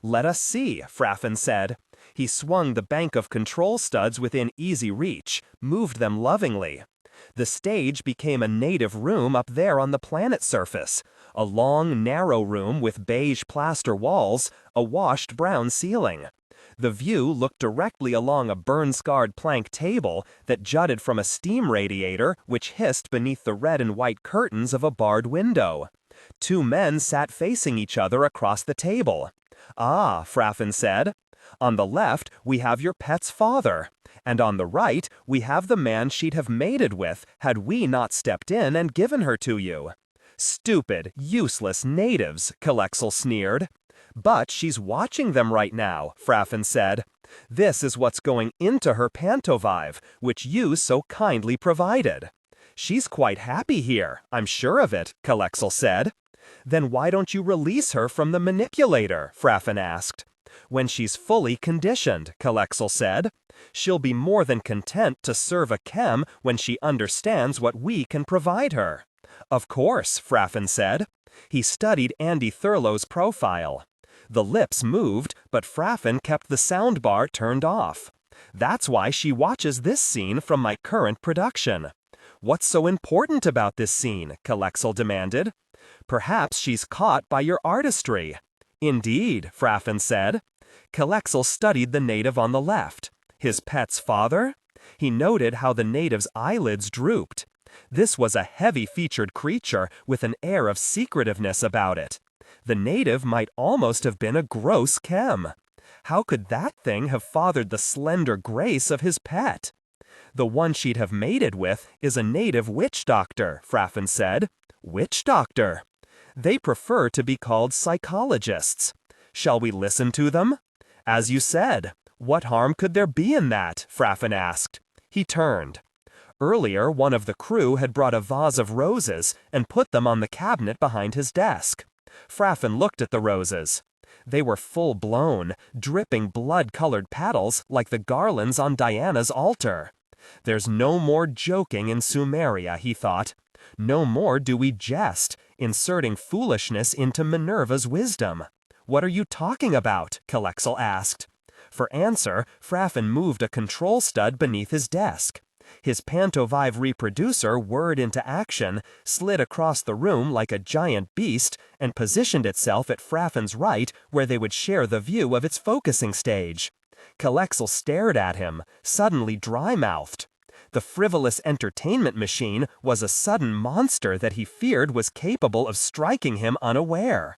Let us see, Fraffin said. He swung the bank of control studs within easy reach, moved them lovingly. The stage became a native room up there on the planet surface, a long, narrow room with beige plaster walls, a washed brown ceiling. The view looked directly along a burn-scarred plank table that jutted from a steam radiator which hissed beneath the red and white curtains of a barred window. Two men sat facing each other across the table. "Ah," Fraffin said. "On the left, we have your pet's father, and on the right, we have the man she'd have mated with had we not stepped in and given her to you." "Stupid, useless natives," Kelexel sneered. "But she's watching them right now," Fraffin said. "This is what's going into her pantovive, which you so kindly provided." "She's quite happy here, I'm sure of it," Kelexel said. "Then why don't you release her from the manipulator?" Fraffin asked. "When she's fully conditioned," Kelexel said. "She'll be more than content to serve a chem when she understands what we can provide her." "Of course," Fraffin said. He studied Andy Thurlow's profile. The lips moved, but Fraffin kept the soundbar turned off. "That's why she watches this scene from my current production." "What's so important about this scene?" Kelexel demanded. "Perhaps she's caught by your artistry." "Indeed," Fraffin said. Kelexel studied the native on the left. His pet's father? He noted how the native's eyelids drooped. This was a heavy-featured creature with an air of secretiveness about it. The native might almost have been a gross chem. How could that thing have fathered the slender grace of his pet? "The one she'd have mated with is a native witch doctor," Fraffin said. "Witch doctor?" "They prefer to be called psychologists." "Shall we listen to them?" "As you said. What harm could there be in that?" Fraffin asked. He turned. Earlier, one of the crew had brought a vase of roses and put them on the cabinet behind his desk. Fraffin looked at the roses. They were full-blown, dripping blood-colored petals like the garlands on Diana's altar. "There's no more joking in Sumeria," he thought. "No more do we jest, inserting foolishness into Minerva's wisdom." "What are you talking about?" Kelexel asked. For answer, Fraffin moved a control stud beneath his desk. His pantovive reproducer whirred into action, slid across the room like a giant beast, and positioned itself at Fraffin's right where they would share the view of its focusing stage. Kelexel stared at him, suddenly dry-mouthed. The frivolous entertainment machine was a sudden monster that he feared was capable of striking him unaware.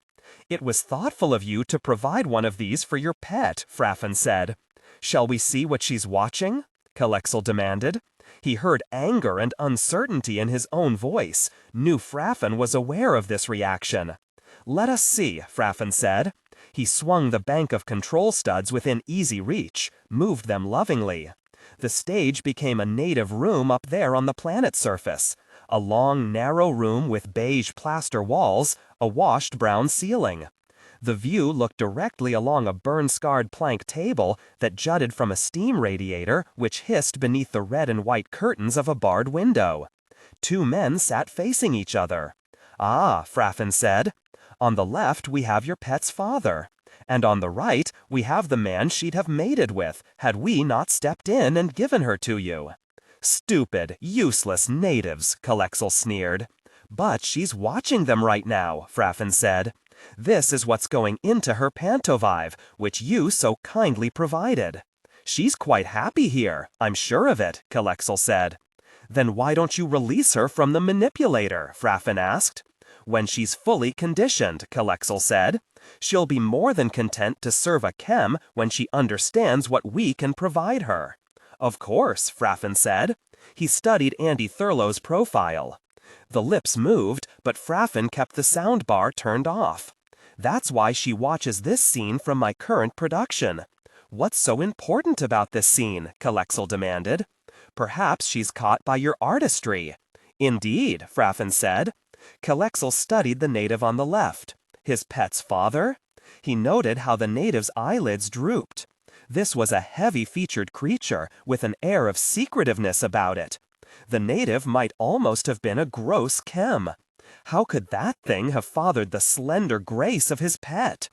"It was thoughtful of you to provide one of these for your pet," Fraffin said. "Shall we see what she's watching?" Kelexel demanded. He heard anger and uncertainty in his own voice, knew Fraffin was aware of this reaction. "Let us see," Fraffin said. He swung the bank of control studs within easy reach, moved them lovingly. The stage became a native room up there on the planet surface. A long, narrow room with beige plaster walls, a washed brown ceiling. The view looked directly along a burn-scarred plank table that jutted from a steam radiator which hissed beneath the red and white curtains of a barred window. Two men sat facing each other. "Ah," Fraffin said. "On the left we have your pet's father, and on the right we have the man she'd have mated with had we not stepped in and given her to you." "Stupid, useless natives," Kelexel sneered. "But she's watching them right now," Fraffin said. "This is what's going into her pantovive, which you so kindly provided." "She's quite happy here, I'm sure of it," Kelexel said. "Then why don't you release her from the manipulator?" Fraffin asked. "When she's fully conditioned," Kelexel said. "She'll be more than content to serve a chem when she understands what we can provide her." "Of course," Fraffin said. He studied Andy Thurlow's profile. The lips moved, but Fraffin kept the soundbar turned off. "That's why she watches this scene from my current production." "What's so important about this scene?" Kelexel demanded. "Perhaps she's caught by your artistry." "Indeed," Fraffin said. Kelexel studied the native on the left. His pet's father? He noted how the native's eyelids drooped. This was a heavy-featured creature with an air of secretiveness about it. The native might almost have been a gross chem. How could that thing have fathered the slender grace of his pet?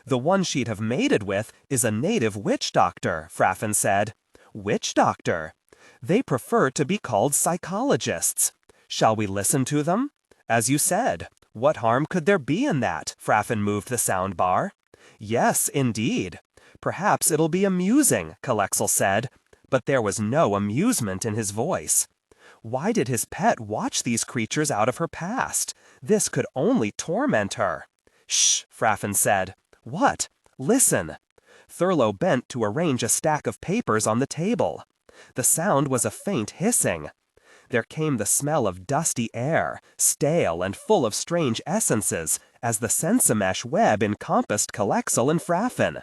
"The one she'd have mated with is a native witch doctor," Fraffin said. "Witch doctor?" "They prefer to be called psychologists." "Shall we listen to them?" "As you said. What harm could there be in that?" Fraffin moved the soundbar. "Yes, indeed. Perhaps it'll be amusing, Kelexel said, but there was no amusement in his voice. Why did his pet watch these creatures out of her past? This could only torment her. Shh, Fraffin said. What? Listen. Thurlow bent to arrange a stack of papers on the table. The sound was a faint hissing. There came the smell of dusty air, stale and full of strange essences, as the sensamesh web encompassed Kelexel and Fraffin.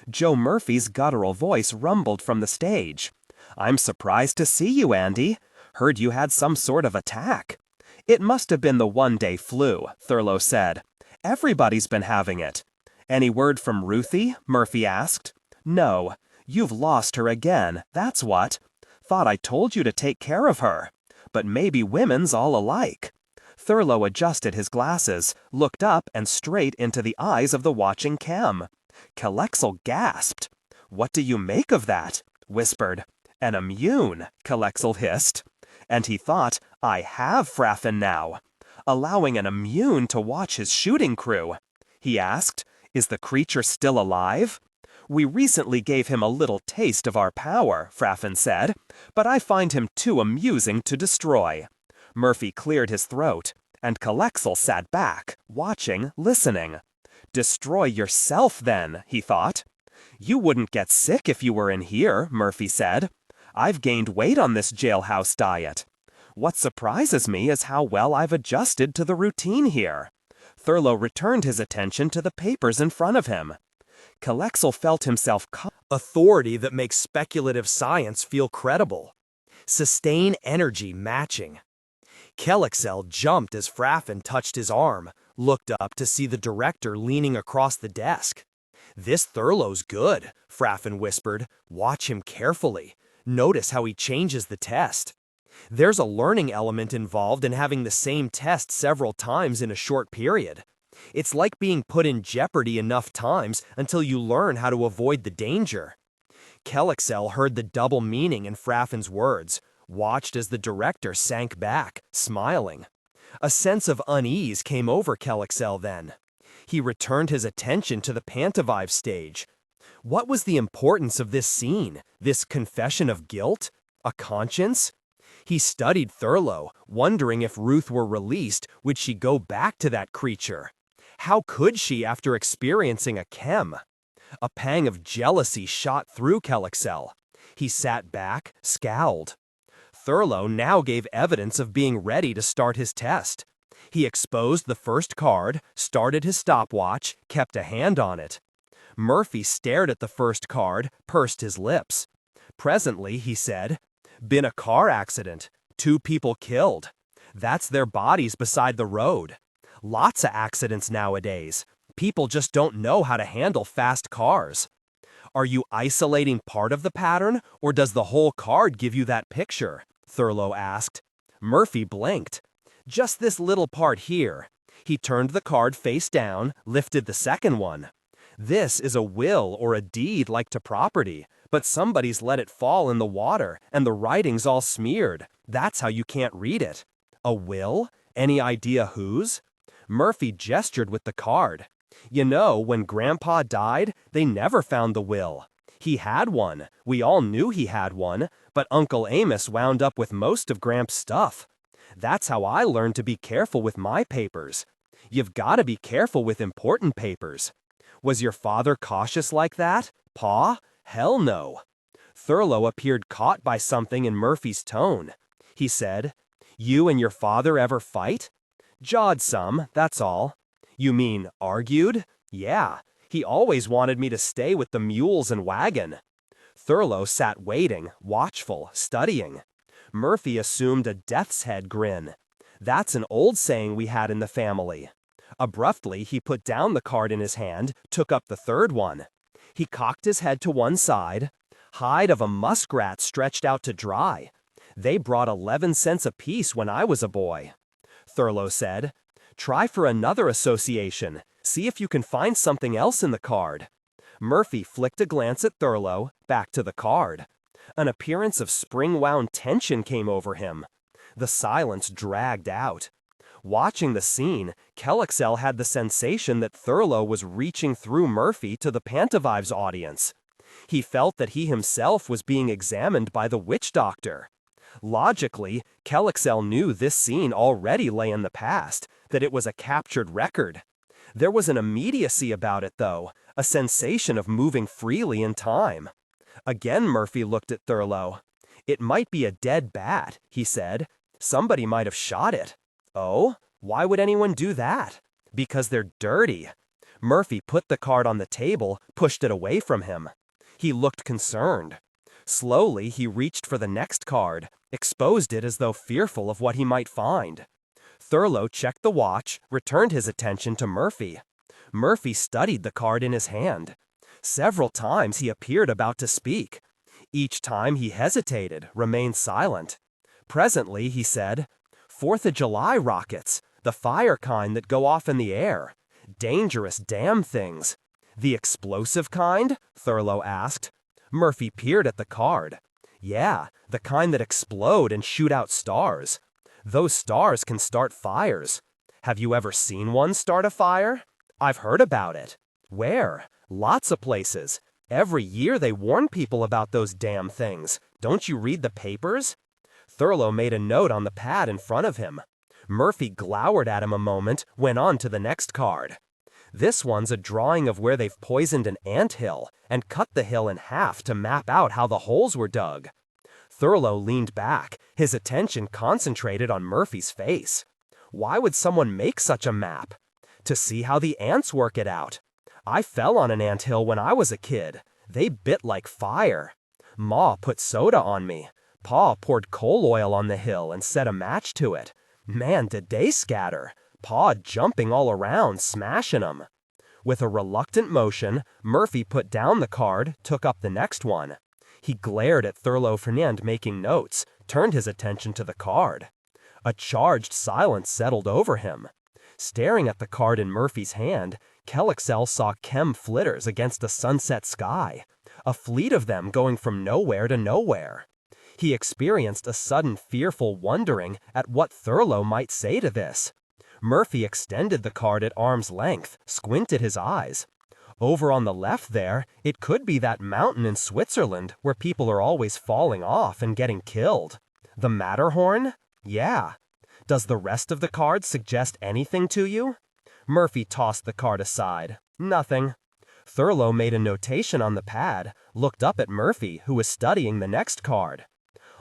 Joe Murphy's guttural voice rumbled from the stage. I'm surprised to see you, Andy. Heard you had some sort of attack. It must have been the one-day flu, Thurlow said. Everybody's been having it. Any word from Ruthie? Murphy asked. No. You've lost her again, that's what. Thought I told you to take care of her. But maybe women's all alike. Thurlow adjusted his glasses, looked up and straight into the eyes of the watching Chem. Kelexel gasped. What do you make of that? Whispered. An immune, Kelexel hissed. And he thought, I have Fraffin now. Allowing an immune to watch his shooting crew. He asked, is the creature still alive? We recently gave him a little taste of our power, Fraffin said, but I find him too amusing to destroy. Murphy cleared his throat, and Kelexel sat back, watching, listening. Destroy yourself then, he thought. You wouldn't get sick if you were in here, Murphy said. I've gained weight on this jailhouse diet. What surprises me is how well I've adjusted to the routine here. Thurlow returned his attention to the papers in front of him. Kelexel felt himself Authority that makes speculative science feel credible. Sustain energy matching. Kelexel jumped as Fraffin touched his arm, looked up to see the director leaning across the desk. This Thurlow's good, Fraffin whispered. Watch him carefully. Notice how he changes the test. There's a learning element involved in having the same test several times in a short period. It's like being put in jeopardy enough times until you learn how to avoid the danger. Kelexel heard the double meaning in Fraffin's words, watched as the director sank back, smiling. A sense of unease came over Kelexel then. He returned his attention to the pantovive stage. What was the importance of this scene, this confession of guilt? A conscience? He studied Thurlow, wondering if Ruth were released, would she go back to that creature? How could she after experiencing a Chem? A pang of jealousy shot through Kelexel. He sat back, scowled. Thurlow now gave evidence of being ready to start his test. He exposed the first card, started his stopwatch, kept a hand on it. Murphy stared at the first card, pursed his lips. Presently, he said, Been a car accident. 2 people killed. That's their bodies beside the road. Lots of accidents nowadays. People just don't know how to handle fast cars. Are you isolating part of the pattern, or does the whole card give you that picture? Thurlow asked. Murphy blinked. Just this little part here. He turned the card face down, lifted the second one. This is a will or a deed like to property, but somebody's let it fall in the water, and the writing's all smeared. That's how you can't read it. A will? Any idea whose? Murphy gestured with the card. You know, when Grandpa died, they never found the will. He had one. We all knew he had one, but Uncle Amos wound up with most of Gramps' stuff. That's how I learned to be careful with my papers. You've got to be careful with important papers. Was your father cautious like that? Pa? Hell no. Thurlow appeared caught by something in Murphy's tone. He said, You and your father ever fight? Jawed some, that's all. You mean argued? Yeah, he always wanted me to stay with the mules and wagon. Thurlow sat waiting, watchful, studying. Murphy assumed a death's head grin. That's an old saying we had in the family. Abruptly, he put down the card in his hand, took up the third one. He cocked his head to one side. Hide of a muskrat stretched out to dry. They brought 11 cents apiece when I was a boy. Thurlow said, Try for another association. See if you can find something else in the card. Murphy flicked a glance at Thurlow, back to the card. An appearance of spring-wound tension came over him. The silence dragged out. Watching the scene, Kelexel had the sensation that Thurlow was reaching through Murphy to the pantovive's audience. He felt that he himself was being examined by the witch doctor. Logically, Kelexel knew this scene already lay in the past, that it was a captured record. There was an immediacy about it, though, a sensation of moving freely in time. Again Murphy looked at Thurlow. "It might be a dead bat," he said. "Somebody might have shot it." "Oh? Why would anyone do that?" "Because they're dirty." Murphy put the card on the table, pushed it away from him. He looked concerned. Slowly, he reached for the next card, exposed it as though fearful of what he might find. Thurlow checked the watch, returned his attention to Murphy. Murphy studied the card in his hand. Several times he appeared about to speak. Each time he hesitated, remained silent. Presently he said, "4th of July rockets, the fire kind that go off in the air. Dangerous damn things." "The explosive kind?" Thurlow asked. Murphy peered at the card. "Yeah, the kind that explode and shoot out stars. Those stars can start fires. Have you ever seen one start a fire?" "I've heard about it." "Where?" "Lots of places. Every year they warn people about those damn things. Don't you read the papers?" Thurlow made a note on the pad in front of him. Murphy glowered at him a moment, went on to the next card. "This one's a drawing of where they've poisoned an anthill and cut the hill in half to map out how the holes were dug." Thurlow leaned back, his attention concentrated on Murphy's face. "Why would someone make such a map?" "To see how the ants work it out. I fell on an anthill when I was a kid. They bit like fire. Ma put soda on me. Pa poured coal oil on the hill and set a match to it. Man, did they scatter. Pa jumping all around, smashing 'em." With a reluctant motion, Murphy put down the card, took up the next one. He glared at Thurlow Fernand making notes, turned his attention to the card. A charged silence settled over him. Staring at the card in Murphy's hand, Kelexel saw chem flitters against a sunset sky, a fleet of them going from nowhere to nowhere. He experienced a sudden fearful wondering at what Thurlow might say to this. Murphy extended the card at arm's length, squinted his eyes. "Over on the left there, it could be that mountain in Switzerland where people are always falling off and getting killed." "The Matterhorn?" "Yeah." "Does the rest of the card suggest anything to you?" Murphy tossed the card aside. "Nothing." Thurlow made a notation on the pad, looked up at Murphy, who was studying the next card.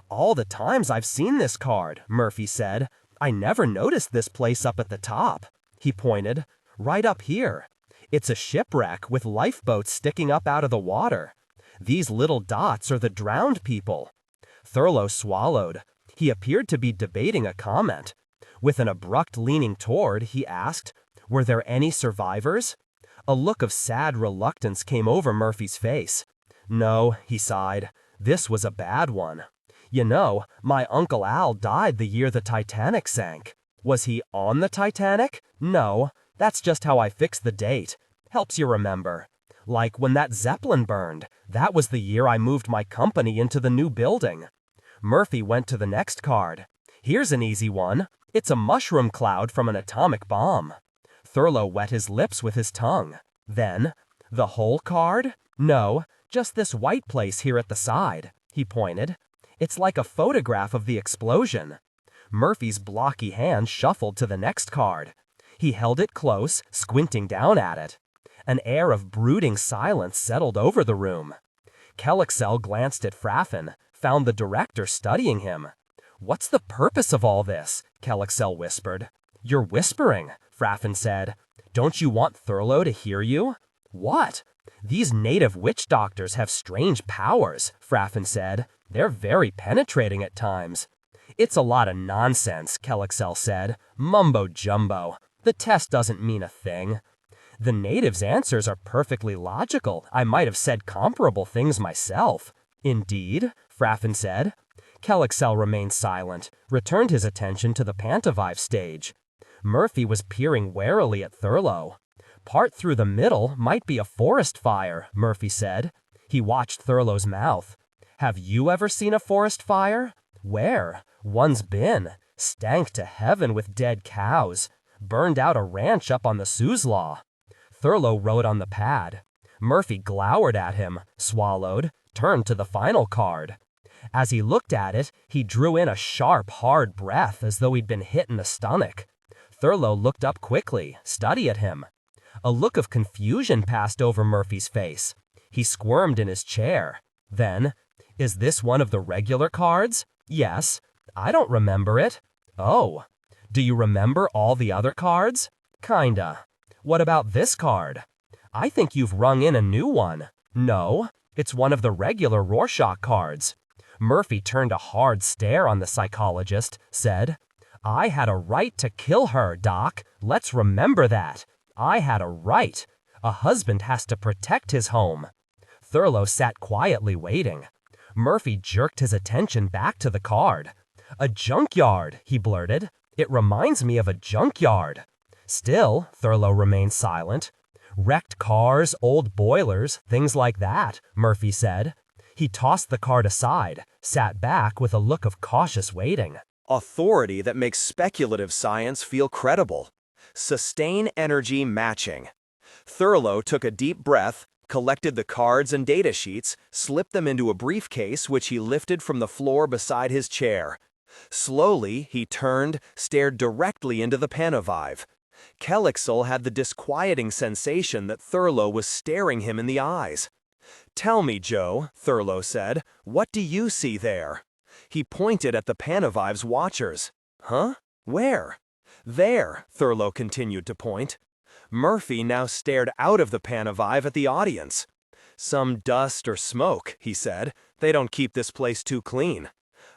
"All the times I've seen this card," Murphy said, "I never noticed this place up at the top." He pointed. "Right up here. It's a shipwreck with lifeboats sticking up out of the water. These little dots are the drowned people." Thurlow swallowed. He appeared to be debating a comment. With an abrupt leaning toward, he asked, "Were there any survivors?" A look of sad reluctance came over Murphy's face. "No," he sighed. "This was a bad one. You know, my Uncle Al died the year the Titanic sank." "Was he on the Titanic?" "No, that's just how I fixed the date. Helps you remember. Like when that Zeppelin burned, that was the year I moved my company into the new building." Murphy went to the next card. "Here's an easy one. It's a mushroom cloud from an atomic bomb." Thurlow wet his lips with his tongue. Then, "The whole card?" "No, just this white place here at the side." He pointed. "It's like a photograph of the explosion." Murphy's blocky hand shuffled to the next card. He held it close, squinting down at it. An air of brooding silence settled over the room. Kelexel glanced at Fraffin, found the director studying him. "What's the purpose of all this?" Kelexel whispered. "You're whispering," Fraffin said. "Don't you want Thurlow to hear you?" "What?" "These native witch doctors have strange powers," Fraffin said. "They're very penetrating at times." "It's a lot of nonsense," Kelexel said. "Mumbo-jumbo. The test doesn't mean a thing." "The natives' answers are perfectly logical. I might have said comparable things myself." "Indeed?" Fraffin said. Kelexel remained silent, returned his attention to the Pantovive stage. Murphy was peering warily at Thurlow. "Part through the middle might be a forest fire," Murphy said. He watched Thurlow's mouth. "Have you ever seen a forest fire?" "Where? One's been. Stank to heaven with dead cows. Burned out a ranch up on the Suslaw." Thurlow wrote on the pad. Murphy glowered at him, swallowed, turned to the final card. As he looked at it, he drew in a sharp, hard breath as though he'd been hit in the stomach. Thurlow looked up quickly, studied him. A look of confusion passed over Murphy's face. He squirmed in his chair. Then, "Is this one of the regular cards?" "Yes." "I don't remember it." "Oh. Do you remember all the other cards?" "Kinda." "What about this card?" "I think you've rung in a new one." "No, it's one of the regular Rorschach cards." Murphy turned a hard stare on the psychologist, said, "I had a right to kill her, Doc. Let's remember that. I had a right. A husband has to protect his home." Thurlow sat quietly waiting. Murphy jerked his attention back to the card. "A junkyard," he blurted. "It reminds me of a junkyard." Still, Thurlow remained silent. "Wrecked cars, old boilers, things like that," Murphy said. He tossed the card aside, sat back with a look of cautious waiting. Authority that makes speculative science feel credible. Sustain energy matching. Thurlow took a deep breath, collected the cards and data sheets, slipped them into a briefcase which he lifted from the floor beside his chair. Slowly, he turned, stared directly into the Panavive. Kelexel had the disquieting sensation that Thurlow was staring him in the eyes. "Tell me, Joe," Thurlow said, "what do you see there?" He pointed at the Panavive's watchers. "Huh? Where?" "There," Thurlow continued to point. Murphy now stared out of the Panavive at the audience. "Some dust or smoke," he said. "They don't keep this place too clean."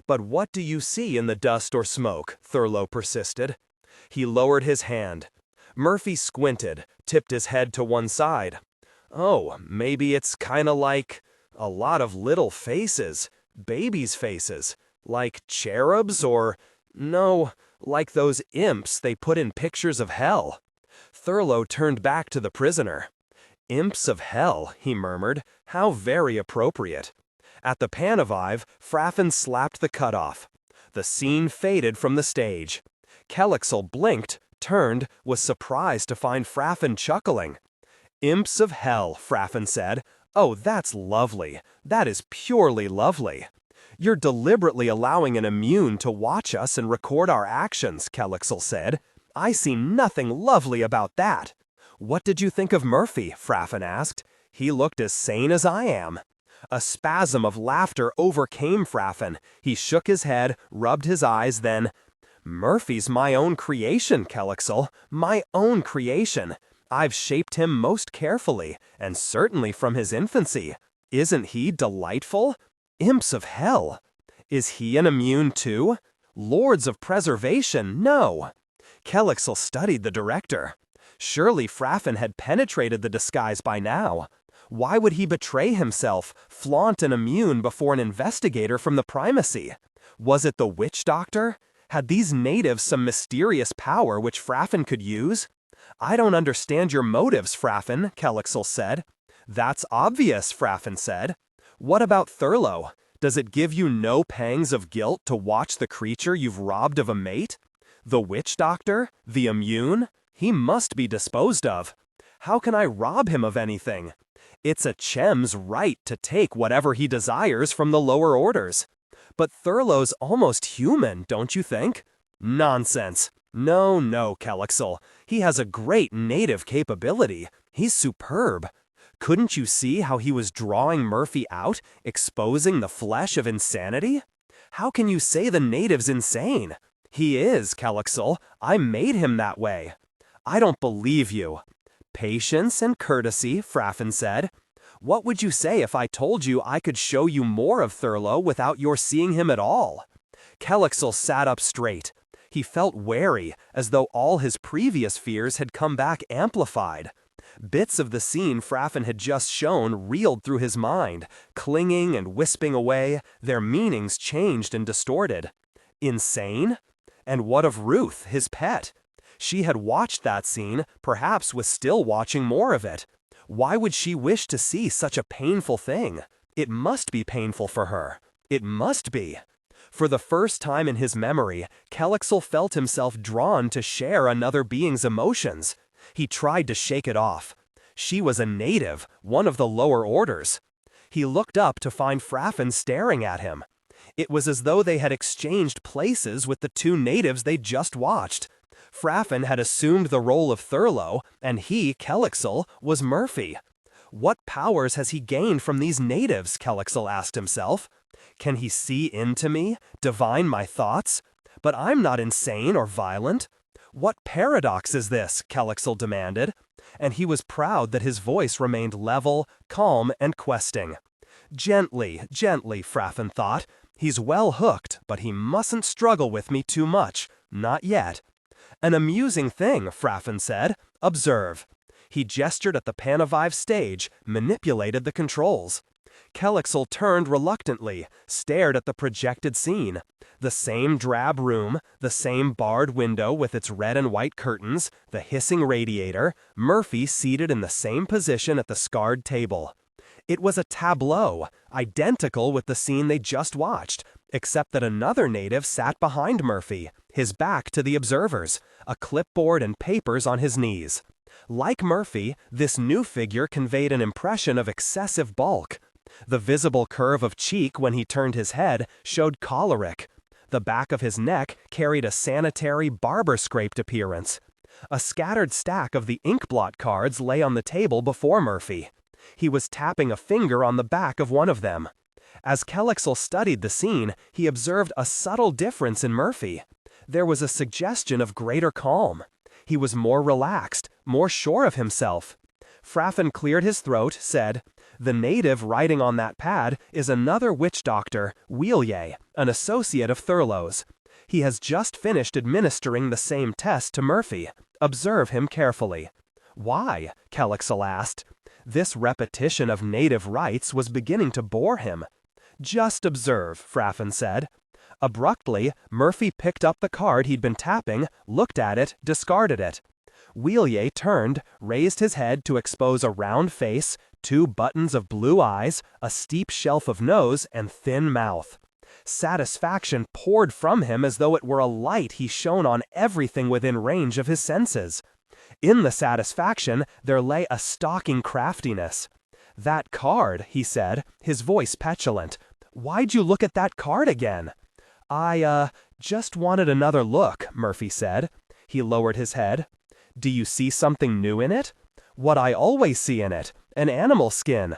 "But what do you see in the dust or smoke?" Thurlow persisted. He lowered his hand. Murphy squinted, tipped his head to one side. "Oh, maybe it's kinda like a lot of little faces, babies' faces, like cherubs or, no, like those imps they put in pictures of hell." Thurlow turned back to the prisoner. "Imps of hell," he murmured. "How very appropriate." At the Panavive, Fraffin slapped the cutoff. The scene faded from the stage. Kelexel blinked, turned, was surprised to find Fraffin chuckling. "Imps of hell," Fraffin said. "Oh, that's lovely. That is purely lovely." "You're deliberately allowing an immune to watch us and record our actions," Kelexel said. "I see nothing lovely about that." "What did you think of Murphy?" Fraffin asked. "He looked as sane as I am." A spasm of laughter overcame Fraffin. He shook his head, rubbed his eyes, then, "Murphy's my own creation, Kelexel. My own creation. I've shaped him most carefully, and certainly from his infancy. Isn't he delightful? Imps of hell. Is he an immune too? Lords of preservation, no." Kelexel studied the director. Surely Fraffin had penetrated the disguise by now. Why would he betray himself, flaunt an immune before an investigator from the primacy? Was it the witch doctor? Had these natives some mysterious power which Fraffin could use? "I don't understand your motives, Fraffin," Kelexel said. "That's obvious," Fraffin said. "What about Thurlow? Does it give you no pangs of guilt to watch the creature you've robbed of a mate? The witch doctor? The immune? He must be disposed of. How can I rob him of anything? It's a Chem's right to take whatever he desires from the lower orders. But Thurlow's almost human, don't you think?" "Nonsense. No, Kelexel. He has a great native capability. He's superb. Couldn't you see how he was drawing Murphy out, exposing the flesh of insanity? How can you say the native's insane? He is, Kelexel. I made him that way." "I don't believe you." "Patience and courtesy," Fraffin said. "What would you say if I told you I could show you more of Thurlow without your seeing him at all?" Kelexel sat up straight. He felt wary, as though all his previous fears had come back amplified. Bits of the scene Fraffin had just shown reeled through his mind, clinging and wisping away, their meanings changed and distorted. Insane? And what of Ruth, his pet? She had watched that scene, perhaps was still watching more of it. Why would she wish to see such a painful thing? It must be painful for her. It must be. For the first time in his memory, Kelexel felt himself drawn to share another being's emotions. He tried to shake it off. She was a native, one of the lower orders. He looked up to find Fraffin staring at him. It was as though they had exchanged places with the two natives they'd just watched. Fraffin had assumed the role of Thurlow, and he, Kelexel, was Murphy. What powers has he gained from these natives, Kelexel asked himself. Can he see into me, divine my thoughts? But I'm not insane or violent. What paradox is this? Kelexel demanded. And he was proud that his voice remained level, calm, and questing. Gently, gently, Fraffin thought. He's well hooked, but he mustn't struggle with me too much. Not yet. An amusing thing, Fraffin said. Observe. He gestured at the Panavive stage, manipulated the controls. Kelexel turned reluctantly, stared at the projected scene. The same drab room, the same barred window with its red and white curtains, the hissing radiator, Murphy seated in the same position at the scarred table. It was a tableau, identical with the scene they just watched, except that another native sat behind Murphy, his back to the observers, a clipboard and papers on his knees. Like Murphy, this new figure conveyed an impression of excessive bulk. The visible curve of cheek when he turned his head showed choleric. The back of his neck carried a sanitary, barber-scraped appearance. A scattered stack of the inkblot cards lay on the table before Murphy. He was tapping a finger on the back of one of them. As Kelexel studied the scene, he observed a subtle difference in Murphy. There was a suggestion of greater calm. He was more relaxed, more sure of himself. Fraffin cleared his throat, said, "The native writing on that pad is another witch doctor, Wheelier, an associate of Thurlow's. He has just finished administering the same test to Murphy. Observe him carefully." "Why?" Kelexel asked. This repetition of native rites was beginning to bore him. "Just observe," Fraffin said. Abruptly, Murphy picked up the card he'd been tapping, looked at it, discarded it. Wheelier turned, raised his head to expose a round face, 2 buttons of blue eyes, a steep shelf of nose, and thin mouth. Satisfaction poured from him as though it were a light he shone on everything within range of his senses. In the satisfaction, there lay a stalking craftiness. "That card," he said, his voice petulant. "Why'd you look at that card again?" I just wanted another look," Murphy said. He lowered his head. "Do you see something new in it?" "What I always see in it, an animal skin."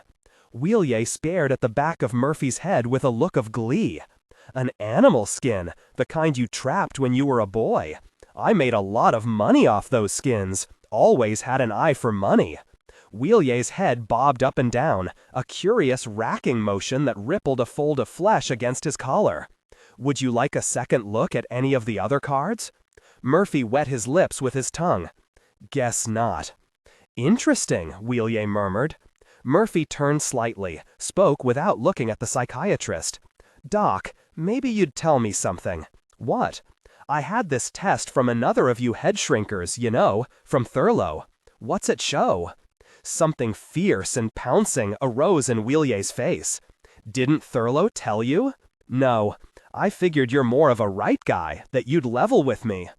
Wheelier stared at the back of Murphy's head with a look of glee. "An animal skin, the kind you trapped when you were a boy. I made a lot of money off those skins, always had an eye for money." Wheelier's head bobbed up and down, a curious racking motion that rippled a fold of flesh against his collar. "Would you like a second look at any of the other cards?" Murphy wet his lips with his tongue. "Guess not." "Interesting," Wheelier murmured. Murphy turned slightly, spoke without looking at the psychiatrist. "Doc, maybe you'd tell me something." "What?" "I had this test from another of you head shrinkers, you know, from Thurlow. What's it show?" Something fierce and pouncing arose in Wheelier's face. "Didn't Thurlow tell you?" "No. I figured you're more of a right guy, that you'd level with me."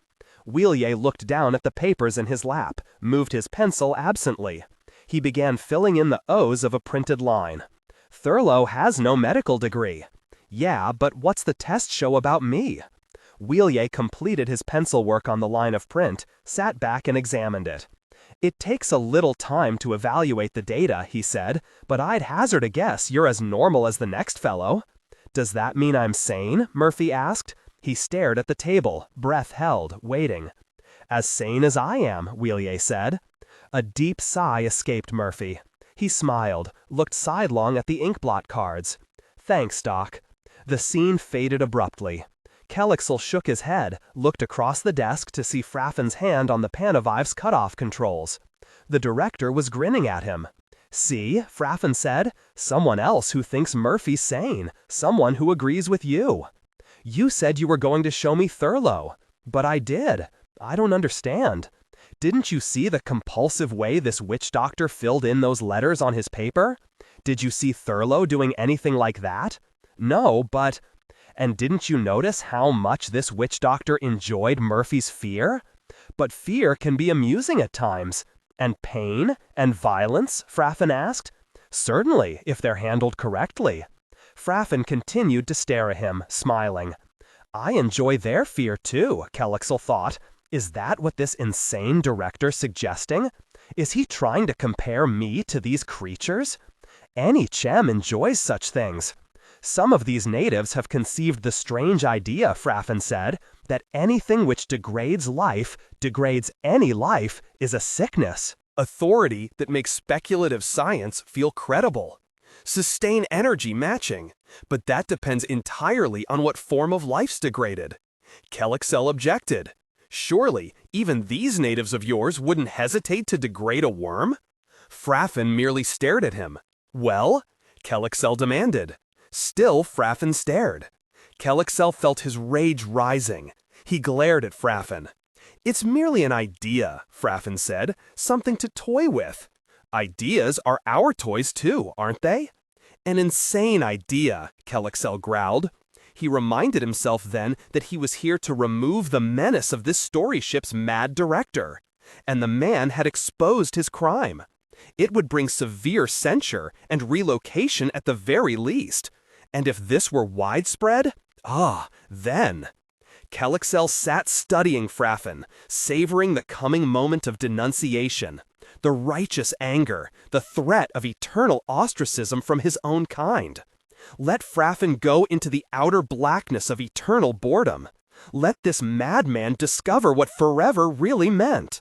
Wheelier looked down at the papers in his lap, moved his pencil absently. He began filling in the O's of a printed line. "Thurlow has no medical degree." "Yeah, but what's the test show about me?" Wheelier completed his pencil work on the line of print, sat back and examined it. "It takes a little time to evaluate the data," he said, "but I'd hazard a guess you're as normal as the next fellow." "Does that mean I'm sane?" Murphy asked. He stared at the table, breath held, waiting. "As sane as I am," Wheelier said. A deep sigh escaped Murphy. He smiled, looked sidelong at the inkblot cards. "Thanks, Doc." The scene faded abruptly. Kelexel shook his head, looked across the desk to see Fraffin's hand on the Panavive's cutoff controls. The director was grinning at him. "See," Fraffin said, "someone else who thinks Murphy's sane, someone who agrees with you." "You said you were going to show me Thurlow." "But I did. I don't understand." "Didn't you see the compulsive way this witch doctor filled in those letters on his paper? Did you see Thurlow doing anything like that?" "No, but—" "And didn't you notice how much this witch doctor enjoyed Murphy's fear? But fear can be amusing at times. And pain and violence? Fraffin asked. Certainly, if they're handled correctly. Fraffin continued to stare at him, smiling. I enjoy their fear too, Kelexel thought. Is that what this insane director's suggesting? Is he trying to compare me to these creatures? Any Chem enjoys such things. Some of these natives have conceived the strange idea, Fraffin said, that anything which degrades life, degrades any life, is a sickness. Authority that makes speculative science feel credible. Sustain energy matching, but that depends entirely on what form of life's degraded. Kelexel objected. Surely, even these natives of yours wouldn't hesitate to degrade a worm? Fraffin merely stared at him. Well? Kelexel demanded. Still, Fraffin stared. Kelexel felt his rage rising. He glared at Fraffin. It's merely an idea, Fraffin said, something to toy with. Ideas are our toys too, aren't they? An insane idea, Kelexel growled. He reminded himself then that he was here to remove the menace of this story ship's mad director. And the man had exposed his crime. It would bring severe censure and relocation at the very least. And if this were widespread, then. Kelexel sat studying Fraffin, savoring the coming moment of denunciation, the righteous anger, the threat of eternal ostracism from his own kind. Let Fraffin go into the outer blackness of eternal boredom. Let this madman discover what forever really meant.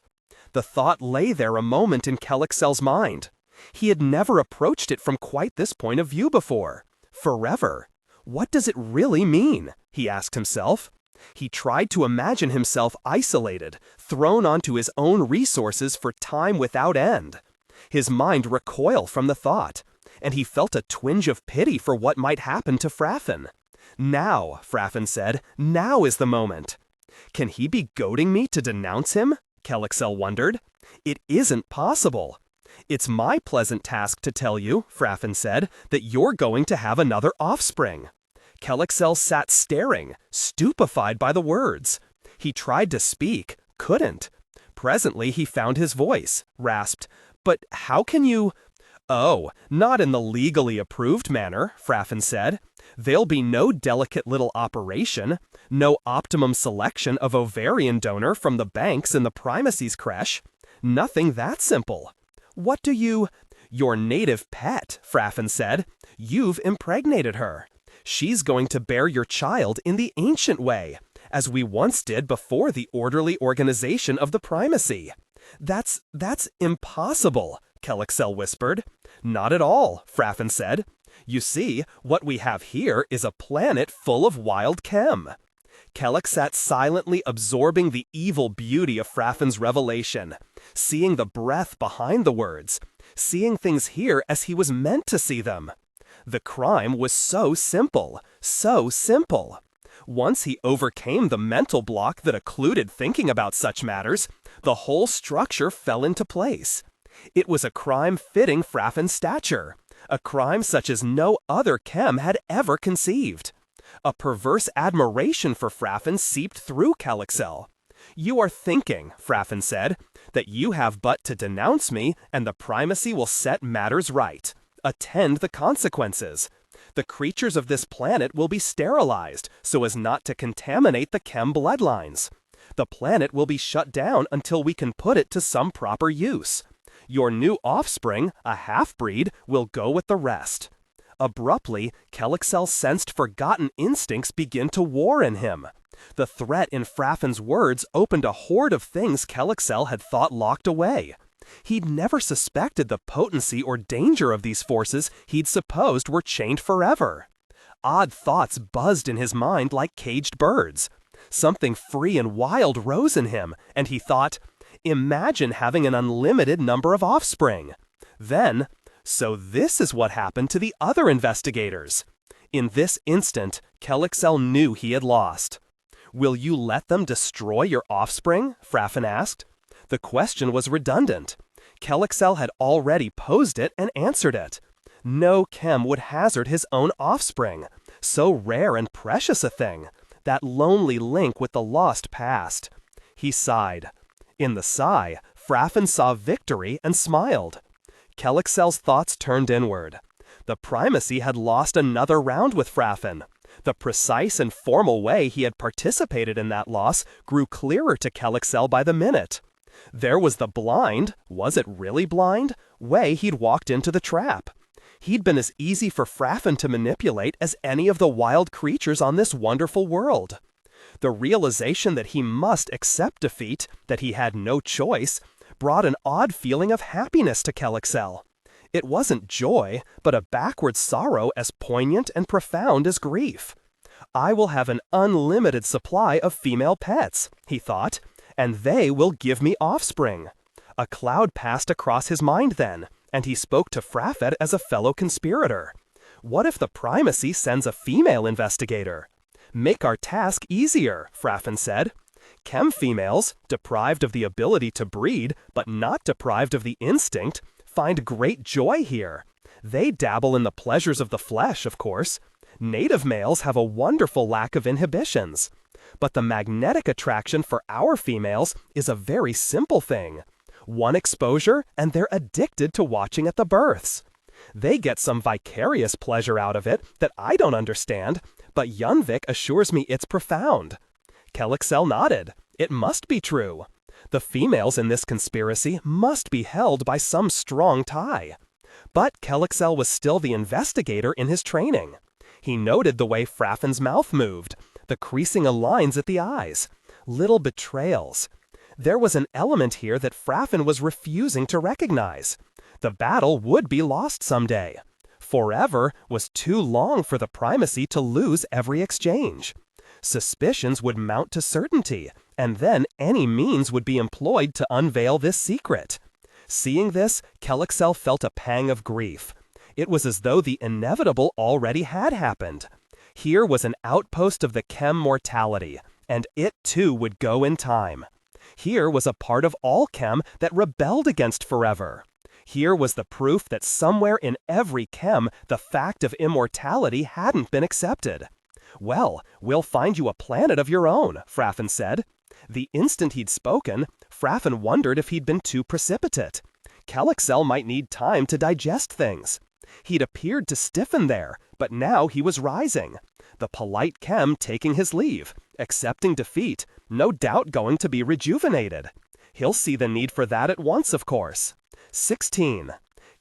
The thought lay there a moment in Kelexel's mind. He had never approached it from quite this point of view before. Forever. What does it really mean? He asked himself. He tried to imagine himself isolated, thrown onto his own resources for time without end. His mind recoiled from the thought, and he felt a twinge of pity for what might happen to Fraffin. Now, Fraffin said, now is the moment. Can he be goading me to denounce him? Kelexel wondered. It isn't possible. It's my pleasant task to tell you, Fraffin said, that you're going to have another offspring. Kelexel sat staring, stupefied by the words. He tried to speak, couldn't. Presently he found his voice, rasped, But how can you— Oh, not in the legally approved manner, Fraffin said. There'll be no delicate little operation, no optimum selection of ovarian donor from the banks in the primacy's creche. Nothing that simple. What do you— Your native pet, Fraffin said. You've impregnated her. She's going to bear your child in the ancient way, as we once did before the orderly organization of the primacy. That's impossible, Kelexel whispered. Not at all, Fraffin said. You see, what we have here is a planet full of wild chem. Kellex sat silently absorbing the evil beauty of Fraffin's revelation, seeing the breath behind the words, seeing things here as he was meant to see them. The crime was so simple, so simple. Once he overcame the mental block that occluded thinking about such matters, the whole structure fell into place. It was a crime fitting Fraffin's stature, a crime such as no other chem had ever conceived. A perverse admiration for Fraffin seeped through Kelexel. You are thinking, Fraffin said, that you have but to denounce me and the primacy will set matters right. Attend the consequences. The creatures of this planet will be sterilized so as not to contaminate the chem bloodlines. The planet will be shut down until we can put it to some proper use. Your new offspring, a half-breed, will go with the rest. Abruptly, Kelexel sensed forgotten instincts begin to war in him. The threat in Fraffin's words opened a horde of things Kelexel had thought locked away. He'd never suspected the potency or danger of these forces he'd supposed were chained forever. Odd thoughts buzzed in his mind like caged birds. Something free and wild rose in him, and he thought, imagine having an unlimited number of offspring. Then, so this is what happened to the other investigators. In this instant, Kelexel knew he had lost. Will you let them destroy your offspring? Fraffin asked. The question was redundant. Kelexel had already posed it and answered it. No chem would hazard his own offspring. So rare and precious a thing. That lonely link with the lost past. He sighed. In the sigh, Fraffin saw victory and smiled. Kelexel's thoughts turned inward. The primacy had lost another round with Fraffin. The precise and formal way he had participated in that loss grew clearer to Kelexel by the minute. There was the blind, was it really blind, way he'd walked into the trap. He'd been as easy for Fraffin to manipulate as any of the wild creatures on this wonderful world. The realization that he must accept defeat, that he had no choice, brought an odd feeling of happiness to Kelexel. It wasn't joy, but a backward sorrow as poignant and profound as grief. I will have an unlimited supply of female pets, he thought, and they will give me offspring. A cloud passed across his mind then, and he spoke to Fraffin as a fellow conspirator. What if the primacy sends a female investigator? Make our task easier, Fraffin said. Chem females, deprived of the ability to breed, but not deprived of the instinct, find great joy here. They dabble in the pleasures of the flesh, of course. Native males have a wonderful lack of inhibitions. But the magnetic attraction for our females is a very simple thing. One exposure, and they're addicted to watching at the births. They get some vicarious pleasure out of it that I don't understand, but Yunvik assures me it's profound. Kelexel nodded. It must be true. The females in this conspiracy must be held by some strong tie. But Kelexel was still the investigator in his training. He noted the way Fraffin's mouth moved, the creasing of lines at the eyes, little betrayals. There was an element here that Fraffin was refusing to recognize. The battle would be lost someday. Forever was too long for the primacy to lose every exchange. Suspicions would mount to certainty, and then any means would be employed to unveil this secret. Seeing this, Kelexel felt a pang of grief. It was as though the inevitable already had happened. Here was an outpost of the chem mortality, and it too would go in time. Here was a part of all chem that rebelled against forever. Here was the proof that somewhere in every chem the fact of immortality hadn't been accepted. Well, we'll find you a planet of your own, Fraffin said. The instant he'd spoken, Fraffin wondered if he'd been too precipitate. Kelexel might need time to digest things. He'd appeared to stiffen there, but now he was rising. The polite chem taking his leave, accepting defeat, no doubt going to be rejuvenated. He'll see the need for that at once, of course. 16.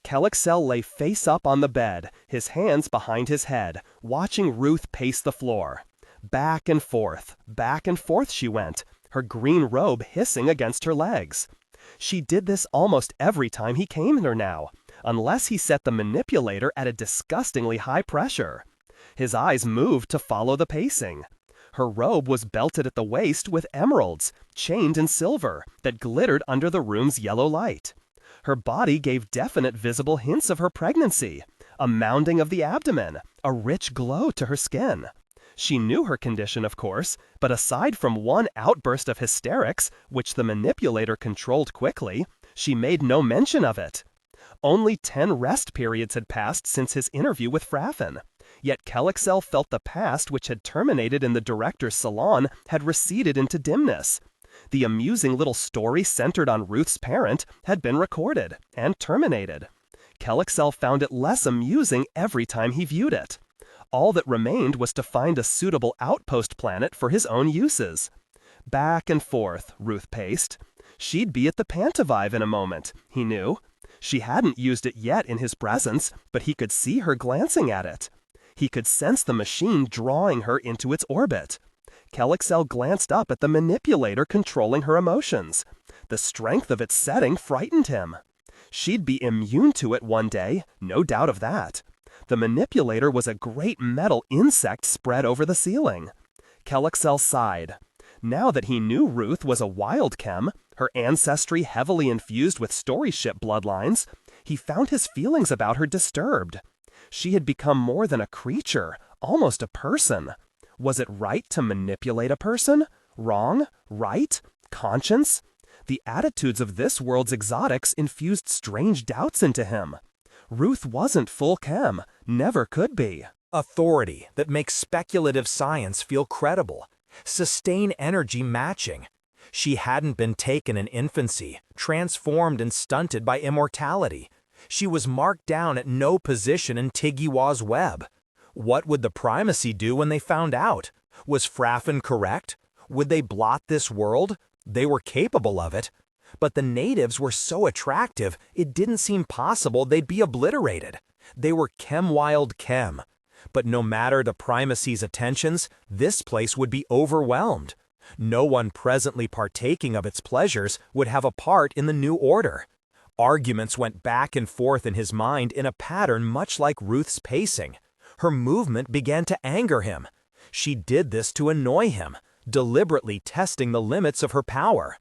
Kelexel lay face up on the bed, his hands behind his head, watching Ruth pace the floor. Back and forth she went, her green robe hissing against her legs. She did this almost every time he came here now, unless he set the manipulator at a disgustingly high pressure. His eyes moved to follow the pacing. Her robe was belted at the waist with emeralds, chained in silver, that glittered under the room's yellow light. Her body gave definite visible hints of her pregnancy, a mounding of the abdomen, a rich glow to her skin. She knew her condition, of course, but aside from one outburst of hysterics, which the manipulator controlled quickly, she made no mention of it. Only 10 rest periods had passed since his interview with Fraffin. Yet Kelexel felt the past which had terminated in the director's salon had receded into dimness. The amusing little story centered on Ruth's parent had been recorded and terminated. Kelexel found it less amusing every time he viewed it. All that remained was to find a suitable outpost planet for his own uses. Back and forth, Ruth paced. She'd be at the Pantavive in a moment, he knew. She hadn't used it yet in his presence, but he could see her glancing at it. He could sense the machine drawing her into its orbit. Kelexel glanced up at the manipulator controlling her emotions. The strength of its setting frightened him. She'd be immune to it one day, no doubt of that. The manipulator was a great metal insect spread over the ceiling. Kelexel sighed. Now that he knew Ruth was a wild chem, her ancestry heavily infused with story ship bloodlines, he found his feelings about her disturbed. She had become more than a creature, almost a person. Was it right to manipulate a person? Wrong? Right? Conscience? The attitudes of this world's exotics infused strange doubts into him. Ruth wasn't full chem, never could be. Authority that makes speculative science feel credible. Sustain energy matching. She hadn't been taken in infancy, transformed and stunted by immortality. She was marked down at no position in Tiggywa's web. What would the primacy do when they found out? Was Fraffin correct? Would they blot this world? They were capable of it. But the natives were so attractive, it didn't seem possible they'd be obliterated. They were chem-wild chem. But no matter the primacy's attentions, this place would be overwhelmed. No one presently partaking of its pleasures would have a part in the new order. Arguments went back and forth in his mind in a pattern much like Ruth's pacing. Her movement began to anger him. She did this to annoy him, deliberately testing the limits of her power.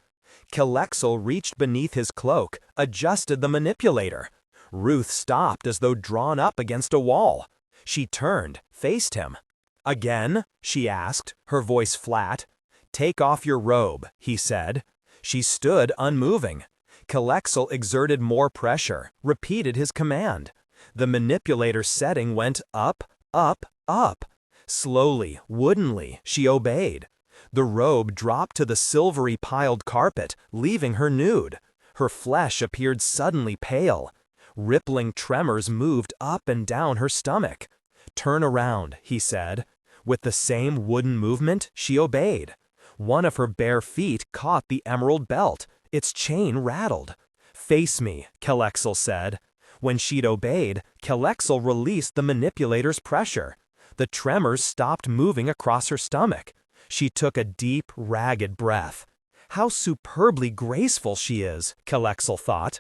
Kelexel reached beneath his cloak, adjusted the manipulator. Ruth stopped as though drawn up against a wall. She turned, faced him. "Again?" she asked, her voice flat. "Take off your robe," he said. She stood unmoving. Kelexel exerted more pressure, repeated his command. The manipulator's setting went up, up, up. Slowly, woodenly, she obeyed. The robe dropped to the silvery piled carpet, leaving her nude. Her flesh appeared suddenly pale. Rippling tremors moved up and down her stomach. "Turn around," he said. With the same wooden movement, she obeyed. One of her bare feet caught the emerald belt. Its chain rattled. "Face me," Kelexel said. When she'd obeyed, Kelexel released the manipulator's pressure. The tremors stopped moving across her stomach. She took a deep, ragged breath. How superbly graceful she is, Kelexel thought.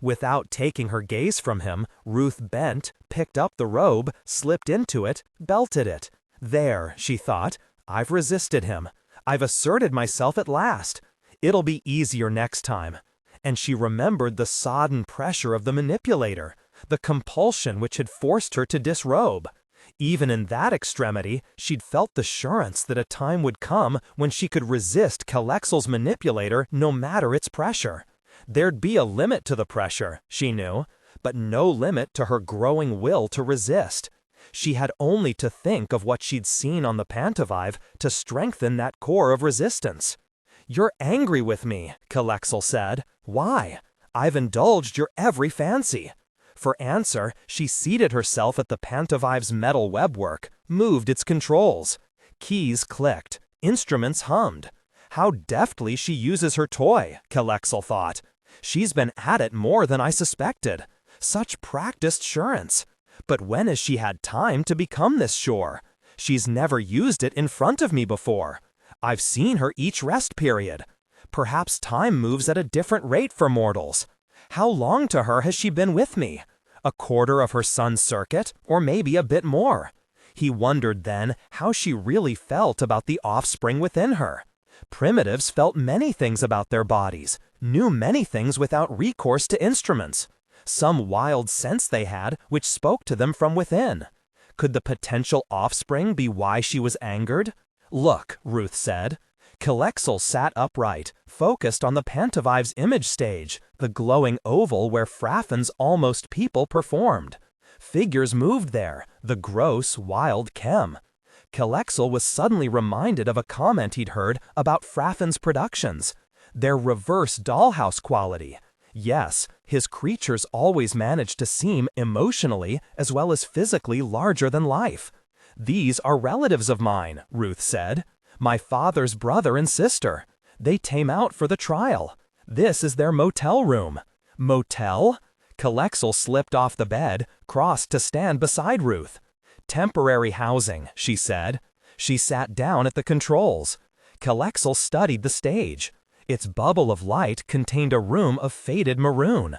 Without taking her gaze from him, Ruth bent, picked up the robe, slipped into it, belted it. There, she thought, I've resisted him. I've asserted myself at last. It'll be easier next time. And she remembered the sodden pressure of the manipulator, the compulsion which had forced her to disrobe. Even in that extremity, she'd felt the assurance that a time would come when she could resist Kelexel's manipulator no matter its pressure. There'd be a limit to the pressure, she knew, but no limit to her growing will to resist. She had only to think of what she'd seen on the Pantovive to strengthen that core of resistance. "You're angry with me," Kelexel said. "Why? I've indulged your every fancy." For answer, she seated herself at the Pantovive's metal webwork, moved its controls. Keys clicked, instruments hummed. How deftly she uses her toy, Kelexel thought. She's been at it more than I suspected. Such practiced assurance. But when has she had time to become this sure? She's never used it in front of me before. I've seen her each rest period. Perhaps time moves at a different rate for mortals. How long to her has she been with me? A quarter of her sun's circuit, or maybe a bit more. He wondered then how she really felt about the offspring within her. Primitives felt many things about their bodies, knew many things without recourse to instruments. Some wild sense they had which spoke to them from within. Could the potential offspring be why she was angered? "Look," Ruth said. Kelexel sat upright, focused on the Pantovive's image stage, the glowing oval where Fraffin's almost people performed. Figures moved there, the gross, wild chem. Kelexel was suddenly reminded of a comment he'd heard about Fraffin's productions. Their reverse dollhouse quality. Yes, his creatures always managed to seem emotionally as well as physically larger than life. "These are relatives of mine," Ruth said. "My father's brother and sister. They came out for the trial. This is their motel room." "Motel?" Kelexel slipped off the bed, crossed to stand beside Ruth. "Temporary housing," she said. She sat down at the controls. Kelexel studied the stage. Its bubble of light contained a room of faded maroon.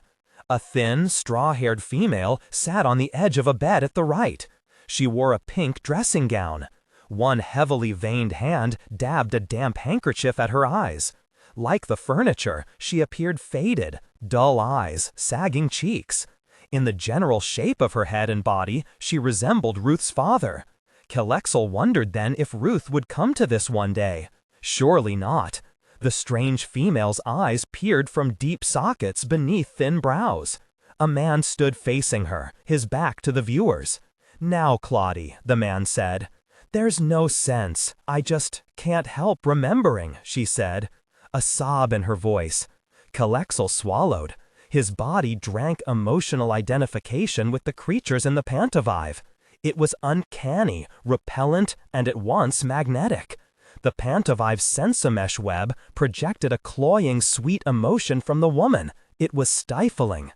A thin, straw-haired female sat on the edge of a bed at the right. She wore a pink dressing gown. One heavily veined hand dabbed a damp handkerchief at her eyes. Like the furniture, she appeared faded, dull eyes, sagging cheeks. In the general shape of her head and body, she resembled Ruth's father. Kelexel wondered then if Ruth would come to this one day. Surely not. The strange female's eyes peered from deep sockets beneath thin brows. A man stood facing her, his back to the viewers. "Now, Claudie," the man said. "There's no sense. I just can't help remembering," she said. a sob in her voice. Kelexel swallowed. His body drank emotional identification with the creatures in the pantovive. It was uncanny, repellent, and at once magnetic. The pantovive's sensomesh web projected a cloying, sweet emotion from the woman. It was stifling.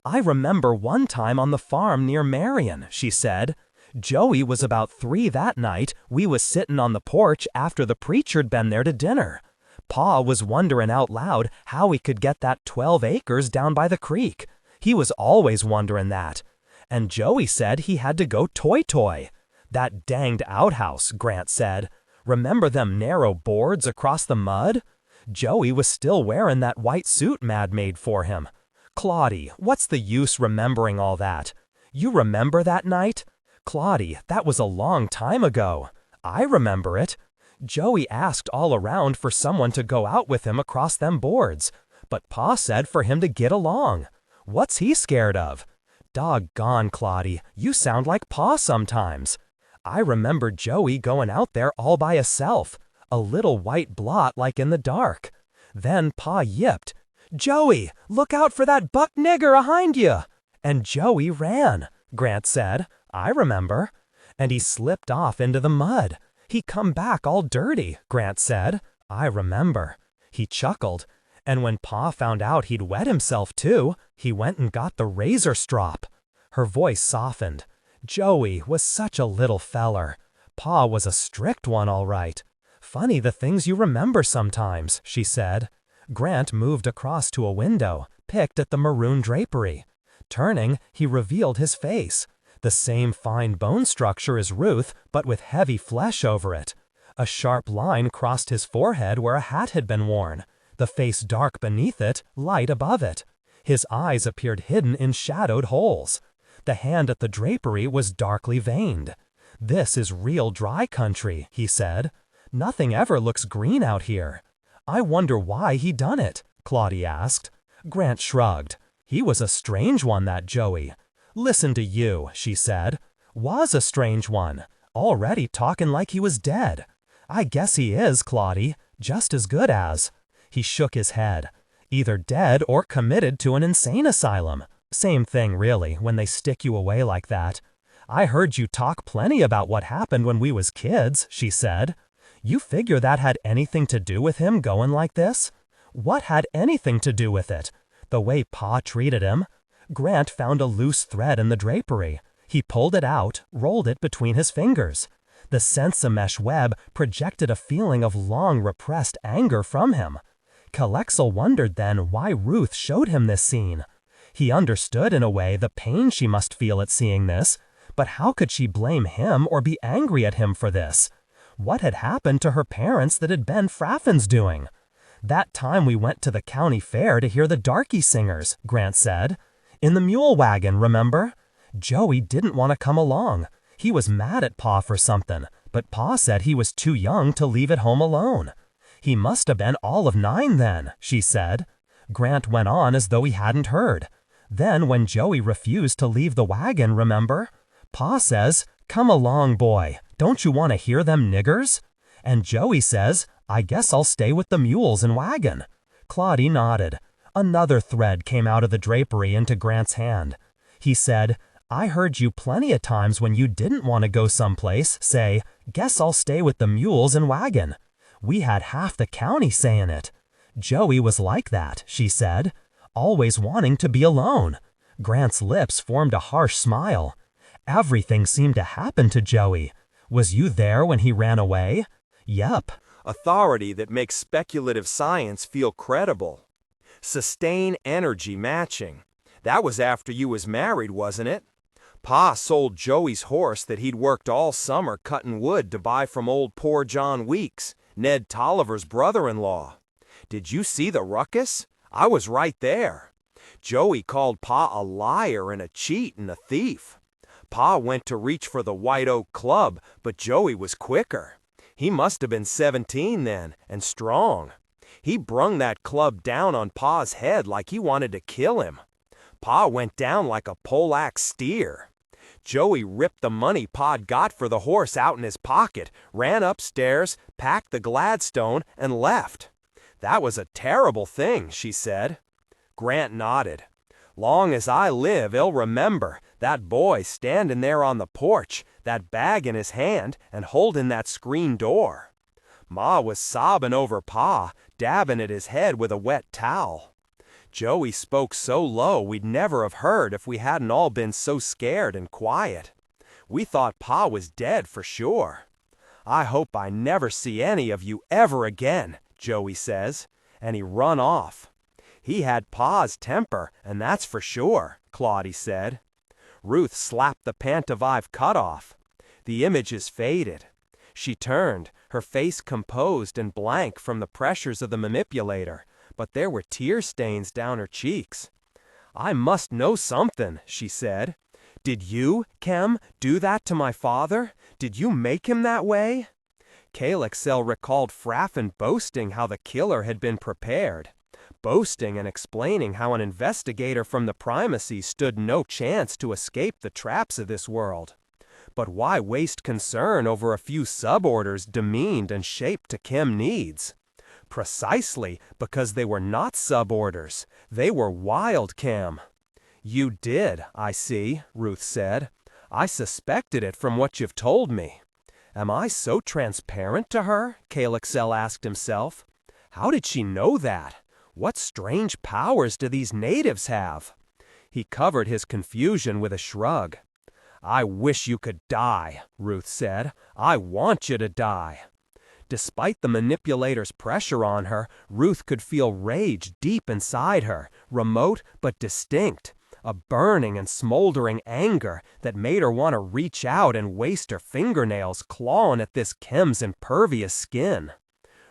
"I remember one time on the farm near Marion," she said. "Joey was about 3 that night. We was sittin' on the porch after the preacher'd been there to dinner. Pa was wonderin' out loud how he could get that 12 acres down by the creek. He was always wonderin' that. And Joey said he had to go toy-toy. That danged outhouse," Grant said. "Remember them narrow boards across the mud? Joey was still wearin' that white suit Mad made for him. Claudie, what's the use remembering all that? You remember that night? Claudie, that was a long time ago. I remember it. Joey asked all around for someone to go out with him across them boards, but Pa said for him to get along. What's he scared of? Doggone, Claudie, you sound like Pa sometimes. I remember Joey going out there all by hisself, a little white blot like in the dark. Then Pa yipped, 'Joey, look out for that buck nigger behind you!' And Joey ran," Grant said. "I remember. And he slipped off into the mud. He come back all dirty," Grant said. "I remember." He chuckled. "And when Pa found out he'd wet himself too, he went and got the razor strop." Her voice softened. "Joey was such a little feller. Pa was a strict one, all right. Funny the things you remember sometimes," she said. Grant moved across to a window, picked at the maroon drapery. Turning, he revealed his face. The same fine bone structure as Ruth, but with heavy flesh over it. A sharp line crossed his forehead where a hat had been worn, the face dark beneath it, light above it. His eyes appeared hidden in shadowed holes. The hand at the drapery was darkly veined. "This is real dry country," he said. "Nothing ever looks green out here." "I wonder why he done it?" Claudie asked. Grant shrugged. "He was a strange one, that Joey." "Listen to you," she said. "Was a strange one. Already talking like he was dead." "I guess he is, Claudie. Just as good as." He shook his head. "Either dead or committed to an insane asylum. Same thing, really, when they stick you away like that." "I heard you talk plenty about what happened when we was kids," she said. "You figure that had anything to do with him going like this?" "What had anything to do with it?" "The way Pa treated him." Grant found a loose thread in the drapery. He pulled it out, rolled it between his fingers. The sensomesh web projected a feeling of long repressed anger from him. Kelexel wondered then why Ruth showed him this scene. He understood in a way the pain she must feel at seeing this, but how could she blame him or be angry at him for this? What had happened to her parents that had been Fraffin's doing? "That time we went to the county fair to hear the darky singers," Grant said. "In the mule wagon, remember? Joey didn't want to come along. He was mad at Pa for something, but Pa said he was too young to leave at home alone. He must have been all of 9 then," she said. Grant went on as though he hadn't heard. "Then when Joey refused to leave the wagon, remember? Pa says, 'Come along, boy. Don't you want to hear them niggers?' And Joey says, 'I guess I'll stay with the mules and wagon.'" Claudie nodded. Another thread came out of the drapery into Grant's hand. He said, "I heard you plenty of times when you didn't want to go someplace say, 'Guess I'll stay with the mules and wagon.' We had half the county saying it. Joey was like that," she said, "always wanting to be alone." Grant's lips formed a harsh smile. "Everything seemed to happen to Joey. Was you there when he ran away?" "Yep." Authority that makes speculative science feel credible. Sustain energy matching. That was after you was married, wasn't it? Pa sold Joey's horse that he'd worked all summer cutting wood to buy from old poor John Weeks, Ned Tolliver's brother-in-law. Did you see the ruckus? I was right there. Joey called Pa a liar and a cheat and a thief. Pa went to reach for the white oak club, but Joey was quicker. He must have been 17 then, and strong. He brung that club down on Pa's head like he wanted to kill him. Pa went down like a poleaxe steer. Joey ripped the money Pa'd got for the horse out in his pocket, ran upstairs, packed the Gladstone, and left. "That was a terrible thing," she said. Grant nodded. "Long as I live, I'll remember that boy standing there on the porch, that bag in his hand, and holding that screen door. Ma was sobbing over Pa, dabbing at his head with a wet towel. Joey spoke so low we'd never have heard if we hadn't all been so scared and quiet. We thought Pa was dead for sure. I hope I never see any of you ever again," Joey says, and he run off. "He had Pa's temper, and that's for sure," Claudie said. Ruth slapped the pantovive cutoff. The images faded. She turned, her face composed and blank from the pressures of the manipulator, but there were tear stains down her cheeks. "I must know something," she said. "Did you, Kem, do that to my father? Did you make him that way?" Kelexel recalled Fraffin boasting how the killer had been prepared, boasting and explaining how an investigator from the primacy stood no chance to escape the traps of this world. But why waste concern over a few suborders demeaned and shaped to Kem needs? Precisely because they were not suborders. They were wild Kem. "You did, I see," Ruth said. "I suspected it from what you've told me." "Am I so transparent to her?" Kelexel asked himself. "How did she know that? What strange powers do these natives have?" He covered his confusion with a shrug. "I wish you could die," Ruth said. "I want you to die." Despite the manipulator's pressure on her, Ruth could feel rage deep inside her, remote but distinct, a burning and smoldering anger that made her want to reach out and waste her fingernails clawing at this Kem's impervious skin.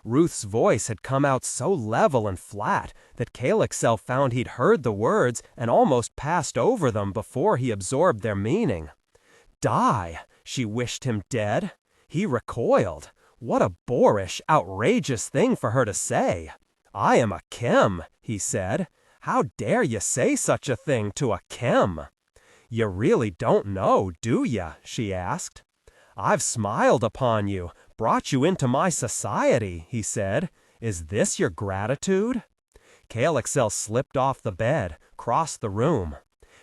Ruth's voice had come out so level and flat that Kelexel found he'd heard the words and almost passed over them before he absorbed their meaning. Die! She wished him dead. He recoiled. What a boorish, outrageous thing for her to say. "I am a Kem," he said. "How dare you say such a thing to a Kem?" "You really don't know, do ya?" she asked. "I've smiled upon you, brought you into my society," he said. "Is this your gratitude?" Kelexel slipped off the bed, crossed the room.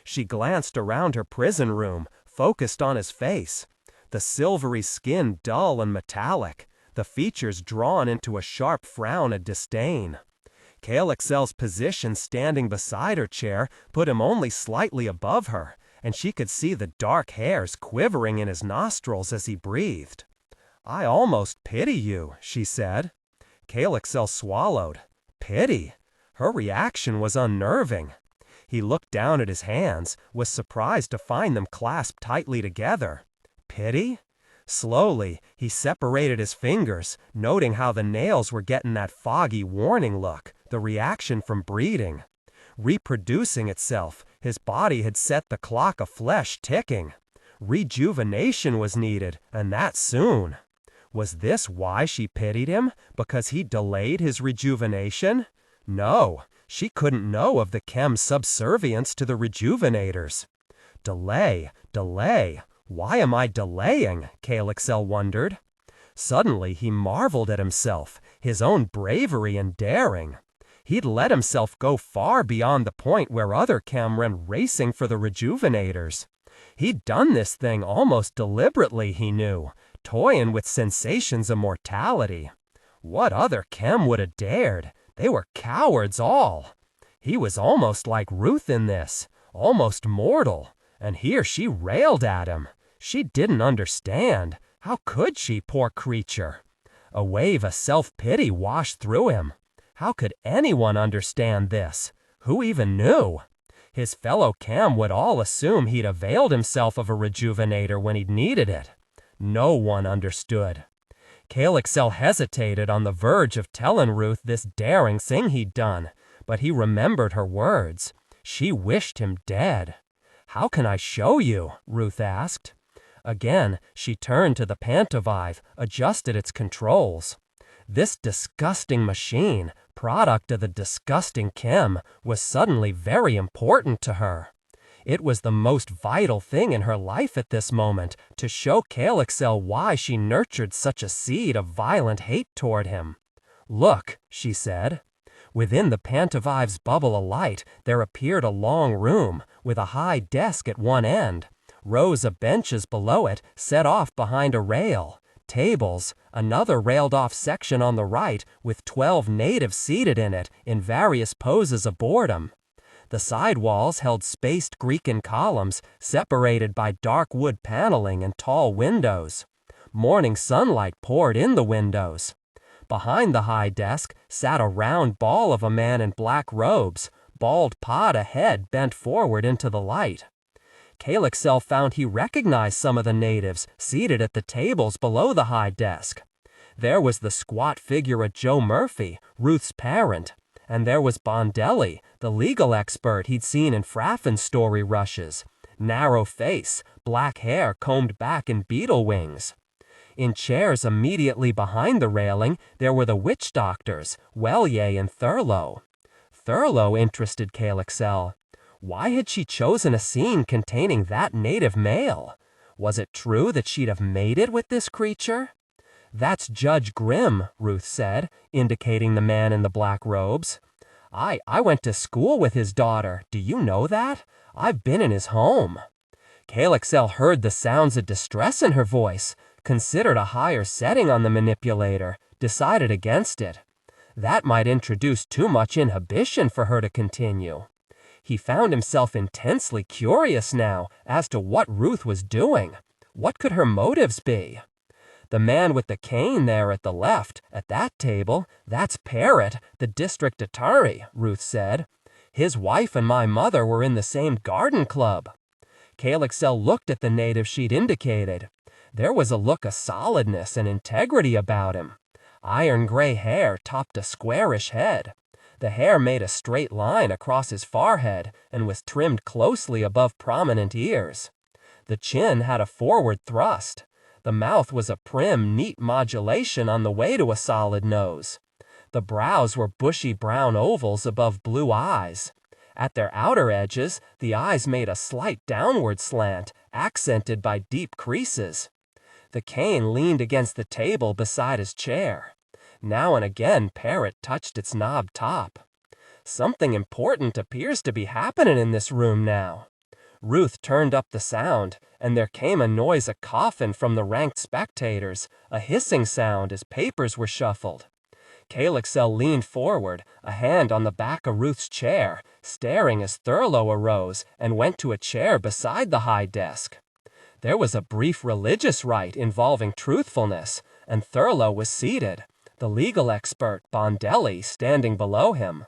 She glanced around her prison room, focused on his face. The silvery skin dull and metallic, the features drawn into a sharp frown of disdain. Kelexel's position standing beside her chair put him only slightly above her, and she could see the dark hairs quivering in his nostrils as he breathed. "I almost pity you," she said. Kelexel swallowed. Pity? Her reaction was unnerving. He looked down at his hands, was surprised to find them clasped tightly together. Pity? Slowly, he separated his fingers, noting how the nails were getting that foggy warning look, the reaction from breeding. Reproducing itself, his body had set the clock of flesh ticking. Rejuvenation was needed, and that soon. Was this why she pitied him? Because he delayed his rejuvenation? No, she couldn't know of the Chem's subservience to the rejuvenators. Delay, delay. Why am I delaying? Kelexel wondered. Suddenly he marveled at himself, his own bravery and daring. He'd let himself go far beyond the point where other Chem ran racing for the rejuvenators. He'd done this thing almost deliberately, he knew, toying with sensations of mortality. What other Chem would have dared? They were cowards all. He was almost like Ruth in this, almost mortal, and here she railed at him. She didn't understand. How could she, poor creature? A wave of self-pity washed through him. How could anyone understand this? Who even knew? His fellow Chem would all assume he'd availed himself of a rejuvenator when he'd needed it. No one understood. Kelexel hesitated on the verge of telling Ruth this daring thing he'd done, but he remembered her words. She wished him dead. "How can I show you?" Ruth asked. Again, she turned to the pantovive, adjusted its controls. This disgusting machine, product of the disgusting Chem, was suddenly very important to her. It was the most vital thing in her life at this moment, to show Kelexel why she nurtured such a seed of violent hate toward him. "Look," she said. Within the Pantovive's bubble of light, there appeared a long room, with a high desk at one end, rows of benches below it set off behind a rail, tables, another railed-off section on the right with 12 natives seated in it in various poses of boredom. The side walls held spaced Greekan columns separated by dark wood paneling and tall windows. Morning sunlight poured in the windows. Behind the high desk sat a round ball of a man in black robes, bald pod a head bent forward into the light. Kelexel found he recognized some of the natives seated at the tables below the high desk. There was the squat figure of Joe Murphy, Ruth's parent, and there was Bondelli, the legal expert he'd seen in Fraffin's story rushes. Narrow face, black hair combed back in beetle wings. In chairs immediately behind the railing, there were the witch doctors, Wellier and Thurlow. Thurlow interested Kelexel. Why had she chosen a scene containing that native male? Was it true that she'd have mated with this creature? "That's Judge Grimm," Ruth said, indicating the man in the black robes. I went to school with his daughter. Do you know that? I've been in his home." Kelexel heard the sounds of distress in her voice, considered a higher setting on the manipulator, decided against it. That might introduce too much inhibition for her to continue. He found himself intensely curious now as to what Ruth was doing. What could her motives be? "The man with the cane there at the left, at that table, that's Parrott, the district attorney," Ruth said. "His wife and my mother were in the same garden club." Kelexel looked at the native she'd indicated. There was a look of solidness and integrity about him. Iron gray hair topped a squarish head. The hair made a straight line across his forehead and was trimmed closely above prominent ears. The chin had a forward thrust. The mouth was a prim, neat modulation on the way to a solid nose. The brows were bushy brown ovals above blue eyes. At their outer edges, the eyes made a slight downward slant, accented by deep creases. The cane leaned against the table beside his chair. Now and again, Parrott touched its knob top. Something important appears to be happening in this room now. Ruth turned up the sound, and there came a noise of coughing from the ranked spectators, a hissing sound as papers were shuffled. Kelexel leaned forward, a hand on the back of Ruth's chair, staring as Thurlow arose and went to a chair beside the high desk. There was a brief religious rite involving truthfulness, and Thurlow was seated, the legal expert, Bondelli, standing below him.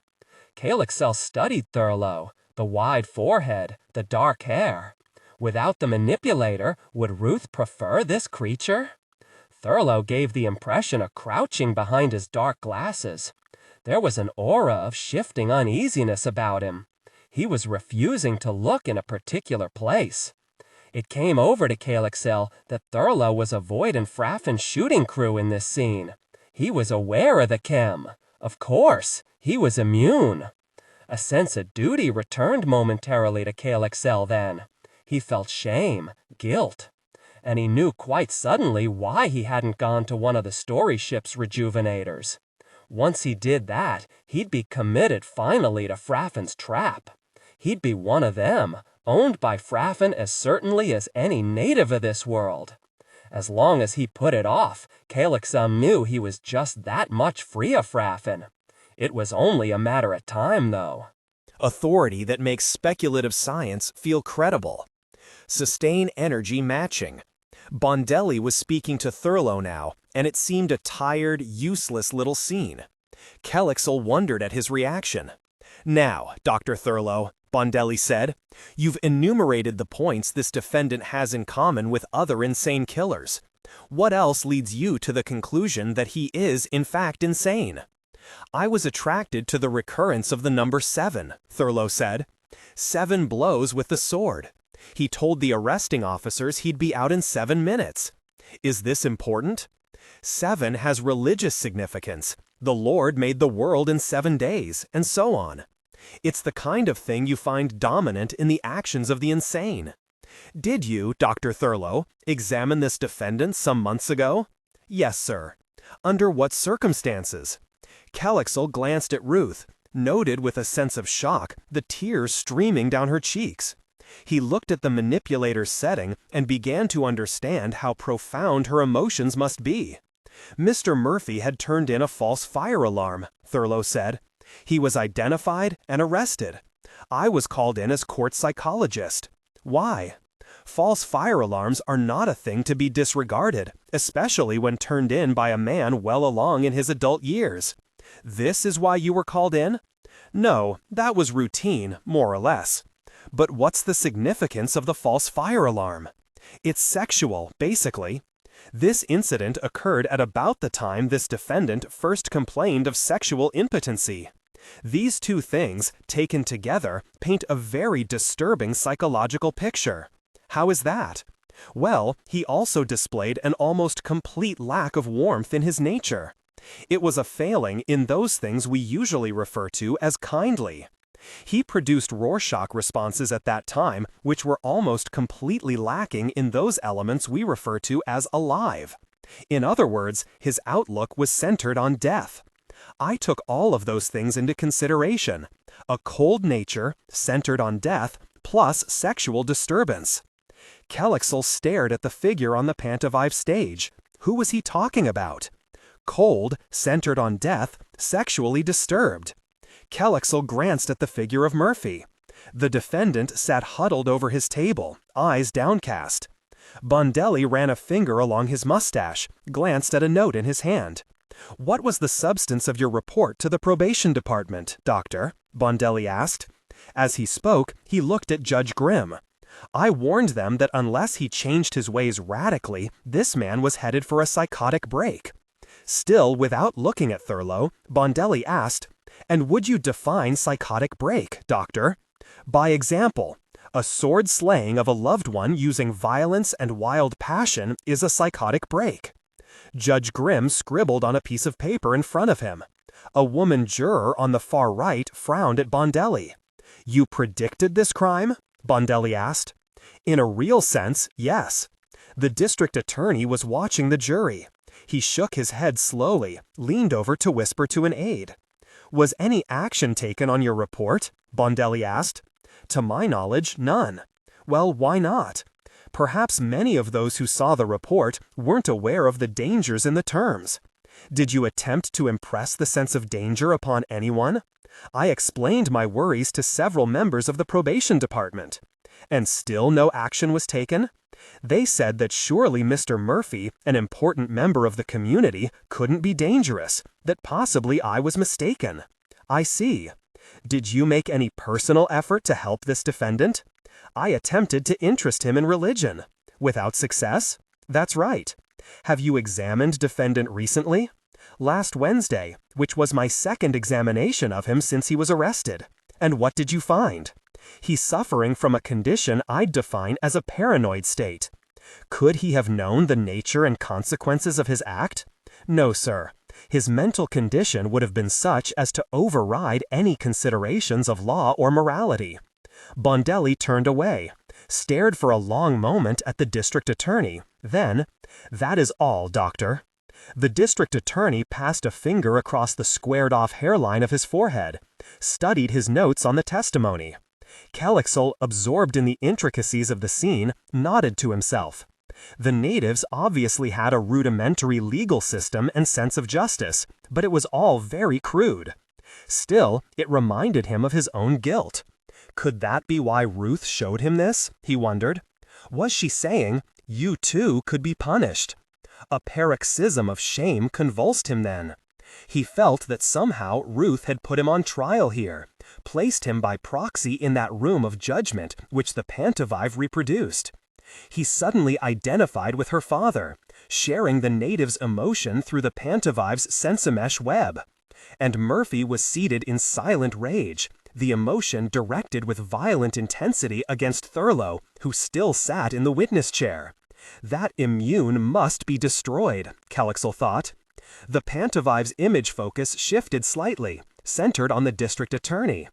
Kelexel studied Thurlow, the wide forehead, the dark hair. Without the manipulator, would Ruth prefer this creature? Thurlow gave the impression of crouching behind his dark glasses. There was an aura of shifting uneasiness about him. He was refusing to look in a particular place. It came over to Kelexel that Thurlow was avoiding Fraffin's shooting crew in this scene. He was aware of the chem. Of course, he was immune. A sense of duty returned momentarily to Kelexel then. He felt shame, guilt. And he knew quite suddenly why he hadn't gone to one of the story ship's rejuvenators. Once he did that, he'd be committed finally to Fraffin's trap. He'd be one of them, owned by Fraffin as certainly as any native of this world. As long as he put it off, Kelexel knew he was just that much free of Fraffin. It was only a matter of time, though. Authority that makes speculative science feel credible. Sustain energy matching. Bondelli was speaking to Thurlow now, and it seemed a tired, useless little scene. Kelexel wondered at his reaction. "Now, Dr. Thurlow," Bondelli said, "you've enumerated the points this defendant has in common with other insane killers. What else leads you to the conclusion that he is, in fact, insane?" "I was attracted to the recurrence of the number 7, Thurlow said. 7 blows with the sword. He told the arresting officers he'd be out in 7 minutes. Is this important? 7 has religious significance. The Lord made the world in 7 days, and so on. It's the kind of thing you find dominant in the actions of the insane. Did you, Dr. Thurlow, examine this defendant some months ago?" "Yes, sir." "Under what circumstances?" Kelexel glanced at Ruth, noted with a sense of shock the tears streaming down her cheeks. He looked at the manipulator's setting and began to understand how profound her emotions must be. Mr. Murphy had turned in a false fire alarm, Thurlow said. He was identified and arrested. I was called in as court psychologist. Why? False fire alarms are not a thing to be disregarded, especially when turned in by a man well along in his adult years. This is why you were called in? No, that was routine, more or less. But what's the significance of the false fire alarm? It's sexual, basically. This incident occurred at about the time this defendant first complained of sexual impotency. These two things, taken together, paint a very disturbing psychological picture. How is that? Well, he also displayed an almost complete lack of warmth in his nature. It was a failing in those things we usually refer to as kindly. He produced Rorschach responses at that time which were almost completely lacking in those elements we refer to as alive. In other words, his outlook was centered on death. I took all of those things into consideration. A cold nature, centered on death, plus sexual disturbance. Kelexel stared at the figure on the Pantovive stage. Who was he talking about? Cold, centered on death, sexually disturbed. Kelexel glanced at the figure of Murphy. The defendant sat huddled over his table, eyes downcast. Bondelli ran a finger along his mustache, glanced at a note in his hand. "What was the substance of your report to the probation department, Doctor?" Bondelli asked. As he spoke, he looked at Judge Grimm. "I warned them that unless he changed his ways radically, this man was headed for a psychotic break." Still, without looking at Thurlow, Bondelli asked, "And would you define psychotic break, Doctor?" "By example. A sword slaying of a loved one using violence and wild passion is a psychotic break." Judge Grimm scribbled on a piece of paper in front of him. A woman juror on the far right frowned at Bondelli. "You predicted this crime?" Bondelli asked. "In a real sense, yes." The district attorney was watching the jury. He shook his head slowly, leaned over to whisper to an aide. "Was any action taken on your report?" Bondelli asked. "To my knowledge, none." "Well, why not?" "Perhaps many of those who saw the report weren't aware of the dangers in the terms." "Did you attempt to impress the sense of danger upon anyone?" "I explained my worries to several members of the probation department." "And still no action was taken?" "They said that surely Mr. Murphy, an important member of the community, couldn't be dangerous, that possibly I was mistaken." "I see. Did you make any personal effort to help this defendant?" "I attempted to interest him in religion." "Without success?" "That's right." "Have you examined defendant recently?" "Last Wednesday, which was my second examination of him since he was arrested." "And what did you find?" "He's suffering from a condition I'd define as a paranoid state." "Could he have known the nature and consequences of his act?" "No, sir. His mental condition would have been such as to override any considerations of law or morality." Bondelli turned away, stared for a long moment at the district attorney, then, "That is all, Doctor." The district attorney passed a finger across the squared-off hairline of his forehead, studied his notes on the testimony. Kelexel, absorbed in the intricacies of the scene, nodded to himself. The natives obviously had a rudimentary legal system and sense of justice, but it was all very crude. Still, it reminded him of his own guilt. Could that be why Ruth showed him this? He wondered. Was she saying, "You too could be punished"? A paroxysm of shame convulsed him then. He felt that somehow Ruth had put him on trial here, placed him by proxy in that room of judgment which the Pantovive reproduced. He suddenly identified with her father, sharing the native's emotion through the Pantovive's sensimesh web. And Murphy was seated in silent rage, the emotion directed with violent intensity against Thurlow, who still sat in the witness chair. That immune must be destroyed, Kelexel thought. The Pantovive's image focus shifted slightly, centered on the district attorney.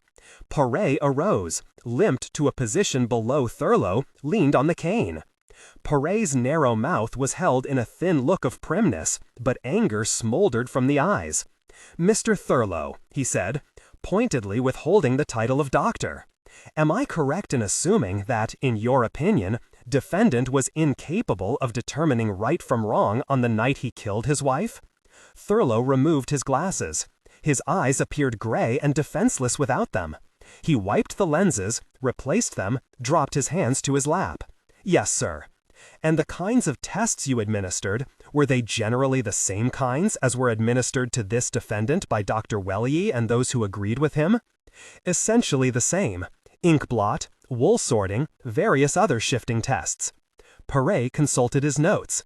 Poiret arose, limped to a position below Thurlow, leaned on the cane. Poiret's narrow mouth was held in a thin look of primness, but anger smoldered from the eyes. "Mr. Thurlow," he said, pointedly withholding the title of doctor, "am I correct in assuming that, in your opinion, defendant was incapable of determining right from wrong on the night he killed his wife?" Thurlow removed his glasses. His eyes appeared gray and defenseless without them. He wiped the lenses, replaced them, dropped his hands to his lap. "Yes, sir." "And the kinds of tests you administered, were they generally the same kinds as were administered to this defendant by Dr. Welly and those who agreed with him?" "Essentially the same. Ink blot, wool sorting, various other shifting tests." Perret consulted his notes.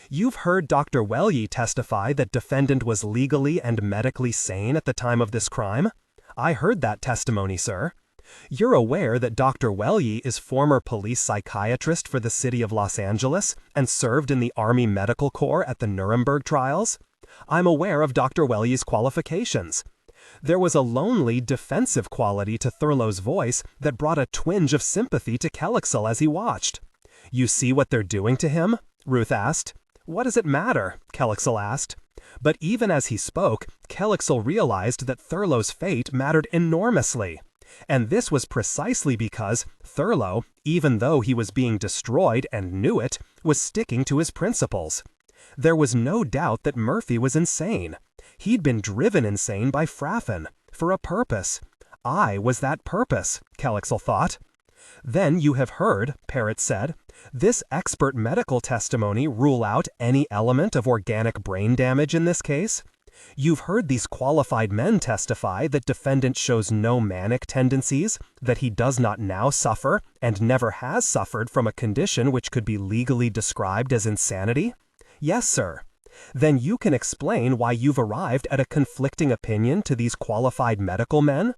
"You've heard Dr. Welly testify that defendant was legally and medically sane at the time of this crime?" "I heard that testimony, sir." "You're aware that Dr. Welly is former police psychiatrist for the city of Los Angeles and served in the Army Medical Corps at the Nuremberg trials?" "I'm aware of Dr. Welly's qualifications." There was a lonely, defensive quality to Thurlow's voice that brought a twinge of sympathy to Kelexel as he watched. "You see what they're doing to him?" Ruth asked. "What does it matter?" Kelexel asked. But even as he spoke, Kelexel realized that Thurlow's fate mattered enormously. And this was precisely because Thurlow, even though he was being destroyed and knew it, was sticking to his principles. There was no doubt that Murphy was insane. He'd been driven insane by Fraffin, for a purpose. I was that purpose, Kelexel thought. "Then you have heard," Parrott said, "this expert medical testimony rule out any element of organic brain damage in this case? You've heard these qualified men testify that defendant shows no manic tendencies, that he does not now suffer and never has suffered from a condition which could be legally described as insanity?" "Yes, sir." "Then you can explain why you've arrived at a conflicting opinion to these qualified medical men?"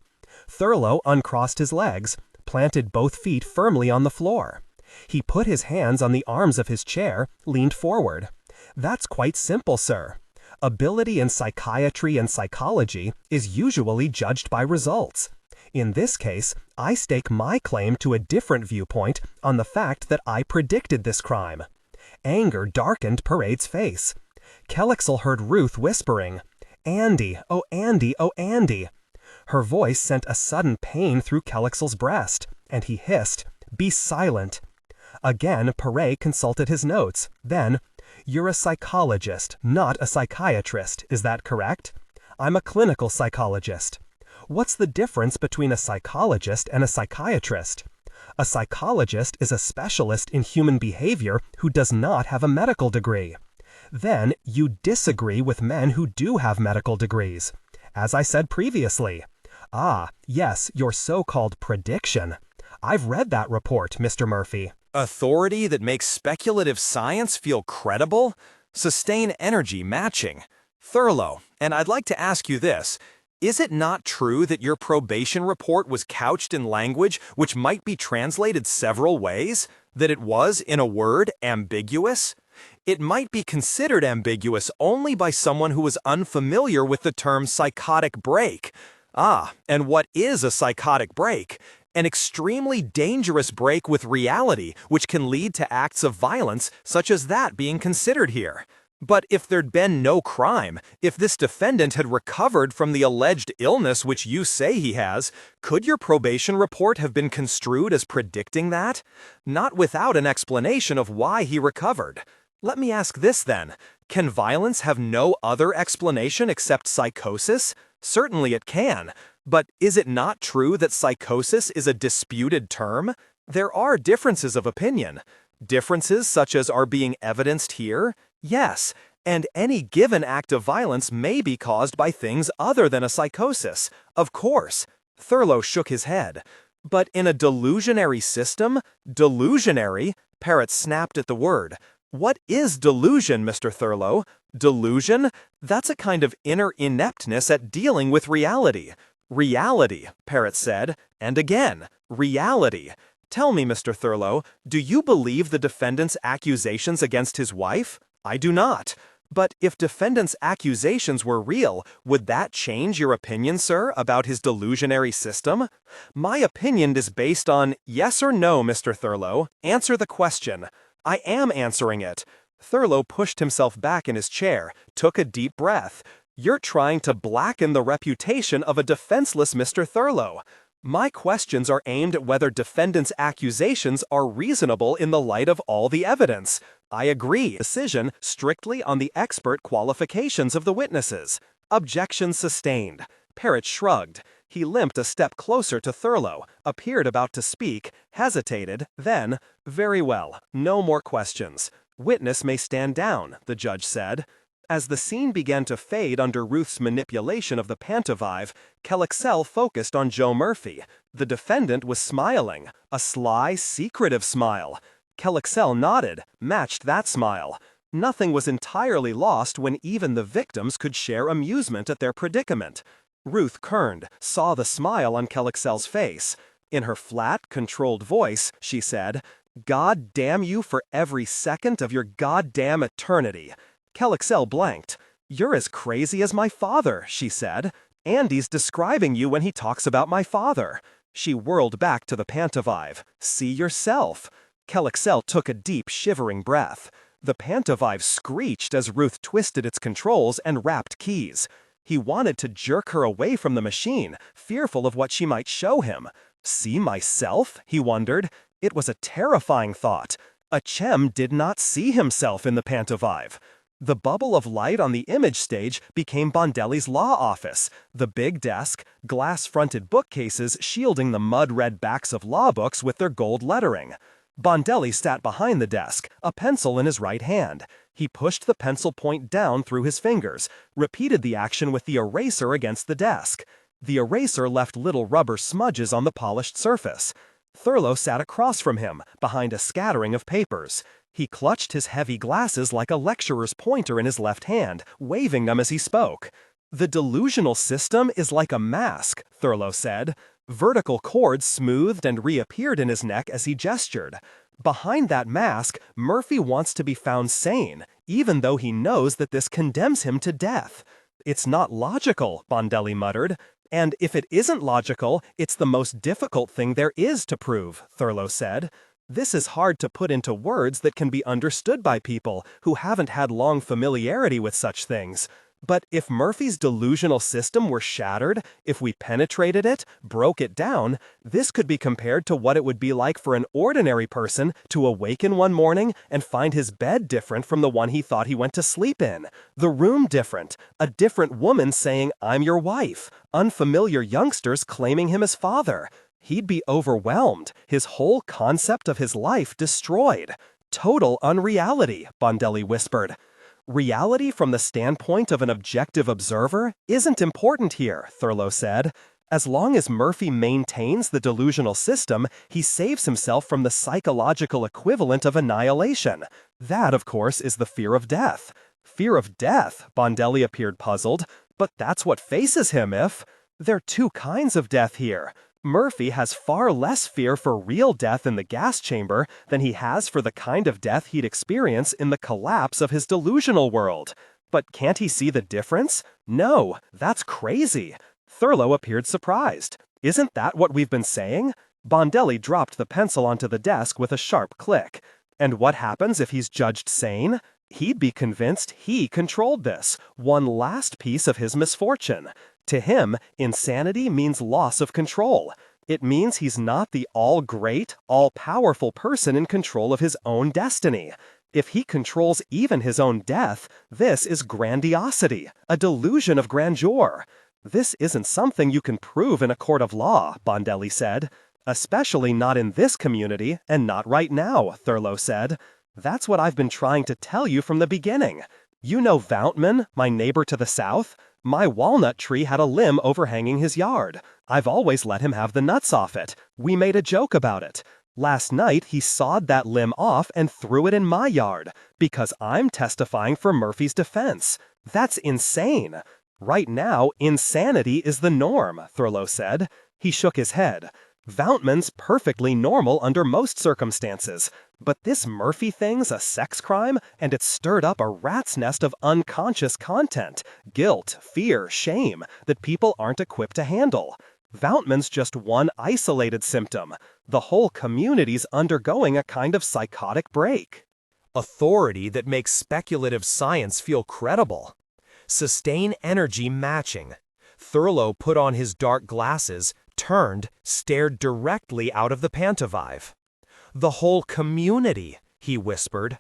Thurlow uncrossed his legs, planted both feet firmly on the floor. He put his hands on the arms of his chair, leaned forward. "That's quite simple, sir. Ability in psychiatry and psychology is usually judged by results. In this case, I stake my claim to a different viewpoint on the fact that I predicted this crime." Anger darkened Parade's face. Kelexel heard Ruth whispering, "Andy, oh Andy, oh Andy." Her voice sent a sudden pain through Kelexel's breast, and he hissed, "Be silent." Again, Perret consulted his notes. Then, "You're a psychologist, not a psychiatrist, is that correct?" "I'm a clinical psychologist." "What's the difference between a psychologist and a psychiatrist?" "A psychologist is a specialist in human behavior who does not have a medical degree." "Then you disagree with men who do have medical degrees." "As I said previously." "Ah, yes, your so-called prediction. I've read that report, Mr. Murphy." Authority that makes speculative science feel credible? Sustain energy matching. Thurlow, and I'd like to ask you this. Is it not true that your probation report was couched in language which might be translated several ways? That it was, in a word, ambiguous? It might be considered ambiguous only by someone who was unfamiliar with the term psychotic break. Ah, and what is a psychotic break? An extremely dangerous break with reality, which can lead to acts of violence, such as that being considered here. But if there'd been no crime, if this defendant had recovered from the alleged illness which you say he has, could your probation report have been construed as predicting that? Not without an explanation of why he recovered. Let me ask this then. Can violence have no other explanation except psychosis? Certainly it can. But is it not true that psychosis is a disputed term? There are differences of opinion. Differences such as are being evidenced here? Yes, and any given act of violence may be caused by things other than a psychosis. Of course. Thurlow shook his head. But in a delusionary system? Delusionary? Parrott snapped at the word. What is delusion, Mr. Thurlow? Delusion? That's a kind of inner ineptness at dealing with reality. Reality, Parrott said, and again, reality. Tell me, Mr. Thurlow, do you believe the defendant's accusations against his wife? I do not. But if defendant's accusations were real, would that change your opinion, sir, about his delusionary system? My opinion is based on yes or no, Mr. Thurlow. Answer the question. I am answering it. Thurlow pushed himself back in his chair, took a deep breath. You're trying to blacken the reputation of a defenseless Mr. Thurlow. My questions are aimed at whether defendant's accusations are reasonable in the light of all the evidence. I agree. Decision strictly on the expert qualifications of the witnesses. Objection sustained. Parrott shrugged. He limped a step closer to Thurlow, appeared about to speak, hesitated, then, "Very well, no more questions. Witness may stand down," the judge said. As the scene began to fade under Ruth's manipulation of the pantovive, Kelexel focused on Joe Murphy. The defendant was smiling, a sly, secretive smile. Kelexel nodded, matched that smile. Nothing was entirely lost when even the victims could share amusement at their predicament. Ruth Kerned saw the smile on Kelexel's face. In her flat, controlled voice, she said, "God damn you for every second of your goddamn eternity." Kelexel blanked. "You're as crazy as my father," she said. "Andy's describing you when he talks about my father." She whirled back to the pantovive. "See yourself." Kelexel took a deep, shivering breath. The pantovive screeched as Ruth twisted its controls and wrapped keys. He wanted to jerk her away from the machine, fearful of what she might show him. See myself? He wondered. It was a terrifying thought. Achem did not see himself in the pantovive. The bubble of light on the image stage became Bondelli's law office, the big desk, glass-fronted bookcases shielding the mud-red backs of law books with their gold lettering. Bondelli sat behind the desk, a pencil in his right hand. He pushed the pencil point down through his fingers, repeated the action with the eraser against the desk. The eraser left little rubber smudges on the polished surface. Thurlow sat across from him, behind a scattering of papers. He clutched his heavy glasses like a lecturer's pointer in his left hand, waving them as he spoke. "The delusional system is like a mask," Thurlow said. Vertical cords smoothed and reappeared in his neck as he gestured. Behind that mask, Murphy wants to be found sane, even though he knows that this condemns him to death. "It's not logical," Bondelli muttered. "And if it isn't logical, it's the most difficult thing there is to prove," Thurlow said. "This is hard to put into words that can be understood by people who haven't had long familiarity with such things. But if Murphy's delusional system were shattered, if we penetrated it, broke it down, this could be compared to what it would be like for an ordinary person to awaken one morning and find his bed different from the one he thought he went to sleep in, the room different, a different woman saying, 'I'm your wife,' unfamiliar youngsters claiming him as father. He'd be overwhelmed, his whole concept of his life destroyed. Total unreality," Bondelli whispered. "Reality from the standpoint of an objective observer isn't important here," Thurlow said. "As long as Murphy maintains the delusional system, he saves himself from the psychological equivalent of annihilation. That, of course, is the fear of death." "Fear of death?" Bondelli appeared puzzled. "But that's what faces him if—" "There are two kinds of death here. Murphy has far less fear for real death in the gas chamber than he has for the kind of death he'd experience in the collapse of his delusional world. But can't he see the difference? No, that's crazy." Thurlow appeared surprised. "Isn't that what we've been saying?" Bondelli dropped the pencil onto the desk with a sharp click. "And what happens if he's judged sane? He'd be convinced he controlled this, one last piece of his misfortune. To him, insanity means loss of control. It means he's not the all-great, all-powerful person in control of his own destiny. If he controls even his own death, this is grandiosity, a delusion of grandeur. This isn't something you can prove in a court of law," Bondelli said. "Especially not in this community, and not right now," Thurlow said. "That's what I've been trying to tell you from the beginning. You know Vountman, my neighbor to the south? My walnut tree had a limb overhanging his yard. I've always let him have the nuts off it. We made a joke about it. Last night, he sawed that limb off and threw it in my yard, because I'm testifying for Murphy's defense. That's insane. Right now, insanity is the norm," Thurlow said. He shook his head. "Vountman's perfectly normal under most circumstances. But this Murphy thing's a sex crime, and it's stirred up a rat's nest of unconscious content, guilt, fear, shame, that people aren't equipped to handle. Vountman's just one isolated symptom. The whole community's undergoing a kind of psychotic break." Authority that makes speculative science feel credible. Sustain energy matching. Thurlow put on his dark glasses, turned, stared directly out of the pantovive. "The whole community," he whispered.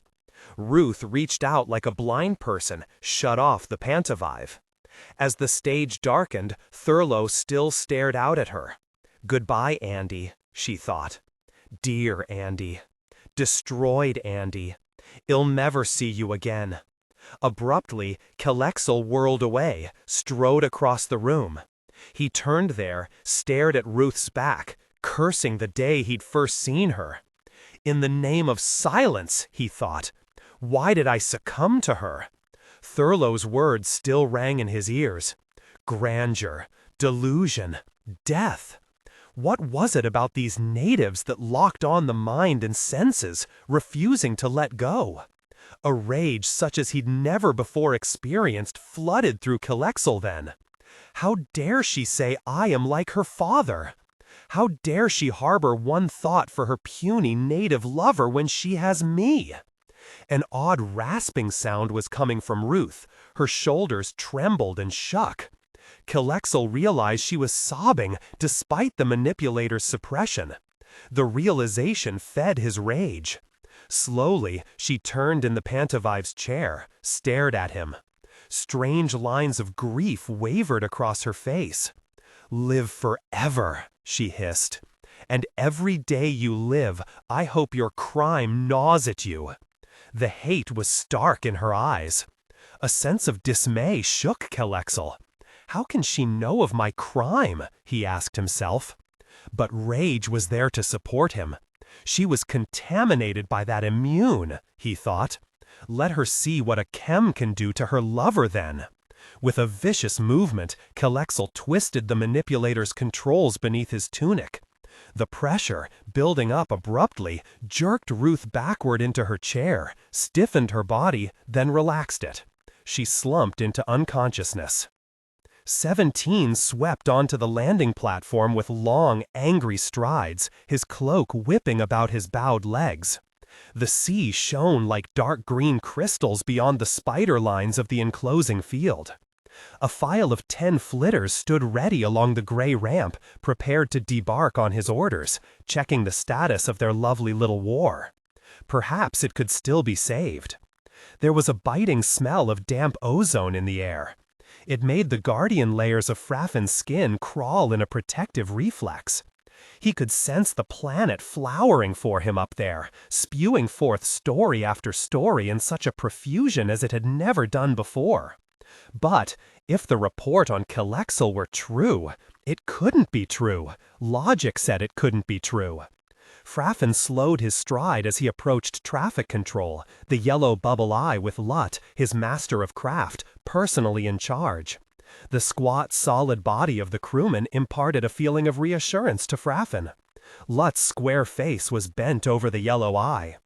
Ruth reached out like a blind person, shut off the pantovive. As the stage darkened, Thurlow still stared out at her. "Goodbye, Andy," she thought. "Dear Andy. Destroyed Andy. I'll never see you again." Abruptly, Kelexel whirled away, strode across the room. He turned there, stared at Ruth's back, cursing the day he'd first seen her. "In the name of silence," he thought. "Why did I succumb to her?" Thurlow's words still rang in his ears. Grandeur, delusion, death. What was it about these natives that locked on the mind and senses, refusing to let go? A rage such as he'd never before experienced flooded through Kelexel then. How dare she say I am like her father? How dare she harbor one thought for her puny native lover when she has me? An odd rasping sound was coming from Ruth. Her shoulders trembled and shook. Kelexel realized she was sobbing despite the manipulator's suppression. The realization fed his rage. Slowly, she turned in the pantovive's chair, stared at him. Strange lines of grief wavered across her face. "Live forever," she hissed. "And every day you live, I hope your crime gnaws at you." The hate was stark in her eyes. A sense of dismay shook Kelexel. How can she know of my crime? He asked himself. But rage was there to support him. She was contaminated by that immune, he thought. Let her see what a chem can do to her lover then. With a vicious movement, Kelexel twisted the manipulator's controls beneath his tunic. The pressure, building up abruptly, jerked Ruth backward into her chair, stiffened her body, then relaxed it. She slumped into unconsciousness. 17 swept onto the landing platform with long, angry strides, his cloak whipping about his bowed legs. The sea shone like dark green crystals beyond the spider lines of the enclosing field. A file of 10 flitters stood ready along the gray ramp, prepared to debark on his orders, checking the status of their lovely little war. Perhaps it could still be saved. There was a biting smell of damp ozone in the air. It made the guardian layers of Fraffin's skin crawl in a protective reflex. He could sense the planet flowering for him up there, spewing forth story after story in such a profusion as it had never done before. But if the report on Kelexel were true, it couldn't be true. Logic said it couldn't be true. Fraffin slowed his stride as he approached traffic control, the yellow bubble eye with Lut, his master of craft, personally in charge. The squat, solid body of the crewman imparted a feeling of reassurance to Fraffin. Lut's square face was bent over the yellow eye.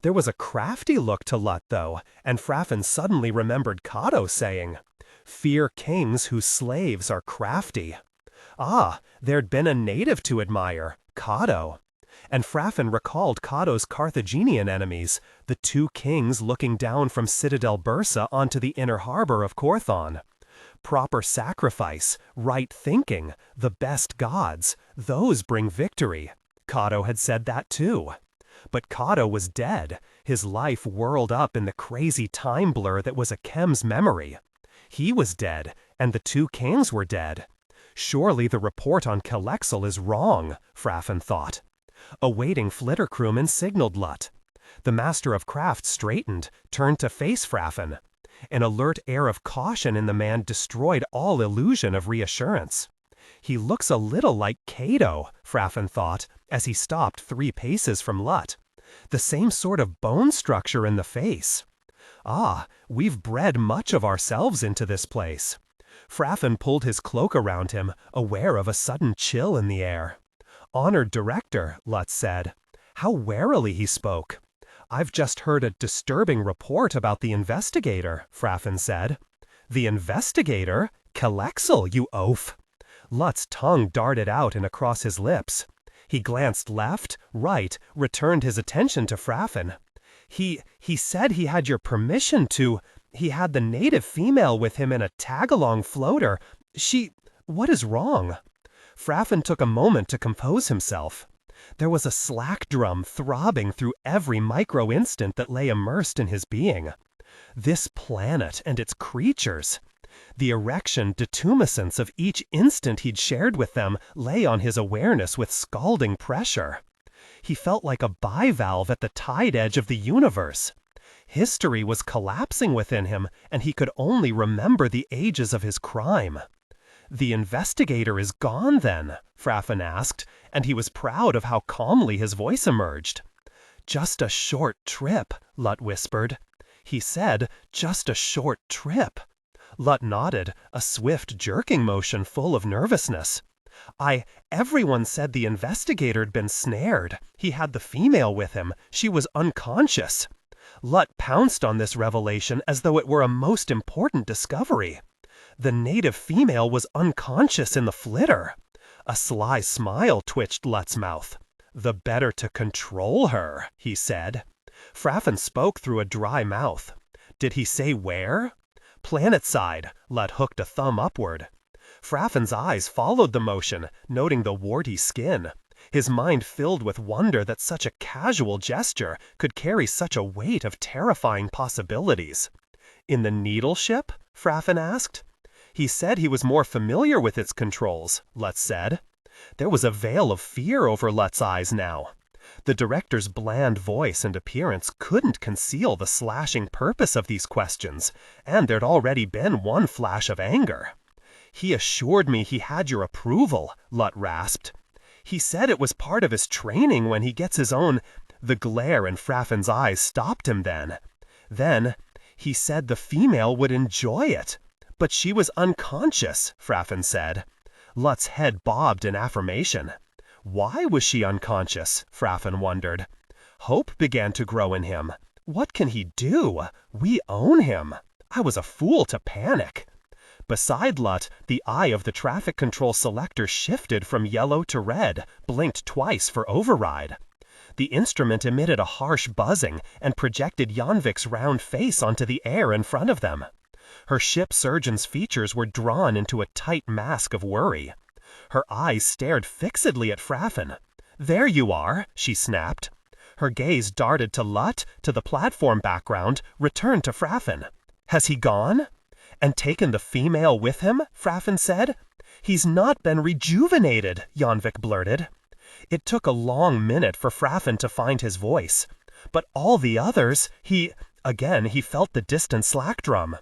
There was a crafty look to Lut, though, and Fraffin suddenly remembered Cato saying, "Fear kings whose slaves are crafty." Ah, there'd been a native to admire, Cato. And Fraffin recalled Cato's Carthaginian enemies, the 2 kings looking down from Citadel Bursa onto the inner harbor of Corthon. Proper sacrifice, right thinking, the best gods, those bring victory. Cato had said that too. But Cato was dead, his life whirled up in the crazy time blur that was a chem's memory. He was dead, and the 2 kings were dead. Surely the report on Kelexel is wrong, Fraffin thought. A waiting flitter crewman signaled Lut. The master of craft straightened, turned to face Fraffin. An alert air of caution in the man destroyed all illusion of reassurance. He looks a little like Cato, Fraffin thought, as he stopped 3 paces from Lut. The same sort of bone structure in the face. Ah, we've bred much of ourselves into this place. Fraffin pulled his cloak around him, aware of a sudden chill in the air. "Honored director," Lutz said. How warily he spoke. "I've just heard a disturbing report about the investigator," Fraffin said. "The investigator? Kelexel, you oaf!" Lutz's tongue darted out and across his lips. He glanced left, right, returned his attention to Fraffin. He said he had your permission to... He had the native female with him in a tag-along floater. What is wrong? Fraffin took a moment to compose himself. There was a slack drum throbbing through every micro-instant that lay immersed in his being. This planet and its creatures. The erection detumescence of each instant he'd shared with them lay on his awareness with scalding pressure. He felt like a bivalve at the tide edge of the universe. History was collapsing within him, and he could only remember the ages of his crime. "The investigator is gone, then?" Fraffin asked, and he was proud of how calmly his voice emerged. "Just a short trip," Lut whispered. He said, "Just a short trip." Lut nodded, a swift jerking motion full of nervousness. Everyone said the investigator'd been snared. He had the female with him. She was unconscious." Lut pounced on this revelation as though it were a most important discovery. The native female was unconscious in the flitter. A sly smile twitched Lut's mouth. "The better to control her," he said. Fraffin spoke through a dry mouth. "Did he say where?" "Planet side." Lut hooked a thumb upward. Fraffin's eyes followed the motion, noting the warty skin. His mind filled with wonder that such a casual gesture could carry such a weight of terrifying possibilities. "In the needle ship?" Fraffin asked. "He said he was more familiar with its controls," Lut said. There was a veil of fear over Lut's eyes now. The director's bland voice and appearance couldn't conceal the slashing purpose of these questions, and there'd already been one flash of anger. "He assured me he had your approval," Lut rasped. "He said it was part of his training when he gets his own—" The glare in Fraffin's eyes stopped him then. "Then, he said the female would enjoy it." "But she was unconscious," Fraffin said. Lut's head bobbed in affirmation. Why was she unconscious? Fraffin wondered. Hope began to grow in him. What can he do? We own him. I was a fool to panic. Beside Lut, the eye of the traffic control selector shifted from yellow to red, blinked twice for override. The instrument emitted a harsh buzzing and projected Janvik's round face onto the air in front of them. Her ship surgeon's features were drawn into a tight mask of worry. Her eyes stared fixedly at Fraffin. "There you are," she snapped. Her gaze darted to Lut, to the platform background, returned to Fraffin. "Has he gone?" "And taken the female with him?" Fraffin said. "He's not been rejuvenated," Janvik blurted. It took a long minute for Fraffin to find his voice. "But all the others, Again he felt the distant slack drum.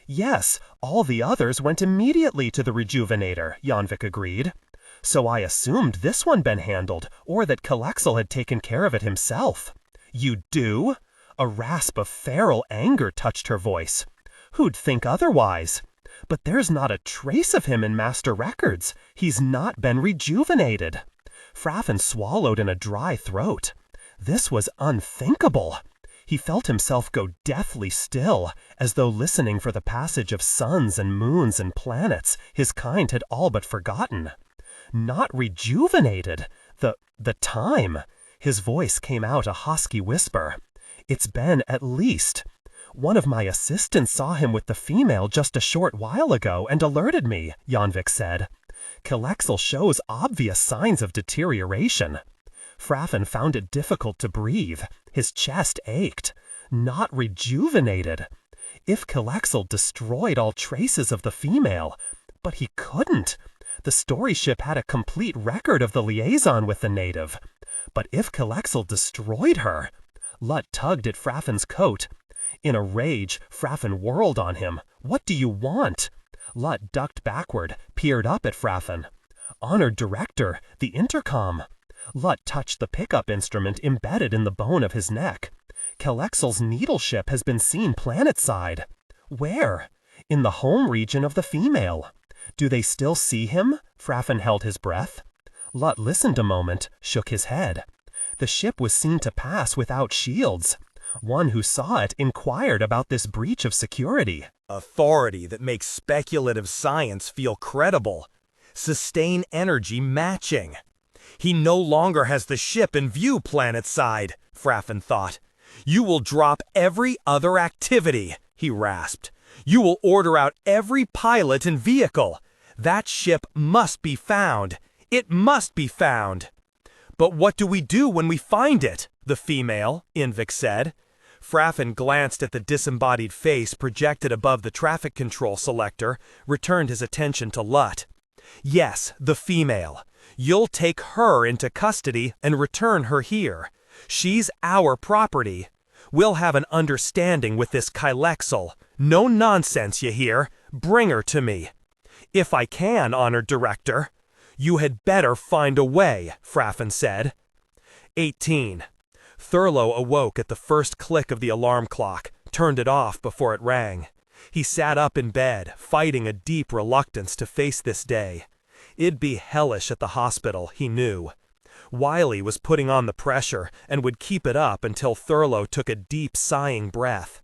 "Yes, all the others went immediately to the rejuvenator," Janvik agreed. "So I assumed this one been handled, or that Kelexel had taken care of it himself." "You do?" A rasp of feral anger touched her voice. "Who'd think otherwise? But there's not a trace of him in master records. He's not been rejuvenated." Fraffin swallowed in a dry throat. This was unthinkable. He felt himself go deathly still, as though listening for the passage of suns and moons and planets his kind had all but forgotten. Not rejuvenated! The time! His voice came out a husky whisper. "It's been at least. One of my assistants saw him with the female just a short while ago and alerted me," Janvik said. "Kelexel shows obvious signs of deterioration." Fraffin found it difficult to breathe. His chest ached. Not rejuvenated. If Kelexel destroyed all traces of the female. But he couldn't. The story ship had a complete record of the liaison with the native. But if Kelexel destroyed her... Lut tugged at Fraffin's coat. In a rage, Fraffin whirled on him. "What do you want?" Lut ducked backward, peered up at Fraffin. "Honored Director, the intercom." Lut touched the pickup instrument embedded in the bone of his neck. "Kelexel's needle ship has been seen planet-side." "Where?" "In the home region of the female." "Do they still see him?" Fraffin held his breath. Lut listened a moment, shook his head. The ship was seen to pass without shields. One who saw it inquired about this breach of security. Authority that makes speculative science feel credible. Sustain energy matching. He no longer has the ship in view planet-side, Fraffin thought. You will drop every other activity. he rasped. "You will order out every pilot and vehicle. That ship must be found. It must be found." "But what do we do when we find it?" the female, Invik said. Fraffin glanced at the disembodied face projected above the traffic control selector, returned his attention to Lut. "Yes, the female. You'll take her into custody and return her here. She's our property. We'll have an understanding with this Kelexel. No nonsense, you hear? Bring her to me." "If I can, honored director." "You had better find a way," Fraffin said. 18. Thurlow awoke at the first click of the alarm clock, turned it off before it rang. He sat up in bed, fighting a deep reluctance to face this day. It'd be hellish at the hospital, he knew. Wiley was putting on the pressure and would keep it up until Thurlow took a deep sighing breath.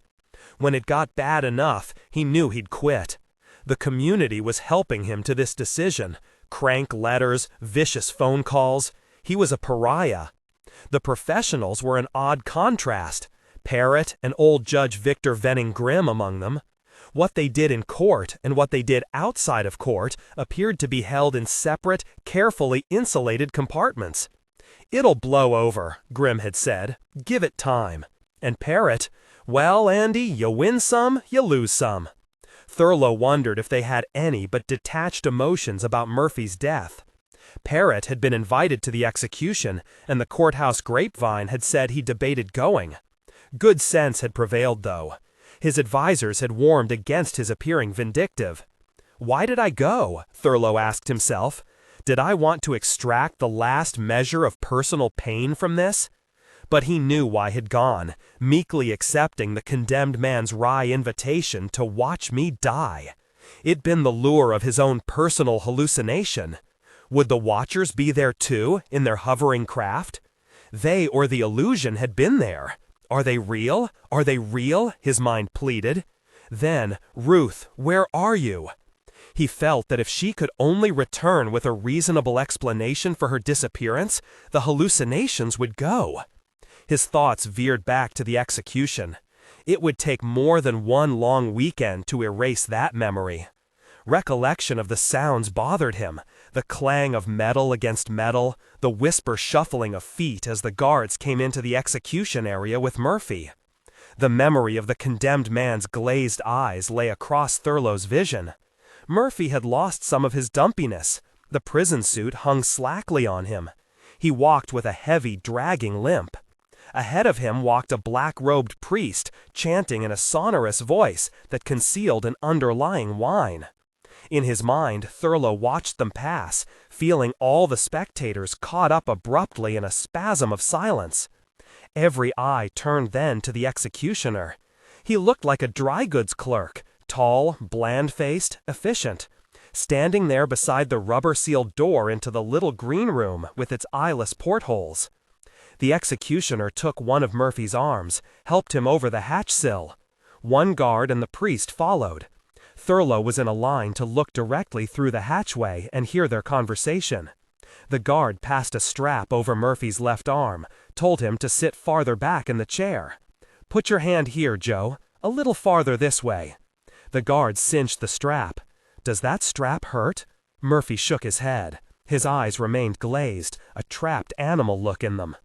When it got bad enough, he knew he'd quit. The community was helping him to this decision. Crank letters, vicious phone calls. He was a pariah. The professionals were an odd contrast. Parrott and old Judge Victor Venning Grimm among them. What they did in court and what they did outside of court appeared to be held in separate, carefully insulated compartments. "It'll blow over," Grimm had said. "Give it time." And Parrott, "Well, Andy, you win some, you lose some." Thurlow wondered if they had any but detached emotions about Murphy's death. Parrott had been invited to the execution, and the courthouse grapevine had said he debated going. Good sense had prevailed, though. His advisors had warned against his appearing vindictive. "Why did I go?" Thurlow asked himself. "Did I want to extract the last measure of personal pain from this?" But he knew why he'd gone, meekly accepting the condemned man's wry invitation to watch me die. It'd been the lure of his own personal hallucination. Would the watchers be there too, in their hovering craft? They or the illusion had been there. Are they real? Are they real? His mind pleaded. Then, "Ruth, where are you?" He felt that if she could only return with a reasonable explanation for her disappearance, the hallucinations would go. His thoughts veered back to the execution. It would take more than one long weekend to erase that memory. Recollection of the sounds bothered him, the clang of metal against metal, the whisper shuffling of feet as the guards came into the execution area with Murphy. The memory of the condemned man's glazed eyes lay across Thurlow's vision. Murphy had lost some of his dumpiness. The prison suit hung slackly on him. He walked with a heavy, dragging limp. Ahead of him walked a black-robed priest, chanting in a sonorous voice that concealed an underlying whine. In his mind, Thurlow watched them pass, feeling all the spectators caught up abruptly in a spasm of silence. Every eye turned then to the executioner. He looked like a dry goods clerk, tall, bland-faced, efficient, standing there beside the rubber-sealed door into the little green room with its eyeless portholes. The executioner took one of Murphy's arms, helped him over the hatch sill. One guard and the priest followed. Thurlow was in a line to look directly through the hatchway and hear their conversation. The guard passed a strap over Murphy's left arm, told him to sit farther back in the chair. "Put your hand here, Joe. A little farther this way." The guard cinched the strap. "Does that strap hurt?" Murphy shook his head. His eyes remained glazed, a trapped animal look in them.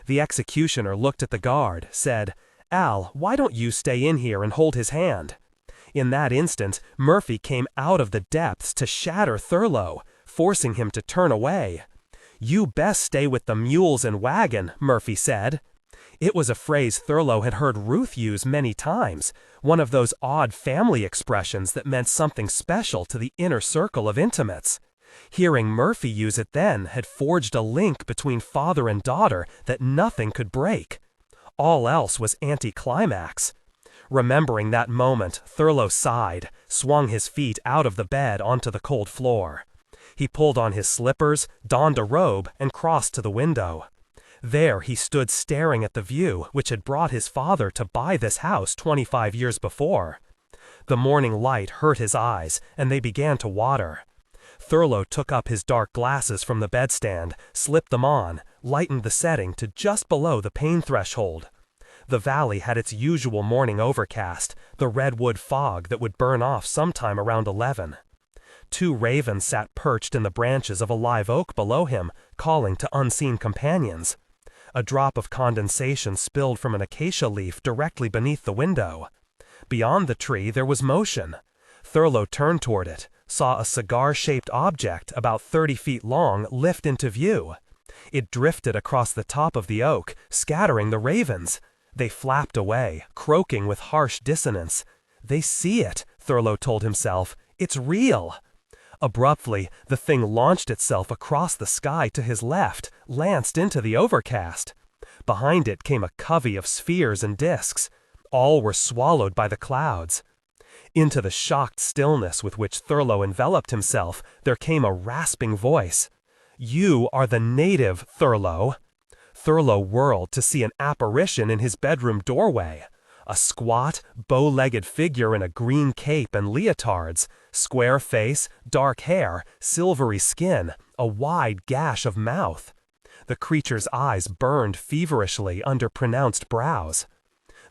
The executioner looked at the guard, said, "Al, why don't you stay in here and hold his hand?" In that instant, Murphy came out of the depths to shatter Thurlow, forcing him to turn away. "You best stay with the mules and wagon," Murphy said. It was a phrase Thurlow had heard Ruth use many times, one of those odd family expressions that meant something special to the inner circle of intimates. Hearing Murphy use it then had forged a link between father and daughter that nothing could break. All else was anticlimax. Remembering that moment, Thurlow sighed, swung his feet out of the bed onto the cold floor. He pulled on his slippers, donned a robe, and crossed to the window. There he stood staring at the view which had brought his father to buy this house 25 years before. The morning light hurt his eyes, and they began to water. Thurlow took up his dark glasses from the bedstand, slipped them on, lightened the setting to just below the pain threshold. The valley had its usual morning overcast, the redwood fog that would burn off sometime around 11. 2 ravens sat perched in the branches of a live oak below him, calling to unseen companions. A drop of condensation spilled from an acacia leaf directly beneath the window. Beyond the tree there was motion. Thurlow turned toward it, saw a cigar-shaped object about 30 feet long lift into view. It drifted across the top of the oak, scattering the ravens. They flapped away, croaking with harsh dissonance. They see it, Thurlow told himself. It's real. Abruptly, the thing launched itself across the sky to his left, lanced into the overcast. Behind it came a covey of spheres and disks. All were swallowed by the clouds. Into the shocked stillness with which Thurlow enveloped himself, there came a rasping voice. "You are the native, Thurlow." Thurlow whirled to see an apparition in his bedroom doorway. A squat, bow-legged figure in a green cape and leotards, square face, dark hair, silvery skin, a wide gash of mouth. The creature's eyes burned feverishly under pronounced brows.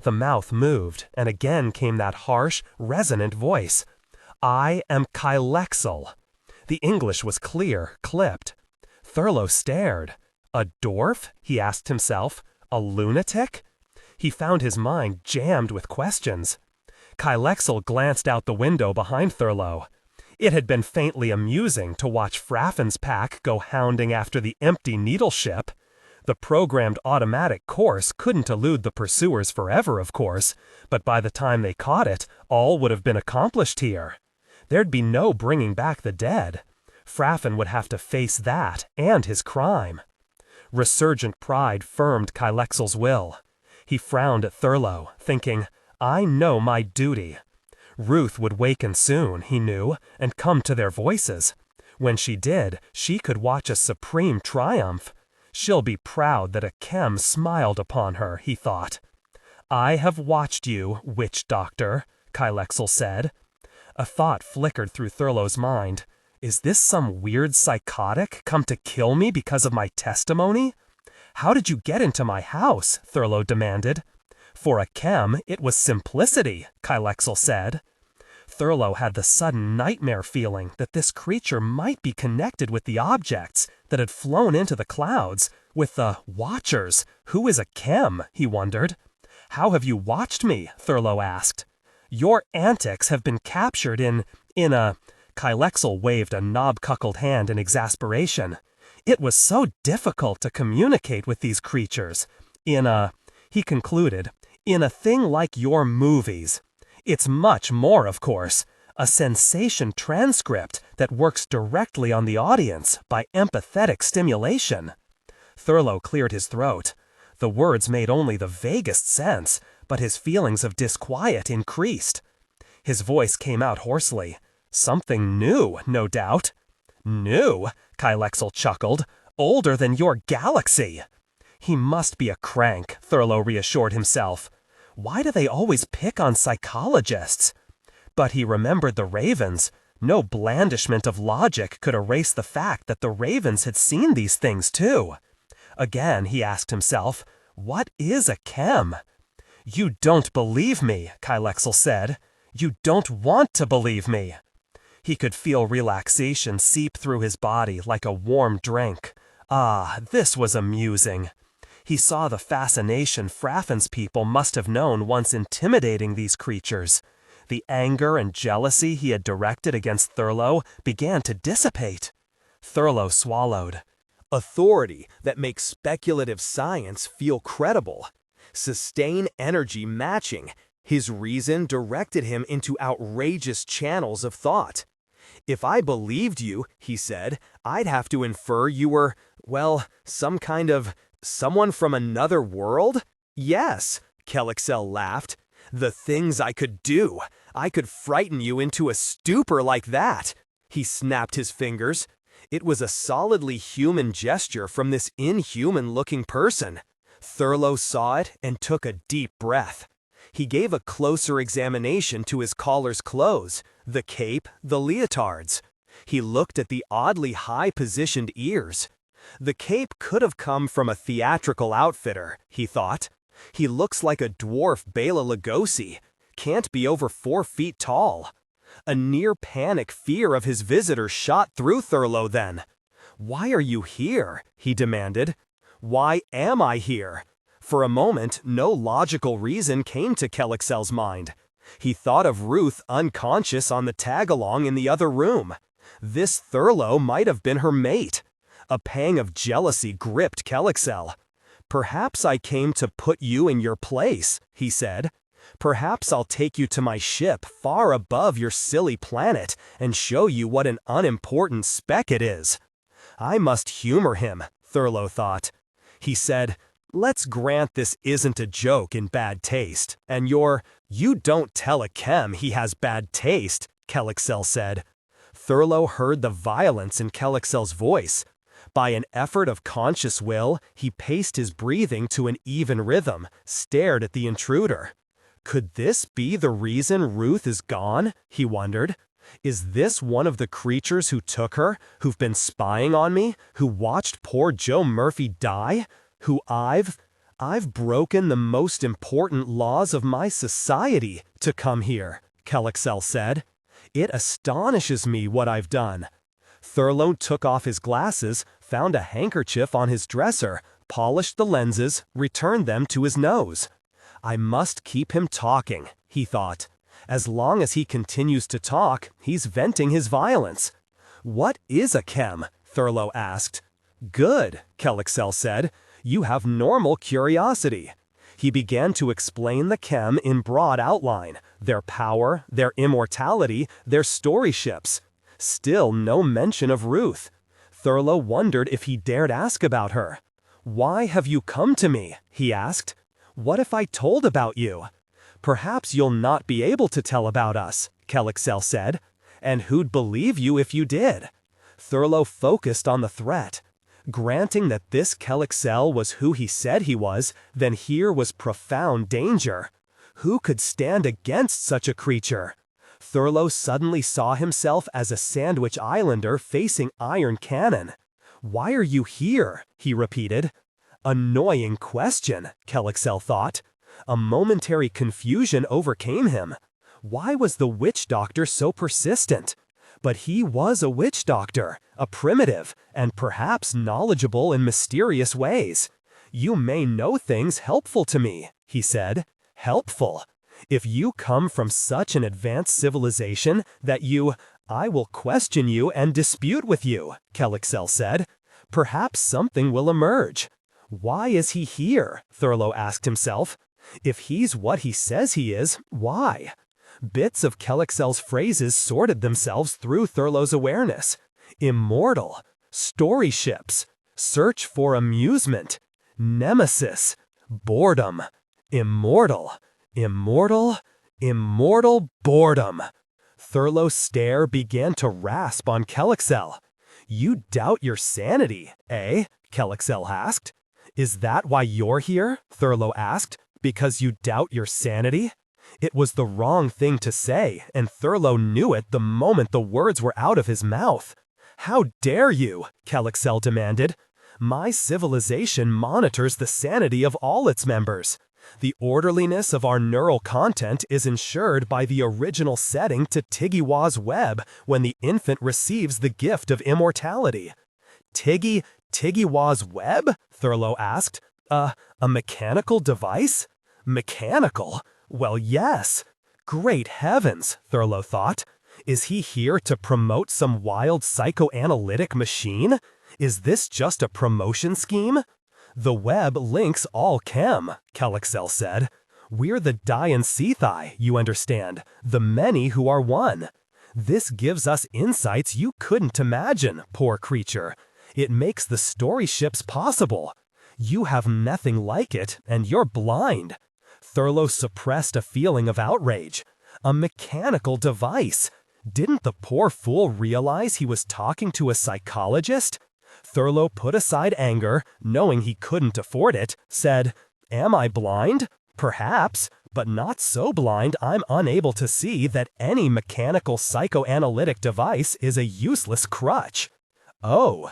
The mouth moved, and again came that harsh, resonant voice. "I am Kelexel." The English was clear, clipped. Thurlow stared. A dwarf? He asked himself. A lunatic? He found his mind jammed with questions. Kelexel glanced out the window behind Thurlow. It had been faintly amusing to watch Fraffin's pack go hounding after the empty needle ship. The programmed automatic course couldn't elude the pursuers forever, of course, but by the time they caught it, all would have been accomplished here. There'd be no bringing back the dead. Fraffin would have to face that and his crime. Resurgent pride firmed Kelexel's will. He frowned at Thurlow, thinking, I know my duty. Ruth would waken soon, he knew, and come to their voices. When she did, she could watch a supreme triumph. She'll be proud that a chem smiled upon her, he thought. I have watched you, witch doctor, Kelexel said. A thought flickered through Thurlow's mind. Is this some weird psychotic come to kill me because of my testimony? How did you get into my house? Thurlow demanded. For a chem, it was simplicity, Kelexel said. Thurlow had the sudden nightmare feeling that this creature might be connected with the objects that had flown into the clouds, with the Watchers. Who is a chem? He wondered. How have you watched me? Thurlow asked. Your antics have been captured in a... Kelexel waved a knob-cuckled hand in exasperation. It was so difficult to communicate with these creatures. He concluded, in a thing like your movies. It's much more, of course. A sensation transcript that works directly on the audience by empathetic stimulation. Thurlow cleared his throat. The words made only the vaguest sense, but his feelings of disquiet increased. His voice came out hoarsely. Something new, no doubt. New? Kelexel chuckled. Older than your galaxy. He must be a crank, Thurlow reassured himself. Why do they always pick on psychologists? But he remembered the ravens. No blandishment of logic could erase the fact that the ravens had seen these things too. Again, he asked himself, what is a chem? You don't believe me, Kelexel said. You don't want to believe me. He could feel relaxation seep through his body like a warm drink. Ah, this was amusing. He saw the fascination Fraffin's people must have known once intimidating these creatures. The anger and jealousy he had directed against Thurlow began to dissipate. Thurlow swallowed. Authority that makes speculative science feel credible. Sustain energy matching. His reason directed him into outrageous channels of thought. If I believed you, he said, I'd have to infer you were, well, some kind of... someone from another world? Yes, Kelexel laughed. The things I could do. I could frighten you into a stupor like that. He snapped his fingers. It was a solidly human gesture from this inhuman-looking person. Thurlow saw it and took a deep breath. He gave a closer examination to his caller's clothes, the cape, the leotards. He looked at the oddly high-positioned ears. The cape could have come from a theatrical outfitter, he thought. He looks like a dwarf Bela Lugosi. Can't be over 4 feet tall. A near-panic fear of his visitor shot through Thurlow then. "Why are you here?" he demanded. "Why am I here?" For a moment, no logical reason came to Kelexel's mind. He thought of Ruth unconscious on the tag-along in the other room. This Thurlow might have been her mate. A pang of jealousy gripped Kelexel. "Perhaps I came to put you in your place," he said. "Perhaps I'll take you to my ship far above your silly planet and show you what an unimportant speck it is." I must humor him, Thurlow thought. He said, "Let's grant this isn't a joke in bad taste, and you don't tell a chem he has bad taste," Kelexel said. Thurlow heard the violence in Kelexel's voice. By an effort of conscious will, he paced his breathing to an even rhythm, stared at the intruder. Could this be the reason Ruth is gone? He wondered. Is this one of the creatures who took her, who've been spying on me, who watched poor Joe Murphy die, who I've broken the most important laws of my society to come here, Kelexel said. It astonishes me what I've done. Thurlow took off his glasses, found a handkerchief on his dresser, polished the lenses, returned them to his nose. I must keep him talking, he thought. As long as he continues to talk, he's venting his violence. What is a chem? Thurlow asked. Good, Kelexel said. You have normal curiosity. He began to explain the chem in broad outline, their power, their immortality, their story ships. Still no mention of Ruth. Thurlow wondered if he dared ask about her. Why have you come to me? He asked. What if I told about you? Perhaps you'll not be able to tell about us, Kelexel said. And who'd believe you if you did? Thurlow focused on the threat. Granting that this Kelexel was who he said he was, then here was profound danger. Who could stand against such a creature? Thurlow suddenly saw himself as a Sandwich Islander facing iron cannon. Why are you here? He repeated. Annoying question, Kelexel thought. A momentary confusion overcame him. Why was the witch doctor so persistent? But he was a witch doctor, a primitive, and perhaps knowledgeable in mysterious ways. You may know things helpful to me, he said. Helpful. If you come from such an advanced civilization that I will question you and dispute with you, Kelexel said. Perhaps something will emerge. Why is he here? Thurlow asked himself. If he's what he says he is, why? Bits of Kelexel's phrases sorted themselves through Thurlow's awareness. Immortal, story ships, search for amusement, nemesis, boredom, immortal, boredom. Thurlow's stare began to rasp on Kelexel. You doubt your sanity, eh? Kelexel asked. Is that why you're here? Thurlow asked. Because you doubt your sanity? It was the wrong thing to say, and Thurlow knew it the moment the words were out of his mouth. How dare you? Kelexel demanded. My civilization monitors the sanity of all its members. The orderliness of our neural content is ensured by the original setting to Tiggywa's web when the infant receives the gift of immortality. Tiggywa's web? Thurlow asked. A mechanical device? Mechanical? Well, yes. Great heavens, Thurlow thought. Is he here to promote some wild psychoanalytic machine? Is this just a promotion scheme? The web links all chem, Kelexel said. We're the Diencethi, you understand, the many who are one. This gives us insights you couldn't imagine, poor creature. It makes the story ships possible. You have nothing like it, and you're blind. Thurlow suppressed a feeling of outrage. A mechanical device. Didn't the poor fool realize he was talking to a psychologist? Thurlow put aside anger, knowing he couldn't afford it, said, Am I blind? Perhaps, but not so blind I'm unable to see that any mechanical psychoanalytic device is a useless crutch. Oh,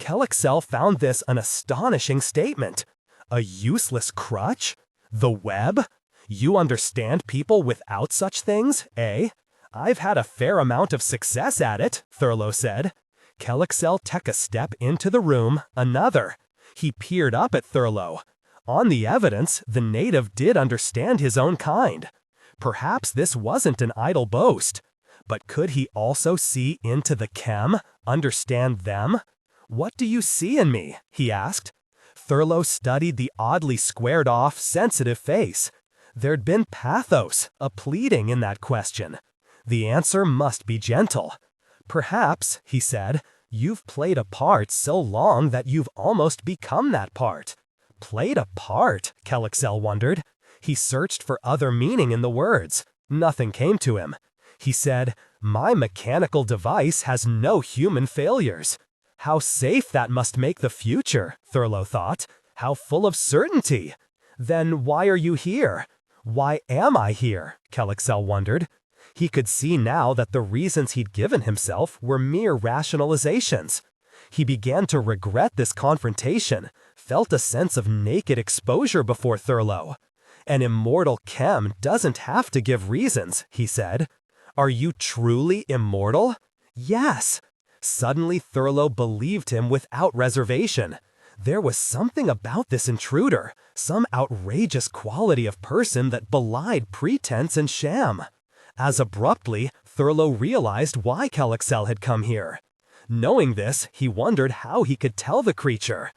Kelexel found this an astonishing statement. A useless crutch? The web? You understand people without such things, eh? I've had a fair amount of success at it, Thurlow said. Kelexel took a step into the room, another. He peered up at Thurlow. On the evidence, the native did understand his own kind. Perhaps this wasn't an idle boast. But could he also see into the chem, understand them? What do you see in me? He asked. Thurlow studied the oddly squared-off, sensitive face. There'd been pathos, a pleading in that question. The answer must be gentle. Perhaps, he said, you've played a part so long that you've almost become that part. Played a part? Kelexel wondered. He searched for other meaning in the words. Nothing came to him. He said, my mechanical device has no human failures. How safe that must make the future, Thurlow thought. How full of certainty. Then why are you here? Why am I here? Kelexel wondered. He could see now that the reasons he'd given himself were mere rationalizations. He began to regret this confrontation, felt a sense of naked exposure before Thurlow. An immortal chem doesn't have to give reasons, he said. Are you truly immortal? Yes. Suddenly Thurlow believed him without reservation. There was something about this intruder, some outrageous quality of person that belied pretense and sham. As abruptly, Thurlow realized why Kelexel had come here. Knowing this, he wondered how he could tell the creature.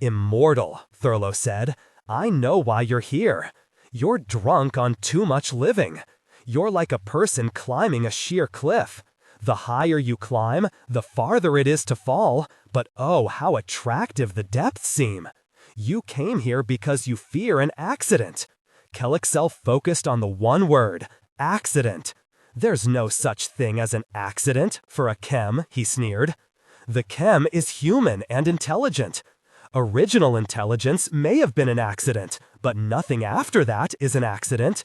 Immortal, Thurlow said. I know why you're here. You're drunk on too much living. You're like a person climbing a sheer cliff. The higher you climb, the farther it is to fall, but oh, how attractive the depths seem. You came here because you fear an accident. Kelexel focused on the one word, accident. There's no such thing as an accident for a chem, he sneered. The chem is human and intelligent. Original intelligence may have been an accident, but nothing after that is an accident.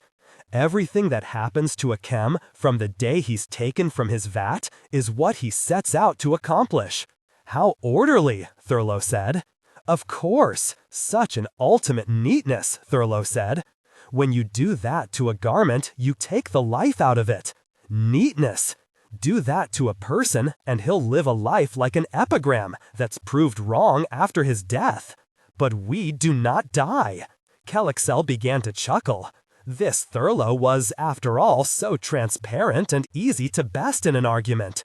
Everything that happens to a chem from the day he's taken from his vat is what he sets out to accomplish. How orderly, Thurlow said. Of course, such an ultimate neatness, Thurlow said. When you do that to a garment, you take the life out of it. Neatness. Do that to a person, and he'll live a life like an epigram that's proved wrong after his death. But we do not die. Kelexel began to chuckle. This Thurlow was, after all, so transparent and easy to best in an argument.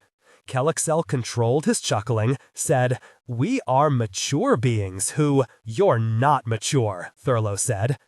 Kelexel controlled his chuckling, said, we are mature beings who— You're not mature, Thurlow said.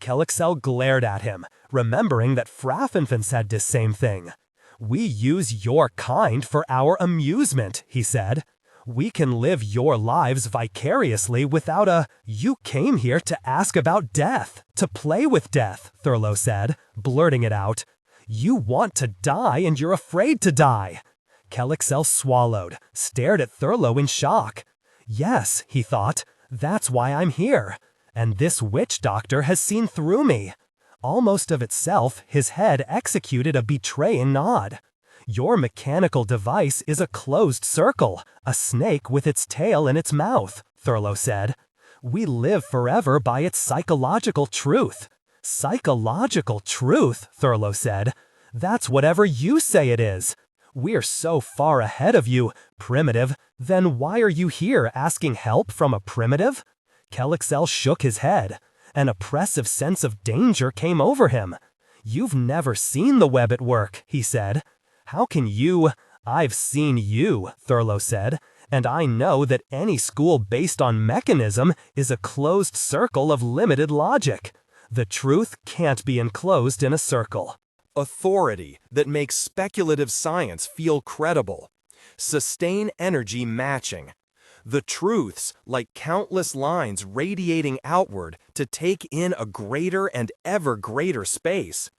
Kelexel glared at him, remembering that Fraffin said this same thing. We use your kind for our amusement, he said. We can live your lives vicariously without a— You came here to ask about death, to play with death, Thurlow said, blurting it out. You want to die and you're afraid to die. Kelexel swallowed, stared at Thurlow in shock. Yes, he thought, that's why I'm here. And this witch doctor has seen through me. Almost of itself, his head executed a betraying nod. Your mechanical device is a closed circle, a snake with its tail in its mouth, Thurlow said. We live forever by its psychological truth. Psychological truth, Thurlow said. That's whatever you say it is. We're so far ahead of you, primitive. Then why are you here asking help from a primitive? Kelexel shook his head. An oppressive sense of danger came over him. You've never seen the web at work, he said. How can you— I've seen you, Thurlow said, and I know that any school based on mechanism is a closed circle of limited logic. The truth can't be enclosed in a circle. Authority that makes speculative science feel credible. Sustain energy matching. The truths, like countless lines radiating outward to take in a greater and ever greater space.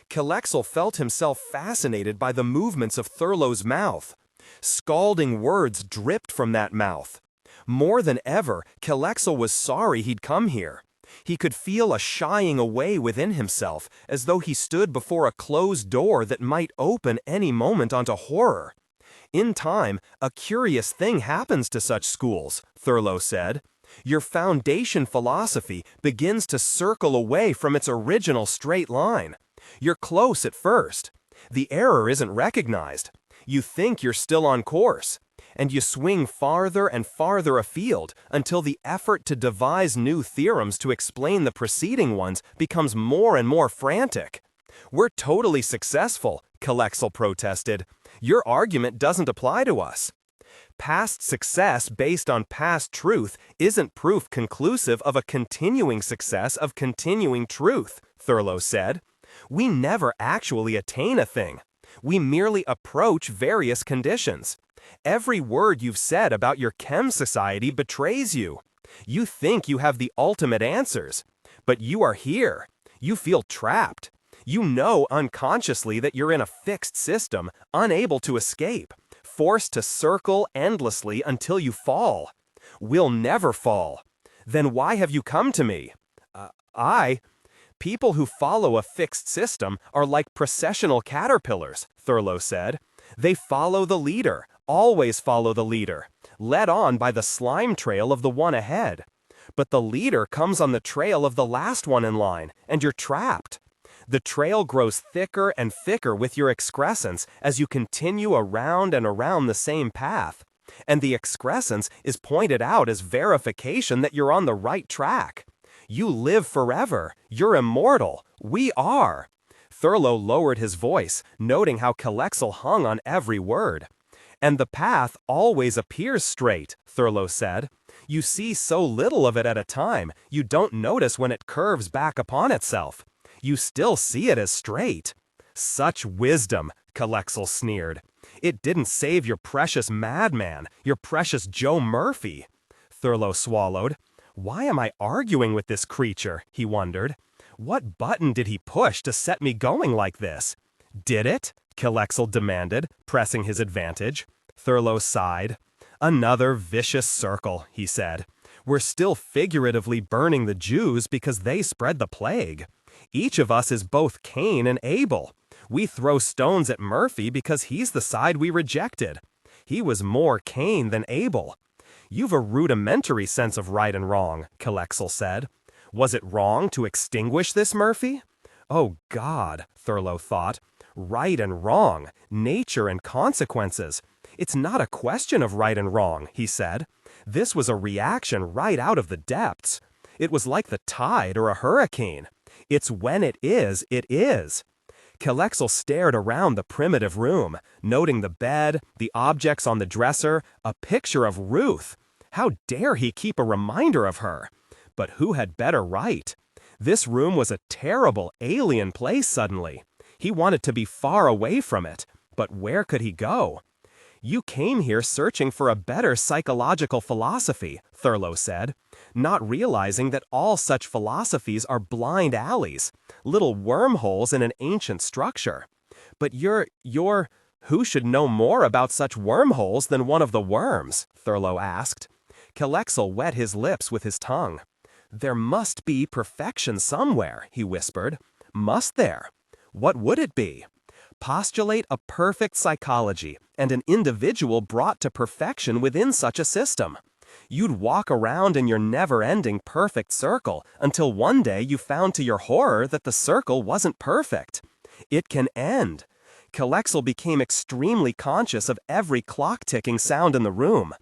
Kelexel felt himself fascinated by the movements of Thurlow's mouth. Scalding words dripped from that mouth. More than ever, Kelexel was sorry he'd come here. He could feel a shying away within himself, as though he stood before a closed door that might open any moment onto horror. In time, a curious thing happens to such schools, Thurlow said. Your foundation philosophy begins to circle away from its original straight line. You're close at first. The error isn't recognized. You think you're still on course, and you swing farther and farther afield until the effort to devise new theorems to explain the preceding ones becomes more and more frantic. "We're totally successful," Kelexel protested. "Your argument doesn't apply to us." Past success based on past truth isn't proof conclusive of a continuing success of continuing truth, Thurlow said. We never actually attain a thing. We merely approach various conditions. Every word you've said about your chem society betrays you. You think you have the ultimate answers, but you are here. You feel trapped. You know unconsciously that you're in a fixed system, unable to escape, forced to circle endlessly until you fall. We'll never fall. Then why have you come to me? People who follow a fixed system are like processional caterpillars, Thurlow said. They follow the leader, always follow the leader, led on by the slime trail of the one ahead. But the leader comes on the trail of the last one in line, and you're trapped. The trail grows thicker and thicker with your excrescence as you continue around and around the same path. And the excrescence is pointed out as verification that you're on the right track. You live forever. You're immortal. We are. Thurlow lowered his voice, noting how Kelexel hung on every word. And the path always appears straight, Thurlow said. You see so little of it at a time, you don't notice when it curves back upon itself. You still see it as straight. Such wisdom, Kelexel sneered. It didn't save your precious madman, your precious Joe Murphy. Thurlow swallowed. Why am I arguing with this creature? He wondered. What button did he push to set me going like this? Did it? Kelexel demanded, pressing his advantage. Thurlow sighed. Another vicious circle, he said. We're still figuratively burning the Jews because they spread the plague. Each of us is both Cain and Abel. We throw stones at Murphy because he's the side we rejected. He was more Cain than Abel. You've a rudimentary sense of right and wrong, Kelexel said. Was it wrong to extinguish this Murphy? Oh God, Thurlow thought. Right and wrong, nature and consequences. It's not a question of right and wrong, he said. This was a reaction right out of the depths. It was like the tide or a hurricane. It's when it is, it is. Kelexel stared around the primitive room, noting the bed, the objects on the dresser, a picture of Ruth. How dare he keep a reminder of her? But who had better right? This room was a terrible alien place suddenly. He wanted to be far away from it, but where could he go? You came here searching for a better psychological philosophy, Thurlow said, not realizing that all such philosophies are blind alleys, little wormholes in an ancient structure. But who should know more about such wormholes than one of the worms? Thurlow asked. Kelexel wet his lips with his tongue. There must be perfection somewhere, he whispered. Must there? What would it be? Postulate a perfect psychology and an individual brought to perfection within such a system. You'd walk around in your never-ending perfect circle until one day you found to your horror that the circle wasn't perfect. It can end. Kelexel became extremely conscious of every clock-ticking sound in the room.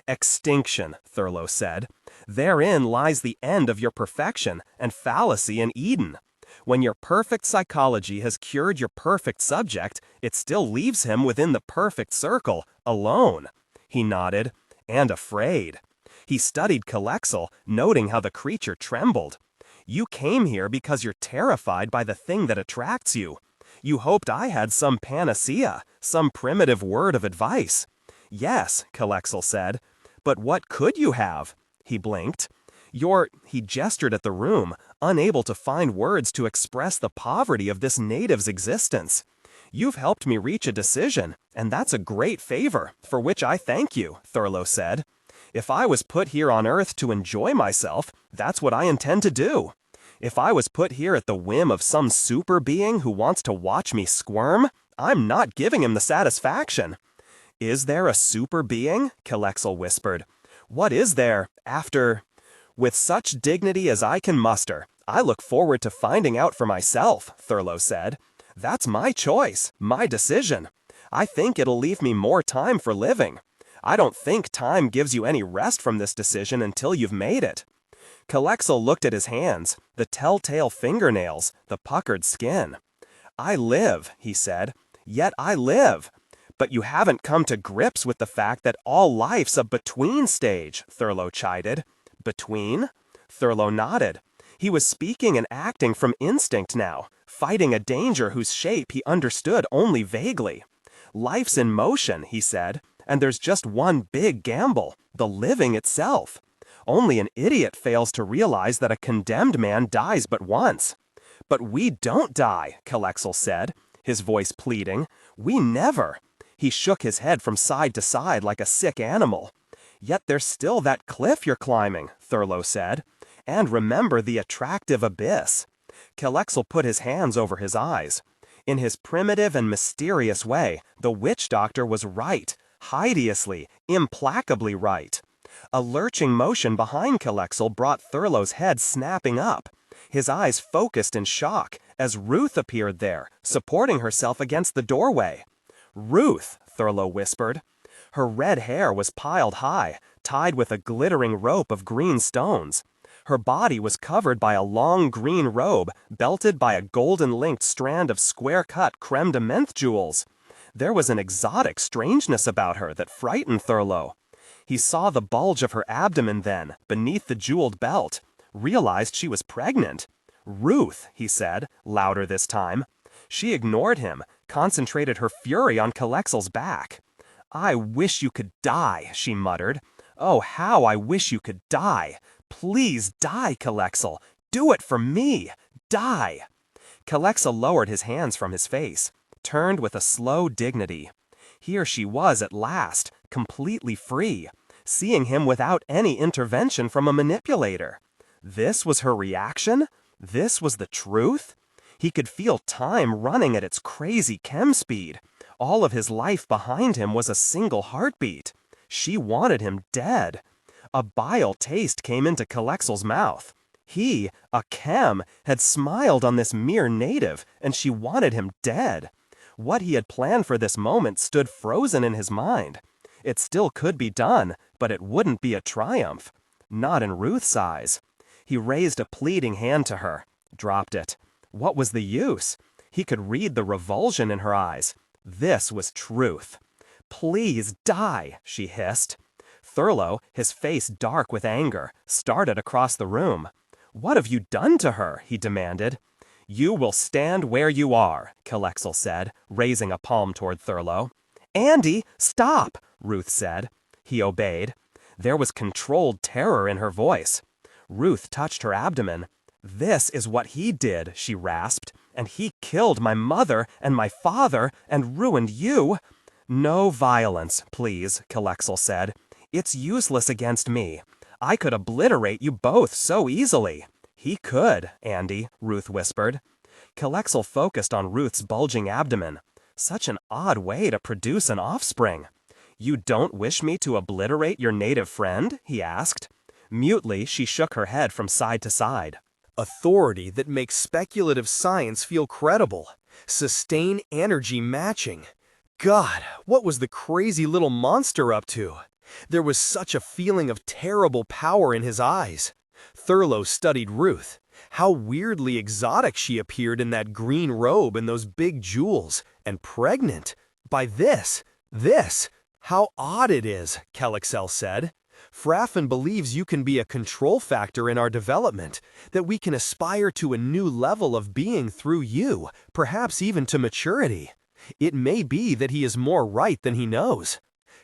Extinction, Thurlow said. Therein lies the end of your perfection and fallacy in Eden. When your perfect psychology has cured your perfect subject, it still leaves him within the perfect circle, alone. He nodded, and afraid. He studied Kelexel, noting how the creature trembled. You came here because you're terrified by the thing that attracts you. You hoped I had some panacea, some primitive word of advice. Yes, Kelexel said. But what could you have? He blinked. He gestured at the room, unable to find words to express the poverty of this native's existence. You've helped me reach a decision, and that's a great favor, for which I thank you, Thurlow said. If I was put here on Earth to enjoy myself, that's what I intend to do. If I was put here at the whim of some super being who wants to watch me squirm, I'm not giving him the satisfaction. Is there a super being? Kelexel whispered. What is there after... With such dignity as I can muster, I look forward to finding out for myself, Thurlow said. That's my choice, my decision. I think it'll leave me more time for living. I don't think time gives you any rest from this decision until you've made it. Kelexel looked at his hands, the telltale fingernails, the puckered skin. I live, he said, yet I live. But you haven't come to grips with the fact that all life's a between stage, Thurlow chided. Between? Thurlow nodded. He was speaking and acting from instinct now, fighting a danger whose shape he understood only vaguely. Life's in motion, he said, and there's just one big gamble, the living itself. Only an idiot fails to realize that a condemned man dies but once. But we don't die, Kelexel said, his voice pleading. We never. He shook his head from side to side like a sick animal. Yet there's still that cliff you're climbing, Thurlow said. And remember the attractive abyss. Kelexel put his hands over his eyes. In his primitive and mysterious way, the witch doctor was right, hideously, implacably right. A lurching motion behind Kelexel brought Thurlow's head snapping up. His eyes focused in shock as Ruth appeared there, supporting herself against the doorway. Ruth, Thurlow whispered. Her red hair was piled high, tied with a glittering rope of green stones. Her body was covered by a long green robe, belted by a golden-linked strand of square-cut creme de menthe jewels. There was an exotic strangeness about her that frightened Thurlow. He saw the bulge of her abdomen then, beneath the jeweled belt, realized she was pregnant. Ruth, he said, louder this time. She ignored him, concentrated her fury on Kelexel's back. I wish you could die, she muttered. Oh, how I wish you could die. Please die, Kelexel. Do it for me. Die. Kelexel lowered his hands from his face, turned with a slow dignity. Here she was at last, completely free, seeing him without any intervention from a manipulator. This was her reaction? This was the truth? He could feel time running at its crazy chem speed. All of his life behind him was a single heartbeat. She wanted him dead. A bile taste came into Kelexel's mouth. He, a chem, had smiled on this mere native, and she wanted him dead. What he had planned for this moment stood frozen in his mind. It still could be done, but it wouldn't be a triumph. Not in Ruth's eyes. He raised a pleading hand to her, dropped it. What was the use? He could read the revulsion in her eyes. This was truth. Please die, she hissed. Thurlow, his face dark with anger, started across the room. What have you done to her? He demanded. You will stand where you are, Kelexel said, raising a palm toward Thurlow. Andy, stop, Ruth said. He obeyed. There was controlled terror in her voice. Ruth touched her abdomen. This is what he did, she rasped, and he killed my mother and my father and ruined you. No violence, please, Kelexel said. It's useless against me. I could obliterate you both so easily. He could, Andy, Ruth whispered. Kelexel focused on Ruth's bulging abdomen. Such an odd way to produce an offspring. You don't wish me to obliterate your native friend? He asked. Mutely, she shook her head from side to side. Authority that makes speculative science feel credible. Sustain energy matching. God, what was the crazy little monster up to? There was such a feeling of terrible power in his eyes. Thurlow studied Ruth. How weirdly exotic she appeared in that green robe and those big jewels, and pregnant. By this. How odd it is, Kelexel said. Fraffin believes you can be a control factor in our development, that we can aspire to a new level of being through you, perhaps even to maturity. It may be that he is more right than he knows.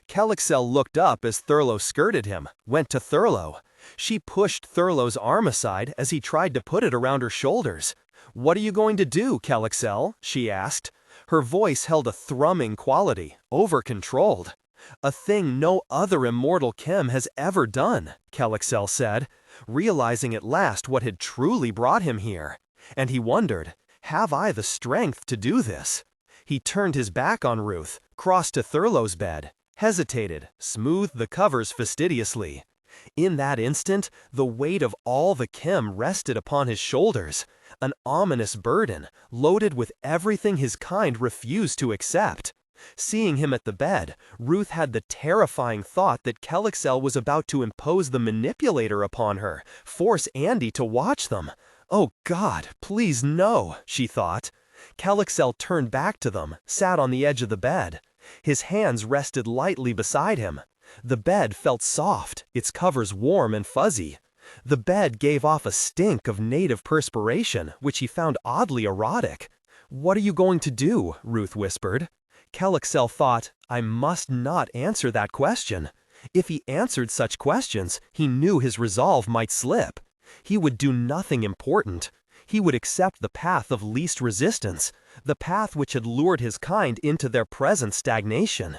Kelexel looked up as Thurlow skirted him, went to Thurlow. She pushed Thurlow's arm aside as he tried to put it around her shoulders. What are you going to do, Kelexel? She asked. Her voice held a thrumming quality, over-controlled. A thing no other immortal chem has ever done, Kelexel said, realizing at last what had truly brought him here. And he wondered, have I the strength to do this? He turned his back on Ruth, crossed to Thurlow's bed, hesitated, smoothed the covers fastidiously. In that instant, the weight of all the chem rested upon his shoulders, an ominous burden, loaded with everything his kind refused to accept. Seeing him at the bed, Ruth had the terrifying thought that Kelexel was about to impose the manipulator upon her, force Andy to watch them. Oh God, please no, she thought. Kelexel turned back to them, sat on the edge of the bed. His hands rested lightly beside him. The bed felt soft, its covers warm and fuzzy. The bed gave off a stink of native perspiration, which he found oddly erotic. "What are you going to do?" Ruth whispered. Kelexel thought, I must not answer that question. If he answered such questions, he knew his resolve might slip. He would do nothing important. He would accept the path of least resistance, the path which had lured his kind into their present stagnation.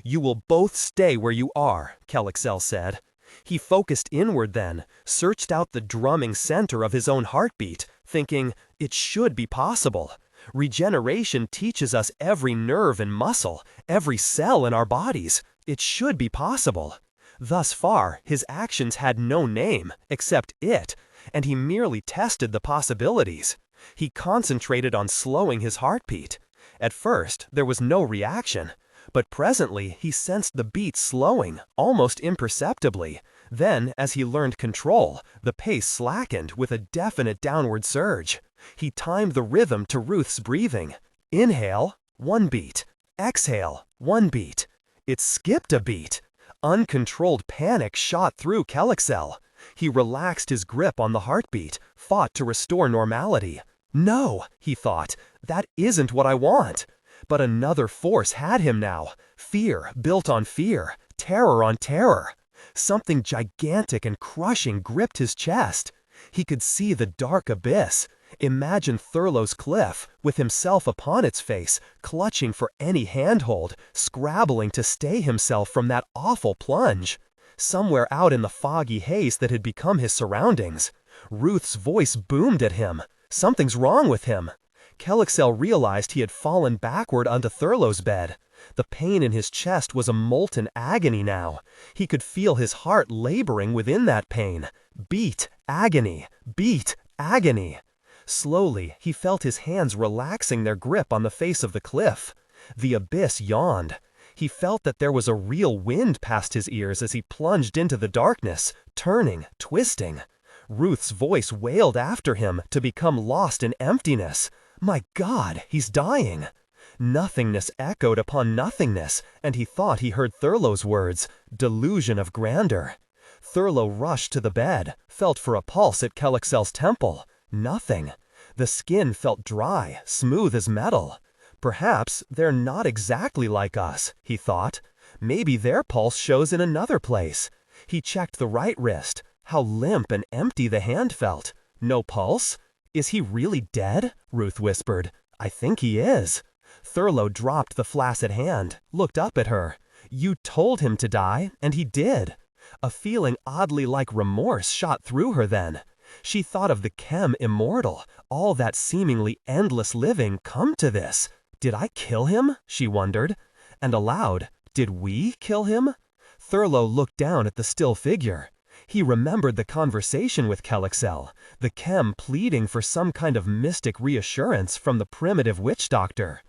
"You will both stay where you are," Kelexel said. He focused inward then, searched out the drumming center of his own heartbeat, thinking, it should be possible. Regeneration teaches us every nerve and muscle, every cell in our bodies. It should be possible. Thus far, his actions had no name, except it, and he merely tested the possibilities. He concentrated on slowing his heartbeat. At first, there was no reaction, but presently he sensed the beat slowing, almost imperceptibly. Then, as he learned control, the pace slackened with a definite downward surge. He timed the rhythm to Ruth's breathing. Inhale, 1 beat. Exhale, 1 beat. It skipped a beat. Uncontrolled panic shot through Kelexel. He relaxed his grip on the heartbeat, fought to restore normality. No, he thought, that isn't what I want. But another force had him now. Fear built on fear, terror on terror. Something gigantic and crushing gripped his chest. He could see the dark abyss. Imagine Thurlow's cliff, with himself upon its face, clutching for any handhold, scrabbling to stay himself from that awful plunge. Somewhere out in the foggy haze that had become his surroundings, Ruth's voice boomed at him. Something's wrong with him. Kelexel realized he had fallen backward onto Thurlow's bed. The pain in his chest was a molten agony now. He could feel his heart laboring within that pain. Beat, agony, beat, agony. Slowly, he felt his hands relaxing their grip on the face of the cliff. The abyss yawned. He felt that there was a real wind past his ears as he plunged into the darkness, turning, twisting. Ruth's voice wailed after him to become lost in emptiness. My God, he's dying. Nothingness echoed upon nothingness, and he thought he heard Thurlow's words, delusion of grandeur. Thurlow rushed to the bed, felt for a pulse at Kelexel's temple. Nothing. The skin felt dry, smooth as metal. Perhaps they're not exactly like us, he thought. Maybe their pulse shows in another place. He checked the right wrist. How limp and empty the hand felt. No pulse? Is he really dead? Ruth whispered. I think he is. Thurlow dropped the flaccid hand, looked up at her. You told him to die, and he did. A feeling oddly like remorse shot through her then. She thought of the chem Immortal, all that seemingly endless living come to this. Did I kill him? She wondered. And aloud, did we kill him? Thurlow looked down at the still figure. He remembered the conversation with Kelexel, the chem pleading for some kind of mystic reassurance from the primitive witch doctor.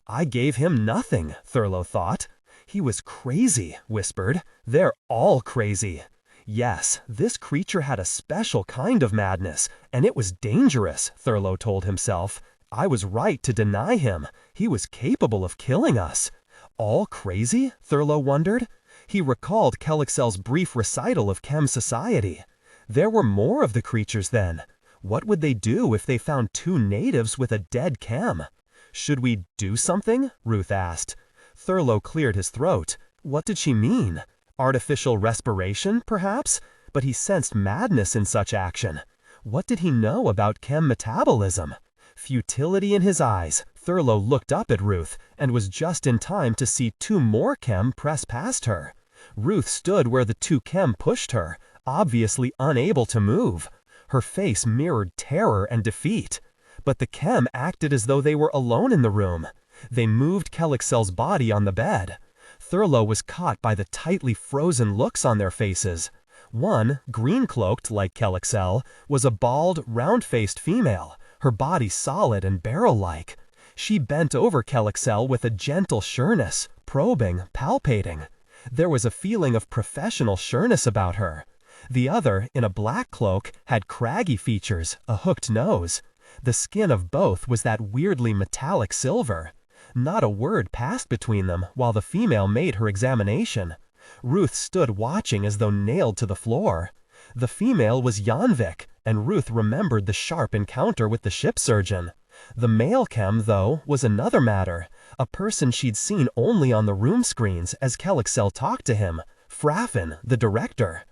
I gave him nothing, Thurlow thought. He was crazy, whispered. They're all crazy. Yes, this creature had a special kind of madness, and it was dangerous, Thurlow told himself. I was right to deny him. He was capable of killing us. All crazy? Thurlow wondered. He recalled Kelexel's brief recital of chem society. There were more of the creatures then. What would they do if they found 2 natives with a dead chem? Should we do something? Ruth asked. Thurlow cleared his throat. What did she mean? Artificial respiration, perhaps? But he sensed madness in such action. What did he know about chem metabolism? Futility in his eyes, Thurlow looked up at Ruth and was just in time to see 2 more chem press past her. Ruth stood where the 2 chem pushed her, obviously unable to move. Her face mirrored terror and defeat. But the chem acted as though they were alone in the room. They moved Kelexel's body on the bed. Thurlow was caught by the tightly frozen looks on their faces. One, green-cloaked like Kelexel, was a bald, round-faced female, her body solid and barrel-like. She bent over Kelexel with a gentle sureness, probing, palpating. There was a feeling of professional sureness about her. The other, in a black cloak, had craggy features, a hooked nose. The skin of both was that weirdly metallic silver. Not a word passed between them while the female made her examination. Ruth stood watching as though nailed to the floor. The female was Janvik, and Ruth remembered the sharp encounter with the ship surgeon. The male chem, though, was another matter, a person she'd seen only on the room screens as Kelexel talked to him, Fraffin, the director.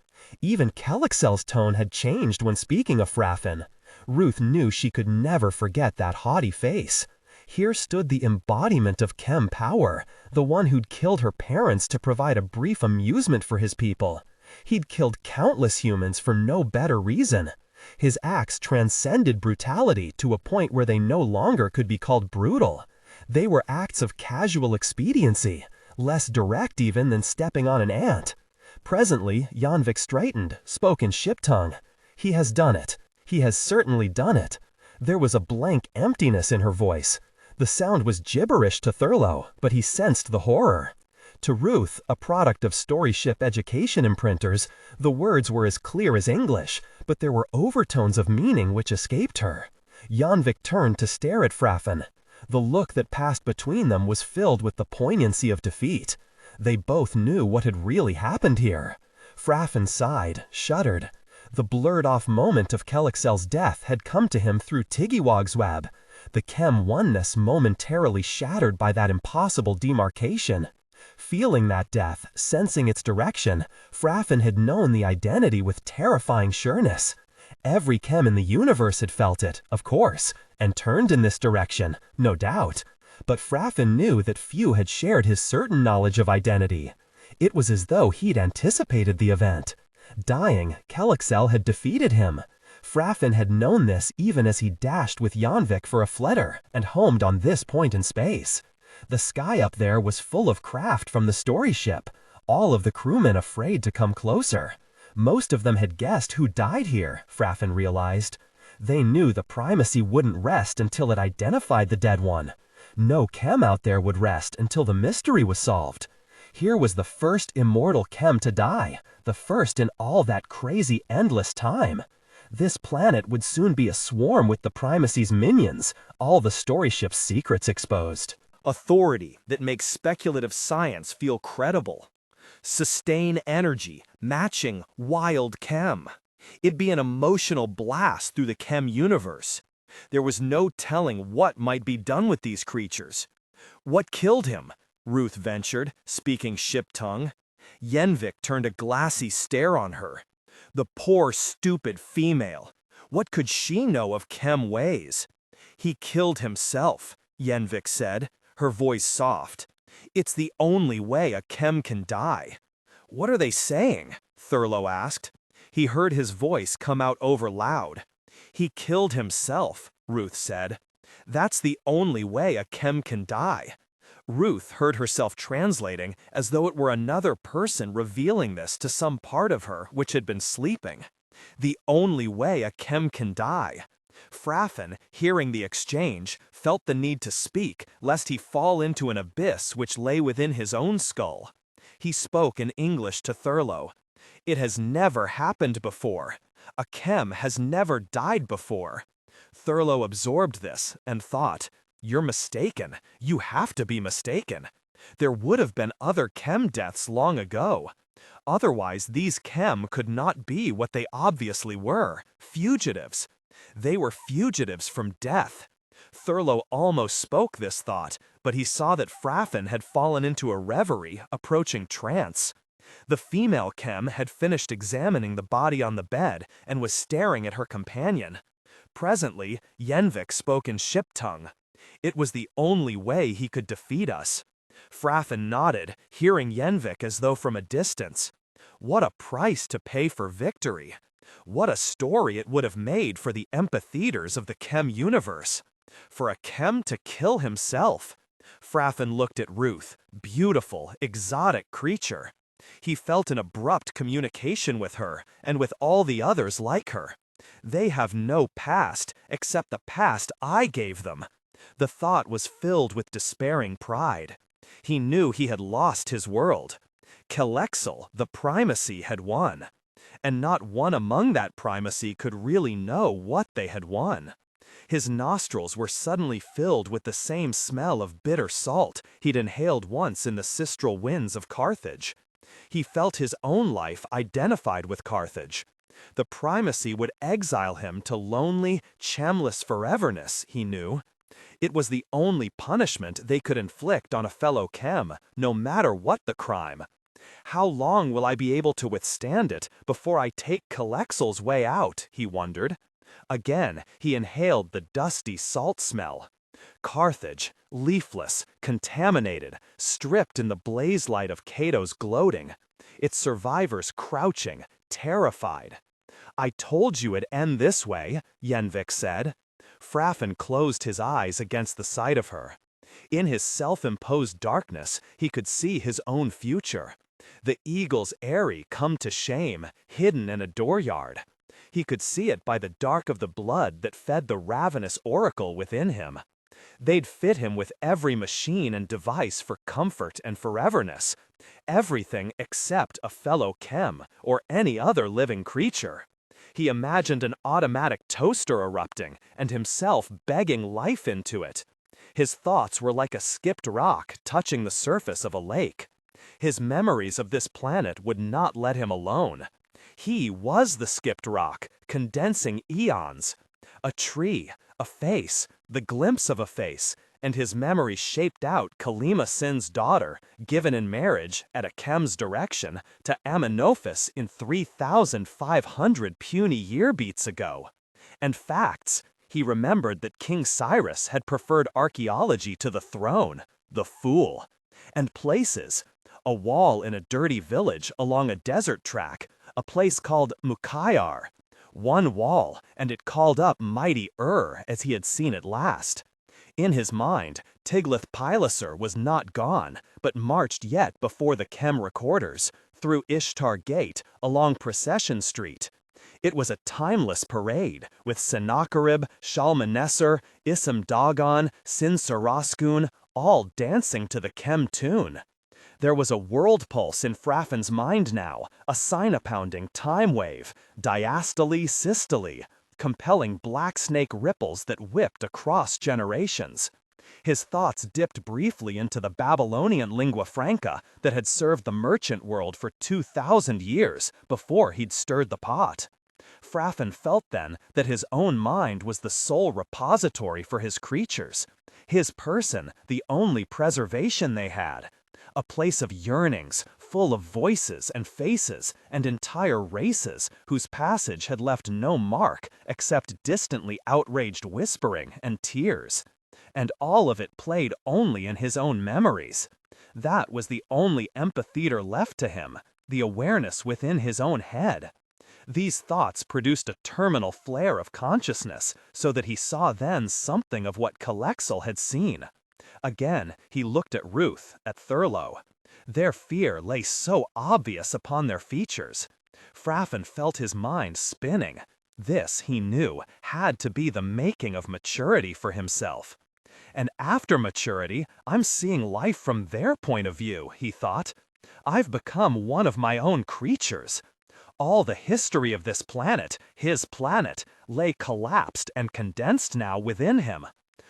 Even Kelexel's tone had changed when speaking of Fraffin. Ruth knew she could never forget that haughty face. Here stood the embodiment of chem power, the one who'd killed her parents to provide a brief amusement for his people. He'd killed countless humans for no better reason. His acts transcended brutality to a point where they no longer could be called brutal. They were acts of casual expediency, less direct even than stepping on an ant. Presently, Janvik straightened, spoke in ship tongue. He has done it. He has certainly done it. There was a blank emptiness in her voice. The sound was gibberish to Thurlow, but he sensed the horror. To Ruth, a product of story ship education imprinters, the words were as clear as English, but there were overtones of meaning which escaped her. Janvik turned to stare at Fraffin. The look that passed between them was filled with the poignancy of defeat. They both knew what had really happened here. Fraffin sighed, shuddered. The blurred-off moment of Kelexel's death had come to him through Tiggywogs web, the chem oneness momentarily shattered by that impossible demarcation. Feeling that death, sensing its direction, Fraffin had known the identity with terrifying sureness. Every chem in the universe had felt it, of course, and turned in this direction, no doubt. But Fraffin knew that few had shared his certain knowledge of identity. It was as though he'd anticipated the event. Dying, Kelexel had defeated him. Fraffin had known this even as he dashed with Janvik for a flitter and homed on this point in space. The sky up there was full of craft from the story ship, all of the crewmen afraid to come closer. Most of them had guessed who died here, Fraffin realized. They knew the primacy wouldn't rest until it identified the dead one. No chem out there would rest until the mystery was solved. Here was the first immortal chem to die, the first in all that crazy endless time. This planet would soon be aswarm with the primacy's minions, all the story ship's secrets exposed. Authority that makes speculative science feel credible. Sustain energy, matching wild chem. It'd be an emotional blast through the chem universe. There was no telling what might be done with these creatures. What killed him? Ruth ventured, speaking ship tongue. Janvik turned a glassy stare on her. The poor, stupid female. What could she know of chem ways? He killed himself, Janvik said, her voice soft. It's the only way a chem can die. What are they saying? Thurlow asked. He heard his voice come out over loud. He killed himself, Ruth said. That's the only way a chem can die. Ruth heard herself translating as though it were another person revealing this to some part of her which had been sleeping. The only way a chem can die. Fraffin, hearing the exchange, felt the need to speak lest he fall into an abyss which lay within his own skull. He spoke in English to Thurlow. It has never happened before. A chem has never died before. Thurlow absorbed this and thought, "You're mistaken. You have to be mistaken. There would have been other chem deaths long ago. Otherwise, these chem could not be what they obviously were, fugitives. They were fugitives from death." Thurlow almost spoke this thought, but he saw that Fraffin had fallen into a reverie approaching trance. The female chem had finished examining the body on the bed and was staring at her companion. Presently, Janvik spoke in ship tongue. It was the only way he could defeat us. Fraffin nodded, hearing Janvik as though from a distance. What a price to pay for victory! What a story it would have made for the empatheaters of the chem universe! For a chem to kill himself! Fraffin looked at Ruth, beautiful, exotic creature. He felt an abrupt communication with her, and with all the others like her. They have no past, except the past I gave them. The thought was filled with despairing pride. He knew he had lost his world. Kelexel, the primacy, had won. And not one among that primacy could really know what they had won. His nostrils were suddenly filled with the same smell of bitter salt he'd inhaled once in the sistral winds of Carthage. He felt his own life identified with Carthage. The primacy would exile him to lonely, chamless foreverness, he knew. It was the only punishment they could inflict on a fellow chem, no matter what the crime. How long will I be able to withstand it before I take Kelexel's way out, he wondered. Again, he inhaled the dusty salt smell. Carthage, leafless, contaminated, stripped in the blaze light of Cato's gloating. Its survivors crouching, terrified. I told you it'd end this way, Yenvik said. Fraffin closed his eyes against the sight of her. In his self-imposed darkness, he could see his own future. The eagle's eyrie come to shame, hidden in a dooryard. He could see it by the dark of the blood that fed the ravenous oracle within him. They'd fit him with every machine and device for comfort and foreverness. Everything except a fellow chem or any other living creature. He imagined an automatic toaster erupting and himself begging life into it. His thoughts were like a skipped rock touching the surface of a lake. His memories of this planet would not let him alone. He was the skipped rock, condensing eons. A tree, a face, the glimpse of a face, and his memory shaped out Kalima Sin's daughter, given in marriage, at a chem's direction, to Amenophis in 3,500 puny yearbeats ago. And facts. He remembered that King Cyrus had preferred archaeology to the throne, the fool. And places. A wall in a dirty village along a desert track, a place called Mukhayar. One wall, and it called up mighty as he had seen it last. In his mind, Tiglath-Pileser was not gone, but marched yet before the chem recorders, through Ishtar Gate, along Procession Street. It was a timeless parade, with Sennacherib, Shalmaneser, Isam Dagon, Sin-Saraskun, all dancing to the chem tune. There was a world pulse in Fraffin's mind now, a sinapounding time wave, diastole, systole, compelling black snake ripples that whipped across generations. His thoughts dipped briefly into the Babylonian lingua franca that had served the merchant world for 2,000 years before he'd stirred the pot. Fraffin felt then that his own mind was the sole repository for his creatures, his person the only preservation they had. A place of yearnings, full of voices and faces and entire races whose passage had left no mark except distantly outraged whispering and tears. And all of it played only in his own memories. That was the only amphitheater left to him, the awareness within his own head. These thoughts produced a terminal flare of consciousness, so that he saw then something of what Kelexel had seen. Again, he looked at Ruth, at Thurlow. Their fear lay so obvious upon their features. Fraffin felt his mind spinning. This, he knew, had to be the making of maturity for himself. And after maturity, I'm seeing life from their point of view, he thought. I've become one of my own creatures. All the history of this planet, his planet, lay collapsed and condensed now within him.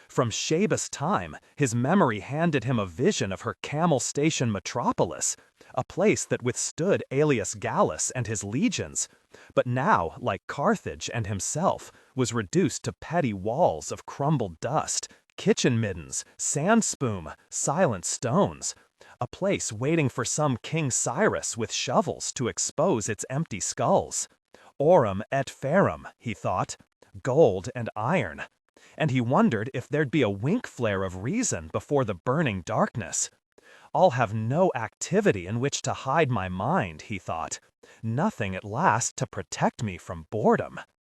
From Shaba's time, his memory handed him a vision of her camel station metropolis, a place that withstood Aelius Gallus and his legions, but now, like Carthage and himself, was reduced to petty walls of crumbled dust, kitchen middens, sand spume, silent stones, a place waiting for some King Cyrus with shovels to expose its empty skulls. Aurum et ferrum, he thought, gold and iron. And he wondered if there'd be a wink flare of reason before the burning darkness. I'll have no activity in which to hide my mind, he thought. Nothing at last to protect me from boredom.